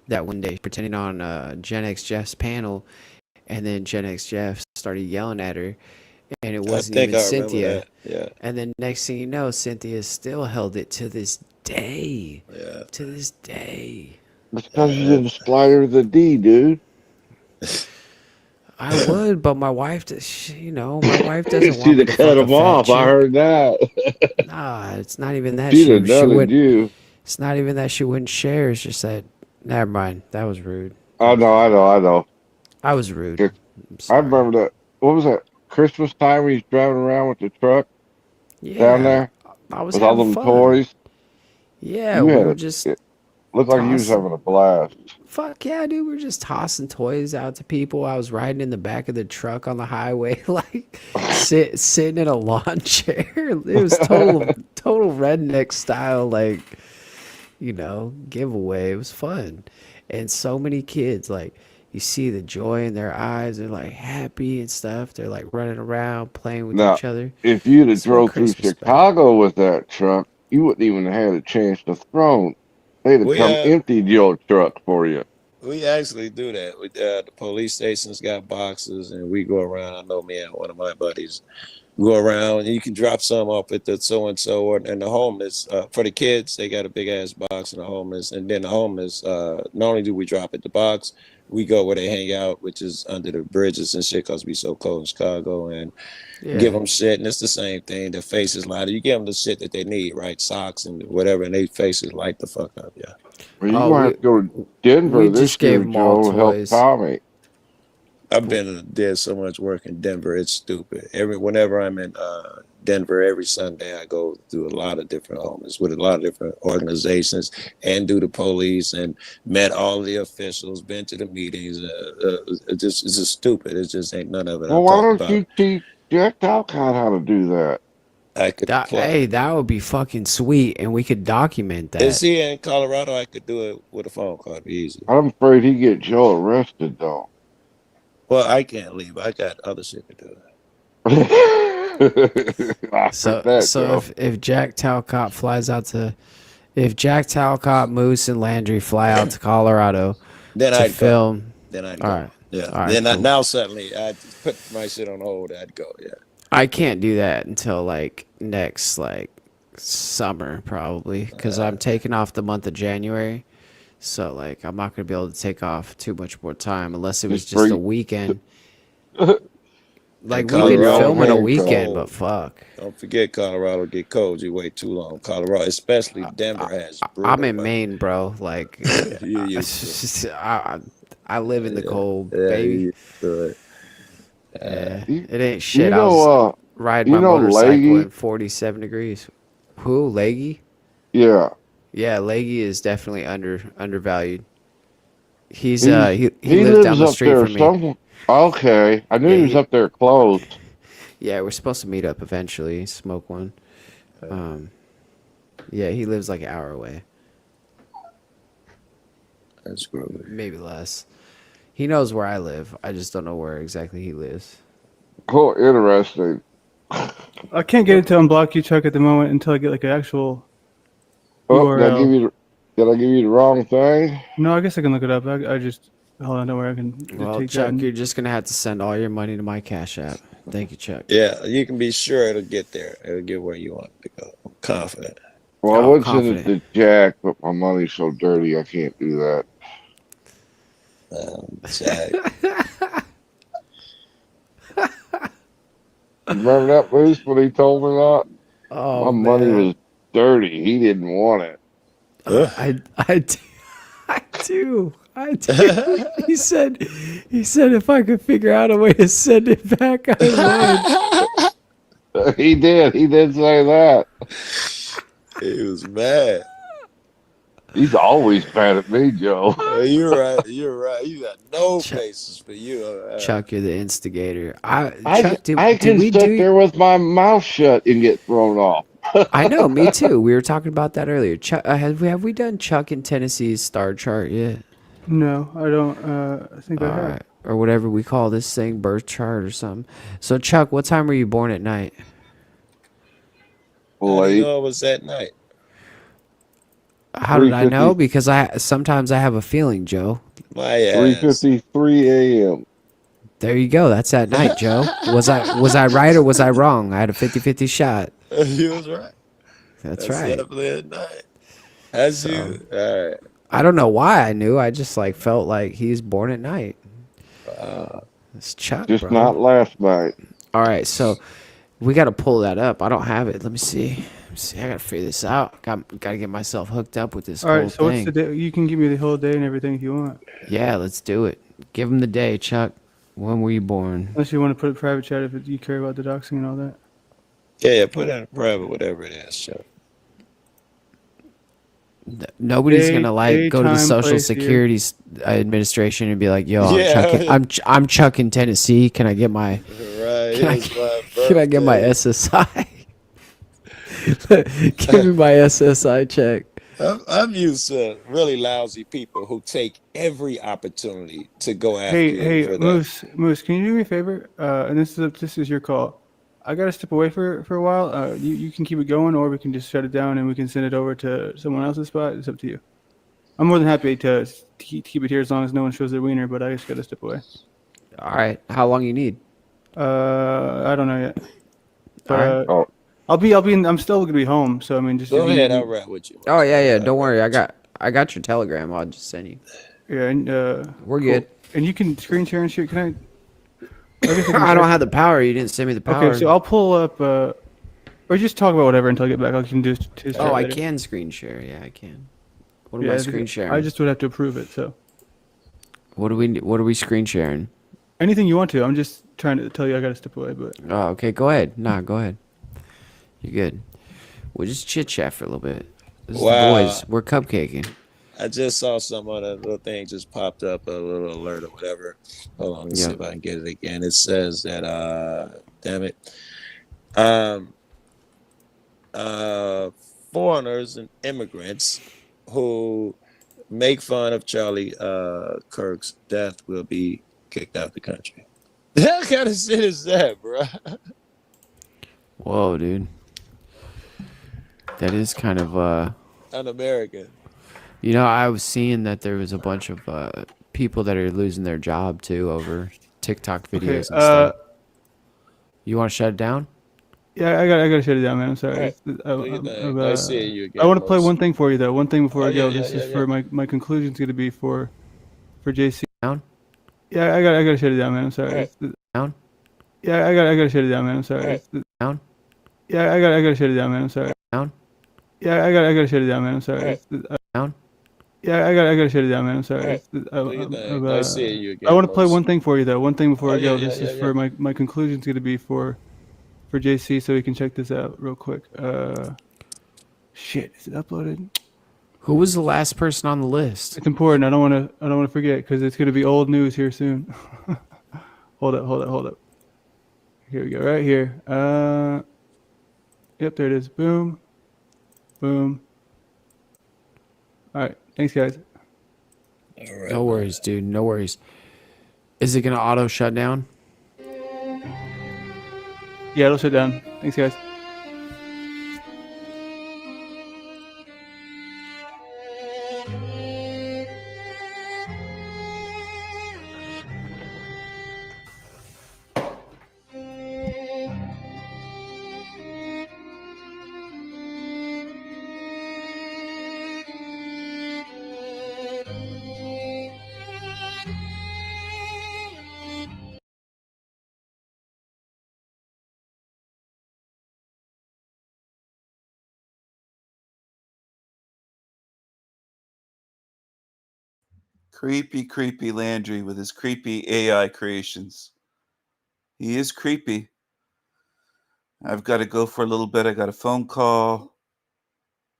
that one day, pretending on Gen X Jeff's panel, and then Gen X Jeff started yelling at her, and it wasn't even Cynthia. Yeah. And then next thing you know, Cynthia still held it to this day. Yeah. To this day. It's because you didn't slide her the D, dude. I would, but my wife, my wife doesn't want She'd me have to cut fuck a him fat off. I chick. heard that. Nah, it's not even that. She'd have done it, you. It's not even that she wouldn't share. It's just that, never mind. That was rude. I know. I was rude. I remember that. What was that? Christmas time when he's driving around with the truck down there? I was with all having them fun. toys? Yeah, You we had were it. just It looked like you was tossing- having a blast. Fuck yeah, dude. We're just tossing toys out to people. I was riding in the back of the truck on the highway, like sitting in a lawn chair. It was total redneck style, like, giveaway. It was fun. And so many kids, like, you see the joy in their eyes. They're like happy and stuff. They're like running around, playing with Now, each other. if you'd have That's what drove through Christmas meant. Chicago with that truck, you wouldn't even have had a chance to throw They'd have We come emptied your truck for you. We actually do that. The police stations got boxes, and we go around. I know me and one of my buddies go around, and you can drop some off at the so and so, and the homeless. For the kids, they got a big ass box, and the homeless, and then the homeless. Not only do we drop at the box, we go where they hang out, which is under the bridges and shit, cause we so cold in Chicago, and give them shit, and it's the same thing. Their faces light. You give them the shit that they need, right? Socks and whatever, and their faces light the fuck up. Yeah. Well, you might have to go to Denver this year, Joe. Help Tommy. I've did so much work in Denver. It's stupid. Whenever I'm in Denver, every Sunday I go through a lot of different homeless with a lot of different organizations and do the police and met all the officials, been to the meetings. It's just stupid. It just ain't none of it. Well, why don't you teach Jack Talcott how to do that? I could. Hey, that would be fucking sweet, and we could document that. Is he in Colorado? I could do it with a phone call. It'd be easy. I'm afraid he get Joe arrested though. Well, I can't leave. I got other shit to do. So if Jack Talcott flies out to, if Jack Talcott, Moose, and Landry fly out to Colorado Then to I'd film, go. Then I'd all go. right, Yeah. all right, Then cool. now suddenly I'd put my shit on hold. I'd go. Yeah. I can't do that until like next summer probably because I'm taking off the month of January. So like I'm not gonna be able to take off too much more time unless it was just a weekend. Like we could film in a weekend, but fuck. Don't forget Colorado get cold. You wait too long. Colorado, especially Denver, has. I'm in Maine, bro. Like You used to I live in the cold, Yeah, baby. you used to it. Yeah, it ain't shit. You I know, was riding you my know motorcycle Leggy? at 47 degrees. Who, Leggy? Yeah. Yeah, Leggy is definitely undervalued. He He lives down the up street there from me. Okay, I knew he was up there close. Yeah, we're supposed to meet up eventually, smoke one. Yeah, he lives like an hour away. That's gross. Maybe less. He knows where I live. I just don't know where exactly he lives. Cool, interesting. I can't get it to unblock you, Chuck, at the moment until I get like an actual Oh, URL. did I give you the wrong thing? No, I guess I can look it up. I just hold on, don't worry. I can Well, take Chuck, that. you're just gonna have to send all your money to my Cash App. Thank you, Chuck. Yeah, you can be sure it'll get there. It'll get where you want it to go. I'm confident. Well, I Oh, would send it confident. to Jack, but my money's so dirty I can't do that. Jack. Remember that Moose when he told me that? Oh, my money man. was dirty. He didn't want it. I do. He said if I could figure out a way to send it back, I would. He did. He did say that. He was mad. He's always mad at me, Joe. You're right. You're right. You got no basis for you. Chuck, you're the instigator. I Chuck, can sit there with my mouth shut and get thrown off. I know, me too. We were talking about that earlier. Chuck, have we done Chuck in Tennessee's star chart yet? No, I don't. I think I have. Alright. Or whatever we call this thing, birth chart or something. So, Chuck, what time were you born at night? How do you know it was that night? How did I know? Because sometimes I have a feeling, Joe. My ass. 3:53 a.m. There you go. That's at night, Joe. Was I right or was I wrong? I had a 50-50 shot. You was right. That's right. Definitely at night. As you. All right. I don't know why I knew. I just felt like he's born at night. It's Chuck, Just bro. not last night. All right, so we got to pull that up. I don't have it. Let me see. I got to figure this out. Got to get myself hooked up with this All whole right, so thing. what's the day? You can give me the whole day and everything if you want. Yeah, let's do it. Give him the day, Chuck. When were you born? Unless you want to put it private chat if you care about the doxing and all that. Yeah, put it in private, whatever it is. Chuck. Nobody's gonna go to the time, Social place, year. Security Administration and be like, "Yo, Yeah. I'm Chuck in Tennessee. Can I get my Right. can I get my SSI? Give me my SSI check." I'm used to really lousy people who take every opportunity to go after you Hey, for that. Moose, can you do me a favor? And this is your call. I gotta step away for a while. You can keep it going, or we can just shut it down and we can send it over to someone else's spot. It's up to you. I'm more than happy to keep it here as long as no one shows their wiener, but I just gotta step away. All right. How long you need? I don't know yet. But All right. I'll be I'm still gonna be home, so I mean just Go if you ahead, need I'll me- rap with you. Oh yeah. Don't worry. I got your telegram. I'll just send you. Yeah, and We're good. And you can screen share and shit. Can I? I don't have the power. You didn't send me the power. Okay, so I'll pull up, or just talk about whatever until I get back. I can do. Oh, I can screen share. Yeah, I can. What am I screen sharing? I just would have to approve it. So. What are we screen sharing? Anything you want to. I'm just trying to tell you I gotta step away, but. Oh, okay. Go ahead. Nah, go ahead. You're good. We'll just chit chat for a little bit. This is the boys. We're cupcaking. I just saw some other little thing just popped up, a little alert or whatever. Hold on, let me see if I can get it again. It says that damn it. Foreigners and immigrants who make fun of Charlie Kirk's death will be kicked out the country. What kind of shit is that, bro? Whoa, dude. That is kind of Un-American. You know, I was seeing that there was a bunch of people that are losing their job too over TikTok videos and stuff. You want to shut it down? Yeah, I gotta shut it down, man. I'm sorry. Nice seeing you again, I want to play boss. one thing for you though. One thing before I go. Yeah, This is yeah. for my conclusion's gonna be for JC. Down? Yeah, I gotta shut it down, man. I'm sorry. Down? Yeah, I gotta shut it down, man. I'm sorry. Down? Yeah, I gotta shut it down, man. I'm sorry. Down? Yeah, I gotta shut it down, man. I'm sorry. Down? Yeah, I gotta shut it down, man. I'm sorry. Nice seeing you again, I want to play boss. one thing for you though. One thing before I go. yeah, This yeah, is for my conclusion's gonna be for JC, so we can check this out real quick. Shit, is it uploaded? Who was the last person on the list? It's important. I don't want to forget because it's gonna be old news here soon. Hold up. Here we go. Right here. Yep, there it is. Boom. All right. Thanks, guys. No worries, dude. No worries. Is it gonna auto shut down? Yeah, it'll shut down. Thanks, guys. Creepy Landry with his creepy AI creations. He is creepy. I've got to go for a little bit. I got a phone call.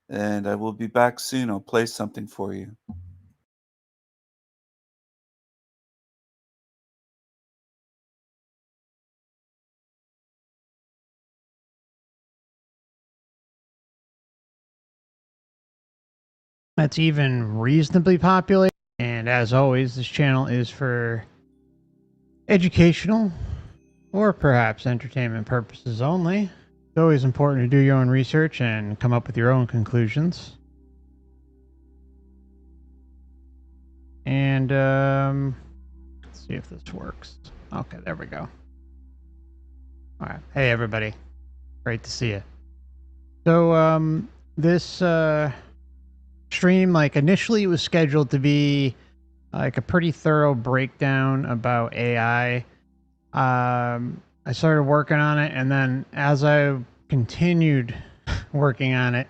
And I will be back soon. I'll play something for you. That's even reasonably popular. And as always, this channel is for educational or perhaps entertainment purposes only. It's always important to do your own research and come up with your own conclusions. And let's see if this works. Okay, there we go. All right. Hey, everybody. Great to see you. So this stream, like, initially it was scheduled to be like a pretty thorough breakdown about AI. I started working on it, and then as I continued working on it,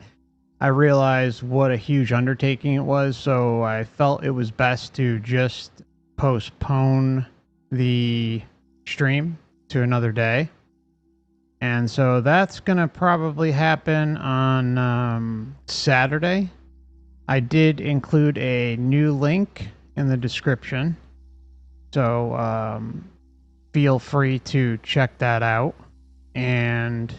I realized what a huge undertaking it was, so I felt it was best to just postpone the stream to another day. And so that's going to probably happen on Saturday. I did include a new link in the description, so feel free to check that out and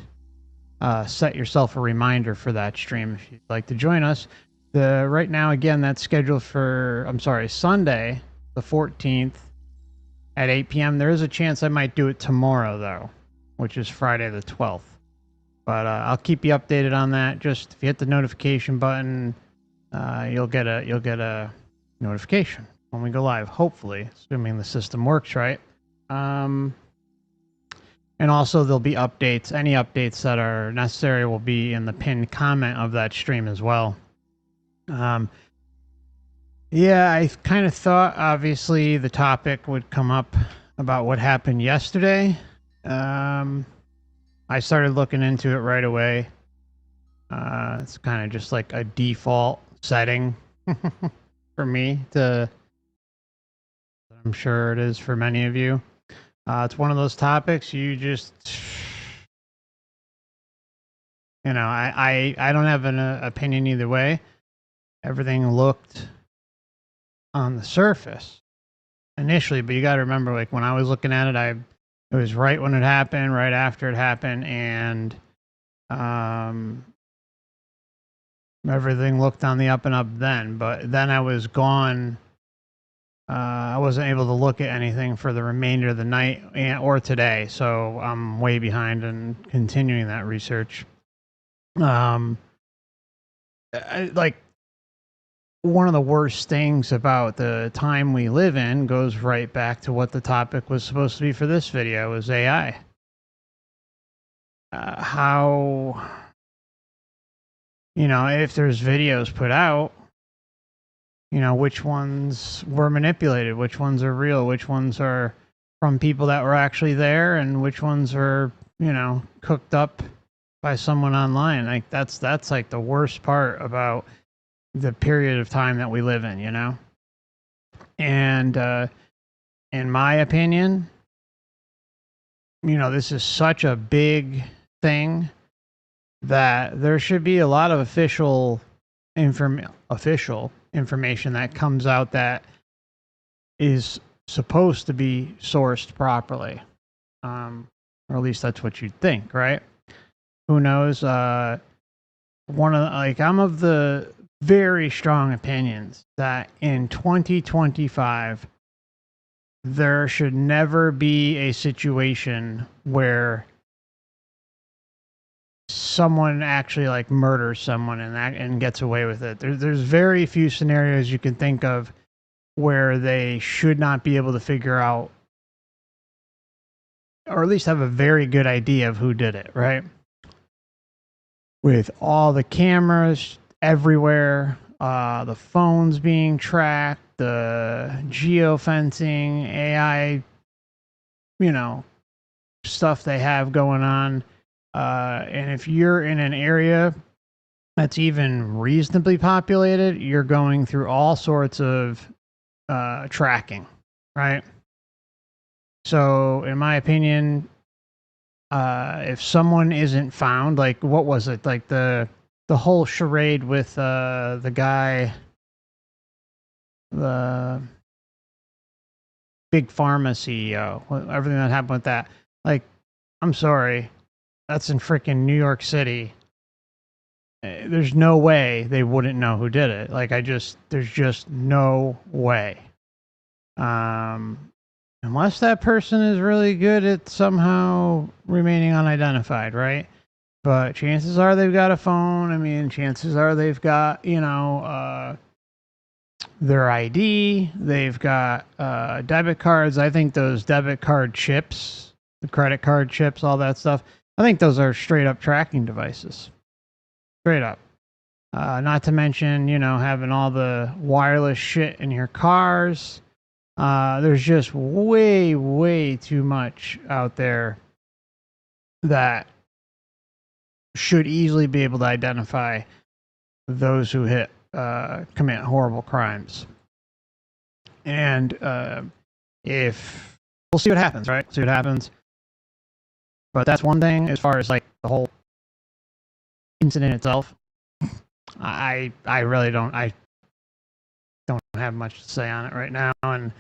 set yourself a reminder for that stream if you'd like to join us. Right now, again, that's scheduled for, Sunday, the 14th at 8 p.m. There is a chance I might do it tomorrow, though, which is Friday the 12th. But I'll keep you updated on that. Just if you hit the notification button, you'll get a notification when we go live. Hopefully, assuming the system works right. And also there'll be updates. Any updates that are necessary will be in the pinned comment of that stream as well. Yeah, I kind of thought obviously the topic would come up about what happened yesterday. I started looking into it right away. It's kind of just like a default setting for me to, I'm sure it is for many of you. It's one of those topics you just, you know, I don't have an opinion either way. Everything looked on the surface initially, but you got to remember, like when I was looking at it, it was right when it happened, right after it happened, and everything looked on the up and up then. But then I was gone. I wasn't able to look at anything for the remainder of the night or today, so I'm way behind in continuing that research. Like one of the worst things about the time we live in goes right back to what the topic was supposed to be for this video, is AI. How, you know, if there's videos put out, you know, which ones were manipulated, which ones are real, which ones are from people that were actually there, and which ones are, you know, cooked up by someone online. Like that's like the worst part about the period of time that we live in, you know? And in my opinion, you know, this is such a big thing that there should be a lot of official information that comes out that is supposed to be sourced properly. Or at least that's what you'd think, right? Who knows? I'm of the very strong opinions that in 2025, there should never be a situation where someone actually like murders someone and gets away with it. There's very few scenarios you can think of where they should not be able to figure out, or at least have a very good idea of who did it, right? With all the cameras everywhere, the phones being tracked, the geofencing, AI, you know, stuff they have going on. And if you're in an area that's even reasonably populated, you're going through all sorts of tracking, right? So, in my opinion, if someone isn't found, like what was it, like the whole charade with the guy, the big pharma CEO, everything that happened with that, like, I'm sorry, that's in freaking New York City. There's no way they wouldn't know who did it. Like, there's just no way. Unless that person is really good at somehow remaining unidentified, right? But chances are they've got a phone. I mean, chances are they've got, you know, their ID. They've got debit cards. I think those debit card chips, the credit card chips, all that stuff, I think those are straight up tracking devices. Straight up. Not to mention, you know, having all the wireless shit in your cars. There's just way, way too much out there that should easily be able to identify those who commit horrible crimes. And if we'll see what happens, right? See what happens. But that's one thing as far as like the whole incident itself. I really don't have much to say on it right now. And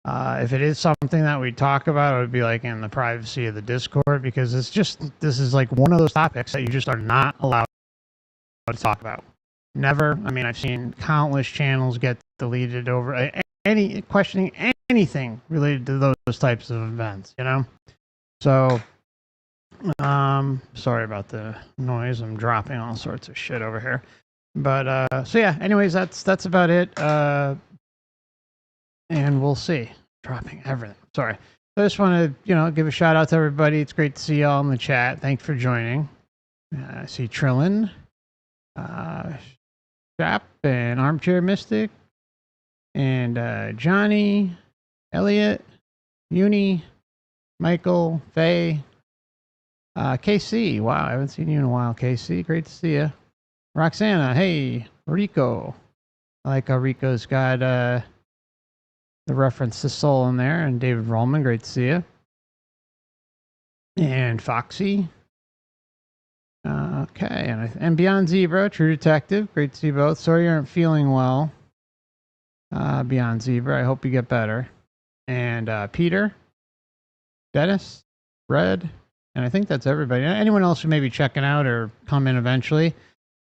if it is something that we talk about, it would be like in the privacy of the Discord, because this is like one of those topics that you just are not allowed to talk about. Never. I mean, I've seen countless channels get deleted over questioning anything related to those types of events, you know? So, sorry about the noise. I'm dropping all sorts of shit over here. But so yeah, anyways, that's about it. And we'll see. Dropping everything. Sorry. I just want to, give a shout out to everybody. It's great to see y'all in the chat. Thanks for joining. I see Trillin, Shap, and Armchair Mystic, and Johnny, Elliot, Uni, Michael, Faye, KC. Wow, I haven't seen you in a while, KC. Great to see you. Roxana, hey, Rico. I like how Rico's got the reference to Soul in there, and David Rollman, great to see you. And Foxy. Okay, and Beyond Zebra, True Detective, great to see you both. Sorry you aren't feeling well, Beyond Zebra. I hope you get better. And Peter, Dennis, Red, and I think that's everybody. Anyone else who may be checking out or come in eventually,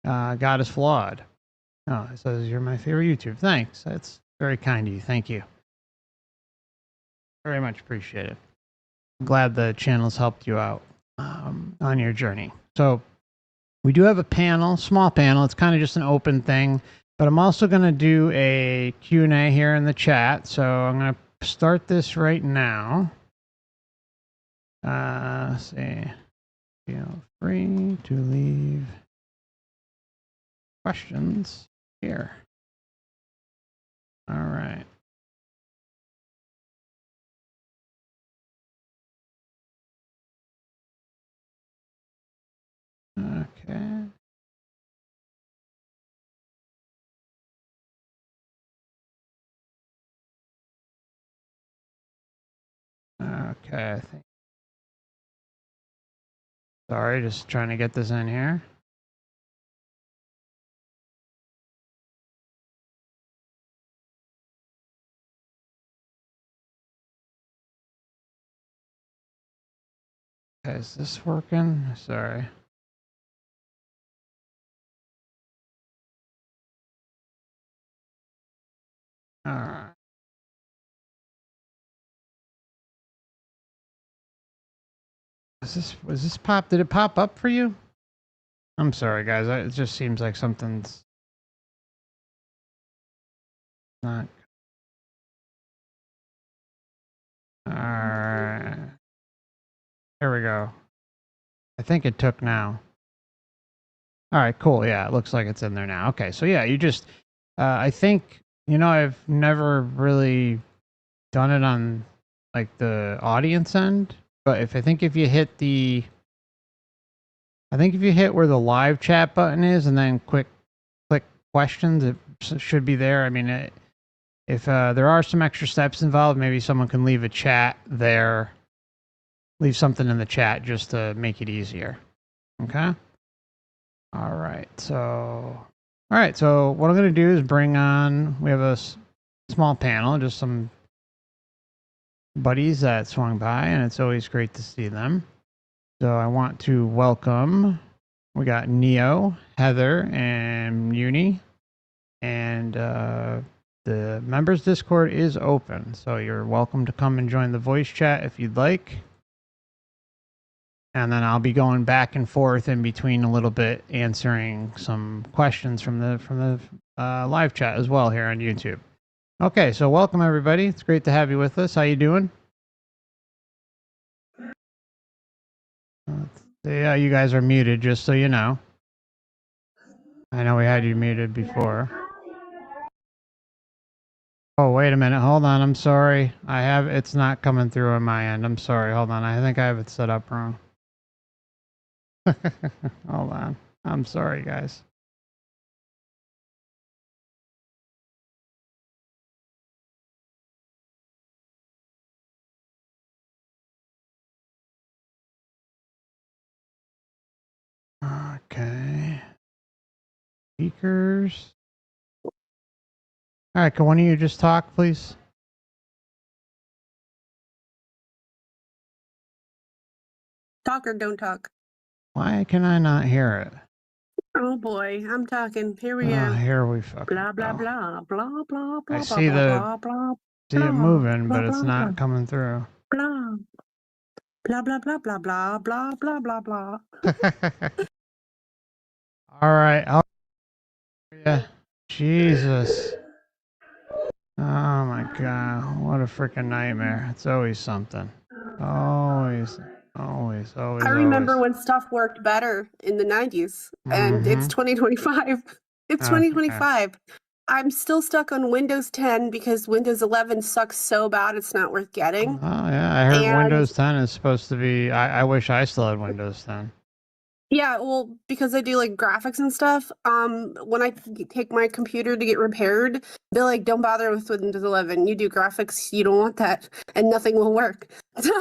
God is Flawed. Oh, it says you're my favorite YouTube. Thanks. That's very kind of you. Thank you. Very much appreciated. Glad the channel's helped you out on your journey. So we do have a panel, small panel. It's kind of just an open thing, but I'm also going to do a Q&A here in the chat. So I'm going to start this right now. Let's see. Feel free to leave questions here. All right. Okay. Okay, I think. Sorry, just trying to get this in here. Okay, is this working? Sorry. All right. Was this pop? Did it pop up for you? I'm sorry, guys. It just seems like something's not. All right. There we go. I think it took now. All right, cool. Yeah, it looks like it's in there now. Okay, so yeah, you just, I think, I've never really done it on like the audience end, but I think if you hit where the live chat button is and then click questions, it should be there. I mean, if there are some extra steps involved, maybe someone can leave a chat there, leave something in the chat just to make it easier. Okay. All right. So what I'm going to do is we have a small panel, just some buddies that swung by, and it's always great to see them. So I want to welcome, we got Neo, Heather, and Uni, and the members Discord is open, so you're welcome to come and join the voice chat if you'd like. And then I'll be going back and forth in between a little bit, answering some questions from the live chat as well here on YouTube. Okay, so welcome everybody. It's great to have you with us. How you doing? Yeah, you guys are muted, just so you know. I know we had you muted before. Oh, wait a minute. Hold on. I'm sorry. It's not coming through on my end. I'm sorry. Hold on. I think I have it set up wrong. Hold on. I'm sorry, guys. Okay. Speakers. All right, can one of you just talk, please? Talk or don't talk. Why can I not hear it? Oh boy, I'm talking. Here we go. Here we fucking blah blah go. blah blah blah blah. I see blah, blah, see it moving, blah, but it's blah, not blah. coming through. Blah blah blah blah blah blah blah blah blah blah. All right. Yeah. Jesus. Oh my god. What a freaking nightmare. It's always something. Always. Always. I Always. remember Always. when stuff worked better in the 90s, and it's Mm-hmm. 2025. It's Okay. 2025. I'm still stuck on Windows 10 because Windows 11 sucks so bad it's not worth getting. Oh yeah, I heard And Windows 10 is supposed to be. I wish I still had Windows 10. yeah, well, because I do like graphics and stuff, when I take my computer to get repaired, they're like, don't bother with Windows 11. You do graphics, you don't want that, and nothing will work. So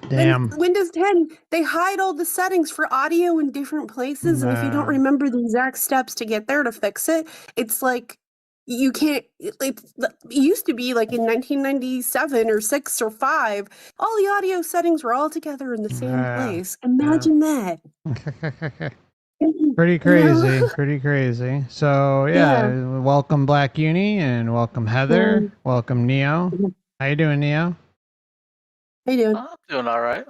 then Damn. Windows 10, they hide all the settings for audio in different places, and if you don't Nah. remember the exact steps to get there to fix it, it's like you can't. It used to be like in 1997 or 6 or 5, all the audio settings were all together in the same place. Imagine that. Pretty You crazy. know? Pretty crazy. So Yeah. yeah, welcome Black Uni and welcome Heather. Welcome Neo. How you doing, Neo? How you doing? I'm doing all right.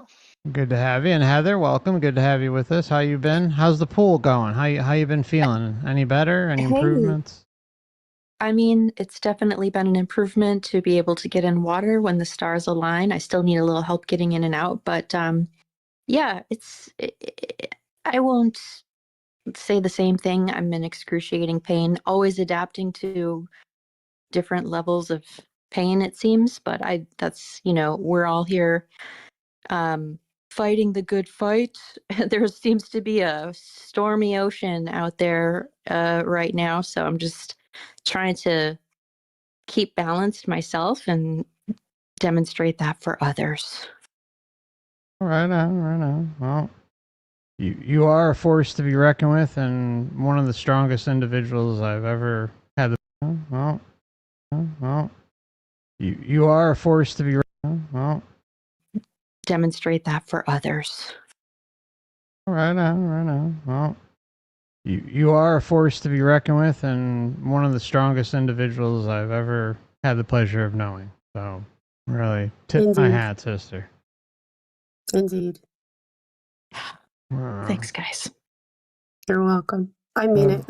Good to have you. And Heather, welcome. Good to have you with us. How you been? How's the pool going? How you been feeling? Any better? Any Hey, improvements? I mean, it's definitely been an improvement to be able to get in water when the stars align. I still need a little help getting in and out, but yeah, I won't say the same thing. I'm in excruciating pain, always adapting to different levels of pain, it seems, but that's, we're all here fighting the good fight. There seems to be a stormy ocean out there right now, so I'm just trying to keep balanced myself and demonstrate that for others. Right on, right on. Well, you are a force to be reckoned with, and one of the strongest individuals I've ever had. Well, you are a force to be reckoned with. Well, Demonstrate that for others. right on, right on. Well, you are a force to be reckoned with, and one of the strongest individuals I've ever had the pleasure of knowing. So, really, tip my Indeed. hat, sister. Indeed. Thanks, guys. You're welcome. I mean it.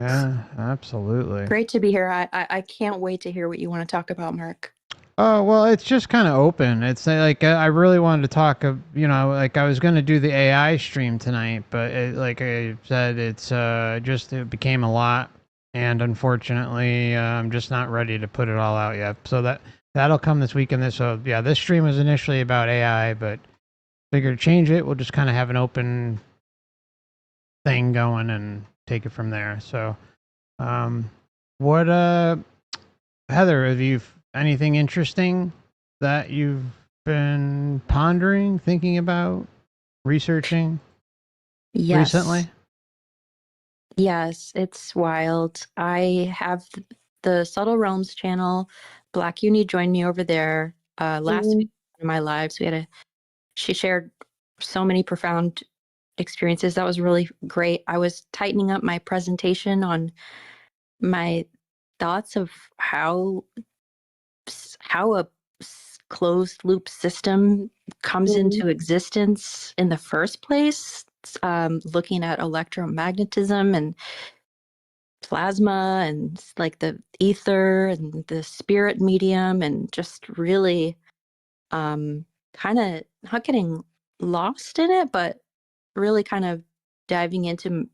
Yeah, absolutely. Great to be here. I can't wait to hear what you want to talk about, Mark. Oh, well, it's just kind of open. It's like I really wanted to talk like I was going to do the AI stream tonight, but like I said, it became a lot, and unfortunately, I'm just not ready to put it all out yet. So that'll come this weekend. So yeah, this stream was initially about AI, but figured to change it. We'll just kind of have an open thing going and take it from there. So, what Heather, have you anything interesting that you've been pondering, thinking about, researching recently? Yes, it's wild. I have the Subtle Realms channel. Black Uni joined me over there last week in my lives. She shared so many profound experiences. That was really great. I was tightening up my presentation on my thoughts of how a closed loop system comes into existence in the first place, looking at electromagnetism and plasma and like the ether and the spirit medium, and just really kind of not getting lost in it, but really kind of diving into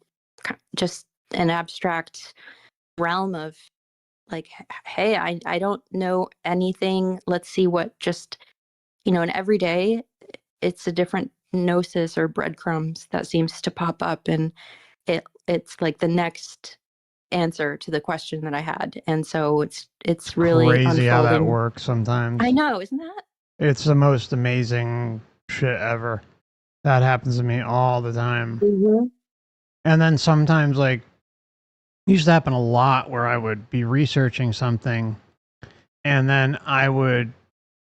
just an abstract realm of like, hey, I don't know anything. Let's see what just, and every day it's a different gnosis or breadcrumbs that seems to pop up, and it's like the next answer to the question that I had. And so it's really Crazy how that unfolding. works sometimes. I know, isn't that? It's the most amazing shit ever. That happens to me all the time. And then sometimes, like, it used to happen a lot where I would be researching something and then I would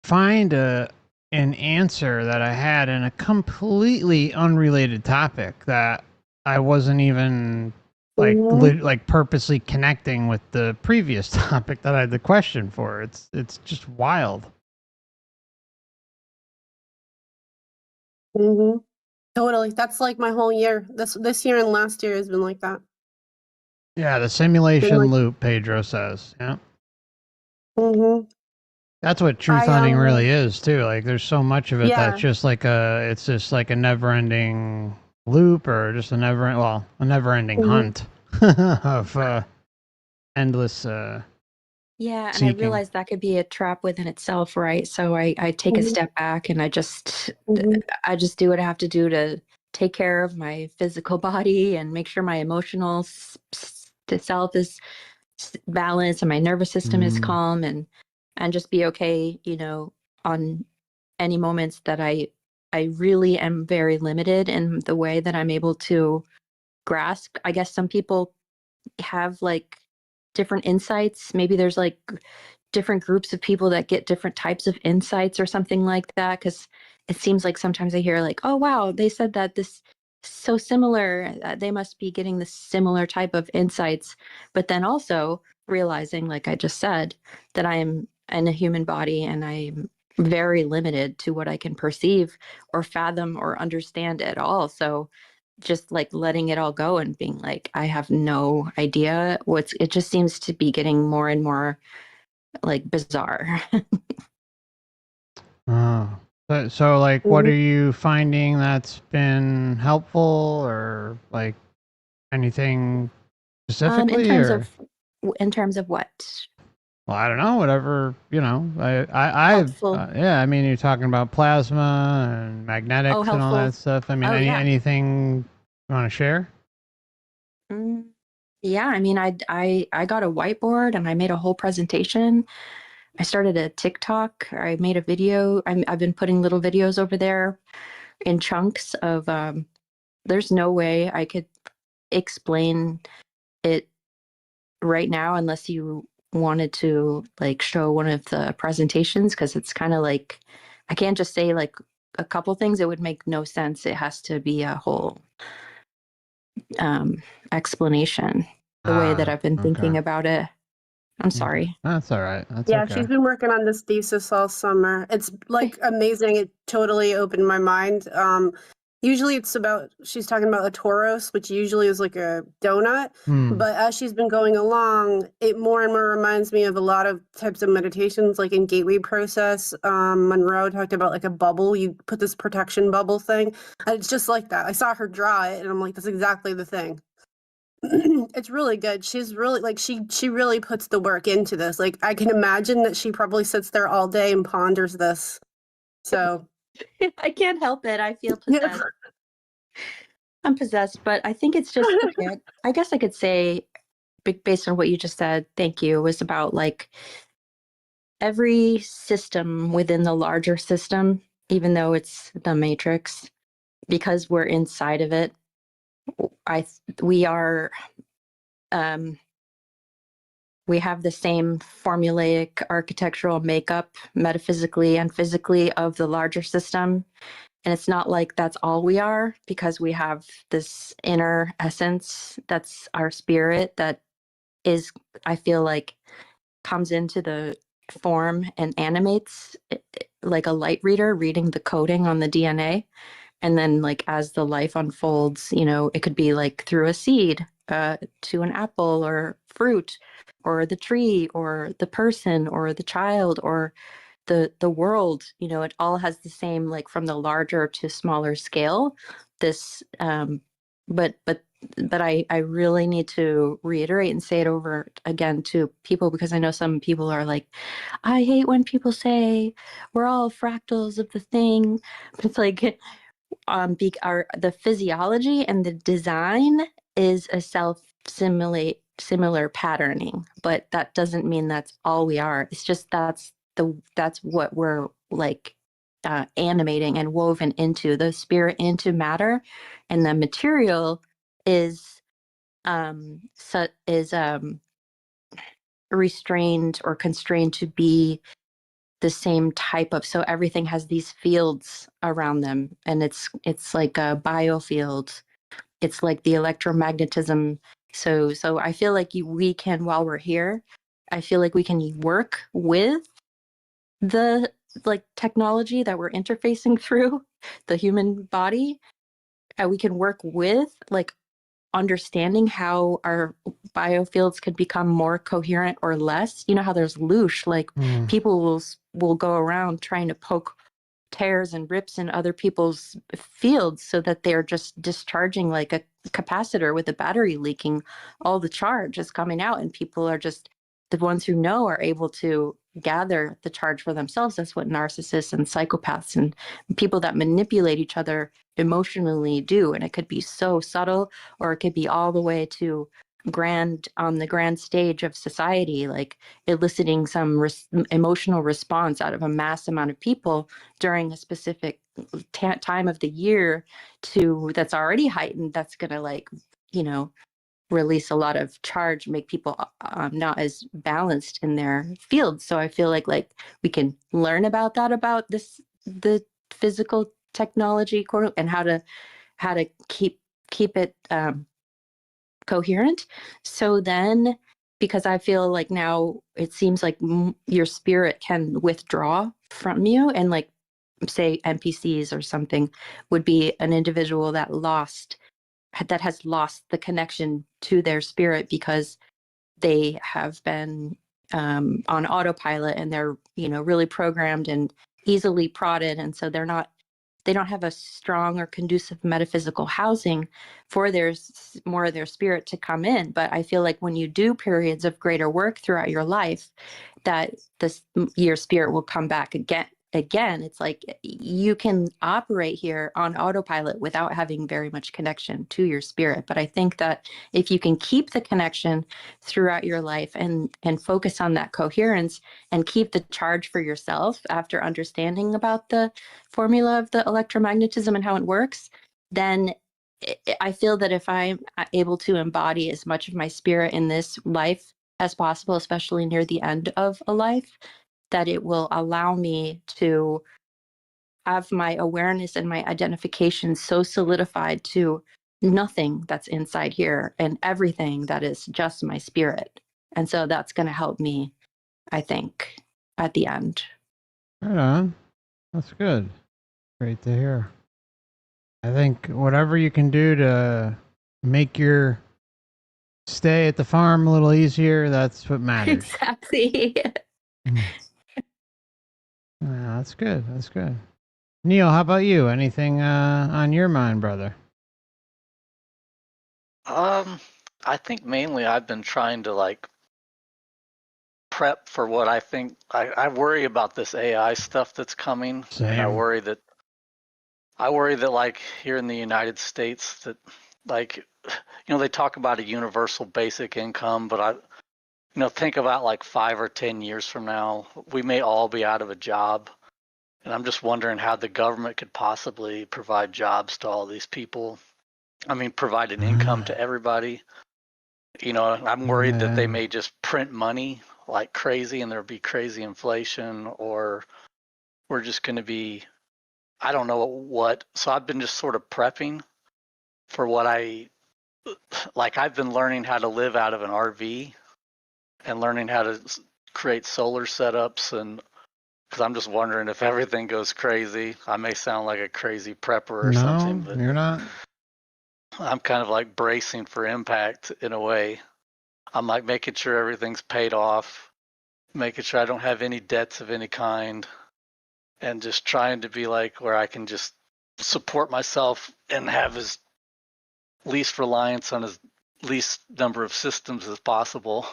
find an answer that I had in a completely unrelated topic that I wasn't even like purposely connecting with the previous topic that I had the question for. It's just wild. Totally. That's like my whole year. This year and last year has been like that. Yeah, the And simulation like, loop, Pedro says. Yeah. hmm That's what truth I hunting really is too. Like there's so much of it that's yeah. just like it's just like a never ending loop or just a never ending hmm hunt of endless Yeah, and I seeking. realized that could be a trap within itself, right? So I take a hmm step back and hmm I just do what I have to do to take care of my physical body and make sure my emotional self is balanced and my nervous system is Mm. calm and just be okay, you know, on any moments that I really am very limited in the way that I'm able to grasp. I guess some people have like different insights. Maybe there's like different groups of people that get different types of insights or something like that. Cause it seems like sometimes I hear like, oh, wow, they said that this so similar, they must be getting this similar type of insights. But then also realizing, like I just said, that I am in a human body and I'm very limited to what I can perceive or fathom or understand at all. So just like letting it all go and being like, I have no idea it just seems to be getting more and more like bizarre. Oh. So like what hmm are you finding that's been helpful or like anything In specifically terms or of what? well, I don't know, whatever, you know. Helpful. Yeah, I mean, you're talking about plasma and Oh, magnetics and all that helpful. stuff. I mean, Oh, yeah. anything you want to share? Mm, yeah, I mean, I got a whiteboard and I made a whole presentation. I started a TikTok. I made a video. I've been putting little videos over there in chunks of there's no way I could explain it right now unless you wanted to like show one of the presentations because it's kind of like I can't just say like a couple things. It would make no sense. It has to be a whole explanation the way that I've been Okay. thinking about it. I'm Okay. sorry. That's all right. That's Yeah, okay. she's been working on this thesis all summer. It's like amazing. It totally opened my mind. Usually it's about she's talking about a Tauros, which usually is like a donut. Hmm. But as she's been going along, it more and more reminds me of a lot of types of meditations, like in Gateway Process. Monroe talked about like a bubble. You put this protection bubble thing, and it's just like that. I saw her draw it, and I'm like, that's exactly the thing. It's really good. She's really like she really puts the work into this. Like I can imagine that she probably sits there all day and ponders this. So I can't help it. I feel yeah. possessed. I'm possessed, but I think it's just okay. I guess I could say, based on what you just said, thank you, was about like every system within the larger system, even though it's the matrix, because we're inside of it. We are um, we have the same formulaic architectural makeup metaphysically and physically of the larger system. And it's not like that's all we are because we have this inner essence that's our spirit that is, I feel like, comes into the form and animates like a light reader reading the coding on the DNA. And then, like, as the life unfolds, you know, it could be like through a seed to an apple or fruit or the tree or the person or the child or the world. You know, it all has the same, like, from the larger to smaller scale. This but I really need to reiterate and say it over again to people because I know some people are like, I hate when people say we're all fractals of the thing. But it's like the physiology and the design is a similar patterning, but that doesn't mean that's all we are. It's just that's what we're like animating and woven into the spirit into matter, and the material is restrained or constrained to be the same type of, so everything has these fields around them, and it's like a biofield. It's like the electromagnetism. So I feel like we can, while we're here, I feel like we can work with the like technology that we're interfacing through the human body. We can work with like understanding how our biofields could become more coherent or less. You know how there's loosh, like people will go around trying to poke tears and rips in other people's fields so that they're just discharging like a capacitor with a battery leaking. All the charge is coming out, and people are just, the ones who know are able to gather the charge for themselves. That's what narcissists and psychopaths and people that manipulate each other emotionally do. And it could be so subtle, or it could be all the way to grand, on the grand stage of society, like eliciting some emotional response out of a mass amount of people during a specific time of the year to that's already heightened. That's gonna, like, you know, release a lot of charge, make people not as balanced in their fields. So I feel like we can learn about that, about this, the physical technology and how to keep it coherent. So then, because I feel like now it seems like your spirit can withdraw from you, and like say NPCs or something would be an individual that has lost the connection to their spirit because they have been on autopilot, and they're, you know, really programmed and easily prodded, and so they don't have a strong or conducive metaphysical housing for more of their spirit to come in. But I feel like when you do periods of greater work throughout your life, that your spirit will come back again. It's like you can operate here on autopilot without having very much connection to your spirit. But I think that if you can keep the connection throughout your life and focus on that coherence and keep the charge for yourself after understanding about the formula of the electromagnetism and how it works, then I feel that if I'm able to embody as much of my spirit in this life as possible, especially near the end of a life, that it will allow me to have my awareness and my identification so solidified to nothing that's inside here and everything that is just my spirit. And so that's going to help me, I think, at the end. Right on. That's good. Great to hear. I think whatever you can do to make your stay at the farm a little easier, that's what matters. Exactly. Yeah, that's good. That's good. Neil, how about you? Anything on your mind, brother? I think mainly I've been trying to like prep for what I think. I worry about this AI stuff that's coming. Same. And I worry that like here in the United States that like, you know, they talk about a universal basic income, but think about like 5 or 10 years from now, we may all be out of a job. And I'm just wondering how the government could possibly provide jobs to all these people. I mean, provide an income to everybody. You know, I'm worried that they may just print money like crazy and there'll be crazy inflation, or we're just going to be, I don't know what. So I've been just sort of prepping for what I've been learning how to live out of an RV and learning how to create solar setups, and because I'm just wondering if everything goes crazy. I may sound like a crazy prepper or something, but you're not. I'm kind of like bracing for impact in a way. I'm like making sure everything's paid off, making sure I don't have any debts of any kind, and just trying to be like where I can just support myself and have as least reliance on as least number of systems as possible.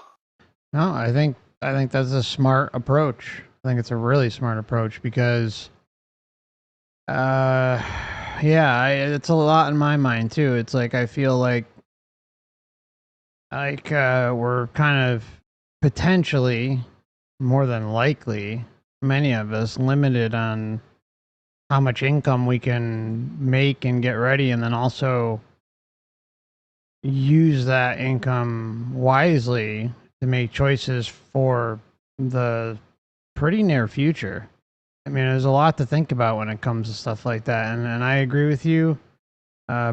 No, I think that's a smart approach. I think it's a really smart approach because, it's a lot in my mind too. It's like I feel like we're kind of potentially, more than likely, many of us limited on how much income we can make and get ready, and then also use that income wisely to make choices for the pretty near future. I mean, there's a lot to think about when it comes to stuff like that, and I agree with you.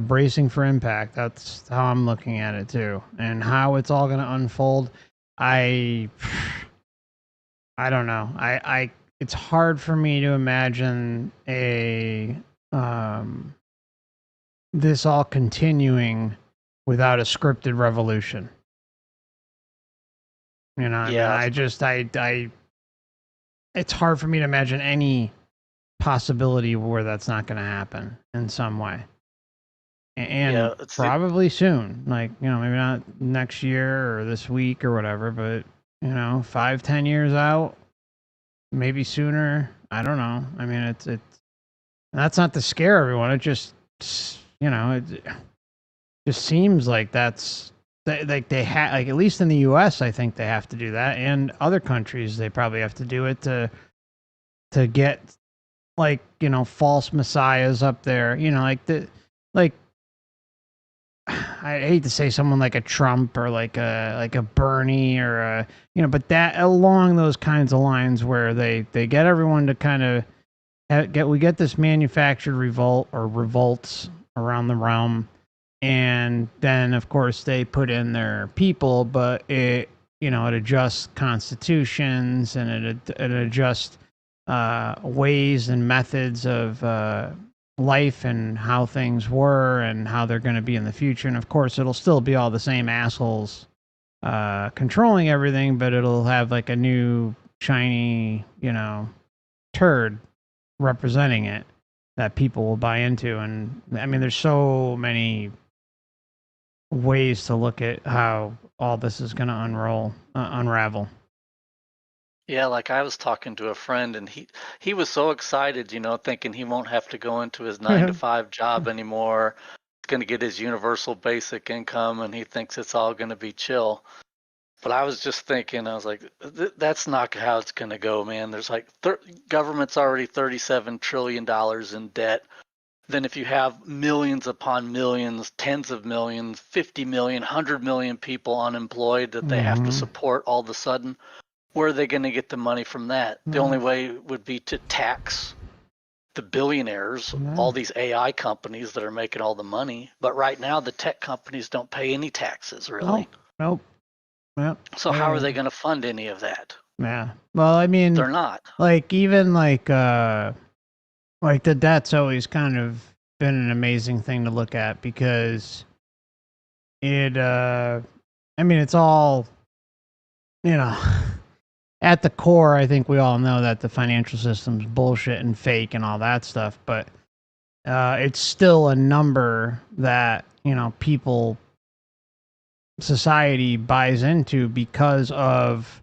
Bracing for impact, that's how I'm looking at it too, and how it's all going to unfold. I don't know. It's hard for me to imagine this all continuing without a scripted revolution. You know, I mean, Yeah. it's hard for me to imagine any possibility where that's not going to happen in some way. And Yeah, it's the- probably soon, like, you know, maybe not next year or this week or whatever, but, you know, 5-10 years out, maybe sooner. I don't know. I mean, it's that's not to scare everyone. It just, you know, it just seems like that's like they have, like, at least in the U.S., I think they have to do that, and other countries they probably have to do it to get, like, you know, false messiahs up there. You know, like I hate to say someone like a Trump or like a Bernie or a, you know, but that along those kinds of lines where they get everyone to kind of get this manufactured revolt or revolts around the realm, and then of course they put in their people, but it, you know, it adjusts constitutions and it adjusts ways and methods of life and how things were and how they're going to be in the future. And of course, it'll still be all the same assholes controlling everything, but it'll have like a new shiny, you know, turd representing it that people will buy into. And I mean, there's so many ways to look at how all this is going to unravel. Yeah, like I was talking to a friend and he was so excited, you know, thinking he won't have to go into his 9-to-5 job anymore. He's going to get his universal basic income and he thinks it's all going to be chill. But I was just thinking, I was like, that's not how it's going to go, man. There's like government's already $37 trillion in debt. Then if you have millions upon millions, tens of millions, 50 million, 100 million people unemployed that they have to support all of a sudden, where are they going to get the money from that? The only way would be to tax the billionaires, all these AI companies that are making all the money. But right now, the tech companies don't pay any taxes, really. Nope. Yep. So how are they going to fund any of that? Yeah. Well, I mean, They're not. Like, even like the debt's always kind of been an amazing thing to look at because it, I mean, it's all, you know, at the core, I think we all know that the financial system's bullshit and fake and all that stuff, but it's still a number that, you know, society buys into because of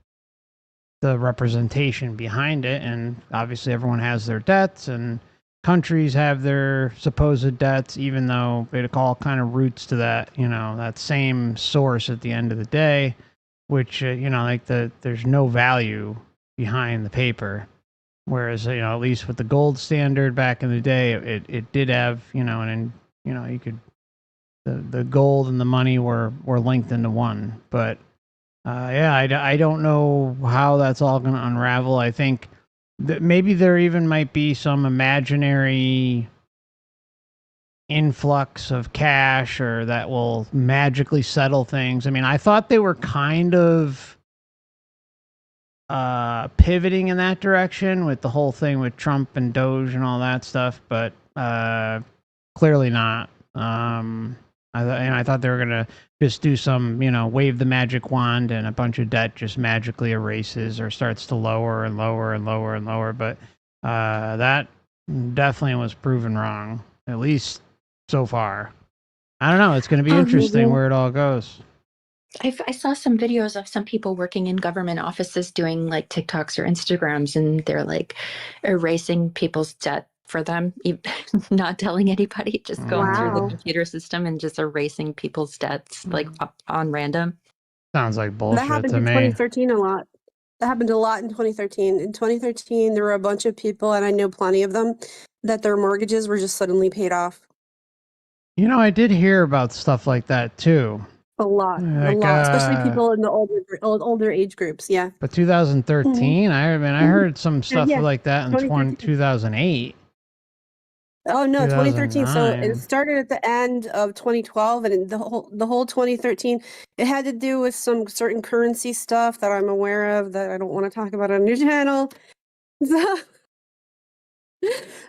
the representation behind it. And obviously everyone has their debts and countries have their supposed debts, even though it all kind of roots to that, you know, that same source at the end of the day, which, you know, like there's no value behind the paper. Whereas, you know, at least with the gold standard back in the day, it did have, you know, and you know, you could, the gold and the money were linked into one. But yeah, I don't know how that's all going to unravel. I think that maybe there even might be some imaginary influx of cash or that will magically settle things. I mean, I thought they were kind of pivoting in that direction with the whole thing with Trump and Doge and all that stuff, but clearly not. I thought they were gonna just do some, you know, wave the magic wand and a bunch of debt just magically erases or starts to lower and lower and lower and lower. But that definitely was proven wrong, at least so far. I don't know. It's going to be interesting where it all goes. I saw some videos of some people working in government offices doing like TikToks or Instagrams, and they're like erasing people's debt for them, not telling anybody, just going through the computer system and just erasing people's debts like on random. Sounds like bullshit That happened to in me. 2013 a lot. That happened a lot in 2013. In 2013, there were a bunch of people, and I know plenty of them, that their mortgages were just suddenly paid off. You know, I did hear about stuff like that too. A lot, especially people in the older age groups. Yeah. But 2013, I heard some stuff Yeah, like that in 2008. Oh no, 2013. So 2009. it started at the end of 2012, and the whole 2013, it had to do with some certain currency stuff that I'm aware of that I don't want to talk about on your channel. So,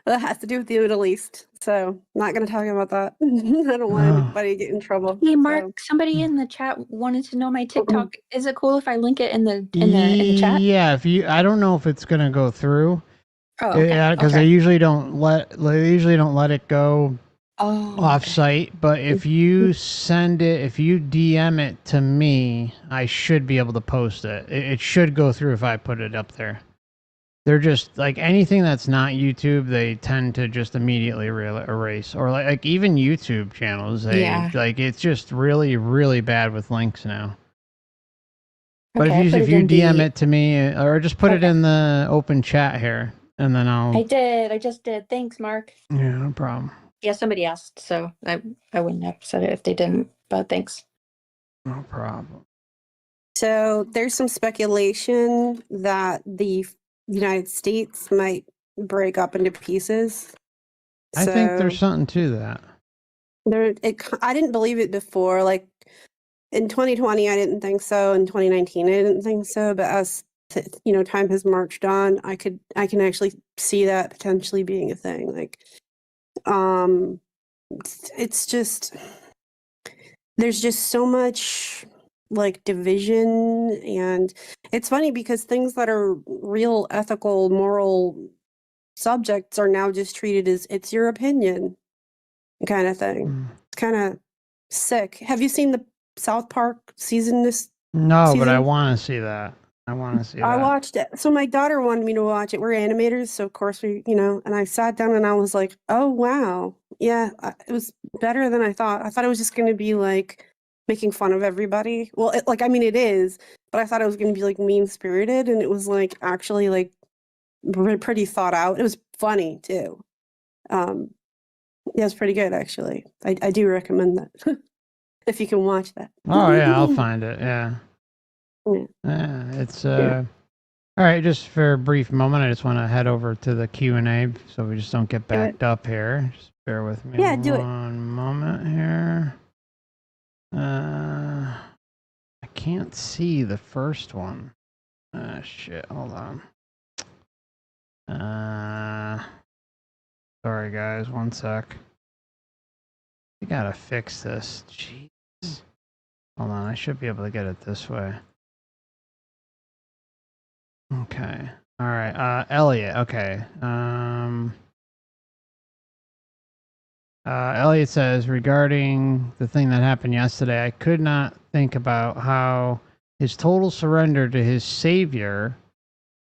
That has to do with the Middle East. So not going to talk about that. I don't want anybody to get in trouble. Hey, Mark, So. somebody in the chat wanted to know my TikTok. Is it cool if I link it in the chat? Yeah, if you, I don't know if it's gonna go through. Oh, okay. Yeah, because they usually don't let it go Oh, off site. But if you send it, if you DM it to me, I should be able to post it. It should go through if I put it up there. They're just like anything that's not YouTube, they tend to just immediately erase, or like even YouTube channels. Like it's just really, really bad with links now. But Okay, I put if it you in DM the- it to me, or just put it in the open chat here, and then I'll. I did. I just did. Thanks, Mark. Yeah, no problem. Yeah, somebody asked, so I wouldn't have said it if they didn't. But thanks. No problem. So there's some speculation that the United States might break up into pieces. I think there's something to that. I didn't believe it before. Like in 2020, I didn't think so. In 2019, I didn't think so. But as time has marched on, I can actually see that potentially being a thing. Like, it's just there's just so much like division, and it's funny because things that are real ethical, moral subjects are now just treated as it's your opinion kind of thing. It's kind of sick. Have you seen the South Park season this No, season? but I want to see that. I want to see I that. watched it. So my daughter wanted me to watch it. We're animators, so of course and I sat down and I was like, oh, wow. Yeah, it was better than I thought. I thought it was just going to be like making fun of everybody. Well, it is, but I thought it was going to be like mean-spirited, and it was like actually like pretty thought out. It was funny too. Yeah, it's pretty good actually. I do recommend that if you can watch that. Oh yeah, I'll find it. Yeah. Yeah, it's all right. Just for a brief moment, I just want to head over to the Q&A so we just don't get backed up here. Just bear with me. Yeah, do it. One moment here. I can't see the first one. Shit. Hold on. Sorry guys. One sec. We gotta fix this. Jeez. Hold on. I should be able to get it this way. Okay. All right. Elliot. Okay. Elliot says, regarding the thing that happened yesterday, I could not think about how his total surrender to his savior,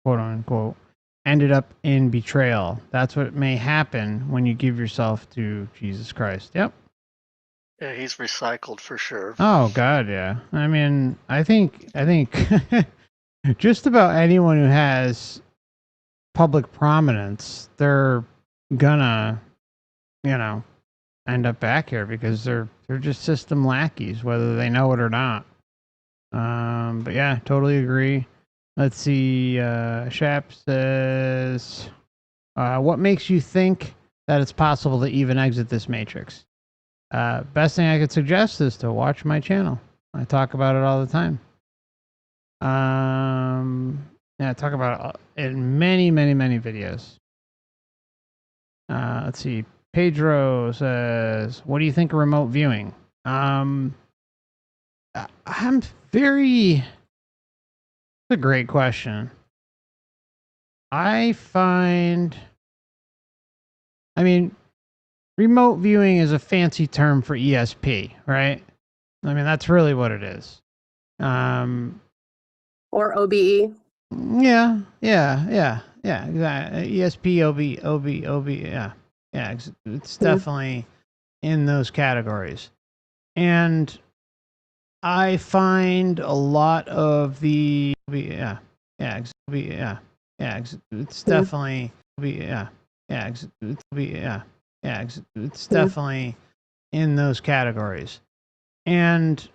quote unquote, ended up in betrayal. That's what may happen when you give yourself to Jesus Christ. Yep. Yeah, he's recycled for sure. Oh God, yeah. I mean, I think just about anyone who has public prominence, they're gonna, end up back here because they're just system lackeys, whether they know it or not. But yeah, totally agree. Let's see. Shap says, "What makes you think that it's possible to even exit this matrix?" Best thing I could suggest is to watch my channel. I talk about it all the time. Yeah, I talk about it in many, many, many videos. Let's see. Pedro says, "What do you think of remote viewing?" I'm very. It's a great question. I mean, remote viewing is a fancy term for ESP, right? I mean, that's really what it is. Or OBE. Yeah, exactly. ESP, OB, yeah. Yeah, it's definitely in those categories. And I find a lot of the, it's definitely, it's definitely in those categories. And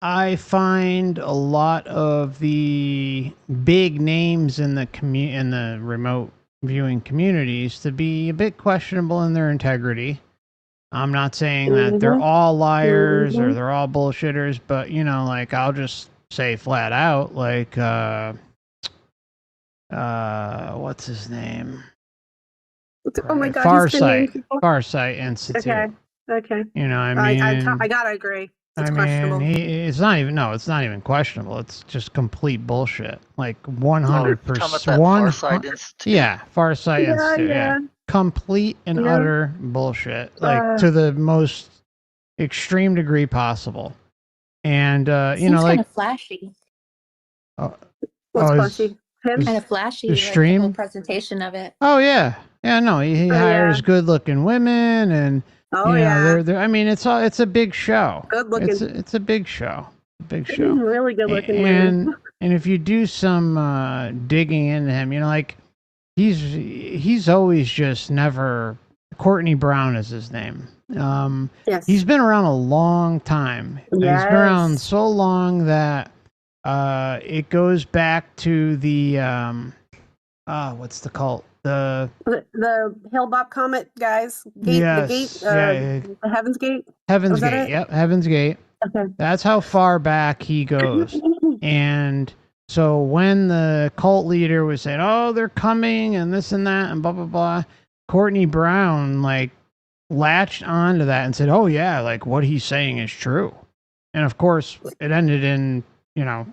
I find a lot of the big names in the remote viewing communities to be a bit questionable in their integrity. I'm not saying that they're all liars or they're all bullshitters, but like I'll just say flat out, like what's his name? Oh my God, Far he's been named Sight, people. Far Sight Institute. Okay. Okay. You know, I mean, I gotta agree. It's I questionable. mean, it's not even questionable. It's just complete bullshit. Like Oh, you're talking about 100%. that Farsight Institute? Yeah, Farsight Yeah, Institute. Yeah. yeah. Complete and Yeah. utter bullshit. Like to the most extreme degree possible. And you Seems know, kind like of flashy. What's oh, flashy? Him? Kind of flashy, the like the whole stream. presentation of it. Oh yeah, yeah. No, he Oh, hires yeah. good-looking women, and Oh, you know, yeah. they're. I mean, it's a big show. Good looking. It's a big show. A big show. Really good looking women. And if you do some digging into him, you know, like he's always just never. Courtney Brown is his name. Yes. He's been around a long time. He's been around Yes. so long that it goes back to the what's the cult? The Hale-Bopp Comet guys. Gate, Yes, the gate, yeah, the Heaven's Gate. Heaven's Was that Gate. it? Yep, Heaven's Gate. Okay. That's how far back he goes. And so when the cult leader was saying, "Oh, they're coming," and this and that, and blah blah blah, Courtney Brown like latched onto that and said, "Oh yeah, like what he's saying is true." And of course, it ended in, you know,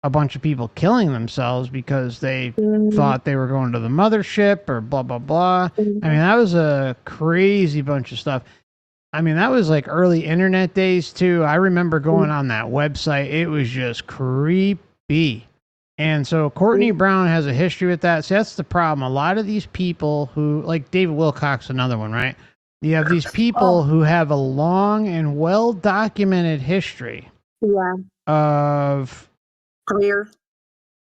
a bunch of people killing themselves because they thought they were going to the mothership or blah blah blah. I mean, that was a crazy bunch of stuff. I mean, that was like early internet days too. I remember going on that website. It was just creepy. And so Courtney Brown has a history with that. So that's the problem. A lot of these people who, like David Wilcox, another one, right? You have these people who have a long and well documented history Yeah. of Career.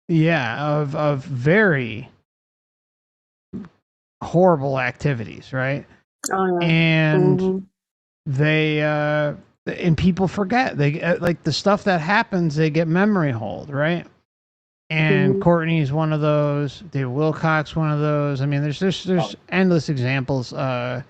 of very horrible activities, right? Oh, yeah. And they and people forget. They like the stuff that happens, they get memory hold, right? And Courtney's one of those. David Wilcox, one of those. I mean, there's endless examples. I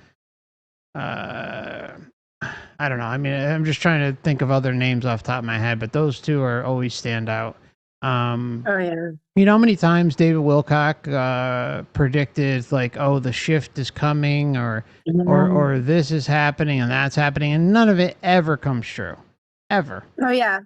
don't know. I mean, I'm just trying to think of other names off the top of my head, but those two are always stand out. Oh, yeah. You know how many times David Wilcock predicted like, oh, the shift is coming, or this is happening and that's happening, and none of it ever comes true, ever. Oh, yeah.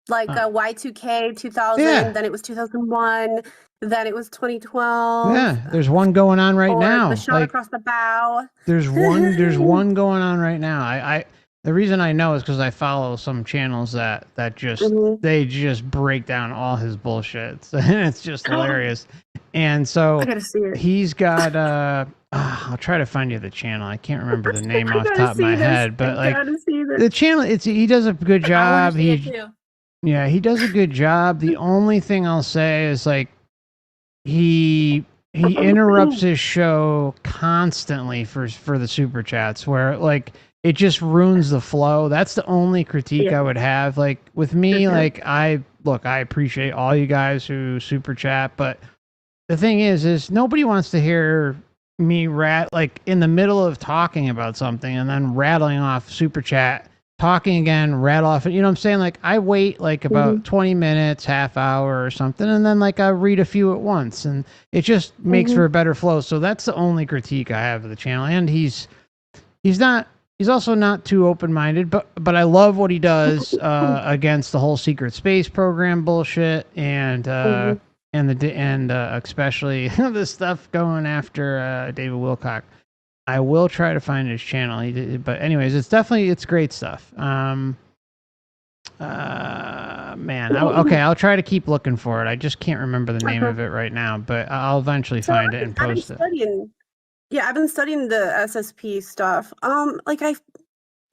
Like Y2K 2000, Yeah. then it was 2001, then it was 2012. Yeah, there's one going on right or now. The shot Like, across the bow. there's one going on right now. I the reason I know is because I follow some channels that just they just break down all his bullshit. And it's just hilarious. And so I gotta see it. he's got I'll try to find you the channel. I can't remember the name off the top of my head, but like the channel, he does a good job. Yeah, he does a good job. The only thing I'll say is like he interrupts his show constantly for the super chats, where like it just ruins the flow. That's the only critique I would have. Like with me, like I appreciate all you guys who super chat, but the thing is nobody wants to hear me like in the middle of talking about something and then rattling off super chat, talking again, rattle off. You know what I'm saying? Like I wait like about 20 minutes, half hour or something, and then like I read a few at once, and it just makes for a better flow. So that's the only critique I have of the channel. And he's also not too open-minded, but I love what he does against the whole secret space program bullshit, and especially the stuff going after David Wilcock. I will try to find his channel. But anyways, it's great stuff. Man, I'll try to keep looking for it. I just can't remember the name of it right now, but I'll eventually find it and post it. I've been studying the SSP stuff.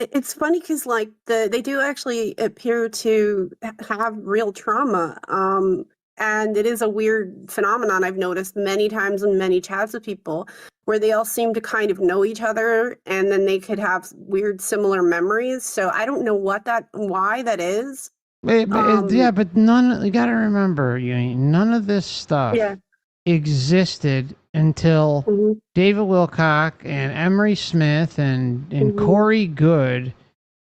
It's funny because like they do actually appear to have real trauma. And it is a weird phenomenon I've noticed many times in many chats with people, where they all seem to kind of know each other, and then they could have weird similar memories. So I don't know why that is. But none. You got to remember, none of this stuff existed until David Wilcock and Emery Smith and Corey Good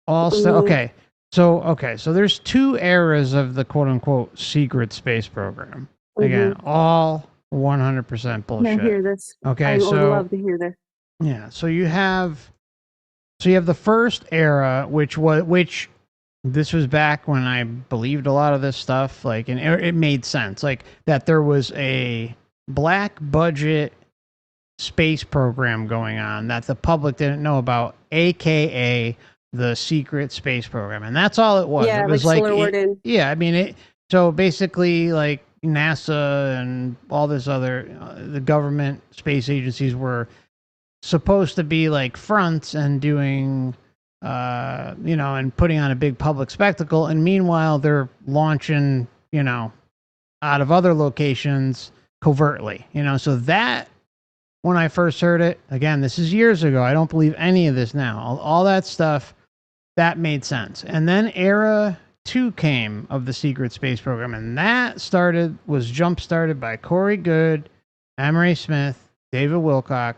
all okay. So there's two eras of the quote unquote secret space program. Again, all 100% Now bullshit. hear this. Okay, I would so love to hear this. yeah, so you have the first era, which this was back when I believed a lot of this stuff, like, and it made sense, like that there was a black budget space program going on that the public didn't know about, aka the secret space program, and that's all it was. Yeah, It was like like, Solar Warden. yeah, I mean it. So basically, like NASA and all this other, the government space agencies were supposed to be like fronts and doing, and putting on a big public spectacle, and meanwhile they're launching, out of other locations covertly, so that, when I first heard it, again, this is years ago, I don't believe any of this now, all that stuff, that made sense. And then era 2 came of the secret space program, and that was jump started by Corey Goode, Emery Smith, David Wilcock,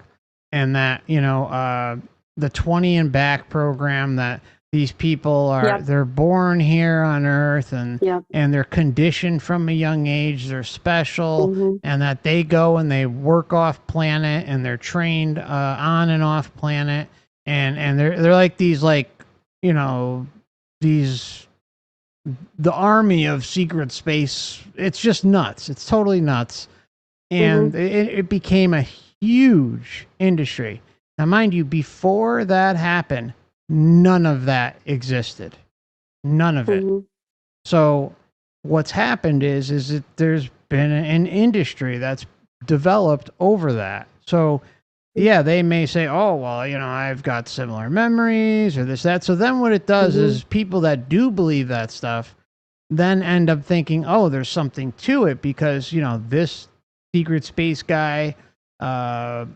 and that, the 20 and back program, that these people are, they're born here on Earth, and they're conditioned from a young age, they're special, and that they go and they work off planet, and they're trained on and off planet, and they're like these, like, the army of secret space. It's just nuts. It's totally nuts. And it became a huge industry. Now, mind you, before that happened, none of that existed. None of it. So what's happened is that there's been an industry that's developed over that. So yeah, they may say, oh, well, I've got similar memories or this, that. So then what it does is people that do believe that stuff then end up thinking, oh, there's something to it because, this secret space guy, said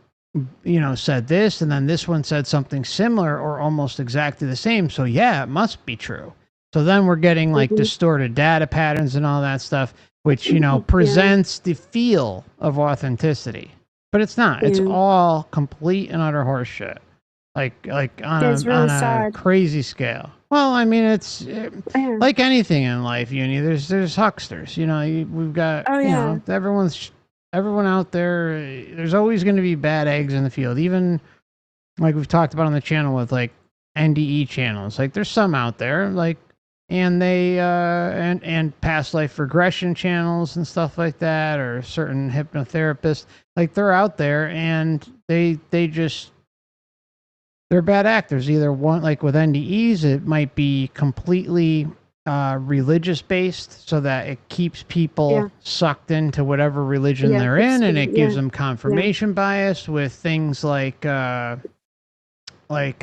this, and then this one said something similar or almost exactly the same. So yeah, it must be true. So then we're getting like distorted data patterns and all that stuff, which, presents the feel of authenticity. But it's not. It's all complete and utter horseshit. Like on a crazy scale. Well, I mean, it's like anything in life, Uni. There's hucksters. We've got everyone out there. There's always going to be bad eggs in the field. Even like we've talked about on the channel with like NDE channels. Like there's some out there, like, and they and past life regression channels and stuff like that, or certain hypnotherapists. Like they're out there and they're bad actors. Either one, like with NDEs, it might be completely religious based, so that it keeps people sucked into whatever religion they're in, and it gives them confirmation bias. With things like past life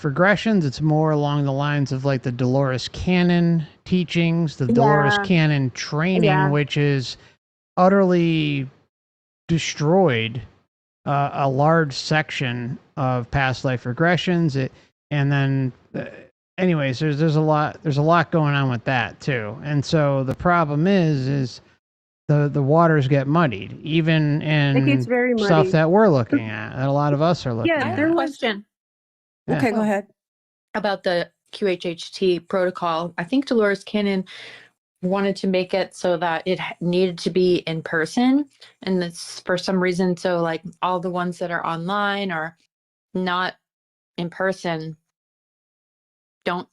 regressions, it's more along the lines of like the Dolores Cannon teachings, the Dolores Cannon training, which is utterly destroyed a large section of past life regressions. Anyways, there's a lot going on with that too. And so the problem is the waters get muddied, even It gets very in muddy. stuff that we're looking at, that a lot of us are looking at. I have a question. Yeah. Okay, go ahead. About the QHHT protocol. I think Dolores Cannon wanted to make it so that it needed to be in person, and that's for some reason. So like all the ones that are online or not in person don't,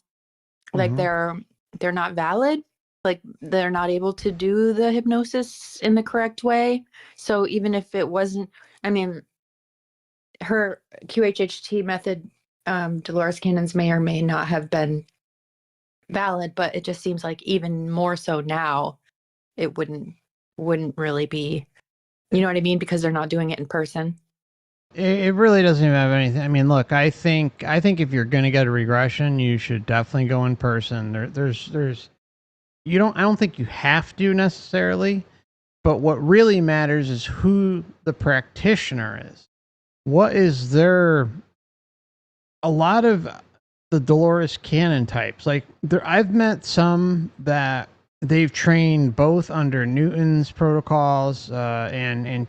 like, they're not valid. Like they're not able to do the hypnosis in the correct way. So even if it wasn't, I mean, her QHHT method, Dolores Cannon's may or may not have been valid, but it just seems like even more so now, it wouldn't really be, you know what I mean? Because they're not doing it in person. It really doesn't even have anything. I mean, look, I think if you're going to get a regression, you should definitely go in person. I don't think you have to necessarily, but what really matters is who the practitioner is. What is a lot of the Dolores Cannon types, like I've met some that they've trained both under Newton's protocols and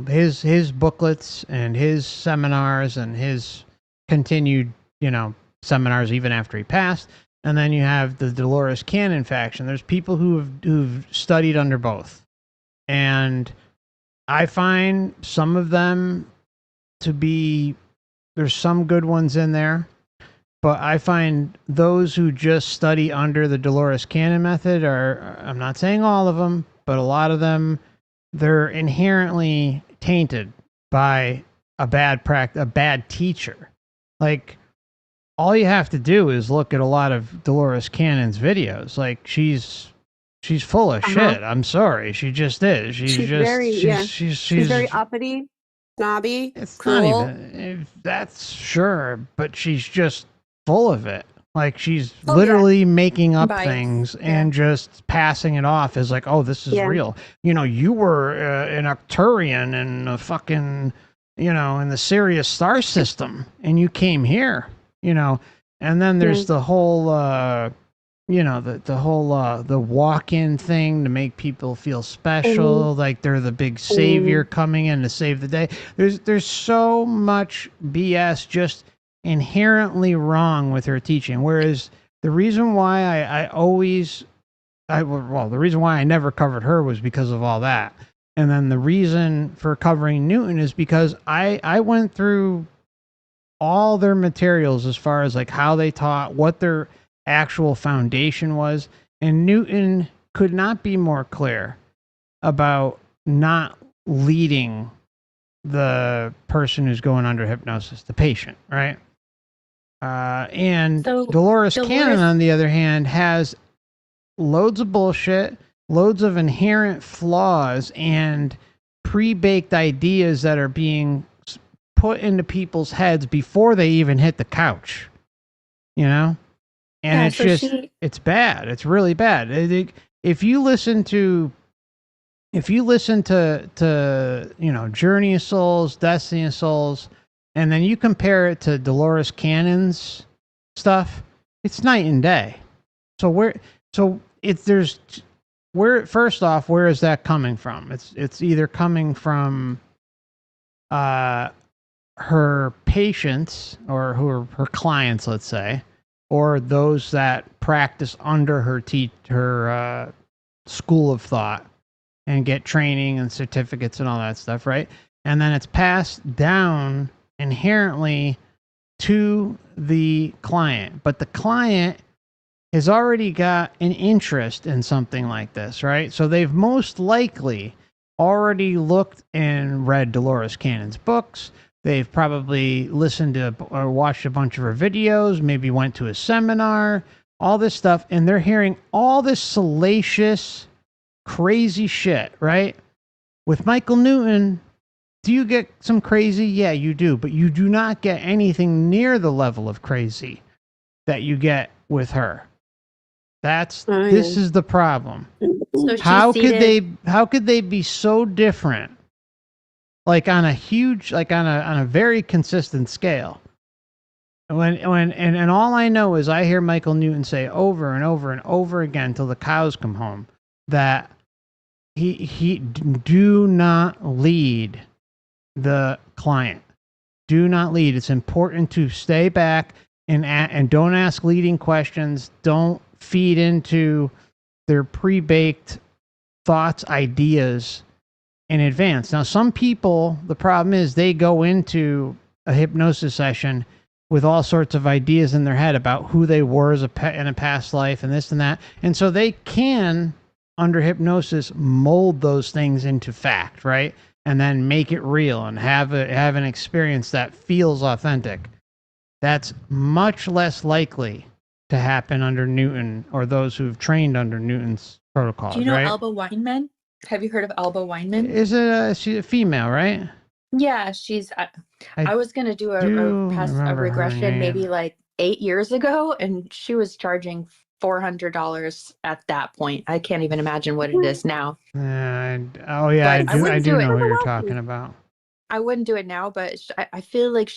his booklets and his seminars and his continued seminars even after he passed. And then you have the Dolores Cannon faction. There's people who've studied under both, And I find some of them to be, there's some good ones in there, but I find those who just study under the Dolores Cannon method are, I'm not saying all of them, but a lot of them, they're inherently tainted by a bad teacher. Like, all you have to do is look at a lot of Dolores Cannon's videos. Like, she's full of shit. I'm sorry, she just is. She's very uppity, snobby, it's cruel. not even that's sure, but she's just full of it. Like, she's literally making up Bias. things and just passing it off as like, oh, this is real. You know, you were an Arcturian in a fucking, you know, in the Sirius star system, and you came here, you know. And then there's the whole, you know, the whole the walk-in thing to make people feel special, like they're the big savior coming in to save the day. There's so much BS just inherently wrong with her teaching. Whereas the reason why the reason why I never covered her was because of all that. And then the reason for covering Newton is because I went through all their materials as far as like how they taught, what their actual foundation was, and Newton could not be more clear about not leading the person who's going under hypnosis, the patient, right? And Dolores Cannon, on the other hand, has loads of bullshit, loads of inherent flaws, and pre-baked ideas that are being put into people's heads before they even hit the couch, you know? And it's just, it's bad. It's really bad. If you listen to, you know, Journey of Souls, Destiny of Souls, and then you compare it to Dolores Cannon's stuff, it's night and day. First off, where is that coming from? It's either coming from her patients or her clients, let's say, or those that practice under her school of thought and get training and certificates and all that stuff, right? And then it's passed down inherently to the client. But the client has already got an interest in something like this, right? So they've most likely already looked and read Dolores Cannon's books. They've probably listened to or watched a bunch of her videos, maybe went to a seminar, all this stuff, and they're hearing all this salacious, crazy shit, right? With Michael Newton, do you get some crazy? Yeah, you do, but you do not get anything near the level of crazy that you get with her. This is the problem. So How could they be so different? Like on a huge, like on a very consistent scale. And all I know is I hear Michael Newton say over and over and over again till the cows come home that he do not lead the client. Do not lead. It's important to stay back and don't ask leading questions. Don't feed into their pre-baked thoughts, ideas in advance. Now, some people, the problem is they go into a hypnosis session with all sorts of ideas in their head about who they were as in a past life and this and that. And so they can, under hypnosis, mold those things into fact, right? And then make it real and have an experience that feels authentic. That's much less likely to happen under Newton or those who've trained under Newton's protocols, Do you know right? Alba Weinman? Have you heard of Alba Weinman? She's a female, right? Yeah, she's. I was gonna do a regression maybe like 8 years ago, and she was charging $400 at that point. I can't even imagine what it is now. I But do know it. who you're talking about. I wouldn't do it now, but I feel like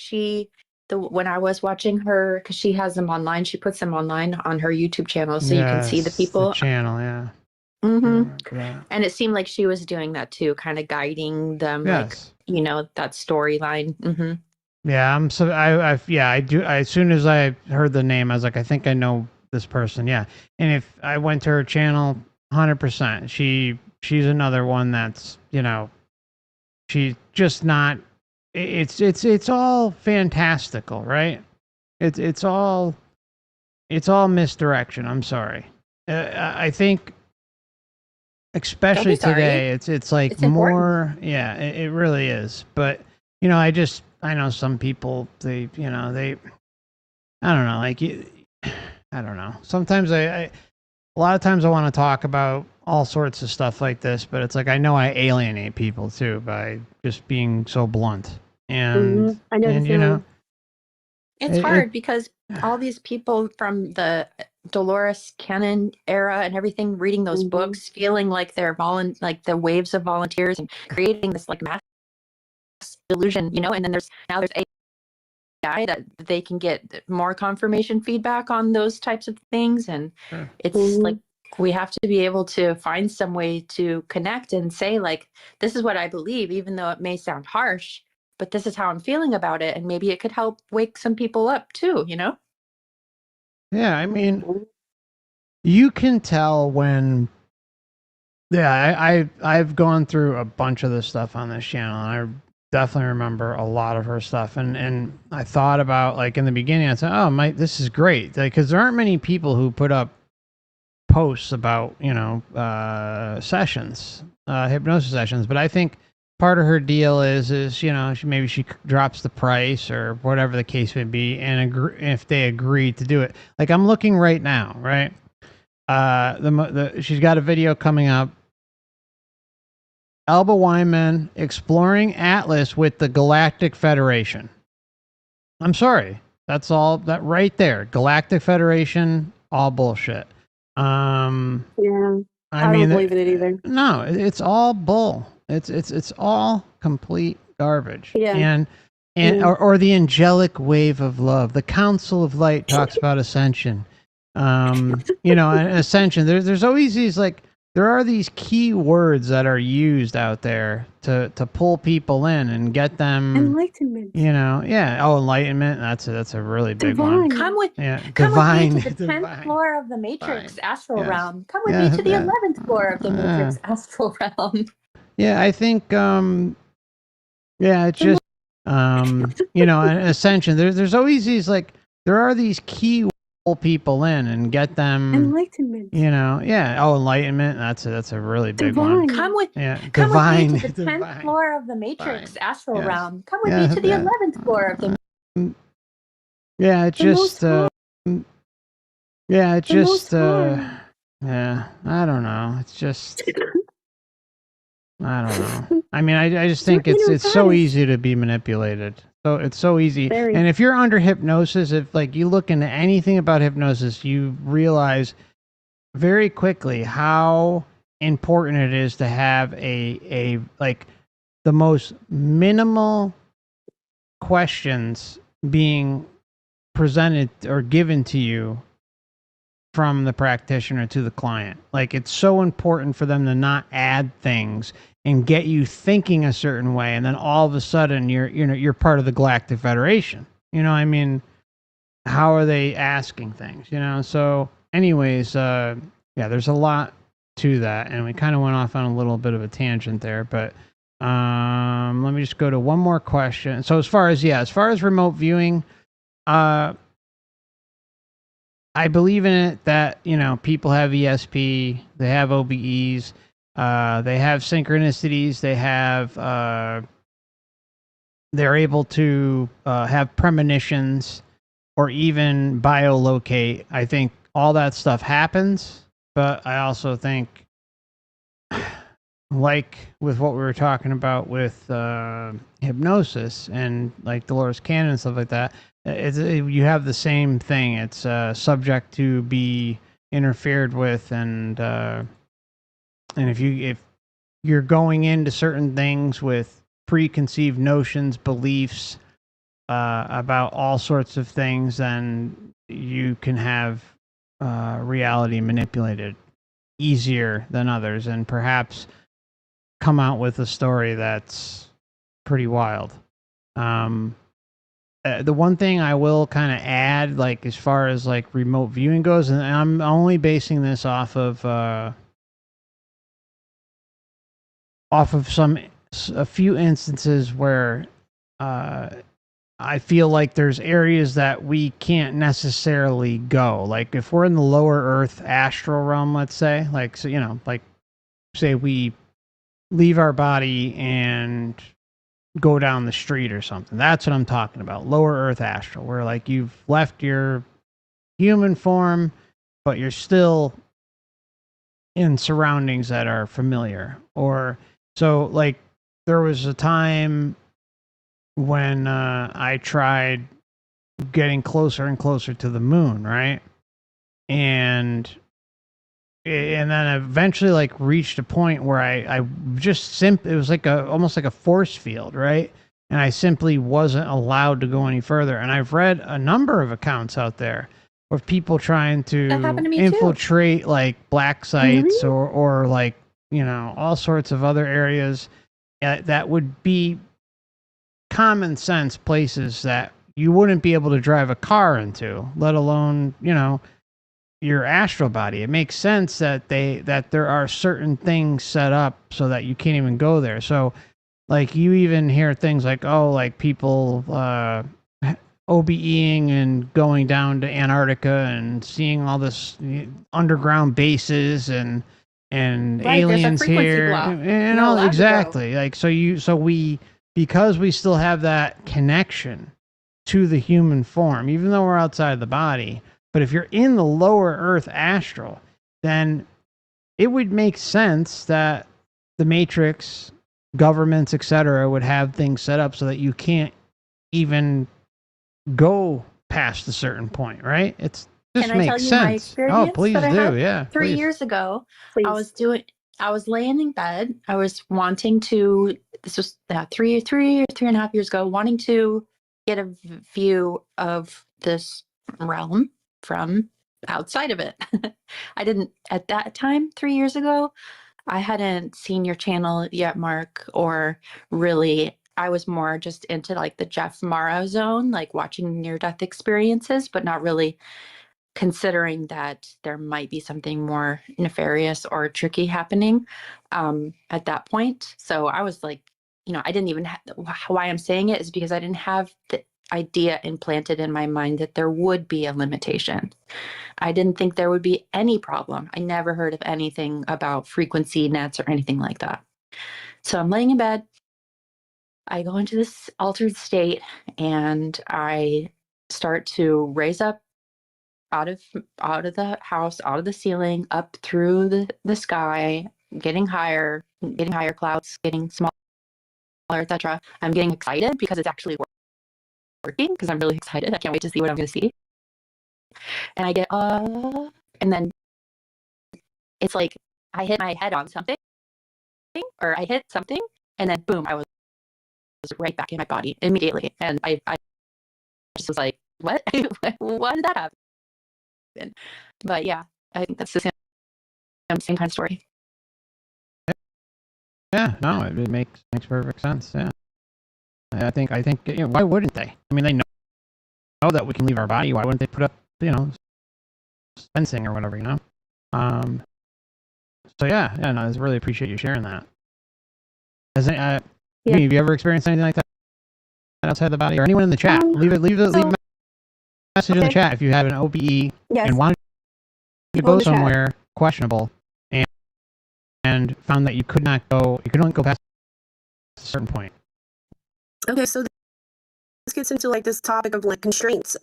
when I was watching her, because she has them online, she puts them online on her YouTube channel, so you can see the people. The channel, yeah. And it seemed like she was doing that too, kind of guiding them, Yes. like, that storyline. Yeah, I do. As soon as I heard the name, I was like, I think I know this person. Yeah. And if I went to her channel, 100%, she she's another one that's, you know, she's just not. It's all fantastical, right? It's all misdirection. I'm sorry. I think, especially today, it's like It's important. more. Yeah, it really is. But you know, I know some people, they, you know, they, I don't know, like I don't know. Sometimes a lot of times I want to talk about all sorts of stuff like this, but it's like I know I alienate people too by just being so blunt. And I know the and you know, It's hard because all these people from the Dolores Cannon era and everything reading those books, feeling like they're like the waves of volunteers and creating this like mass delusion, you know, and then there's AI that they can get more confirmation feedback on those types of things. And it's like we have to be able to find some way to connect and say, like, this is what I believe, even though it may sound harsh, but this is how I'm feeling about it. And maybe it could help wake some people up too, you know? yeah, I mean, you can tell when. Yeah, I've gone through a bunch of this stuff on this channel, and I definitely remember a lot of her stuff. And I thought about, like, in the beginning, I said, "Oh, this is great," because there aren't many people who put up posts about, you know, sessions, hypnosis sessions. But I think part of her deal is, you know, maybe she drops the price or whatever the case may be, and if they agree to do it. Like, I'm looking right now, right? She's got a video coming up. Alba Wyman exploring Atlas with the Galactic Federation. I'm sorry. That's all that right there. Galactic Federation, all bullshit. Yeah, I don't mean, believe in it either. no, it's all bull. It's all complete garbage. Yeah. And Yeah. or the angelic wave of love. The Council of Light talks about ascension. You know, and ascension. There's always these, like, there are these key words that are used out there to pull people in and get them Enlightenment. You know, yeah. Oh, enlightenment. That's a really big one. Come with Yeah, come with divine. me to the 10th floor of the Matrix astral Yes. realm. Come with Yeah, me to the yeah. 11th floor of the Matrix astral realm. Yeah, I think. Yeah, it's just. You know, an ascension. There's always these, like, there are these key pull people in and get them Enlightenment. You know, yeah. Oh, enlightenment. That's a really big one. Come with Yeah, come divine. with me to the 10th floor of the Matrix astral Yes. realm. Come with Yeah, me to the yeah. 11th floor of the Yeah, it The most just. Yeah, it The most just. Yeah, I don't know. It's just. I don't know. I mean, I just think it's so easy to be manipulated. So it's so easy. Very. And if you're under hypnosis, if, like, you look into anything about hypnosis, you realize very quickly how important it is to have a like the most minimal questions being presented or given to you from the practitioner to the client. Like, it's so important for them to not add things and get you thinking a certain way, and then all of a sudden you're part of the Galactic Federation. You know, I mean, how are they asking things? You know, so anyways, yeah, there's a lot to that, and we kind of went off on a little bit of a tangent there, but let me just go to one more question. So as far as remote viewing, I believe in it that, you know, people have ESP, they have OBEs, they have synchronicities, they have they're able to have premonitions or even biolocate. I think all that stuff happens, but I also think, like with what we were talking about with hypnosis and like Dolores Cannon and stuff like that, you have the same thing. It's subject to be interfered with, and if you're going into certain things with preconceived notions, beliefs about all sorts of things, then you can have reality manipulated easier than others, and perhaps come out with a story that's pretty wild. The one thing I will kind of add, like, as far as like remote viewing goes, and I'm only basing this off of off of a few instances where I feel like there's areas that we can't necessarily go. Like if we're in the lower Earth astral realm, let's say, like, so, you know, like say we leave our body and go down the street or something. That's what I'm talking about. Lower Earth astral, where like you've left your human form, but you're still in surroundings that are familiar. Or so like there was a time when I tried getting closer and closer to the moon, right? And then eventually like reached a point where I just it was like almost like a force field, right? And I simply wasn't allowed to go any further. And I've read a number of accounts out there of people trying to That happened to me too. infiltrate like black sites or like, you know, all sorts of other areas that would be common sense places that you wouldn't be able to drive a car into, let alone, you know, your astral body. It makes sense that there are certain things set up so that you can't even go there. So like you even hear things like, oh, like people OBEing and going down to Antarctica and seeing all this underground bases and Right, there's a aliens frequency here block. and Not all allowed to go. exactly. Like because we still have that connection to the human form, even though we're outside the body. But if you're in the lower Earth astral, then it would make sense that the Matrix, governments, etc., would have things set up so that you can't even go past a certain point, right? It's just Can I tell makes you my sense. experience Oh, please that I do. had Yeah, 3 please. years ago? Please. I was laying in bed. I was wanting to, this was 3.5 years ago, wanting to get a view of this realm from outside of it. I didn't, at that time, 3 years ago, I hadn't seen your channel yet, Mark, or really, I was more just into like the Jeff Morrow zone, like watching near-death experiences, but not really considering that there might be something more nefarious or tricky happening at that point. So I was like, you know, I didn't even why I'm saying it is because I didn't have the idea implanted in my mind that there would be a limitation. I didn't think there would be any problem. I never heard of anything about frequency nets or anything like that. So I'm laying in bed. I go into this altered state and I start to raise up out of the house, out of the ceiling, up through the sky, getting higher clouds, getting smaller, etc. I'm getting excited because it's actually working because I'm really excited. I can't wait to see what I'm going to see. And I get and then it's like I hit my head on something or I hit something and then boom, I was right back in my body immediately. And I just was like, what? Why did that happen? But yeah, I think that's the same kind of story. Yeah, no, it makes perfect sense. Yeah, I think you know, why wouldn't they? I mean, they know that we can leave our body. Why wouldn't they put up, you know, fencing or whatever, you know? So yeah, no, I really appreciate you sharing that. Have you ever experienced anything like that outside the body, or anyone in the chat? Leave a message in the chat if you have an OBE and wanted to go somewhere questionable and found that you could only go past a certain point. Okay, so this gets into like this topic of like constraints,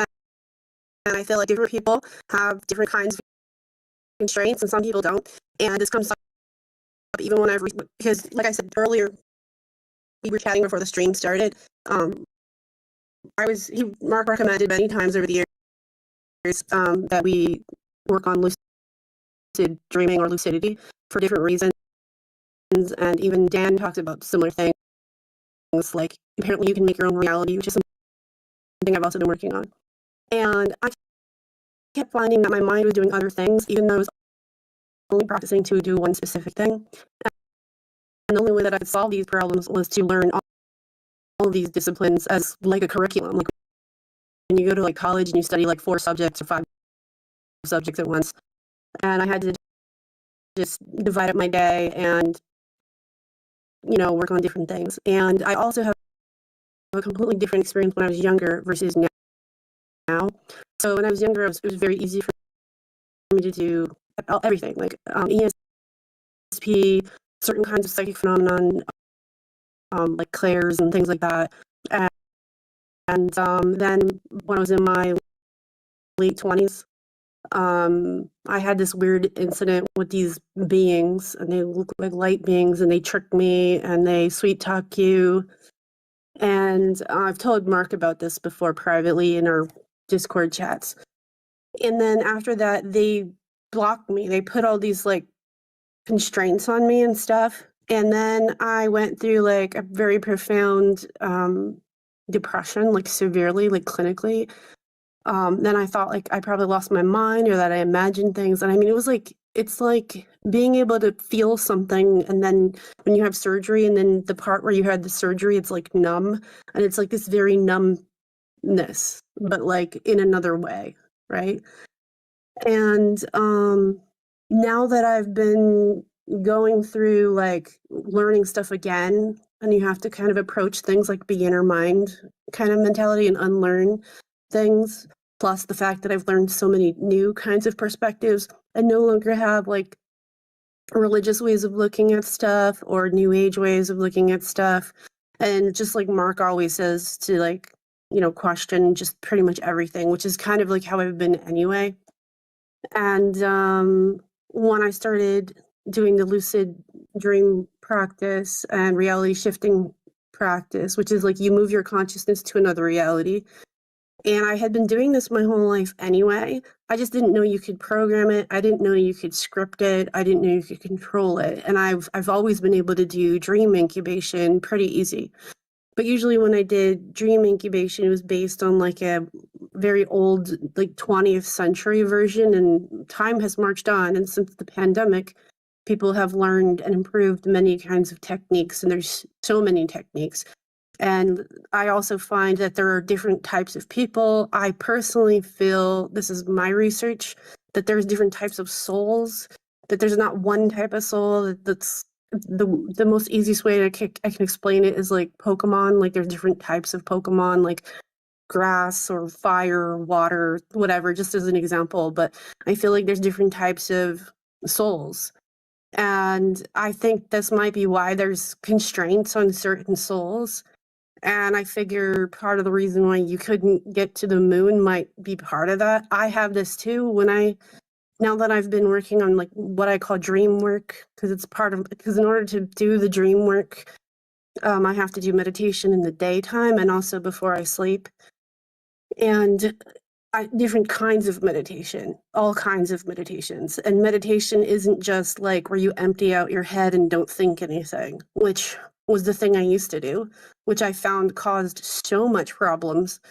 and I feel like different people have different kinds of constraints, and some people don't. And this comes up even whenever, because like I said earlier, we were chatting before the stream started. Mark recommended many times over the years that we work on lucid dreaming or lucidity for different reasons, and even Dan talked about similar things. Like apparently you can make your own reality, which is something I've also been working on. And I kept finding that my mind was doing other things, even though I was only practicing to do one specific thing. And the only way that I could solve these problems was to learn all of these disciplines as like a curriculum. Like when you go to like college and you study like 4 subjects or 5 subjects at once. And I had to just divide up my day and work on different things. And I also have a completely different experience when I was younger versus now. So when I was younger, it was very easy for me to do everything, like ESP, certain kinds of psychic phenomenon, like clairs and things like that. And then when I was in my late 20s, I had this weird incident with these beings, and they look like light beings, and they trick me and they sweet talk you. And I've told Mark about this before privately in our Discord chats. And then after that, they blocked me. They put all these like constraints on me and stuff. And then I went through like a very profound depression, like severely, like clinically. Then I thought like I probably lost my mind or that I imagined things. And I mean, it's like being able to feel something. And then when you have surgery and then the part where you had the surgery, it's like numb. And it's like this very numbness, but like in another way, right? And now that I've been going through like learning stuff again, and you have to kind of approach things like beginner mind kind of mentality and unlearn things, plus the fact that I've learned so many new kinds of perspectives and no longer have like religious ways of looking at stuff or new age ways of looking at stuff. And just like Mark always says, to like, question just pretty much everything, which is kind of like how I've been anyway. And when I started doing the lucid dream practice and reality shifting practice, which is like you move your consciousness to another reality. And I had been doing this my whole life anyway. I just didn't know you could program it. I didn't know you could script it. I didn't know you could control it. And I've always been able to do dream incubation pretty easy. But usually when I did dream incubation, it was based on like a very old, like 20th century version, and time has marched on. And since the pandemic, people have learned and improved many kinds of techniques, and there's so many techniques. And I also find that there are different types of people. I personally feel, this is my research, that there's different types of souls, that there's not one type of soul that's the most easiest way I can explain it is like Pokemon. Like there's different types of Pokemon, like grass or fire or water, whatever, just as an example. But I feel like there's different types of souls. And I think this might be why there's constraints on certain souls. And I figure part of the reason why you couldn't get to the moon might be part of that. I have this too now that I've been working on like what I call dream work, because in order to do the dream work, I have to do meditation in the daytime and also before I sleep. And different kinds of meditation, all kinds of meditations. And meditation isn't just like where you empty out your head and don't think anything, which was the thing I used to do, which I found caused so much problems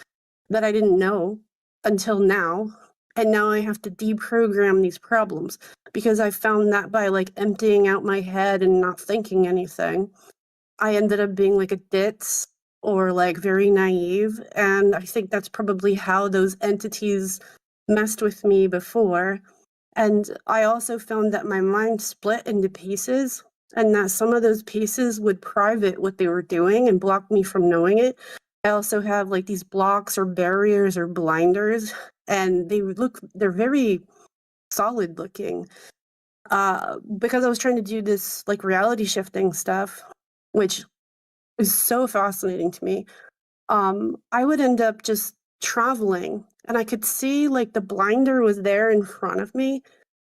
that I didn't know until now. And now I have to deprogram these problems because I found that by like emptying out my head and not thinking anything, I ended up being like a ditz or like very naive. And I think that's probably how those entities messed with me before. And I also found that my mind split into pieces and that some of those pieces would private what they were doing and block me from knowing it. I also have like these blocks or barriers or blinders, and they're very solid looking. Because I was trying to do this like reality shifting stuff, which is so fascinating to me. I would end up just traveling and I could see like the blinder was there in front of me,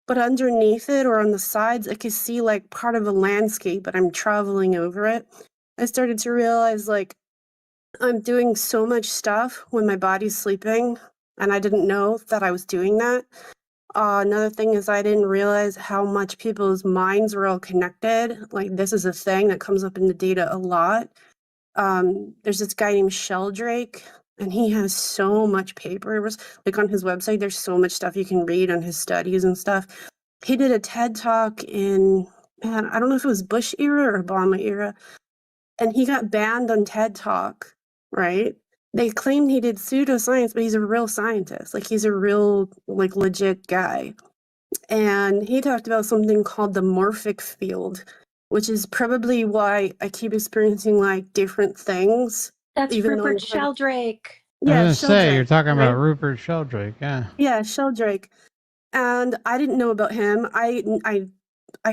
but underneath it or on the sides, I could see like part of a landscape, but I'm traveling over it. I started to realize like I'm doing so much stuff when my body's sleeping, and I didn't know that I was doing that. Another thing is I didn't realize how much people's minds were all connected. Like this is a thing that comes up in the data a lot. There's this guy named Sheldrake, and he has so much papers. Like on his website, there's so much stuff you can read on his studies and stuff. He did a TED talk in, man, I don't know if it was Bush era or Obama era, and he got banned on TED Talk, right? They claimed he did pseudoscience, but he's a real scientist. Like he's a real, like legit guy. And he talked about something called the morphic field, which is probably why I keep experiencing like different things. That's even though I'm Rupert kind of- Sheldrake. I was Yeah, gonna say, you're Sheldrake, talking about right? Rupert Sheldrake, yeah. Yeah, Sheldrake. And I didn't know about him. I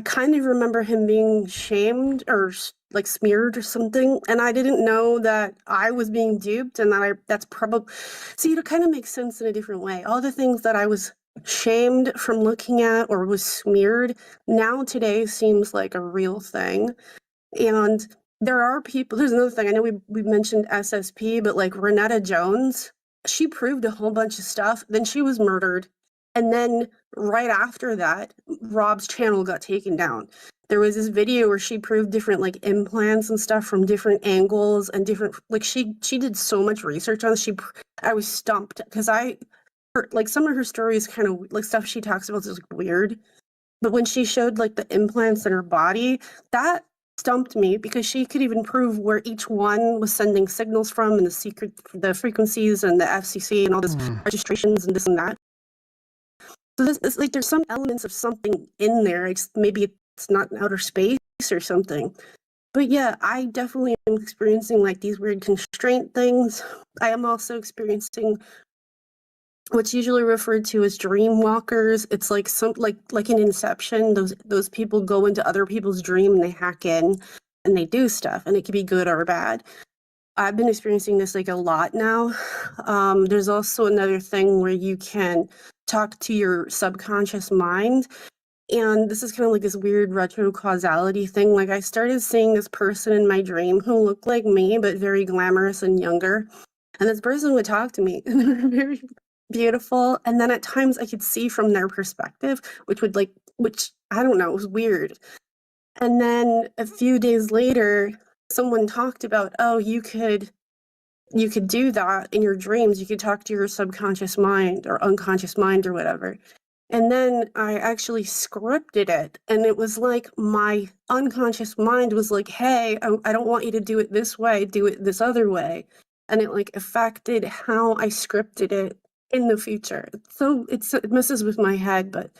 kind of remember him being shamed or like smeared or something, and I didn't know that I was being duped, and that's probably see, it kind of makes sense in a different way. All the things that I was shamed from looking at or was smeared now today seems like a real thing. And there are people, there's another thing, I know we mentioned SSP, but like Renetta Jones, she proved a whole bunch of stuff, then she was murdered. And then right after that, Rob's channel got taken down. There was this video where she proved different like implants and stuff from different angles and different, like she did so much research on this. I was stumped because like some of her stories kind of like stuff she talks about is like weird. But when she showed like the implants in her body, that stumped me because she could even prove where each one was sending signals from and the frequencies and the FCC and all this registrations and this and that. So it's like there's some elements of something in there. Maybe it's not in outer space or something. But yeah, I definitely am experiencing like these weird constraint things. I am also experiencing what's usually referred to as dream walkers. It's like like in Inception, those people go into other people's dream and they hack in and they do stuff, and it can be good or bad. I've been experiencing this like a lot now. There's also another thing where you can talk to your subconscious mind. And this is kind of like this weird retro causality thing. Like I started seeing this person in my dream who looked like me, but very glamorous and younger. And this person would talk to me and they were very beautiful. And then at times I could see from their perspective, which I don't know, it was weird. And then a few days later, someone talked about, oh, you could do that in your dreams. You could talk to your subconscious mind or unconscious mind or whatever. And then I actually scripted it. And it was like my unconscious mind was like, hey, I don't want you to do it this way, do it this other way. And it like affected how I scripted it in the future. So it messes with my head, but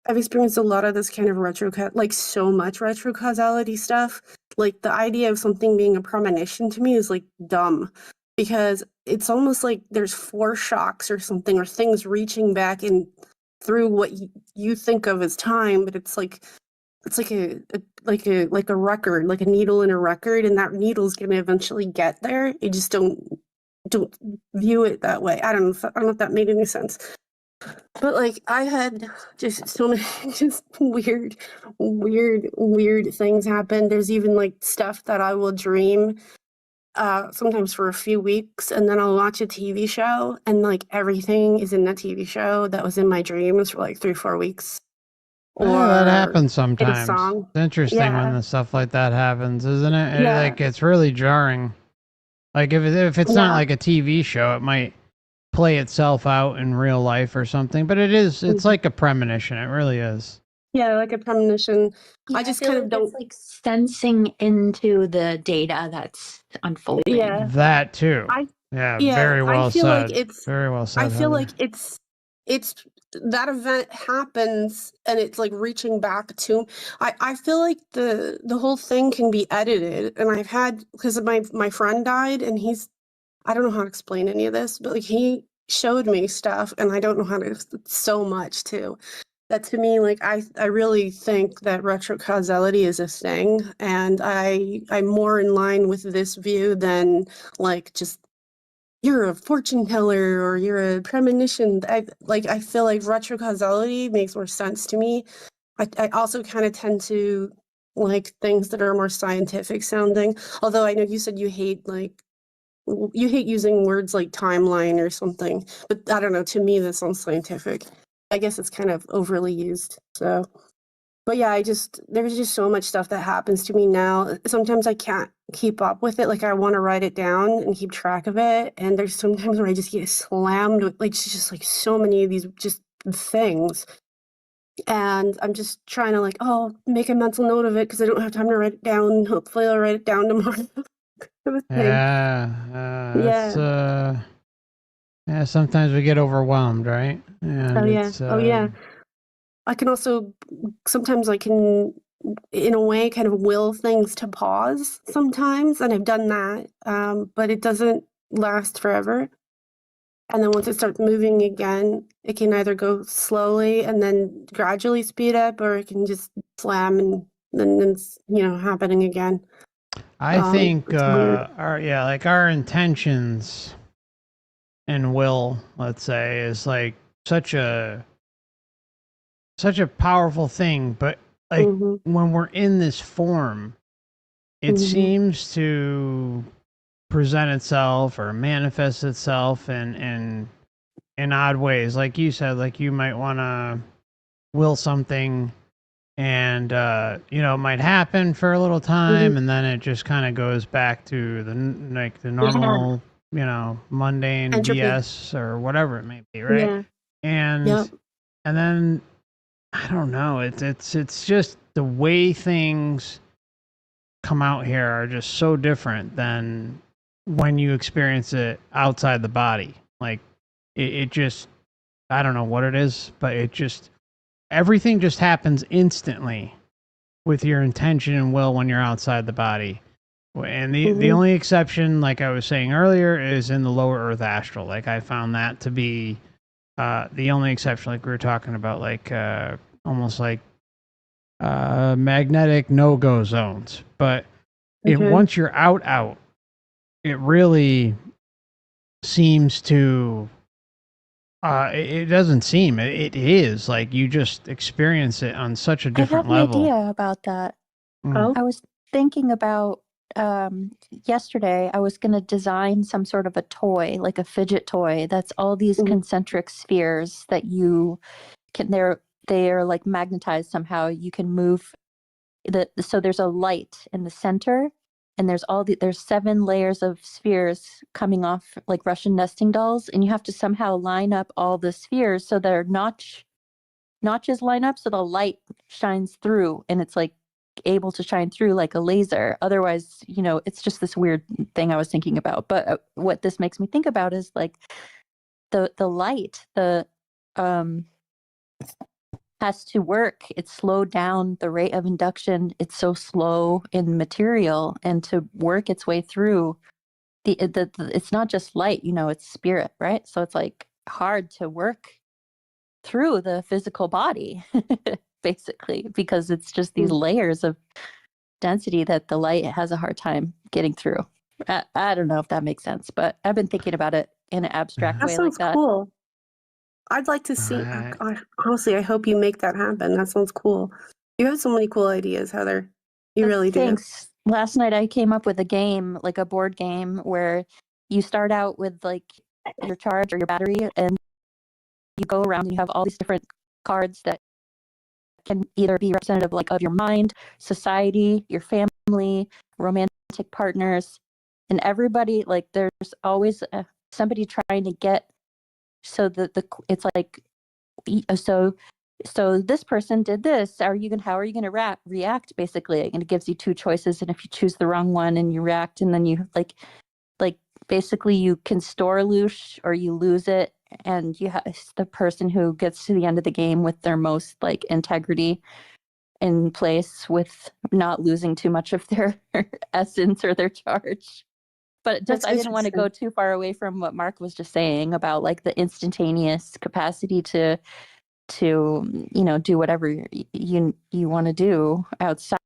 I've experienced a lot of this kind of like so much retro causality stuff. Like the idea of something being a premonition to me is like dumb, because it's almost like there's foreshocks or something, or things reaching back in through what you think of as time, but it's like a record, like a needle in a record, and that needle's gonna eventually get there. You just don't view it that way. I don't know if that made any sense. But like I had just so many just weird things happen. There's even like stuff that I will dream sometimes for a few weeks, and then I'll watch a TV show and like everything is in the TV show that was in my dreams for like 3-4 weeks. Or that happens in a sometimes. song. It's interesting when Yeah. the stuff like that happens, isn't it? Yeah. Like it's really jarring. Like if it's not Yeah. like a TV show, it might play itself out in real life or something. But it's like a premonition. It really is. Yeah, like a premonition. Yeah, I just feel kind of like don't. it's like sensing into the data that's unfolding. Yeah. That too. Yeah, Very well I feel said. like it's Very well said. I feel Heather. like it's that event happens and it's like reaching back to I feel like the whole thing can be edited, and I've had, because my friend died, and I don't know how to explain any of this, but like he showed me stuff and I don't know how to, so much too. That to me, like I really think that retrocausality is a thing, and I'm more in line with this view than like just you're a fortune teller or you're a premonition. I feel like retrocausality makes more sense to me. I also kind of tend to like things that are more scientific sounding. Although I know you said you hate using words like timeline or something, but I don't know. To me, that sounds scientific. I guess it's kind of overly used. So, but yeah, there's just so much stuff that happens to me now. Sometimes I can't keep up with it. Like I want to write it down and keep track of it. And there's sometimes where I just get slammed with like just like so many of these just things. And I'm just trying to like, make a mental note of it because I don't have time to write it down. Hopefully I'll write it down tomorrow. Yeah. Yeah, sometimes we get overwhelmed, right? And Oh yeah. I can also sometimes I can in a way, kind of will things to pause sometimes, and I've done that, but it doesn't last forever. And then once it starts moving again, it can either go slowly and then gradually speed up, or it can just slam and then it's, happening again. I think, it's weird. our intentions and will, let's say, is like such a powerful thing, but like when we're in this form, it seems to present itself or manifest itself in odd ways. Like you said, like you might want to will something, and it might happen for a little time, and then it just kind of goes back to the normal, mundane Entropy. BS or whatever it may be, right? Yeah. And Yep. and then I don't know. It's just the way things come out here are just so different than when you experience it outside the body. Like it just, I don't know what it is, but it just, everything just happens instantly with your intention and will when you're outside the body. And the only exception, like I was saying earlier, is in the lower earth astral. Like I found that to be the only exception, like we were talking about, like almost like magnetic no-go zones. But once you're out, it really seems to it doesn't seem, it is like you just experience it on such a different I have level. an idea about that. Oh. I was thinking about yesterday, I was going to design some sort of a toy, like a fidget toy, that's all these concentric spheres that you can, they're like magnetized somehow. You can move so there's a light in the center, and there's 7 layers of spheres coming off like Russian nesting dolls, and you have to somehow line up all the spheres so their notches line up so the light shines through, and it's like able to shine through like a laser. Otherwise, it's just this weird thing I was thinking about. But what this makes me think about is like the light, has to work. It's slowed down the rate of induction. It's so slow in material, and to work its way through it's not just light, it's spirit, right? So it's like hard to work through the physical body basically, because it's just these layers of density that the light has a hard time getting through. I don't know if that makes sense, but I've been thinking about it in an abstract That way sounds like that. cool. I'd like to see. Honestly, I hope you make that happen. That sounds cool. You have so many cool ideas, Heather. You really do. Thanks. Last night I came up with a game, like a board game, where you start out with like your charge or your battery, and you go around and you have all these different cards that can either be representative like of your mind, society, your family, romantic partners, and everybody, like there's always somebody trying to get, so it's like, so this person did this, how are you gonna react basically, and it gives you 2 choices, and if you choose the wrong one and you react, and then you like basically you can store loose or you lose it, and you have the person who gets to the end of the game with their most like integrity in place with not losing too much of their essence or their charge. But I didn't want to go too far away from what Mark was just saying about like the instantaneous capacity to do whatever you want to do outside.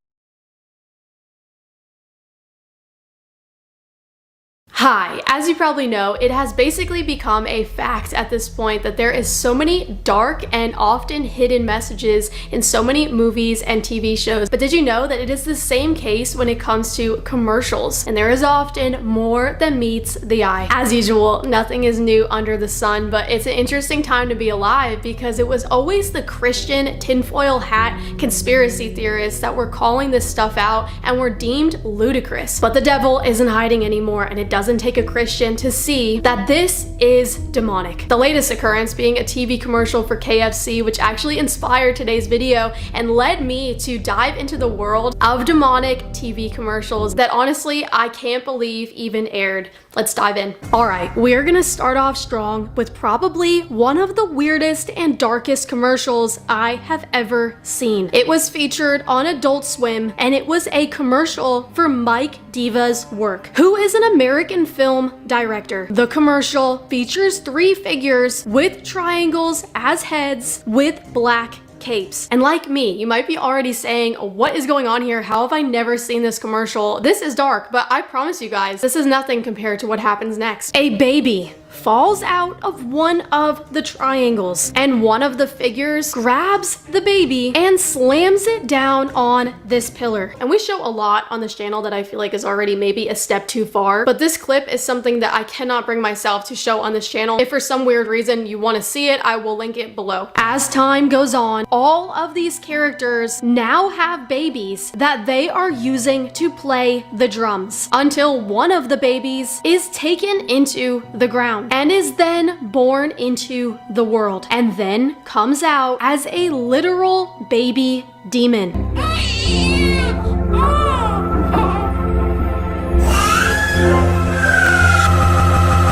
Hi, as you probably know, it has basically become a fact at this point that there is so many dark and often hidden messages in so many movies and TV shows. But did you know that it is the same case when it comes to commercials? And there is often more than meets the eye. As usual, nothing is new under the sun, but it's an interesting time to be alive because it was always the Christian tinfoil hat conspiracy theorists that were calling this stuff out and were deemed ludicrous. But the devil isn't hiding anymore, and it doesn't doesn't take a Christian to see that this is demonic. The latest occurrence being a TV commercial for KFC, which actually inspired today's video and led me to dive into the world of demonic TV commercials that honestly I can't believe even aired. Let's dive in. All right, we're gonna start off strong with probably one of the weirdest and darkest commercials I have ever seen. It was featured on Adult Swim, and it was a commercial for Mike Diva's Work, who is an American film director. The commercial features 3 figures with triangles as heads with black capes. And like me, you might be already saying, what is going on here? How have I never seen this commercial? This is dark, but I promise you guys, this is nothing compared to what happens next. A baby falls out of one of the triangles, and one of the figures grabs the baby and slams it down on this pillar. And we show a lot on this channel that I feel like is already maybe a step too far, but this clip is something that I cannot bring myself to show on this channel. If for some weird reason you want to see it, I will link it below. As time goes on, all of these characters now have babies that they are using to play the drums, until one of the babies is taken into the ground and is then born into the world, and then comes out as a literal baby demon.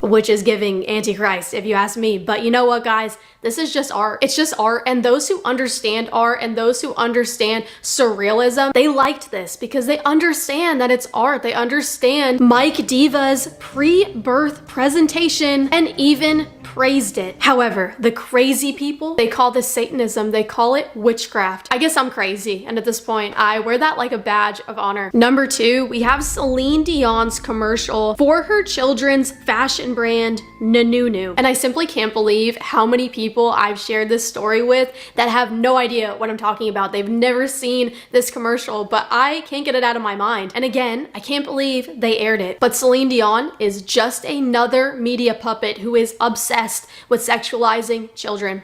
Which is giving Antichrist, if you ask me. But you know what, guys? This is just art. It's just art, and those who understand art and those who understand surrealism, they liked this because they understand that it's art. They understand Mike Diva's pre-birth presentation and even praised it. However, the crazy people, they call this Satanism. They call it witchcraft. I guess I'm crazy, and at this point, I wear that like a badge of honor. Number 2, we have Celine Dion's commercial for her children's fashion brand, Nanunu. And I simply can't believe how many people I've shared this story with that have no idea what I'm talking about. They've never seen this commercial, but I can't get it out of my mind. And again, I can't believe they aired it. But Celine Dion is just another media puppet who is obsessed with sexualizing children.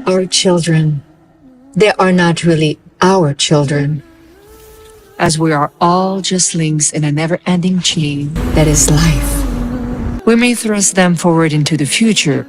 Our children, they are not really our children, as we are all just links in a never-ending chain that is life. We may thrust them forward into the future,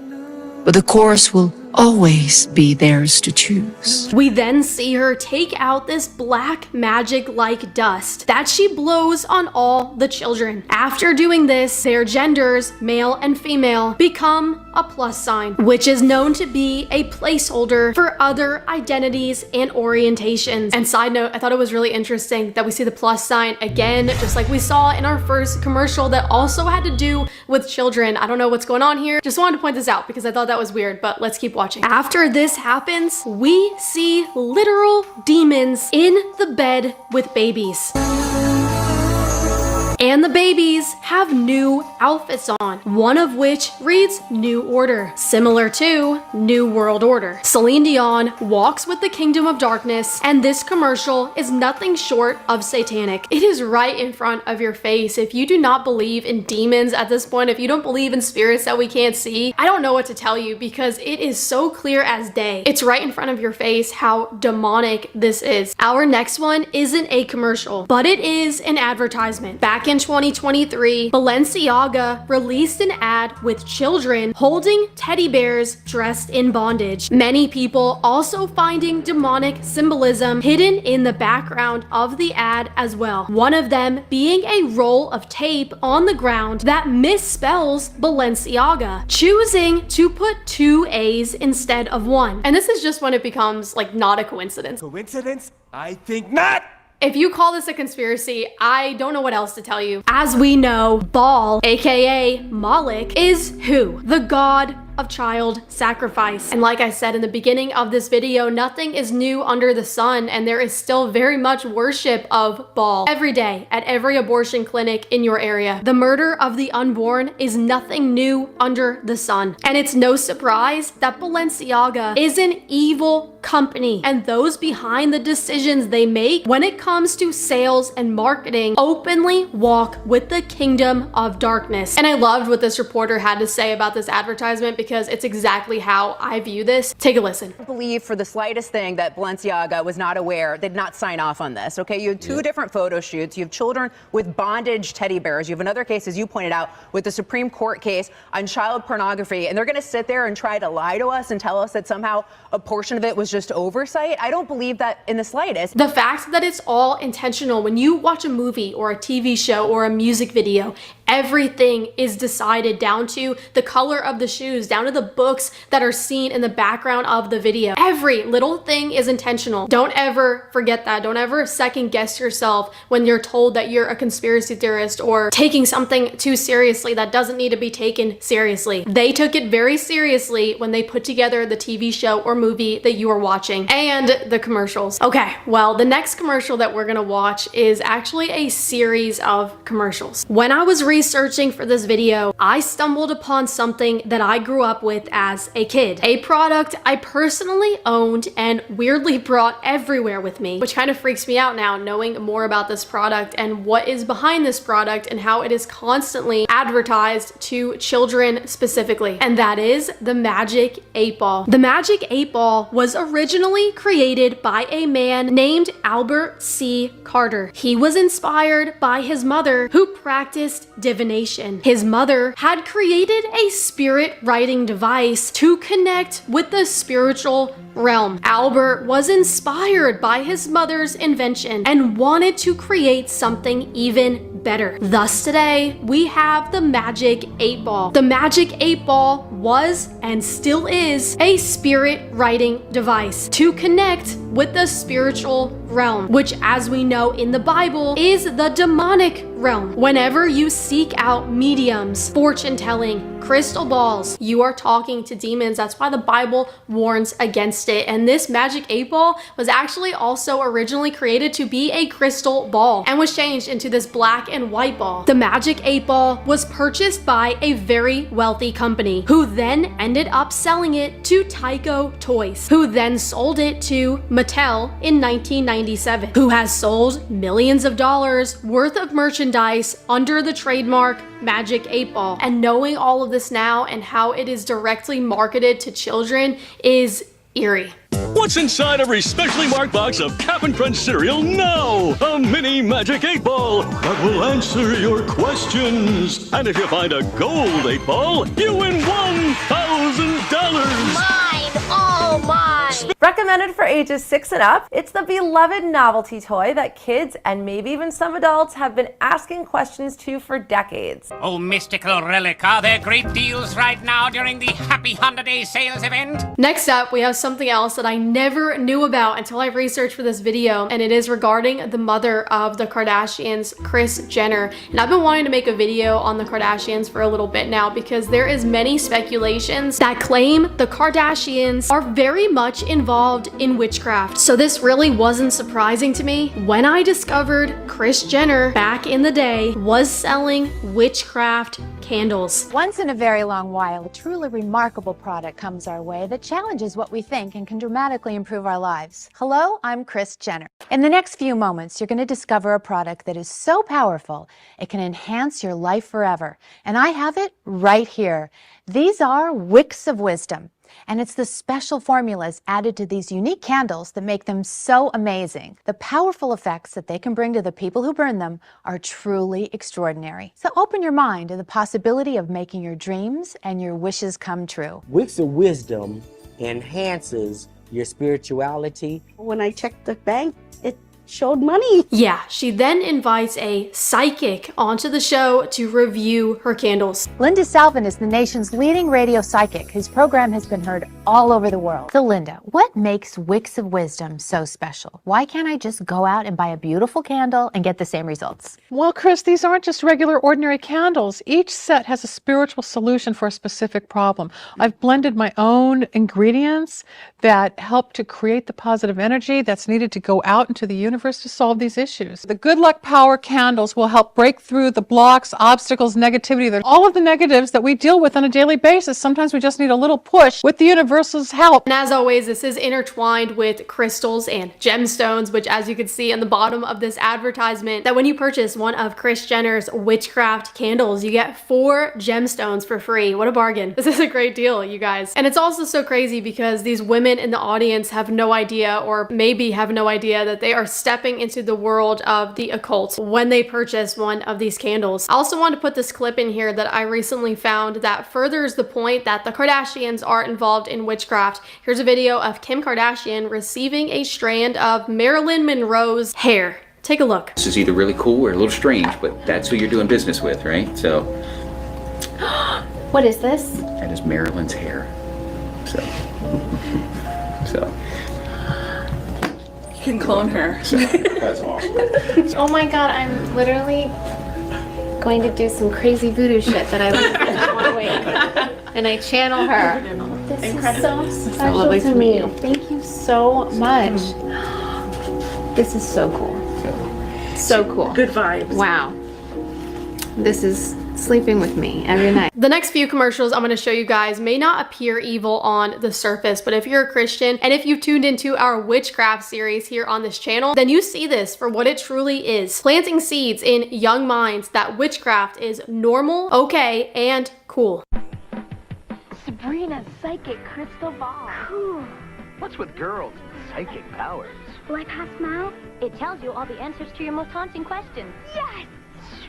but the course will always be theirs to choose. We then see her take out this black magic-like dust that she blows on all the children. After doing this, their genders, male and female, become a plus sign, which is known to be a placeholder for other identities and orientations. And side note, I thought it was really interesting that we see the plus sign again, just like we saw in our first commercial that also had to do with children. I don't know what's going on here. Just wanted to point this out because I thought that was weird, but let's keep watching. After this happens, we see literal demons in the bed with babies. And the babies have new outfits on, one of which reads New Order, similar to New World Order. Celine Dion walks with the Kingdom of Darkness, and this commercial is nothing short of satanic. It is right in front of your face. If you do not believe in demons at this point, if you don't believe in spirits that we can't see, I don't know what to tell you because it is so clear as day. It's right in front of your face how demonic this is. Our next one isn't a commercial, but it is an advertisement. Back in 2023, Balenciaga released an ad with children holding teddy bears dressed in bondage. Many people also finding demonic symbolism hidden in the background of the ad as well. One of them being a roll of tape on the ground that misspells Balenciaga, choosing to put 2 A's instead of 1. And this is just when it becomes like not a coincidence. Coincidence? I think not! If you call this a conspiracy, I don't know what else to tell you. As we know, Baal, aka Moloch, is who? The god of child sacrifice. And like I said in the beginning of this video, nothing is new under the sun, and there is still very much worship of Baal every day at every abortion clinic in your area. The murder of the unborn is nothing new under the sun. And it's no surprise that Balenciaga is an evil company and those behind the decisions they make when it comes to sales and marketing openly walk with the kingdom of darkness. And I loved what this reporter had to say about this advertisement because it's exactly how I view this. Take a listen. I believe for the slightest thing that Balenciaga was not aware, they did not sign off on this. Okay, you have two different photo shoots. You have children with bondage teddy bears. You have another case, as you pointed out, with the Supreme Court case on child pornography. And they're going to sit there and try to lie to us and tell us that somehow a portion of it was just oversight. I don't believe that in the slightest. The fact that it's all intentional, when you watch a movie or a TV show or a music video, everything is decided down to the color of the shoes, down to the books that are seen in the background of the video. Every little thing is intentional. Don't ever forget that. Don't ever second guess yourself when you're told that you're a conspiracy theorist or taking something too seriously that doesn't need to be taken seriously. They took it very seriously when they put together the TV show or movie that you are watching and the commercials. Okay, well, the next commercial that we're gonna watch is actually a series of commercials. When I was researching for this video, I stumbled upon something that I grew up with as a kid. A product I personally owned and weirdly brought everywhere with me, which kind of freaks me out now knowing more about this product and what is behind this product and how it is constantly advertised to children specifically. And that is the Magic 8 Ball. The Magic 8 Ball was originally created by a man named Albert C. Carter. He was inspired by his mother, who practiced divination. His mother had created a spirit writing device to connect with the spiritual realm. Albert was inspired by his mother's invention and wanted to create something even better. Thus today, we have the Magic 8 Ball. The Magic 8 Ball was and still is a spirit writing device to connect with the spiritual realm, which, as we know in the Bible, is the demonic realm. Whenever you seek out mediums, fortune telling, crystal balls, you are talking to demons. That's why the Bible warns against it. And this Magic 8 Ball was actually also originally created to be a crystal ball and was changed into this black and white ball. The Magic 8 Ball was purchased by a very wealthy company who then ended up selling it to Tyco Toys, who then sold it to Mattel in 1997, who has sold millions of dollars worth of merchandise under the trademark Magic 8 Ball. And knowing all of this now and how it is directly marketed to children is eerie. What's inside every specially marked box of Cap'n Crunch cereal now? A mini Magic 8 Ball that will answer your questions. And if you find a gold 8 Ball, you win $1,000. Mine, all mine. Recommended for ages 6 and up, it's the beloved novelty toy that kids and maybe even some adults have been asking questions to for decades. Oh, mystical relic, are there great deals right now during the Happy Holiday Sales event? Next up, we have something else that I never knew about until I researched for this video, and it is regarding the mother of the Kardashians, Kris Jenner. And I've been wanting to make a video on the Kardashians for a little bit now because there is many speculations that claim the Kardashians are very much involved in witchcraft. So this really wasn't surprising to me when I discovered Kris Jenner back in the day was selling witchcraft candles. Once in a very long while, a truly remarkable product comes our way that challenges what we think and can dramatically improve our lives. Hello, I'm Kris Jenner. In the next few moments, you're going to discover a product that is so powerful, it can enhance your life forever. And I have it right here. These are wicks of wisdom. And it's the special formulas added to these unique candles that make them so amazing. The powerful effects that they can bring to the people who burn them are truly extraordinary. So open your mind to the possibility of making your dreams and your wishes come true. Wicks of Wisdom enhances your spirituality. When I checked the bank, it showed money. Yeah, she then invites a psychic onto the show to review her candles. Linda Salvin is the nation's leading radio psychic whose program has been heard all over the world. So Linda, what makes Wicks of Wisdom so special? Why can't I just go out and buy a beautiful candle and get the same results? Well, Kris, these aren't just regular ordinary candles. Each set has a spiritual solution for a specific problem. I've blended my own ingredients that help to create the positive energy that's needed to go out into the universe universe to solve these issues. The good luck power candles will help break through the blocks, obstacles, negativity, all of the negatives that we deal with on a daily basis. Sometimes we just need a little push with the universal's help. And as always, this is intertwined with crystals and gemstones, which as you can see on the bottom of this advertisement, that when you purchase one of Kris Jenner's witchcraft candles, you get 4 gemstones for free. What a bargain. This is a great deal, you guys. And it's also so crazy because these women in the audience have no idea, or maybe have no idea, that they are stepping into the world of the occult when they purchase one of these candles. I also want to put this clip in here that I recently found that furthers the point that the Kardashians are involved in witchcraft. Here's a video of Kim Kardashian receiving a strand of Marilyn Monroe's hair. Take a look. This is either really cool or a little strange, but that's who you're doing business with, right? So. What is this? That is Marilyn's hair. So. You can clone her. So that's awesome. Oh my god, I'm literally going to do some crazy voodoo shit that I want to wait. And I channel her. This is so special to me. Thank you so much. This is so cool. So cool. Good vibes. Wow. This is sleeping with me every night. The next few commercials I'm going to show you guys may not appear evil on the surface, but if you're a Christian and if you tuned into our witchcraft series here on this channel, then you see this for what it truly is. Planting seeds in young minds that witchcraft is normal, okay, and cool. Sabrina's psychic crystal ball. Cool. What's with girls and psychic powers? Like how smile? It tells you all the answers to your most haunting questions. Yes!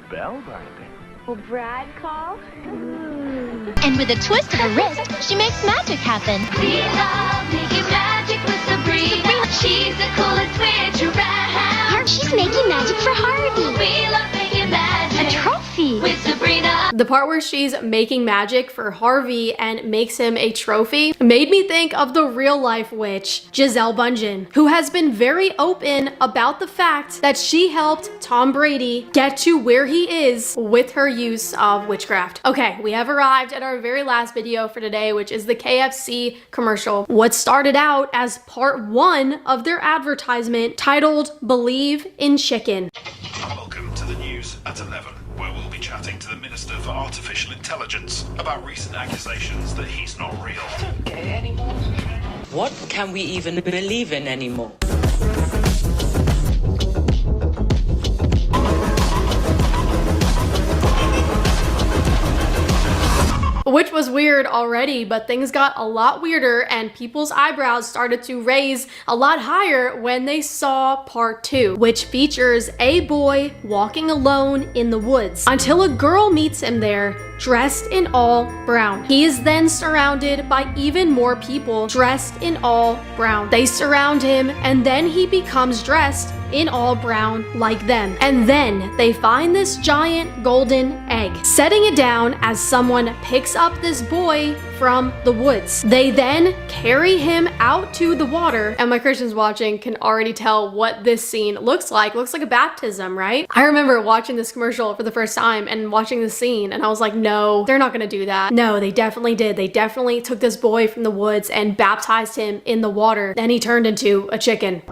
Spellbinding. Will Brad call? And with a twist of her wrist, she makes magic happen. We love making magic with Sabrina. She's the coolest witch around. She's making magic for Harvey. We love making magic. A trophy. With Sabrina. The part where she's making magic for Harvey and makes him a trophy made me think of the real life witch, Gisele Bundchen, who has been very open about the fact that she helped Tom Brady get to where he is with her use of witchcraft. Okay, we have arrived at our very last video for today, which is the KFC commercial. What started out as part 1 of their advertisement titled Believe in Chicken. Welcome to the news at 11, where we'll be chatting to the Minister for Artificial Intelligence about recent accusations that he's not real. Okay, anymore. What can we even believe in anymore? Which was weird already, but things got a lot weirder and people's eyebrows started to raise a lot higher when they saw part 2, which features a boy walking alone in the woods until a girl meets him there dressed in all brown. He is then surrounded by even more people dressed in all brown. They surround him and then he becomes dressed in all brown like them. And then they find this giant golden egg, setting it down as someone picks up this boy from the woods. They then carry him out to the water, and my Christians watching can already tell what this scene looks like. It looks like a baptism, right? I remember watching this commercial for the first time and watching the scene, and I was like, no, they're not gonna do that. No, they definitely did. They definitely took this boy from the woods and baptized him in the water. Then he turned into a chicken.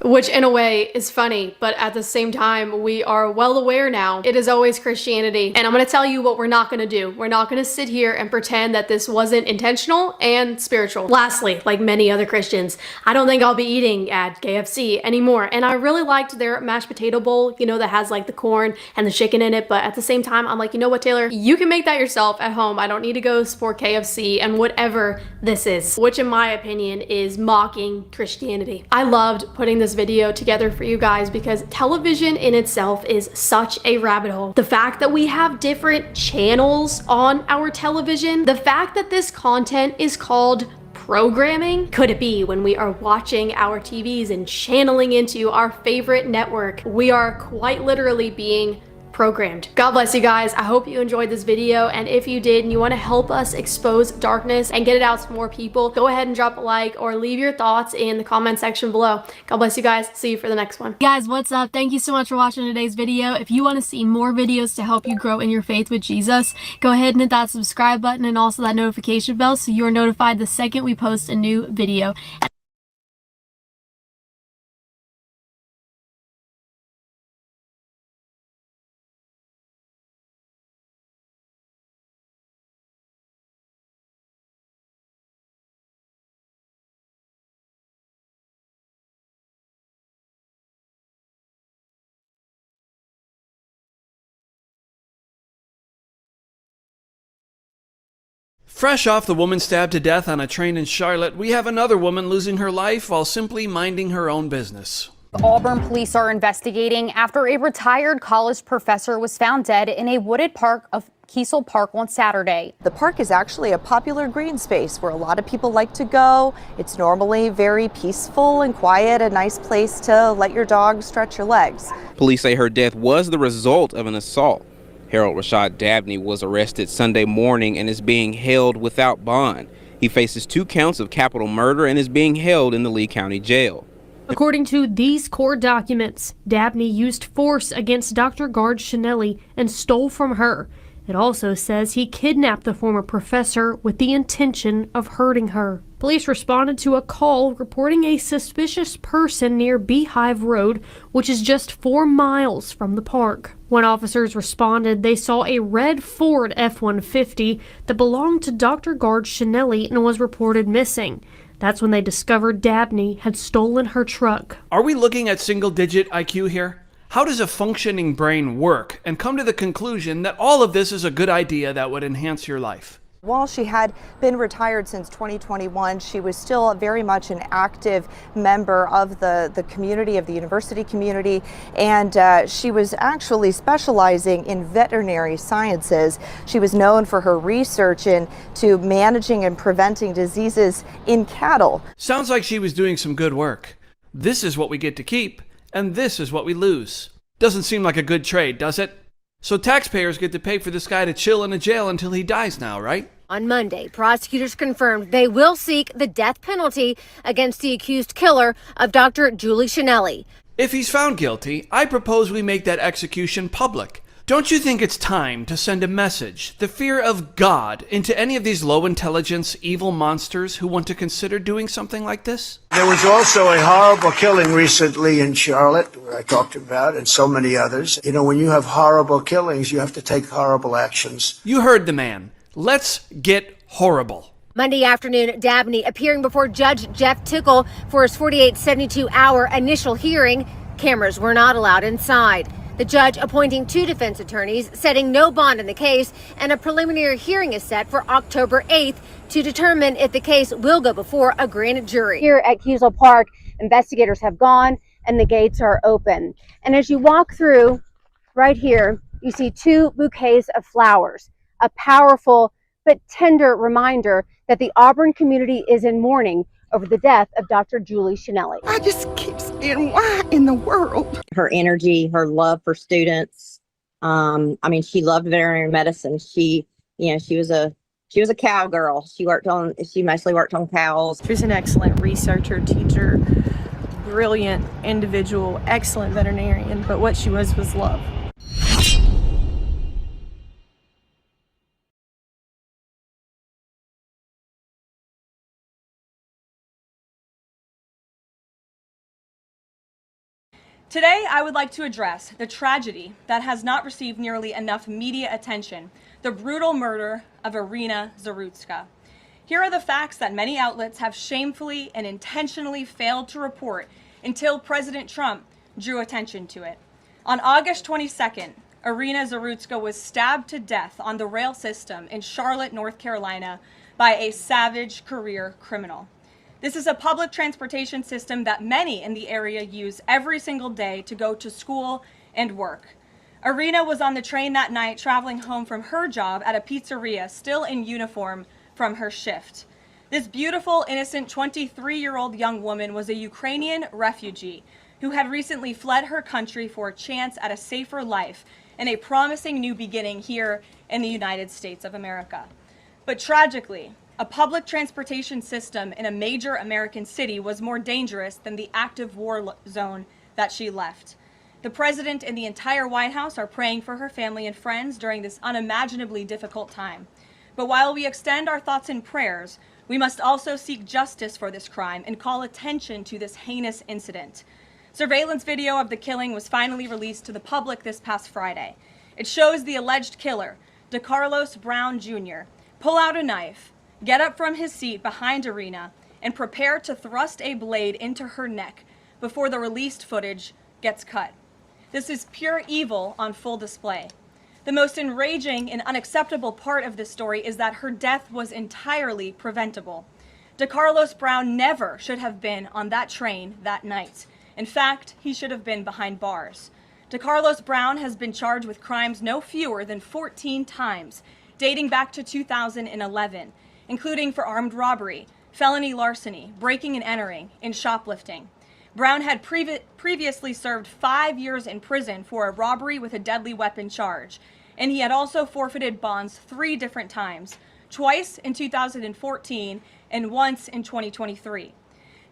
Which in a way is funny, but at the same time, we are well aware now it is always Christianity. And I'm gonna tell you what we're not gonna do. We're not gonna sit here and pretend that this wasn't intentional and spiritual. Lastly, like many other Christians, I don't think I'll be eating at KFC anymore. And I really liked their mashed potato bowl, you know, that has like the corn and the chicken in it. But at the same time, I'm like, you know what, Taylor? You can make that yourself at home. I don't need to go support KFC and whatever this is, which in my opinion is mocking Christianity. I loved putting this video together for you guys because television in itself is such a rabbit hole. The fact that we have different channels on our television, the fact that this content is called programming. Could it be when we are watching our TVs and channeling into our favorite network, we are quite literally being programmed. God bless you guys. I hope you enjoyed this video, and if you did and you want to help us expose darkness and get it out to more people, go ahead and drop a like or leave your thoughts in the comment section below. God bless you guys. See you for the next one. Guys, what's up? Thank you so much for watching today's video. If you want to see more videos to help you grow in your faith with Jesus, go ahead and hit that subscribe button and also that notification bell so you're notified the second we post a new video. Fresh off the woman stabbed to death on a train in Charlotte, we have another woman losing her life while simply minding her own business. Auburn police are investigating after a retired college professor was found dead in a wooded park of Kiesel Park on Saturday. The park is actually a popular green space where a lot of people like to go. It's normally very peaceful and quiet, a nice place to let your dog stretch your legs. Police say her death was the result of an assault. Harold Rashad Dabney was arrested Sunday morning and is being held without bond. He faces 2 counts of capital murder and is being held in the Lee County Jail. According to these court documents, Dabney used force against Dr. Gard Chanelli and stole from her. It also says he kidnapped the former professor with the intention of hurting her. Police responded to a call reporting a suspicious person near Beehive Road, which is just 4 miles from the park. When officers responded, they saw a red Ford F-150 that belonged to Dr. Gard Chanelli and was reported missing. That's when they discovered Dabney had stolen her truck. Are we looking at single-digit IQ here? How does a functioning brain work, and come to the conclusion that all of this is a good idea that would enhance your life? While she had been retired since 2021, she was still very much an active member of the community, of the university community, and she was actually specializing in veterinary sciences. She was known for her research into managing and preventing diseases in cattle. Sounds like she was doing some good work. This is what we get to keep, and this is what we lose. Doesn't seem like a good trade, does it? So taxpayers get to pay for this guy to chill in a jail until he dies now, right? On Monday, prosecutors confirmed they will seek the death penalty against the accused killer of Dr. Julie Chanelli. If he's found guilty, I propose we make that execution public. Don't you think it's time to send a message, the fear of God, into any of these low-intelligence, evil monsters who want to consider doing something like this? There was also a horrible killing recently in Charlotte, where I talked about, and so many others. You know, when you have horrible killings, you have to take horrible actions. You heard the man. Let's get horrible. Monday afternoon, Dabney appearing before Judge Jeff Tickle for his 48-72-hour initial hearing. Cameras were not allowed inside. The judge appointing 2 defense attorneys, setting no bond in the case, and a preliminary hearing is set for October 8th to determine if the case will go before a grand jury. Here at Kiesel Park, investigators have gone and the gates are open. And as you walk through right here, you see 2 bouquets of flowers, a powerful but tender reminder that the Auburn community is in mourning over the death of Dr. Julie Chanelli. I just keep saying, why in the world? Her energy, her love for students. I mean, she loved veterinary medicine. She was a cowgirl. She mostly worked on cows. She was an excellent researcher, teacher, brilliant individual, excellent veterinarian, but what she was love. Today, I would like to address the tragedy that has not received nearly enough media attention, the brutal murder of Irina Zarutska. Here are the facts that many outlets have shamefully and intentionally failed to report until President Trump drew attention to it. On August 22nd, Irina Zarutska was stabbed to death on the rail system in Charlotte, North Carolina by a savage career criminal. This is a public transportation system that many in the area use every single day to go to school and work. Irina was on the train that night traveling home from her job at a pizzeria, still in uniform from her shift. This beautiful, innocent 23-year-old young woman was a Ukrainian refugee who had recently fled her country for a chance at a safer life and a promising new beginning here in the United States of America. But tragically, a public transportation system in a major American city was more dangerous than the active war zone that she left. The president and the entire White House are praying for her family and friends during this unimaginably difficult time. But while we extend our thoughts and prayers, we must also seek justice for this crime and call attention to this heinous incident. Surveillance video of the killing was finally released to the public this past Friday. It shows the alleged killer, DeCarlos Brown Jr., pull out a knife, get up from his seat behind Irina, and prepare to thrust a blade into her neck before the released footage gets cut. This is pure evil on full display. The most enraging and unacceptable part of this story is that her death was entirely preventable. DeCarlos Brown never should have been on that train that night. In fact, he should have been behind bars. DeCarlos Brown has been charged with crimes no fewer than 14 times, dating back to 2011, including for armed robbery, felony larceny, breaking and entering, and shoplifting. Brown had previously served 5 years in prison for a robbery with a deadly weapon charge, and he had also forfeited bonds 3 different times, twice in 2014 and once in 2023.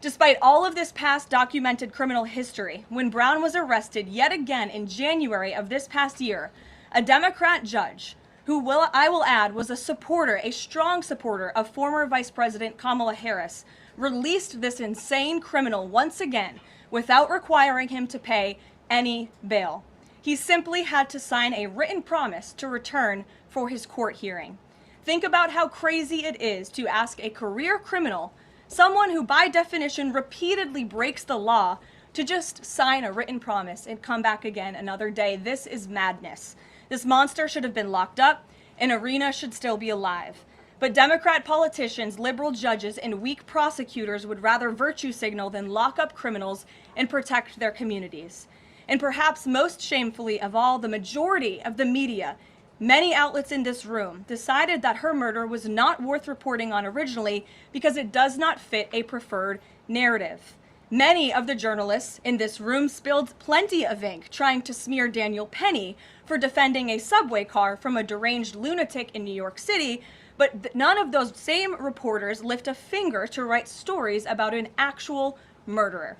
Despite all of this past documented criminal history, when Brown was arrested yet again in January of this past year, a Democrat judge, who I will add was a strong supporter of former Vice President Kamala Harris, released this insane criminal once again without requiring him to pay any bail. He simply had to sign a written promise to return for his court hearing. Think about how crazy it is to ask a career criminal, someone who by definition repeatedly breaks the law, to just sign a written promise and come back again another day. This is madness. This monster should have been locked up, and Irina should still be alive. But Democrat politicians, liberal judges, and weak prosecutors would rather virtue signal than lock up criminals and protect their communities. And perhaps most shamefully of all, the majority of the media, many outlets in this room, decided that her murder was not worth reporting on originally because it does not fit a preferred narrative. Many of the journalists in this room spilled plenty of ink trying to smear Daniel Penny for defending a subway car from a deranged lunatic in New York City, but none of those same reporters lift a finger to write stories about an actual murderer.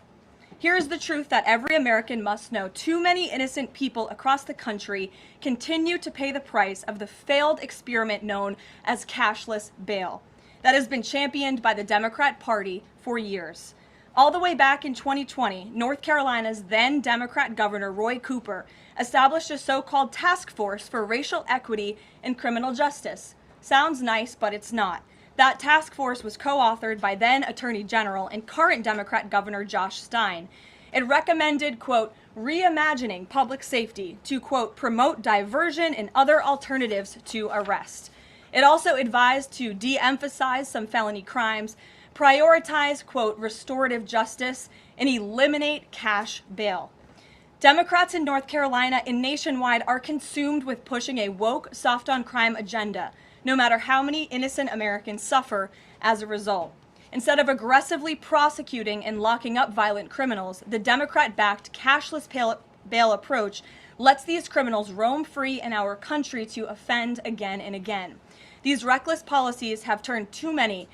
Here's the truth that every American must know. Too many innocent people across the country continue to pay the price of the failed experiment known as cashless bail that has been championed by the Democrat Party for years. All the way back in 2020, North Carolina's then Democrat Governor Roy Cooper established a so-called task force for racial equity and criminal justice. Sounds nice, but it's not. That task force was co-authored by then Attorney General and current Democrat Governor Josh Stein. It recommended, quote, reimagining public safety to, quote, promote diversion and other alternatives to arrest. It also advised to de-emphasize some felony crimes, prioritize, quote, restorative justice, and eliminate cash bail. Democrats in North Carolina and nationwide are consumed with pushing a woke, soft-on-crime agenda, no matter how many innocent Americans suffer as a result. Instead of aggressively prosecuting and locking up violent criminals, the Democrat-backed cashless bail approach lets these criminals roam free in our country to offend again and again. These reckless policies have turned too many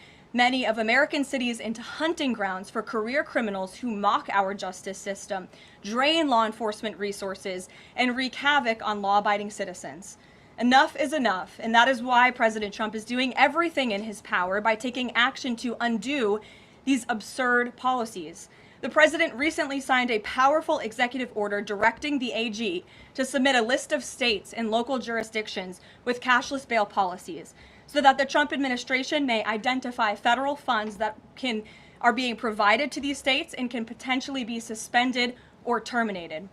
of American cities into hunting grounds for career criminals who mock our justice system, drain law enforcement resources, and wreak havoc on law-abiding citizens. Enough is enough, and that is why President Trump is doing everything in his power by taking action to undo these absurd policies. The president recently signed a powerful executive order directing the AG to submit a list of states and local jurisdictions with cashless bail policies so that the Trump administration may identify federal funds that are being provided to these states and can potentially be suspended or terminated.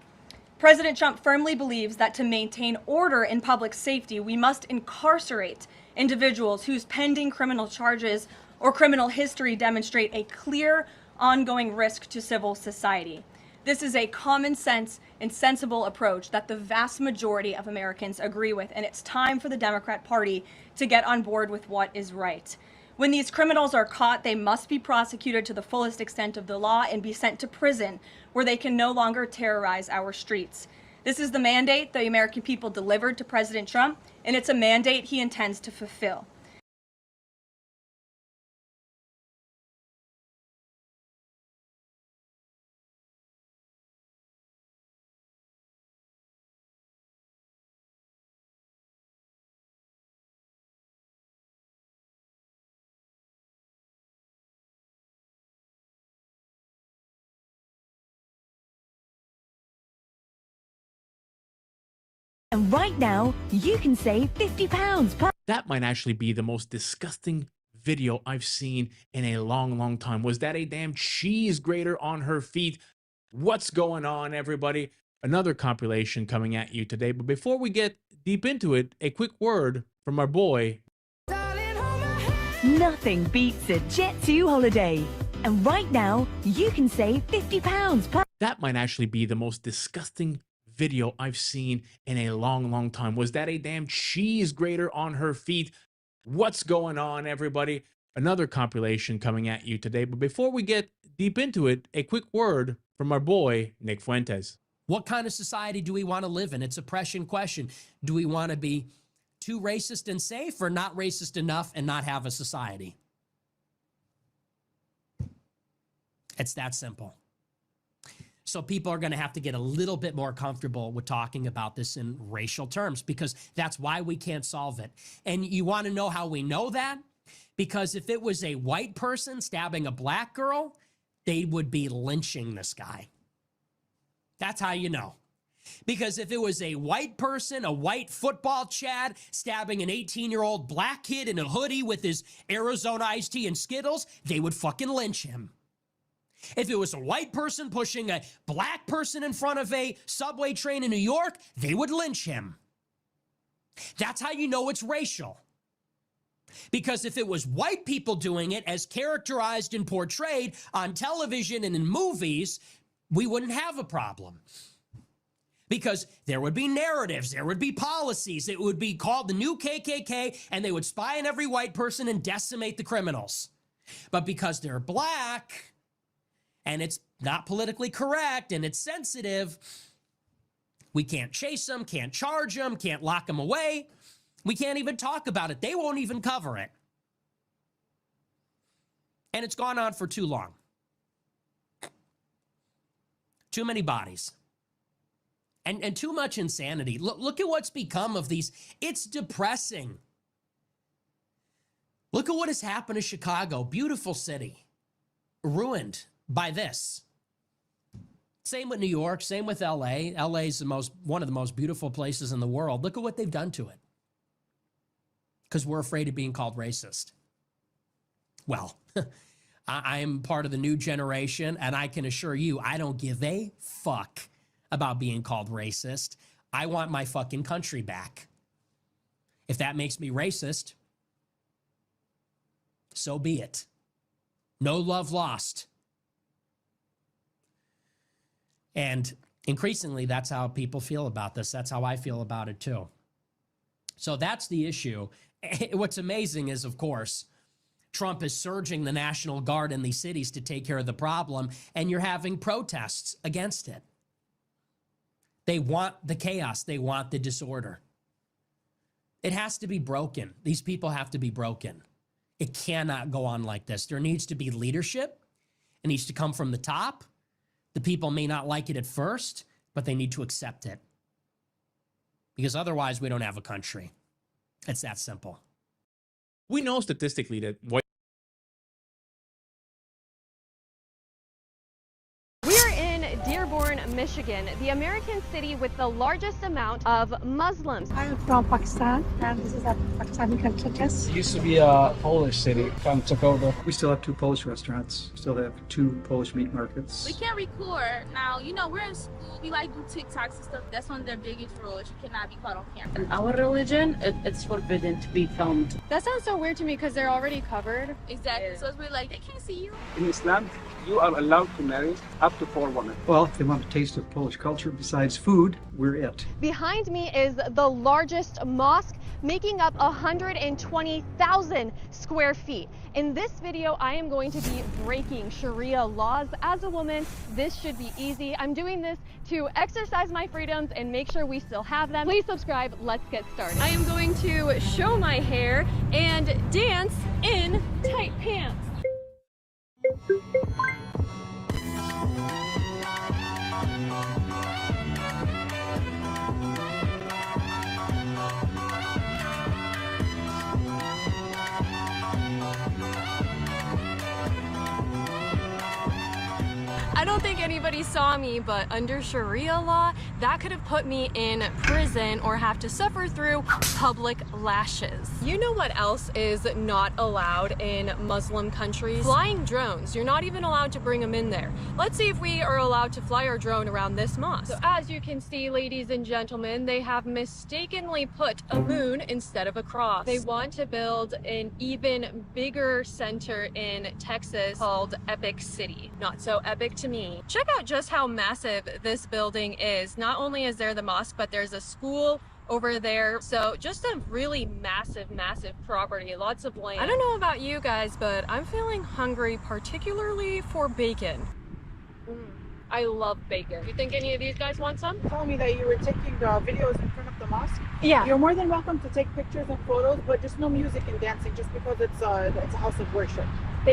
President Trump firmly believes that to maintain order in public safety, we must incarcerate individuals whose pending criminal charges or criminal history demonstrate a clear, ongoing risk to civil society. This is a common sense and sensible approach that the vast majority of Americans agree with, and it's time for the Democrat Party to get on board with what is right. When these criminals are caught, they must be prosecuted to the fullest extent of the law and be sent to prison, where they can no longer terrorize our streets. This is the mandate the American people delivered to President Trump, and it's a mandate he intends to fulfill. And right now, you can save £50 per... That might actually be the most disgusting video I've seen in a long time. Was that a damn cheese grater on her feet? What's going on, everybody? Another compilation coming at you today. But before we get deep into it, a quick word from our boy. Nothing beats a Jet2 holiday. And right now, you can save £50 per... That might actually be the most disgusting video I've seen in a long time. Was that a damn cheese grater on her feet? What's going on, everybody? Another compilation coming at you today. But before we get deep into it, a quick word from our boy, Nick Fuentes. What kind of society do we want to live in? It's a pressing question. Do we want to be too racist and safe, or not racist enough and not have a society? It's that simple. So people are going to have to get a little bit more comfortable with talking about this in racial terms, because that's why we can't solve it. And you want to know how we know that? Because if it was a white person stabbing a black girl, they would be lynching this guy. That's how you know. Because if it was a white person, a white football Chad, stabbing an 18-year-old black kid in a hoodie with his Arizona iced tea and Skittles, they would fucking lynch him. If it was a white person pushing a black person in front of a subway train in New York, they would lynch him. That's how you know it's racial. Because if it was white people doing it as characterized and portrayed on television and in movies, we wouldn't have a problem. Because there would be narratives, there would be policies, it would be called the new KKK, and they would spy on every white person and decimate the criminals. But because they're black, and it's not politically correct, and it's sensitive, we can't chase them, can't charge them, can't lock them away. We can't even talk about it. They won't even cover it. And it's gone on for too long. Too many bodies. And too much insanity. Look at what's become of these. It's depressing. Look at what has happened to Chicago. Beautiful city. Ruined by this. Same with New York, same with LA. LA is one of the most beautiful places in the world. Look at what they've done to it. Because we're afraid of being called racist. Well, I am part of the new generation, and I can assure you, I don't give a fuck about being called racist. I want my fucking country back. If that makes me racist, so be it. No love lost. And increasingly, that's how people feel about this. That's how I feel about it too. So that's the issue. What's amazing is, of course, Trump is surging the National Guard in these cities to take care of the problem, and you're having protests against it. They want the chaos. They want the disorder. It has to be broken. These people have to be broken. It cannot go on like this. There needs to be leadership. It needs to come from the top. The people may not like it at first, but they need to accept it. Because otherwise, we don't have a country. It's that simple. We know statistically that white Dearborn, Michigan, the American city with the largest amount of Muslims. I'm from Pakistan, and this is a Pakistani country. It used to be a Polish city, kind of took over. We still have 2 Polish restaurants, still have 2 Polish meat markets. We can't record. Now, you know, we're in school, we like do TikToks and stuff. That's one of their biggest rules. You cannot be caught on camera. In our religion, it's forbidden to be filmed. That sounds so weird to me because they're already covered. Exactly, so it's really like, they can't see you. In Islam, you are allowed to marry up to 4 women. Well, if they want to taste taste of Polish culture. Besides food, we're it. Behind me is the largest mosque, making up 120,000 square feet. In this video, I am going to be breaking Sharia laws. As a woman, this should be easy. I'm doing this to exercise my freedoms and make sure we still have them. Please subscribe. Let's get started. I am going to show my hair and dance in tight pants. I don't think anybody saw me, but under Sharia law, that could have put me in prison or have to suffer through public lashes. You know what else is not allowed in Muslim countries? Flying drones. You're not even allowed to bring them in there. Let's see if we are allowed to fly our drone around this mosque. So as you can see, ladies and gentlemen, they have mistakenly put a moon instead of a cross. They want to build an even bigger center in Texas called Epic City. Not so epic to me. Check out just how massive this building is. Not only is there the mosque, but there's a school over there. So just a really massive property, lots of land. I don't know about you guys, but I'm feeling hungry, particularly for bacon. I love bacon. You think any of these guys want some? Told me that you were taking videos in front of the mosque. Yeah. You're more than welcome to take pictures and photos, but just no music and dancing, just because it's a house of worship.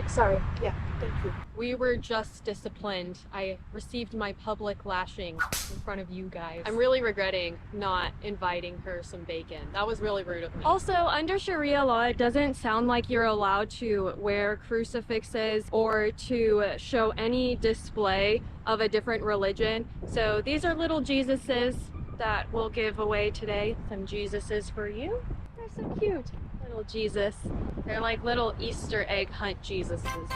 Sorry. Yeah, thank you. We were just disciplined. I received my public lashing in front of you guys. I'm really regretting not inviting her some bacon. That was really rude of me. Also, under Sharia law, it doesn't sound like you're allowed to wear crucifixes or to show any display of a different religion. So these are little Jesuses that we'll give away today. Some Jesuses for you. They're so cute. Little Jesus. They're like little Easter egg hunt Jesuses.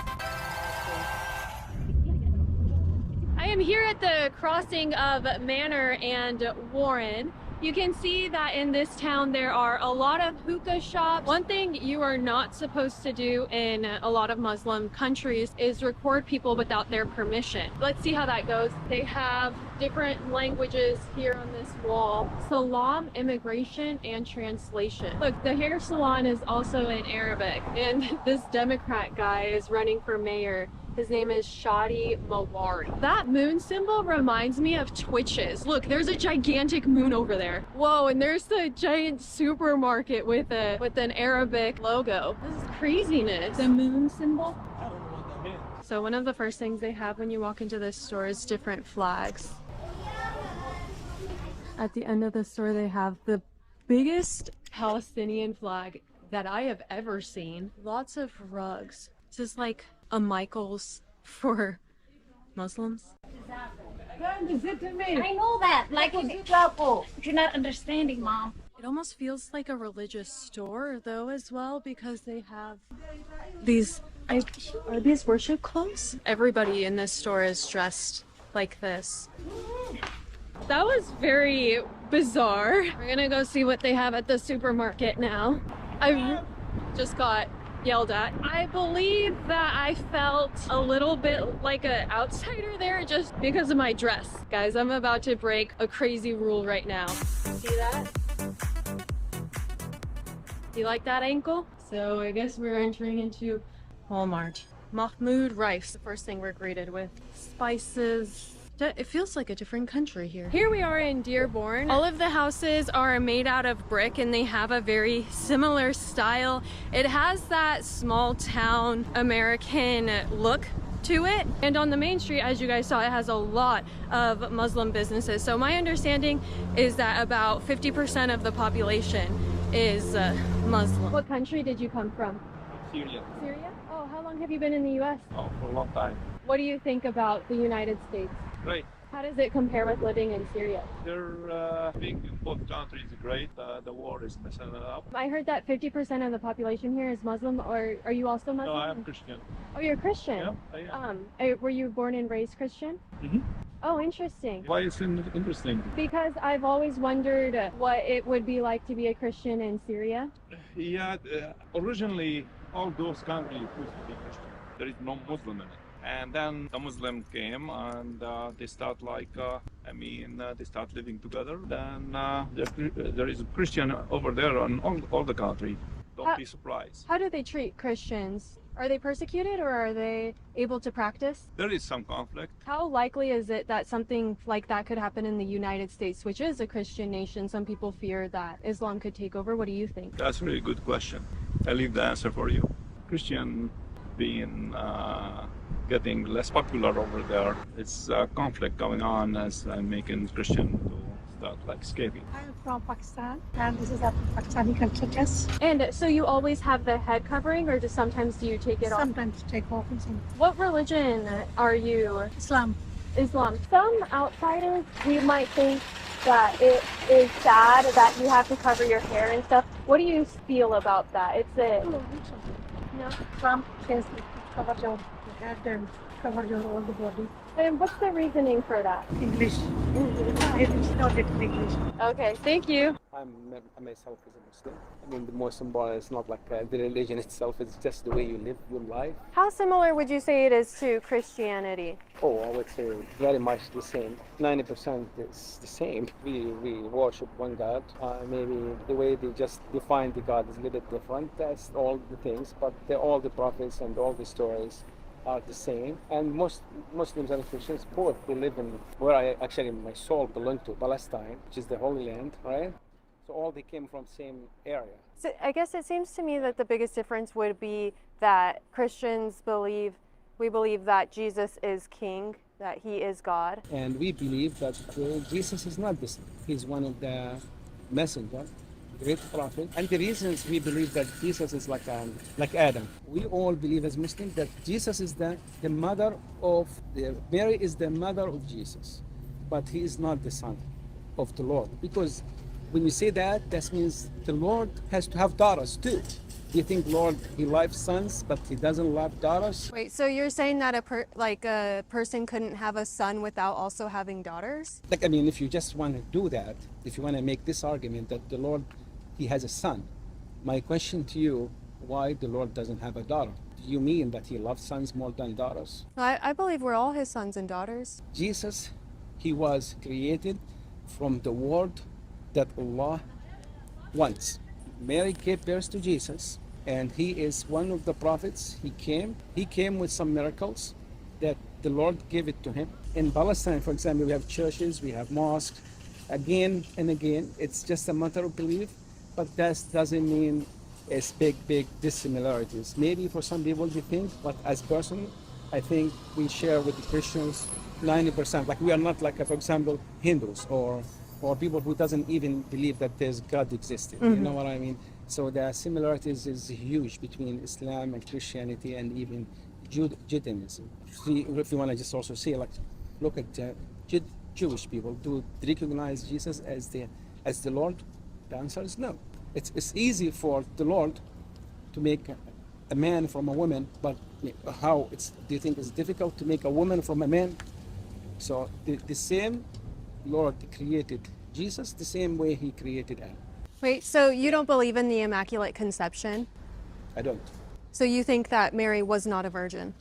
I am here at the crossing of Manor and Warren. You can see that in this town there are a lot of hookah shops. One thing you are not supposed to do in a lot of Muslim countries is record people without their permission. Let's see how that goes. They have different languages here on this wall. Salam, immigration, and translation. Look, the hair salon is also in Arabic, and this Democrat guy is running for mayor. His name is Shadi Mawari. That moon symbol reminds me of Twitches. Look, there's a gigantic moon over there. Whoa, and there's the giant supermarket with an Arabic logo. This is craziness. The moon symbol. I don't know what that means. So one of the first things they have when you walk into this store is different flags. At the end of the store, they have the biggest Palestinian flag that I have ever seen. Lots of rugs. This is like a Michael's for Muslims. I know that. Like, you're not understanding, Mom. It almost feels like a religious store, though, as well, because they have these. Are these worship clothes? Everybody in this store is dressed like this. That was very bizarre. We're gonna go see what they have at the supermarket now. I just got yelled at. I believe that I felt a little bit like an outsider there just because of my dress. Guys, I'm about to break a crazy rule right now. See that? You like that ankle? So I guess we're entering into Walmart. Mahmoud rice, the first thing we're greeted with. Spices. It feels like a different country here. Here we are in Dearborn. All of the houses are made out of brick and they have a very similar style. It has that small town American look to it. And on the main street, as you guys saw, it has a lot of Muslim businesses. So my understanding is that about 50% of the population is Muslim. What country did you come from? Syria. Syria? Oh, how long have you been in the US? Oh, for a long time. What do you think about the United States? Great. How does it compare with living in Syria? Being in both countries is great. The war is messing it up. I heard that 50% of the population here is Muslim, or are you also Muslim? No, I am Christian. Oh, you're Christian? Yeah, I am. Were you born and raised Christian? Mm-hmm. Oh, interesting. Why is it interesting? Because I've always wondered what it would be like to be a Christian in Syria. Yeah, originally all those countries used to be Christian. There is no Muslim in it. And then the Muslim came and they start like I mean, they start living together. Then there is a Christian over there on all the country. Don't be surprised. How do they treat Christians? Are they persecuted or are they able to practice? There is some conflict. How likely is it that something like that could happen in the United States, which is a Christian nation? Some people fear that Islam could take over. What do you think? That's a really good question. I leave the answer for you. Christian being getting less popular over there. It's a conflict going on as making Christian to start like escaping. I'm from Pakistan, and this is a Pakistani culture dress. And so you always have the head covering, or just sometimes do you take it off? Sometimes take off and some. What religion are you? Islam. Islam. Some outsiders, we might think that it is sad that you have to cover your hair and stuff. What do you feel about that? It's a... No? Islam says cover your head and cover your whole body. And what's the reasoning for that? English. It's not English. Okay, thank you. I myself is a Muslim. I mean, the Muslim bar is not like the religion itself, it's just the way you live your life. How similar would you say it is to Christianity? Oh, I would say very much the same. 90% is the same. We worship one God. Maybe the way they just define the God is a little bit different. That's all the things, but all the prophets and all the stories are the same. And most Muslims and Christians both live in where my soul belonged to, Palestine, which is the Holy Land, right? So all they came from same area. So I guess it seems to me that the biggest difference would be that Christians believe that Jesus is king, that he is God. And we believe that Jesus is not this. He's one of the messengers, great prophet. And the reasons we believe that Jesus is like Adam. We all believe as Muslims that Jesus is the mother of Mary is the mother of Jesus, but he is not the son of the Lord. Because when you say that, that means the Lord has to have daughters too. Do you think Lord, he loves sons, but he doesn't love daughters? Wait, so you're saying that a person couldn't have a son without also having daughters? I mean, if you just want to do that, if you want to make this argument that the Lord, he has a son, my question to you, why the Lord doesn't have a daughter? Do you mean that he loves sons more than daughters? I believe we're all his sons and daughters. Jesus, he was created from the word that Allah wants. Mary gave birth to Jesus, and he is one of the prophets. He came with some miracles that the Lord gave it to him. In Palestine, for example, we have churches, we have mosques, again and again. It's just a matter of belief, but that doesn't mean it's big dissimilarities. Maybe for some people they think, but as person, I think we share with the Christians 90%. Like we are not like, for example, Hindus or people who doesn't even believe that there's God existed. You know what I mean? So the similarities is huge between Islam and Christianity and even Judaism. If you want to just also say, like, look at Jewish people. Do they recognize Jesus as the Lord? The answer is no. It's easy for the Lord to make a man from a woman, but how do you think it's difficult to make a woman from a man? So the same Lord created Jesus the same way he created Adam. Wait, so you don't believe in the Immaculate Conception? I don't. So you think that Mary was not a virgin?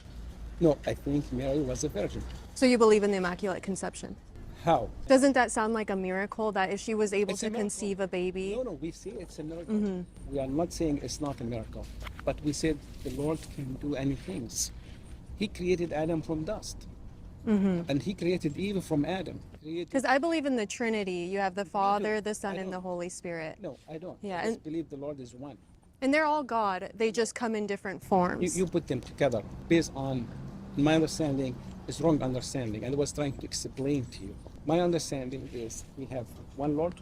No, I think Mary was a virgin. So you believe in the Immaculate Conception? How? Doesn't that sound like a miracle, that if she was able to conceive a baby? No, we see it's a miracle. We are not saying it's not a miracle, but we said the Lord can do anything. He created Adam from dust. And he created Eve from Adam. Because I believe in the Trinity. You have the Father, the Son, and the Holy Spirit. No, I don't. Yeah, I just believe the Lord is one. And they're all God. They just come in different forms. You put them together based on my understanding is wrong understanding. And I was trying to explain to you. My understanding is we have one Lord,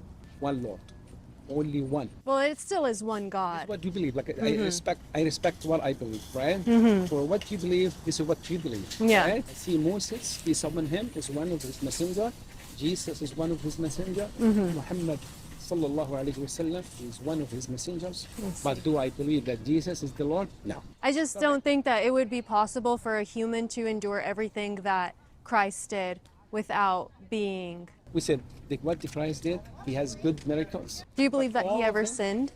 only one. Well, it still is one God. What you believe, like I respect what I believe, right? For what you believe, this is what you believe. Yeah. Right? I see Moses, he summoned him as one of his messenger. Jesus is one of his messenger. Muhammad sallallahu alaihi wasallam is one of his messengers. But do I believe that Jesus is the Lord? No. I just don't think that it would be possible for a human to endure everything that Christ did without being. We said what Christ did, he has good miracles. Do you believe that he ever sinned?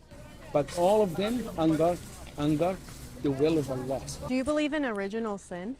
But all of them under the will of Allah. Do you believe in original sin?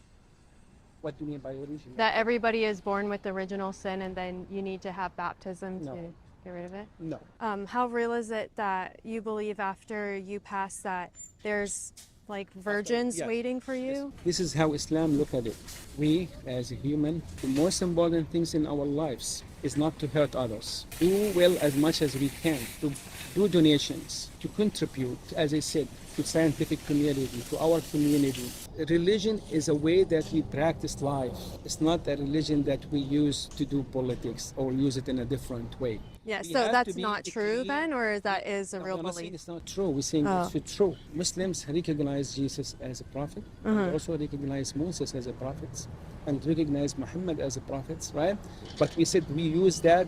What do you mean by origin? That everybody is born with original sin and then you need to have baptism No. to get rid of it? No. How real is it that you believe after you pass that there's like virgins Yes. waiting for you? This is how Islam look at it. We, as a human, the most important things in our lives is not to hurt others. Do well as much as we can, to do donations, to contribute, as I said, to scientific community, to our community. Religion is a way that we practice life. It's not a religion that we use to do politics or use it in a different way. Yeah, We so have to that's be not true then, or that is a real I'm not saying belief? it's not true. We're saying it's true. Muslims recognize Jesus as a prophet, and also recognize Moses as a prophet, and recognize Muhammad as a prophet, right? But we said we use that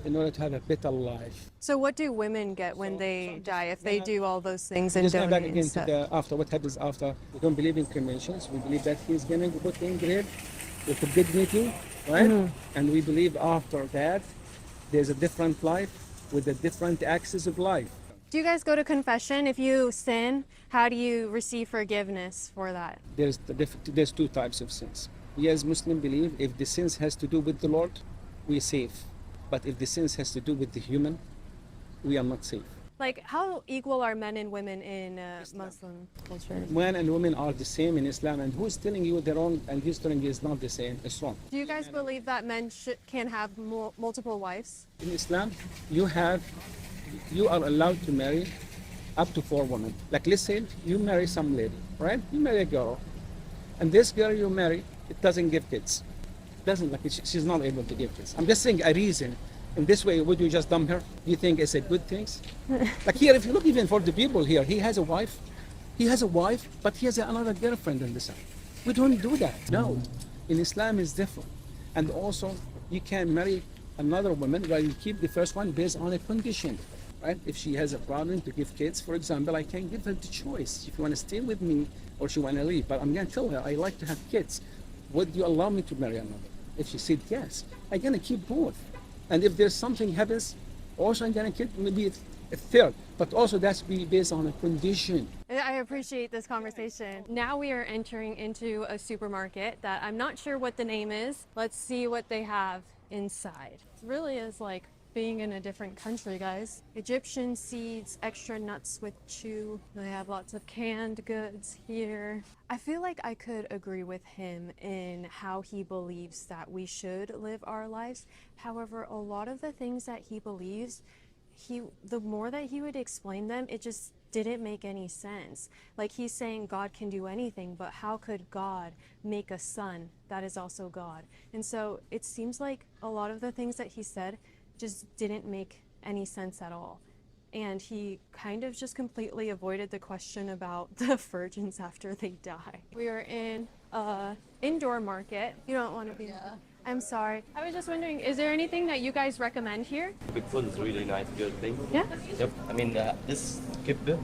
in order to have a better life. So what do women get when they die if they do all those things and Just going back donate again and to stuff? the after. What happens after? We don't believe in cremations. We believe that he's going to put in grave with a dignity, right? And we believe after that there's a different life with a different axis of life. Do you guys go to confession? If you sin, how do you receive forgiveness for that? There's two types of sins. We as Muslim believe if the sins has to do with the Lord, we're safe. But if the sins has to do with the human, we are not safe. Like, how equal are men and women in Muslim culture? Men and women are the same in Islam, and who's telling you they're wrong and who's telling you it's not the same? It's wrong. Do you guys believe that men can have multiple wives? In Islam, you are allowed to marry up to 4 women. Like, let's say you marry some lady, right? You marry a girl, and this girl you marry, it doesn't give kids. She's not able to give kids. I'm just saying a reason. In this way, would you just dump her? Do you think it's a good thing? Like here, if you look even for the people here, he has a wife, but he has another girlfriend in the side. We don't do that. No, in Islam it's different. And also, you can marry another woman while you keep the first one based on a condition, right? If she has a problem to give kids, for example, I can give her the choice if you want to stay with me or she want to leave. But I'm going to tell her I like to have kids. Would you allow me to marry another? If she said yes, I'm going to keep both. And if there's something happens, also I'm going to keep maybe a third. But also that's be based on a condition. I appreciate this conversation. Now we are entering into a supermarket that I'm not sure what the name is. Let's see what they have inside. It really is like being in a different country, guys. Egyptian seeds, extra nuts with chew. They have lots of canned goods here. I feel like I could agree with him in how he believes that we should live our lives. However, a lot of the things that he believes, the more that he would explain them, it just didn't make any sense. Like, he's saying God can do anything, but how could God make a son that is also God? And so it seems like a lot of the things that he said just didn't make any sense at all. And he kind of just completely avoided the question about the virgins after they die. We are in an indoor market. You don't want to be... Yeah. I'm sorry. I was just wondering, is there anything that you guys recommend here? Big food is really nice, good thing. Yeah? Yep. I mean, this kibbeh,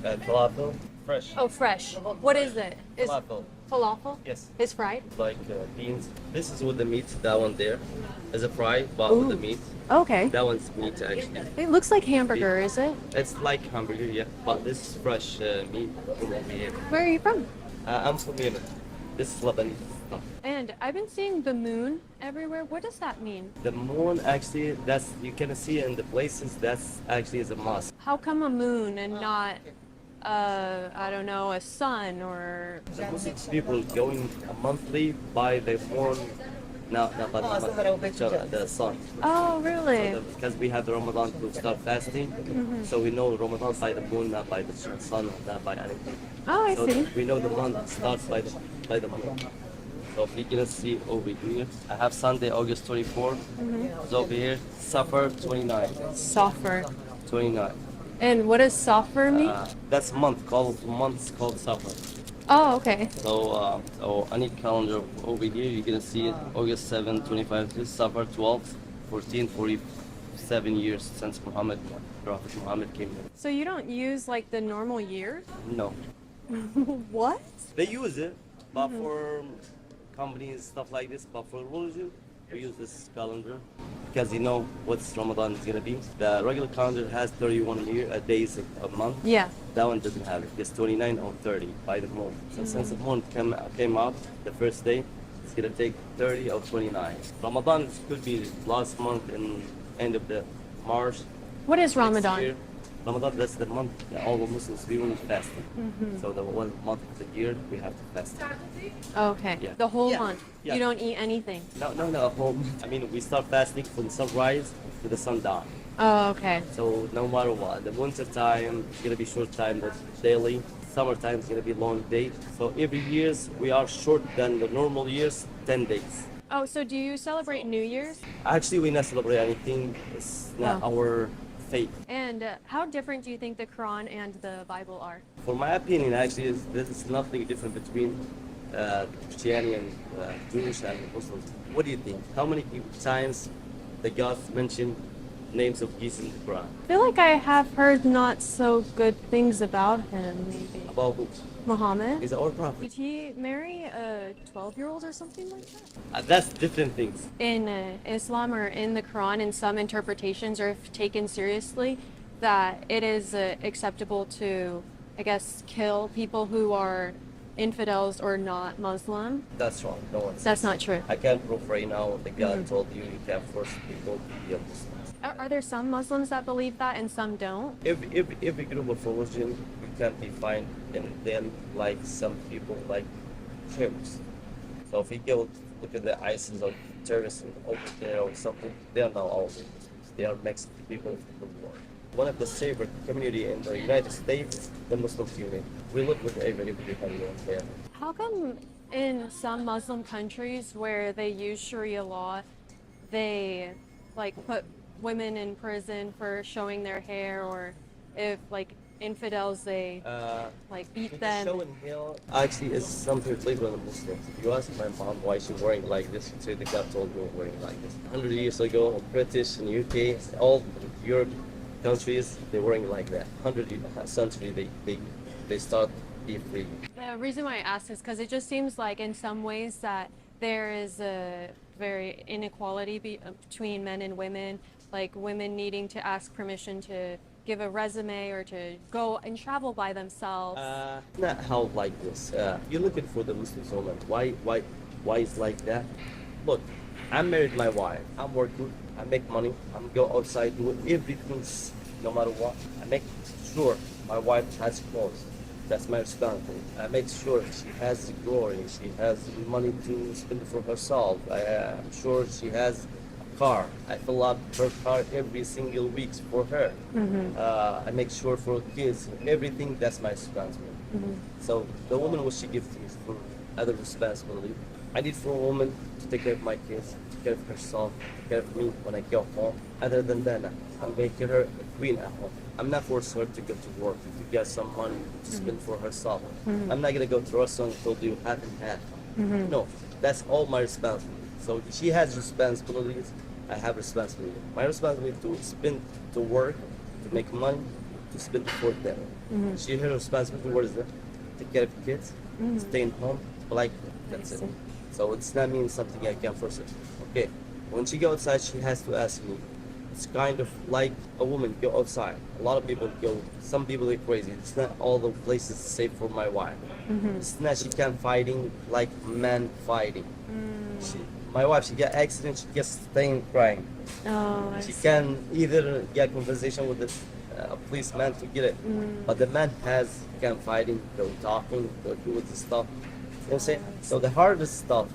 falafel, fresh. Oh, fresh. What is it? Falafel. Falafel? Yes. It's fried? Like beans. This is with the meat. That one there is a fry, but with the meat. Okay. That one's meat, actually. It looks like hamburger, is it? It's like hamburger, yeah. But this is fresh meat from over here. Where are you from? I'm from Yemen. This is Lebanese stuff. And I've been seeing the moon everywhere. What does that mean? The moon, actually, that's you can see it in the places. That's actually is a mosque. How come a moon and not, I don't know, a sun or... The Muslim people going monthly by the moon, not by the sun. Oh, really? So because we have the Ramadan to start fasting, so we know Ramadan by the moon, not by the sun, not by anything. Oh, I see. We know the month starts by the moon. So if you can see over here, I have Sunday, August 24. So over here, Safar 29. Safar. 29. And what does Safar mean? That's months called Safar. Oh, okay. So any calendar over here, you're gonna see it. August 7, 25. This Safar 12, 1447 years since Prophet Muhammad came here. So you don't use like the normal year? No. What? They use it, but for companies, stuff like this, but for religion, we use this calendar because you know what's Ramadan is gonna be. The regular calendar has 31 days a month. Yeah. That one doesn't have it. It's 29 or 30 by the moon. So since the moon came out the first day, It's gonna take 30 or 29. Ramadan could be last month and end of the March. What is next Ramadan? year. Ramadan, that's the month that all the Muslims we will fasting. So the one month of the year we have to fast. Okay. Yeah. The whole Yeah. month. Yeah. You don't eat anything. No. I mean, we start fasting from sunrise to the sundown. Oh, okay. So no matter what, the winter time is gonna be short time, but daily. Summertime is gonna be long day. So every years we are short than the normal years, 10 days. Oh, so do you celebrate New Year's? Actually, we not celebrate anything. It's not our faith. And how different do you think the Quran and the Bible are? For my opinion, actually, this is nothing different between Christianity and Jewish and Muslims. What do you think? How many times the God mentioned names of Jesus in the Quran? I feel like I have heard not so good things about him, maybe. About who? Muhammad? He's our prophet. Did he marry a 12-year-old or something like that? That's different things. In Islam or in the Quran, in some interpretations, or if taken seriously, that it is acceptable to, I guess, kill people who are infidels or not Muslim. That's wrong. No one. That's not true. I can't prove right now that God told you you can't force people to be a Muslim. Are there some Muslims that believe that and some don't? Every group of religion, you can't define in them like some people like terrorists. So if you go look at the ISIS or terrorists over there or something, they are not all Muslims. They are Mexican people from the world. One of the safer community in the United States, the Muslim community. We live with everybody there. How come in some Muslim countries where they use Sharia law, they like put women in prison for showing their hair, or if like infidels they like beat them? Showing hair actually is something illegal in the Muslims. If you ask my mom why she's wearing like this, she'd say the God told me wearing like this. 100 years ago, British and UK, all Europe countries, they're wearing like that. 100 century they start be free. The reason why I ask is because it just seems like in some ways that there is a very inequality between men and women, like women needing to ask permission to give a resume or to go and travel by themselves. Not how like this. You're looking for the Muslim woman. Why is like that? Look, I'm married to my wife. I'm working. I make money. I'm go outside, do everything, no matter what. I make sure my wife has clothes. That's my responsibility. I make sure she has glory. She has money to spend for herself. I'm sure she has a car. I fill up her car every single week for her. I make sure for kids, everything. That's my responsibility. So the woman, what she gives me is for other responsibility. I need for a woman to take care of my kids, take care of herself, take care of me when I go home. Other than that, I'm making her a queen at home. I'm not forcing her to go to work, to get some money to spend for herself. I'm not gonna go to a restaurant and told you half and half. No, that's all my responsibility. So she has responsibilities, I have responsibility. My responsibility to spend, to work, to make money, to spend for them. She her responsibility, what is that? Take care of kids, stay in home, like that's it. So it's not mean something I can force her. Okay, when she go outside, she has to ask me. It's kind of like a woman go outside. A lot of people go, some people are crazy. It's not all the places safe for my wife. It's not she can fighting like men fighting. My wife, she get accident, she gets staying crying. Oh, she can either get conversation with the policeman to get it, but the man can fighting, go talking, go do with the stuff. You know what I'm saying? So the hardest stuff,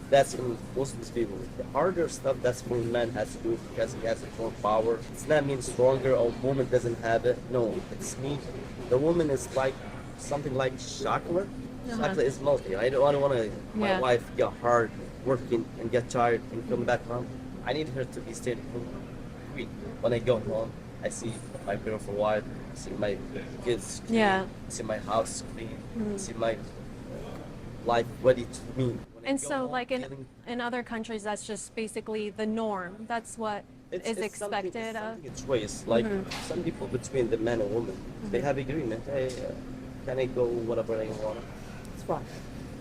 that's in Muslim people. The harder stuff, that's what man has to do because he has more power. It's not mean stronger or woman doesn't have it. No, it's me. The woman is like something like chocolate. Chocolate is melty. I don't want to my wife get hard working and get tired and come back home. I need her to be staying home. When I go home, I see my beautiful wife, I see my kids clean, I see my house clean, I see my life ready to me. And so, like in other countries, that's just basically the norm. That's what is expected of. It's choice. Like some people between the man and woman, they have agreement. Hey, can I go whatever I want? It's fine.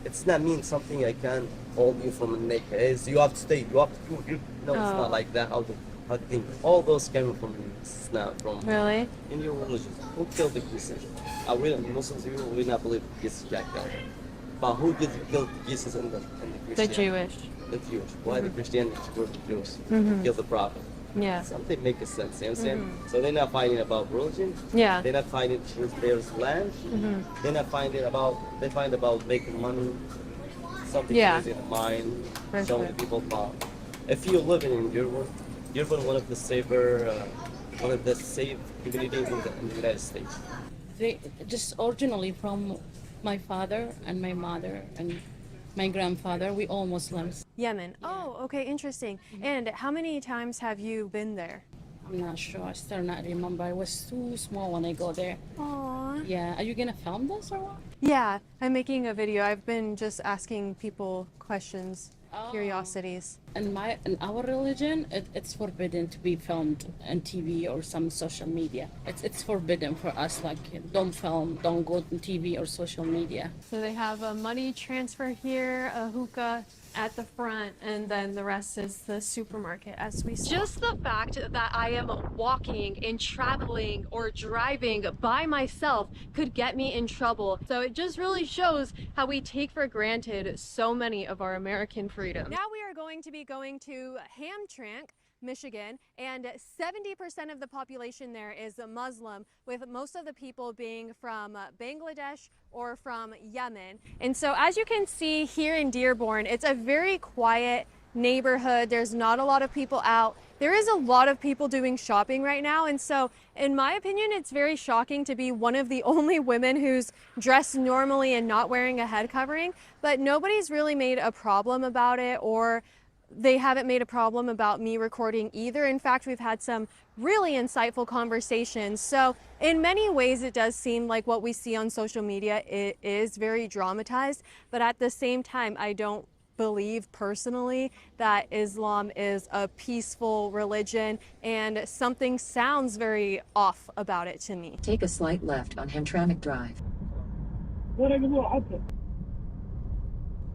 It's not mean something I can hold you from the neck. Hey, so you have to stay. You have to do. No, it's not like that. How to think? All those came from it's not from. Really? In your religion, who killed the Christians? We Muslims, we not believe this Jack. But who did kill Jesus in the The Christianity? Jewish. The Jewish. Why the Christianity were the Jews? Mhm. Kill the prophet. Yeah. Something makes sense, you know what I'm saying? So they're not fighting about religion. Yeah. They're not fighting with their land. Mhm. They're not fighting about, they find about making money. Something Yeah. crazy in the mind. For So sure. many people thought. If you're living in Dearborn, Dearborn one of the safer, one of the safe communities in the United States. They just originally from my father and my mother and my grandfather, we all Muslims. Yemen. Oh, okay, interesting. And how many times have you been there? I'm not sure. I still not remember. I was too small when I go there. Aww. Yeah. Are you gonna film this or what? Yeah, I'm making a video. I've been just asking people questions, curiosities. In our religion, it's forbidden to be filmed on TV or some social media. It's forbidden for us. Like, don't film, don't go on TV or social media. So they have a money transfer here, a hookah at the front, and then the rest is the supermarket as we saw. Just the fact that I am walking and traveling or driving by myself could get me in trouble. So it just really shows how we take for granted so many of our American freedoms. Now we are going to be going to Hamtramck, Michigan, and 70% of the population there is Muslim, with most of the people being from Bangladesh or from Yemen. And so as you can see here in Dearborn, it's a very quiet neighborhood. There's not a lot of people out. There is a lot of people doing shopping right now, and so in my opinion, it's very shocking to be one of the only women who's dressed normally and not wearing a head covering, but nobody's really made a problem about it, or they haven't made a problem about me recording either. In fact, we've had some really insightful conversations. So in many ways, it does seem like what we see on social media, it is very dramatized, but at the same time, I don't believe personally that Islam is a peaceful religion, and something sounds very off about it to me. Take a slight left on Hamtramck Drive.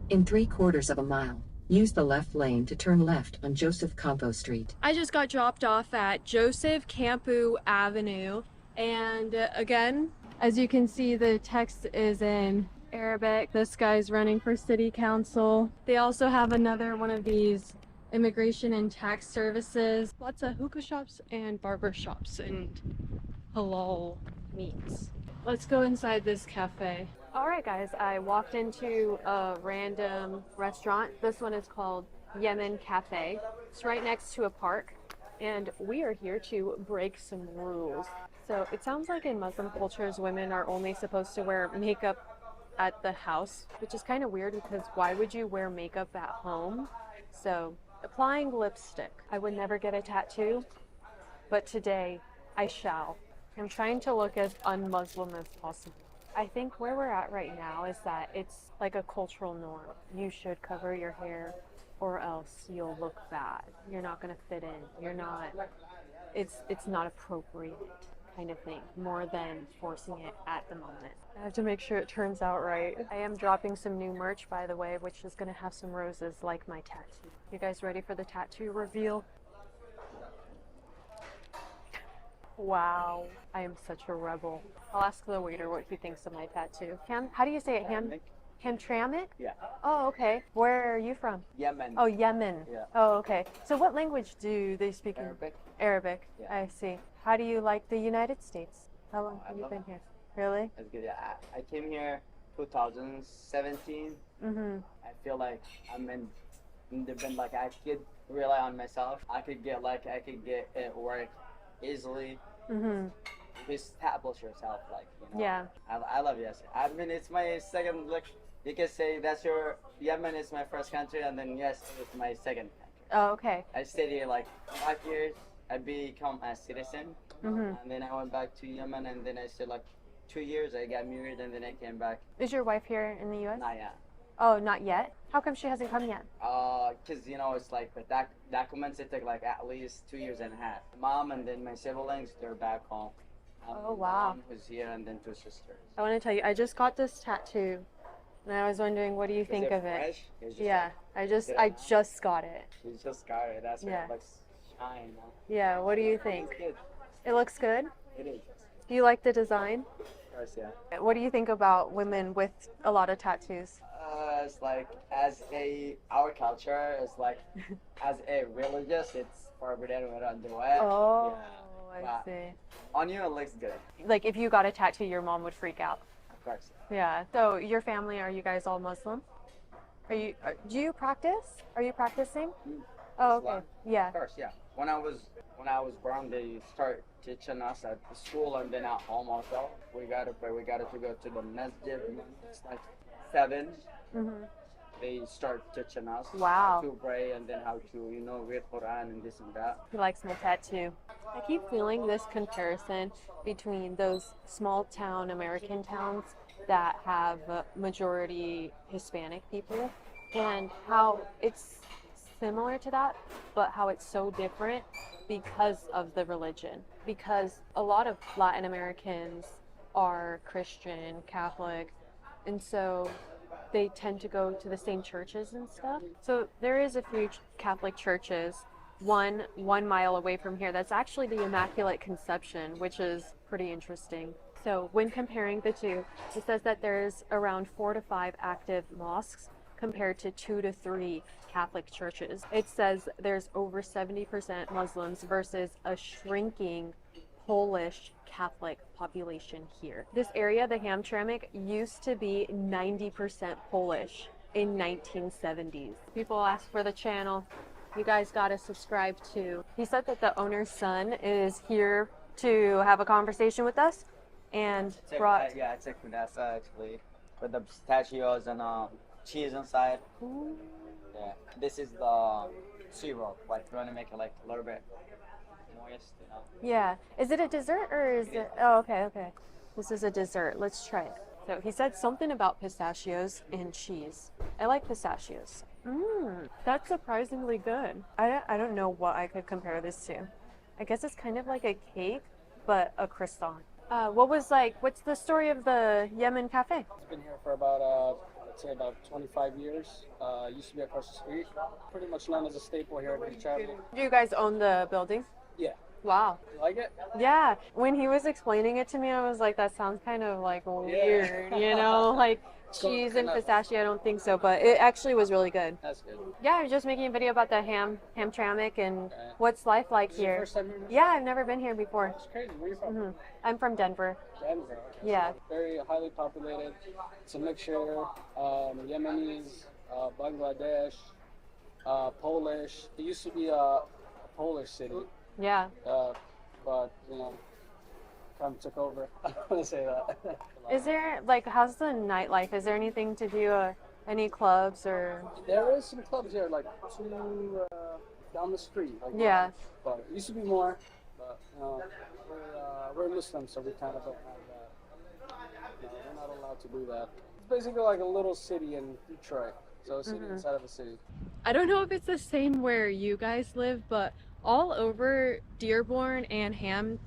In 3/4 of a mile, use the left lane to turn left on Joseph Campo Street. I just got dropped off at Joseph Campo Avenue, and again, as you can see, the text is in Arabic. This guy's running for city council. They also have another one of these immigration and tax services. Lots of hookah shops and barber shops and halal meats. Let's go inside this cafe. All right, guys, I walked into a random restaurant. This one is called Yemen Cafe. It's right next to a park, and we are here to break some rules. So it sounds like in Muslim cultures, women are only supposed to wear makeup at the house, which is kind of weird because why would you wear makeup at home? So applying lipstick. I would never get a tattoo, but today I shall. I'm trying to look as un-Muslim as possible. I think where we're at right now is that it's like a cultural norm. You should cover your hair or else you'll look bad. You're not gonna fit in. You're not, it's not appropriate kind of thing, more than forcing it at the moment. I have to make sure it turns out right. I am dropping some new merch, by the way, which is gonna have some roses like my tattoo. You guys ready for the tattoo reveal? Wow, I am such a rebel. I'll ask the waiter what he thinks of my tattoo. How do you say it? Hamtramck? Yeah. Oh, okay. Where are you from? Yemen. Oh, Yemen. Yeah. Oh, okay. So what language do they speak in? Arabic. Arabic. Yeah. I see. How do you like the United States? How long have you been here? Really? That's good. Yeah. I came here 2017. Mm-hmm. I feel like I'm independent. Like I could rely on myself. I could get it work easily. Mm-hmm. Establish yourself, like, you know. Yeah. I love yes. I mean, it's my second. Like, you can say that's your Yemen is my first country, and then yes, it's my second country. Oh, okay. I stayed here like 5 years. I become a citizen, Mm-hmm. and then I went back to Yemen, and then I stayed like 2 years. I got married, and then I came back. Is your wife here in the U.S.? Not yet. Oh, not yet? How come she hasn't come yet? Cause you know it's like the documents it took like at least 2.5 years. Mom and then my siblings, they're back home. Oh, wow. Mom who's here, and then 2 sisters. I want to tell you, I just got this tattoo, and I was wondering, what do you think it of it? fresh? It's just Yeah, I just got it. You just got it. That's why Yeah. it looks shine. Huh? Yeah, what do you think? It's good. It looks good? It is. Do you like the design? Of course, yeah. What do you think about women with a lot of tattoos? because like as our culture is like as a religious, it's forbidden with underwear. Oh, Yeah. I see. On you, it looks good. Like if you got a tattoo, your mom would freak out. Of course. Yeah. So your family, are you guys all Muslim? Do you practice? Are you practicing? Oh, okay. Islam. Yeah. Of course, yeah. When I was born, they start teaching us at the school and then at home also. We gotta pray. We gotta to go to the masjid. It's like 7. Mhm. They start teaching us Wow. how to pray and then how to read Quran and this and that. He likes my tattoo. I keep feeling this comparison between those small town American towns that have majority Hispanic people and how it's similar to that, but how it's so different because of the religion. Because a lot of Latin Americans are Christian, Catholic, and so they tend to go to the same churches and stuff. So there is a few Catholic churches, one mile away from here, that's actually the Immaculate Conception, which is pretty interesting. So when comparing the two, it says that there's around 4 to 5 active mosques compared to 2 to 3 Catholic churches. It says there's over 70% Muslims versus a shrinking Polish Catholic population here. This area, the Hamtramck, used to be 90% Polish in 1970s. People ask for the channel. You guys gotta subscribe too. He said that the owner's son is here to have a conversation with us and brought... Yeah, it's a kunasa actually, with the pistachios and cheese inside. Ooh. Yeah, this is the syrup. Like we want to make it like a little bit moist, Yeah. Is it a dessert or is it... Oh, okay, okay. This is a dessert. Let's try it. So he said something about pistachios and cheese. I like pistachios. That's surprisingly good. I don't know what I could compare this to. I guess it's kind of like a cake, but a croissant. What's the story of the Yemen Cafe? It's been here for about, I'd say about 25 years. Used to be across the street. Pretty much known as a staple here at travel. Do you guys own the building? Yeah. Wow. You like it? Yeah. When he was explaining it to me, I was like, that sounds kind of like weird, you know? Like cheese and pistachio, I don't think so, but it actually was really good. That's good. Yeah, I was just making a video about the Hamtramck and what's life like This is here. your first time here? Yeah, I've never been here before. That's crazy. Where are you from? I'm from Denver. Denver. Okay. Yeah. So very highly populated. It's a mixture. Yemenis, Bangladesh, Polish. It used to be a Polish city. Yeah. But Trump took over. I don't want to say that. Is there, how's the nightlife? Is there anything to do, any clubs or? There is some clubs here, like 2 down the street. Yeah. But it used to be more, but we're Muslims, so we kind of don't have that. We're not allowed to do that. It's basically like a little city in Detroit, so a city inside of a city. I don't know if it's the same where you guys live, but all over Dearborn and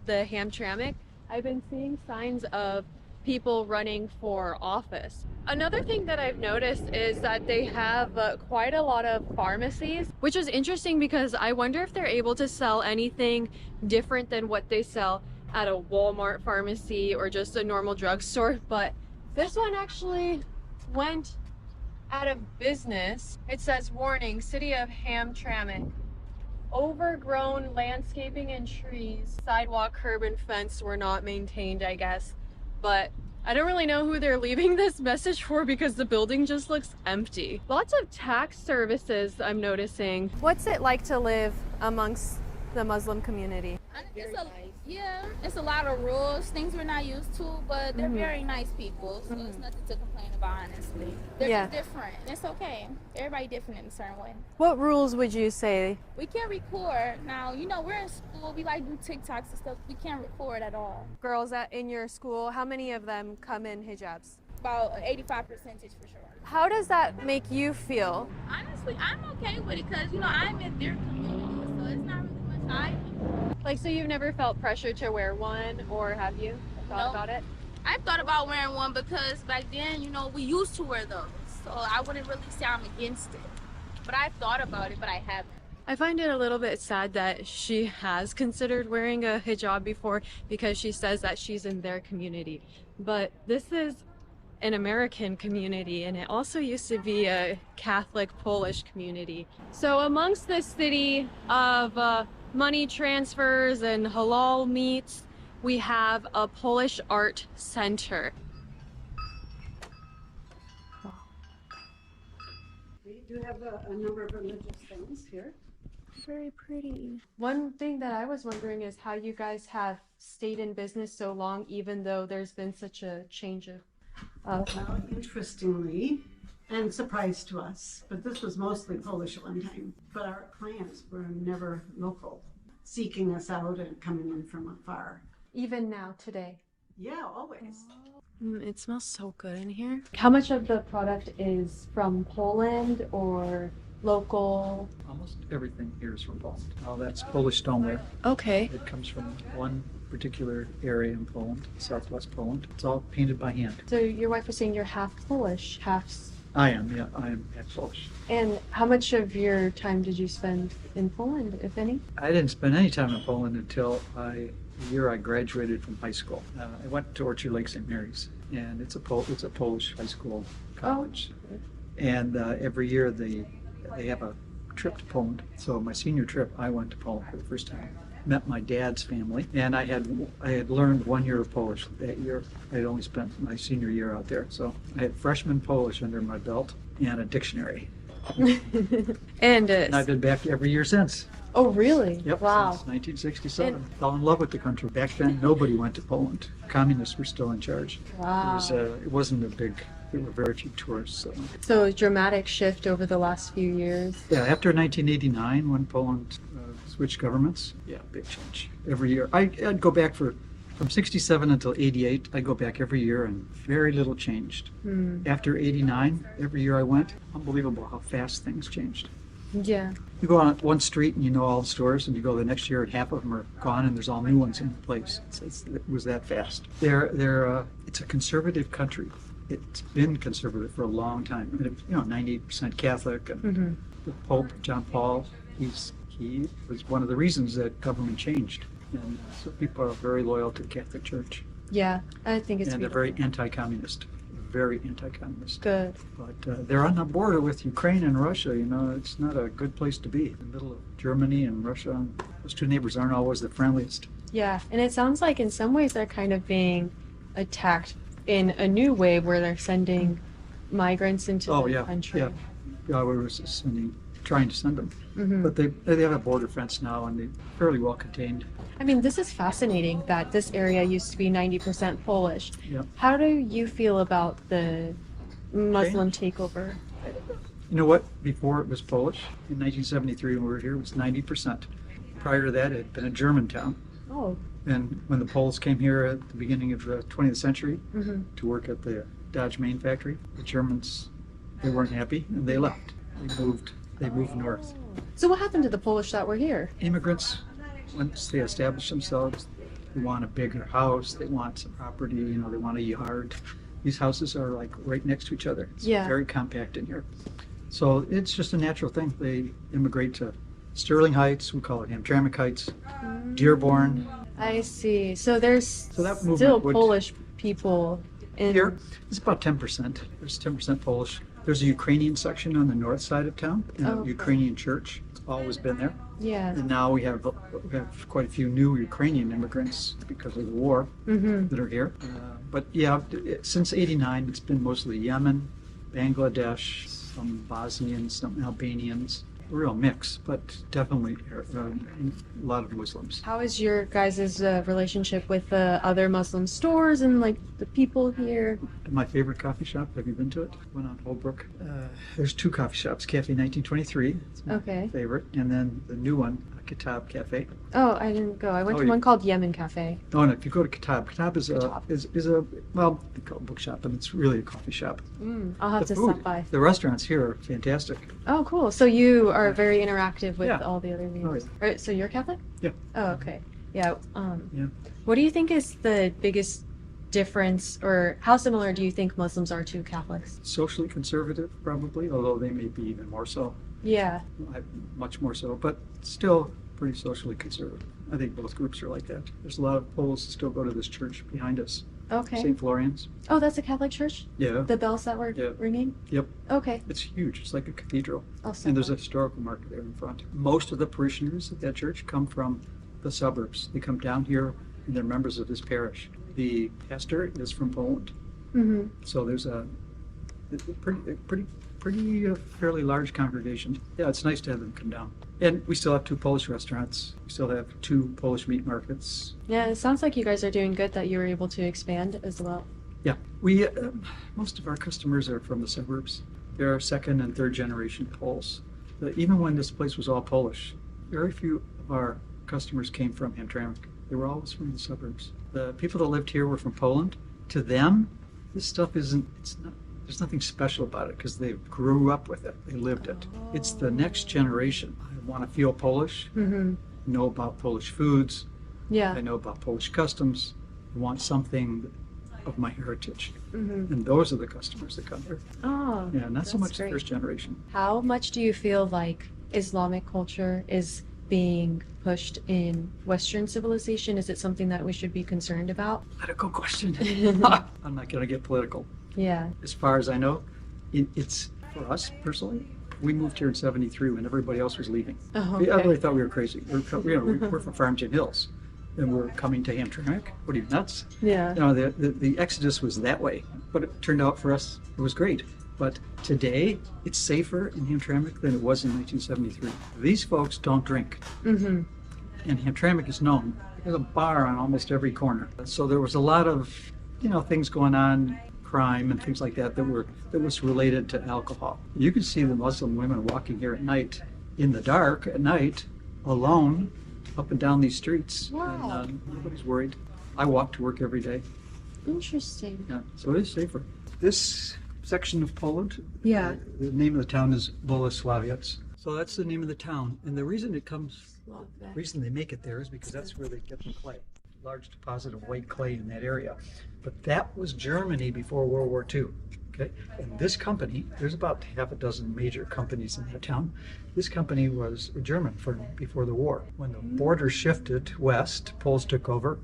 the Hamtramck, I've been seeing signs of people running for office. Another thing that I've noticed is that they have quite a lot of pharmacies, which is interesting because I wonder if they're able to sell anything different than what they sell at a Walmart pharmacy or just a normal drugstore. But this one actually went out of business. It says, warning, City of Hamtramck. Overgrown landscaping and trees. Sidewalk, curb, and fence were not maintained, I guess. But I don't really know who they're leaving this message for because the building just looks empty. Lots of tax services I'm noticing. What's it like to live amongst the Muslim community? It's a lot of rules, things we're not used to, but they're very nice people, so it's nothing to complain about, honestly. They're just different, and it's okay. Everybody different in a certain way. What rules would you say? We can't record. Now, we're in school, we like do TikToks and stuff. We can't record at all. Girls in your school, how many of them come in hijabs? About 85% for sure. How does that make you feel? Honestly, I'm okay with it because, I'm in their community, so it's not really much I can do. So you've never felt pressure to wear one, or have you thought about it? I've thought about wearing one because back then, we used to wear those. So I wouldn't really say I'm against it. But I've thought about it, but I haven't. I find it a little bit sad that she has considered wearing a hijab before because she says that she's in their community. But this is an American community, and it also used to be a Catholic Polish community. So amongst this city of money transfers and halal meats, we have a Polish art center. We do have a number of religious things here. Very pretty. One thing that I was wondering is how you guys have stayed in business so long, even though there's been such a change of Well, interestingly, and surprise to us, but this was mostly Polish at one time, but our clients were never local, seeking us out and coming in from afar. even now today. Yeah, always. It smells so good in here. How much of the product is from Poland or local? Almost everything here is from Poland. All that's Polish stoneware. Okay. It comes from one particular area in Poland, southwest Poland. It's all painted by hand. So your wife was saying you're half Polish, half... I am half Polish. And how much of your time did you spend in Poland, if any? I didn't spend any time in Poland until the year I graduated from high school. I went to Orchard Lake St. Mary's, and it's a Polish high school college. Oh. And every year they have a trip to Poland. So my senior trip, I went to Poland for the first time. Met my dad's family, and I had learned 1 year of Polish that year. I had only spent my senior year out there, so I had freshman Polish under my belt and a dictionary. And I've been back every year since. Oh, really? Yep, Wow. since 1967. Fell in love with the country. Back then, nobody went to Poland. Communists were still in charge. Wow. It wasn't a big. There were very few tourists. So a dramatic shift over the last few years. Yeah, after 1989, when Poland switched governments, yeah, big change. Every year. I'd go back from 67 until 88, I'd go back every year and very little changed. After 89, every year I went, unbelievable how fast things changed. Yeah. You go on one street and you know all the stores, and you go the next year and half of them are gone and there's all new ones in place. It was that fast. It's a conservative country. It's been conservative for a long time. 98% Catholic, and the Pope, John Paul, he was one of the reasons that government changed. And so people are very loyal to the Catholic Church. Yeah, I think it's And they're very anti-communist. Very anti-communist. Good. But they're on the border with Ukraine and Russia. It's not a good place to be. In the middle of Germany and Russia. And those two neighbors aren't always the friendliest. Yeah, and it sounds like in some ways they're kind of being attacked in a new way where they're sending migrants into the country. Yeah, we were trying to send them. But they have a border fence now, and they're fairly well contained. I mean, this is fascinating that this area used to be 90% Polish. Yep. How do you feel about the Muslim takeover? You know what? Before it was Polish, in 1973 when we were here, it was 90%. Prior to that, it had been a German town. Oh. And when the Poles came here at the beginning of the 20th century to work at the Dodge Main factory, the Germans, they weren't happy and they left. They moved north. So what happened to the Polish that were here? Immigrants, once they establish themselves, they want a bigger house, they want some property, they want a yard. These houses are like right next to each other. It's very compact in here. So it's just a natural thing. They immigrate to Sterling Heights, we call it Hamtramck Heights, Dearborn. I see. So there's still Polish people in here. It's about 10%. There's 10% Polish. There's a Ukrainian section on the north side of town, a Ukrainian church. It's always been there. Yeah. And now we have quite a few new Ukrainian immigrants because of the war that are here. But yeah, since '89, it's been mostly Yemen, Bangladesh, some Bosnians, some Albanians. A real mix, but definitely a lot of Muslims. How is your guys' relationship with other Muslim stores and like the people here? My favorite coffee shop, have you been to it? One on Holbrook. There's two coffee shops, Cafe 1923, it's my favorite, and then the new one, Kitab Cafe. Oh, I didn't go. I went to one called Yemen Cafe. Oh, no, if you go to Kitab is a, well, they call it a bookshop, but it's really a coffee shop. I'll have to stop by. The restaurants here are fantastic. Oh, cool. So you are very interactive with all the other meals. Right, so you're Catholic? Yeah. Oh, okay. Yeah. What do you think is the biggest difference, or how similar do you think Muslims are to Catholics? Socially conservative, probably, although they may be even more so. Yeah. Much more so, but still pretty socially conservative. I think both groups are like that. There's a lot of Poles that still go to this church behind us. Okay. St. Florian's. Oh, that's a Catholic church? Yeah. The bells that were ringing? Yep. Okay. It's huge. It's like a cathedral. Awesome. And there's a historical market there in front. Most of the parishioners at that church come from the suburbs. They come down here and they're members of this parish. The pastor is from Poland. Mm-hmm. So there's a fairly large congregation. Yeah, it's nice to have them come down. And we still have 2 Polish restaurants. We still have 2 Polish meat markets. Yeah, it sounds like you guys are doing good that you were able to expand as well. Yeah, we most of our customers are from the suburbs. They're 2nd and 3rd generation Poles. Even when this place was all Polish, very few of our customers came from Hamtramck. They were always from the suburbs. The people that lived here were from Poland. To them, this stuff there's nothing special about it because they grew up with it. They lived it. It's the next generation. I want to feel Polish, know about Polish foods. Yeah. I know about Polish customs. I want something of my heritage. Mm-hmm. And those are the customers that come here. Oh, Yeah, not so that's much great. the first generation. How much do you feel like Islamic culture is being pushed in Western civilization? Is it something that we should be concerned about? Political question. I'm not going to get political. Yeah. As far as I know, it's for us personally. We moved here in '73 when everybody else was leaving. Oh, okay. Everybody thought we were crazy. We're from Farmington Hills, and we're coming to Hamtramck. What are you, nuts? Yeah. You know, the exodus was that way, but it turned out for us it was great. But today, it's safer in Hamtramck than it was in 1973. These folks don't drink, Mm-hmm. and Hamtramck is known. There's a bar on almost every corner. So there was a lot of, things going on, crime and things like that was related to alcohol. You can see the Muslim women walking here at night, in the dark at night, alone, up and down these streets. Wow. And nobody's worried. I walk to work every day. Interesting. Yeah, so it is safer. This section of Poland, Yeah. the name of the town is Bolesławiec. So that's the name of the town. And the reason they make it there is because that's where they get the clay. Large deposit of white clay in that area. But that was Germany before World War II. Okay? And this company, there's about half a dozen major companies in that town. This company was German before the war. When the border shifted west, Poles took over,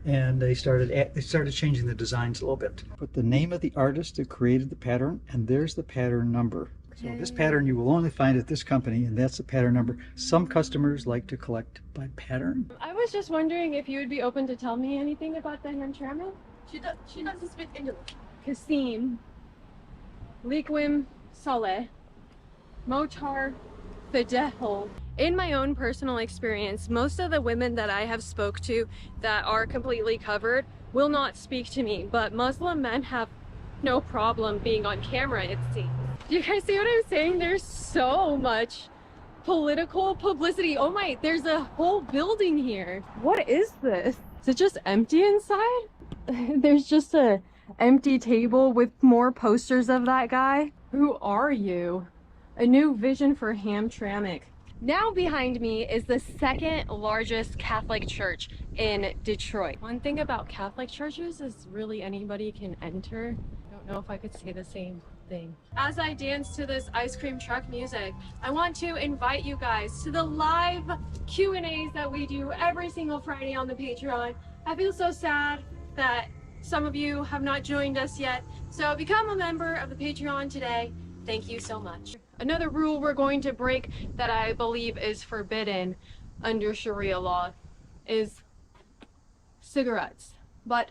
and they started changing the designs a little bit. But the name of the artist that created the pattern, and there's the pattern number. So this pattern you will only find at this company, and that's the pattern number. Some customers like to collect by pattern. I was just wondering if you would be open to tell me anything about the Hamtramck? She doesn't speak English. Kasim, Liquim Saleh, Motar Fidehol. In my own personal experience, most of the women that I have spoke to that are completely covered will not speak to me, but Muslim men have no problem being on camera, it seems. Do you guys see what I'm saying? There's so much political publicity. Oh my, there's a whole building here. What is this? Is it just empty inside? There's just a empty table with more posters of that guy. Who are you? A new vision for Hamtramck. Now behind me is the 2nd largest Catholic church in Detroit. One thing about Catholic churches is really anybody can enter. I don't know if I could say the same thing. As I dance to this ice cream truck music, I want to invite you guys to the live Q&As that we do every single Friday on the Patreon. I feel so sad that some of you have not joined us yet, so become a member of the Patreon today. Thank you so much. Another rule we're going to break that I believe is forbidden under Sharia law is cigarettes. But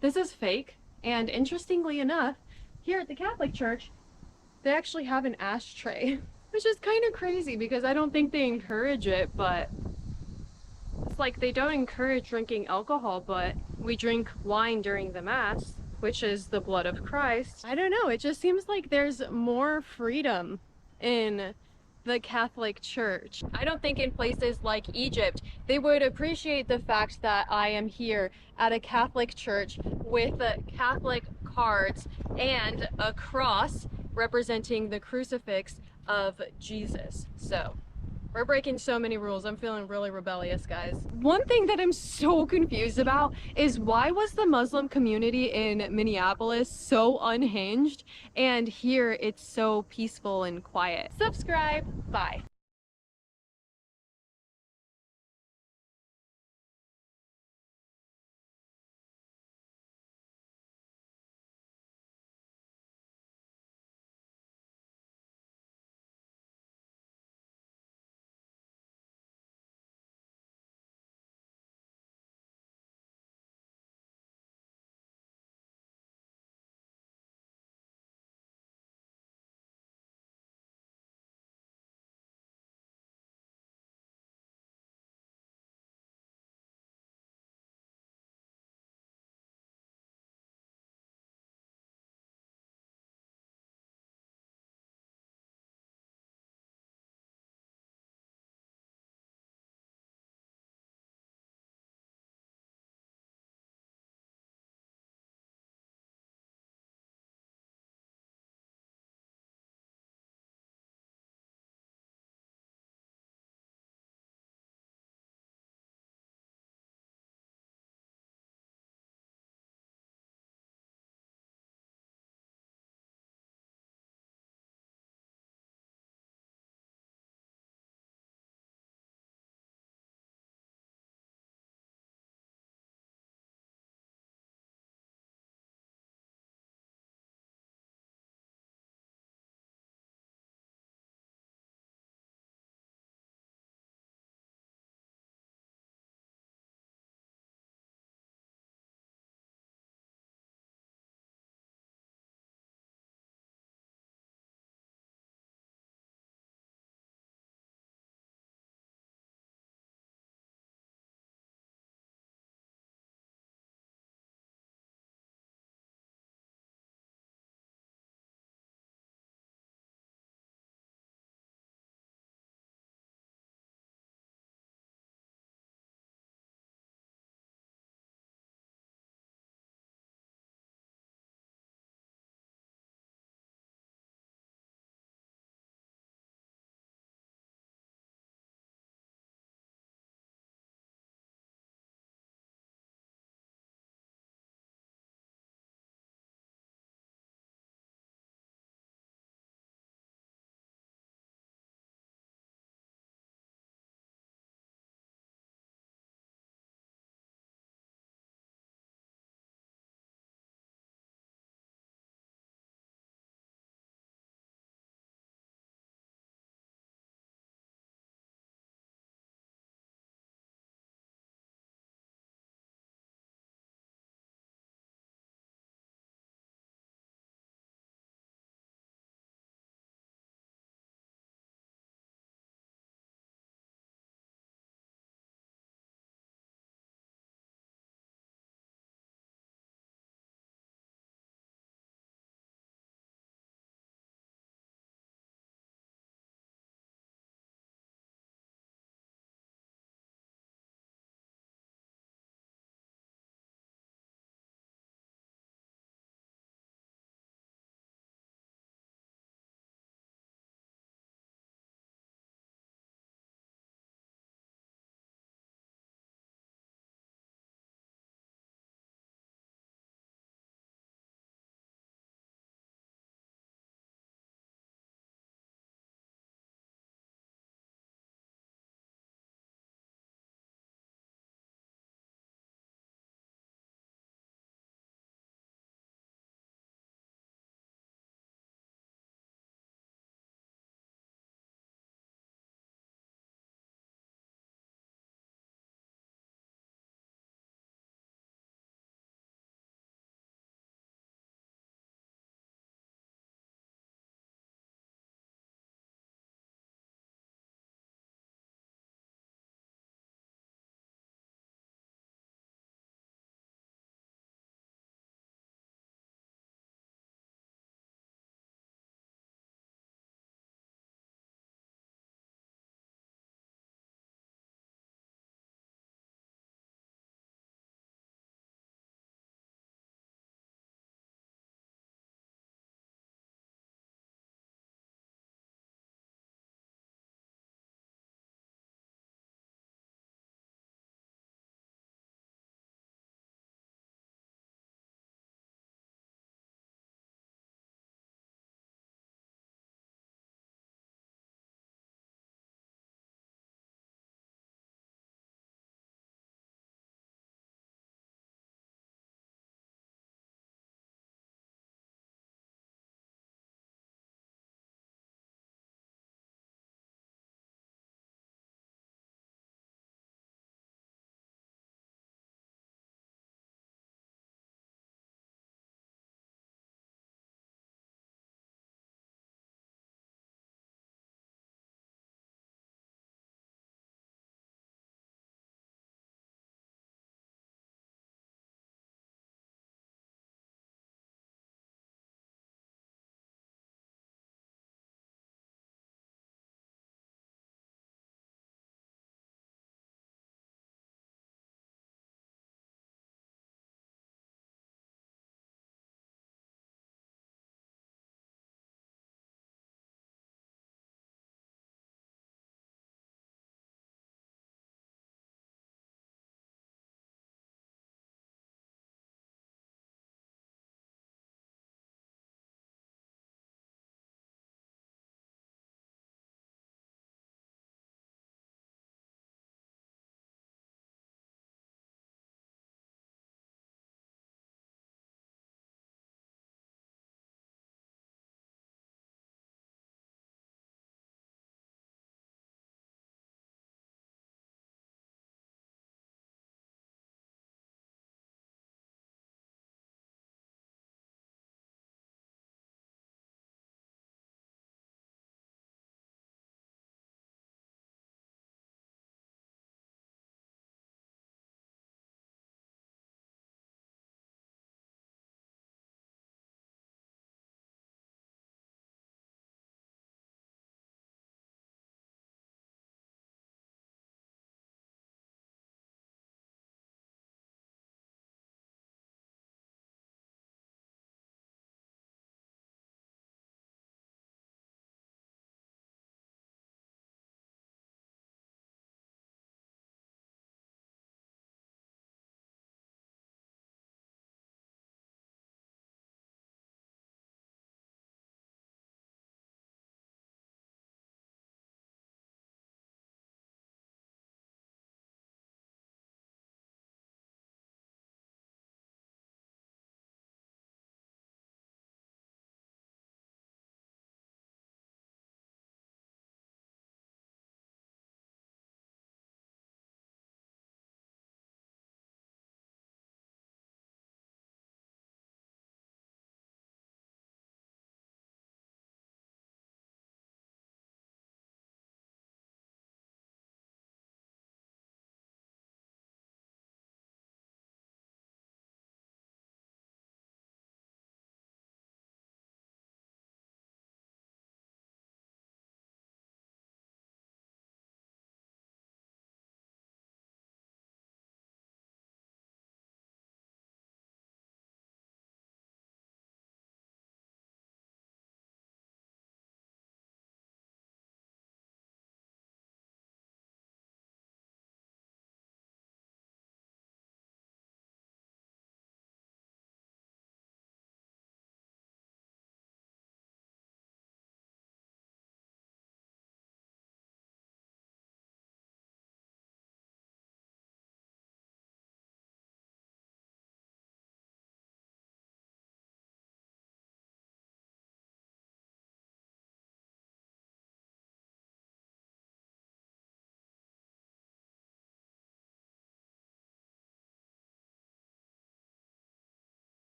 this is fake, and interestingly enough, here at the Catholic Church, they actually have an ashtray, which is kind of crazy because I don't think they encourage it, but it's like they don't encourage drinking alcohol, but we drink wine during the Mass, which is the blood of Christ. I don't know, it just seems like there's more freedom in the Catholic Church. I don't think in places like Egypt, they would appreciate the fact that I am here at a Catholic church with Catholic cards and a cross representing the crucifix of Jesus. So we're breaking so many rules. I'm feeling really rebellious, guys. One thing that I'm so confused about is why was the Muslim community in Minneapolis so unhinged and here it's so peaceful and quiet? Subscribe. Bye.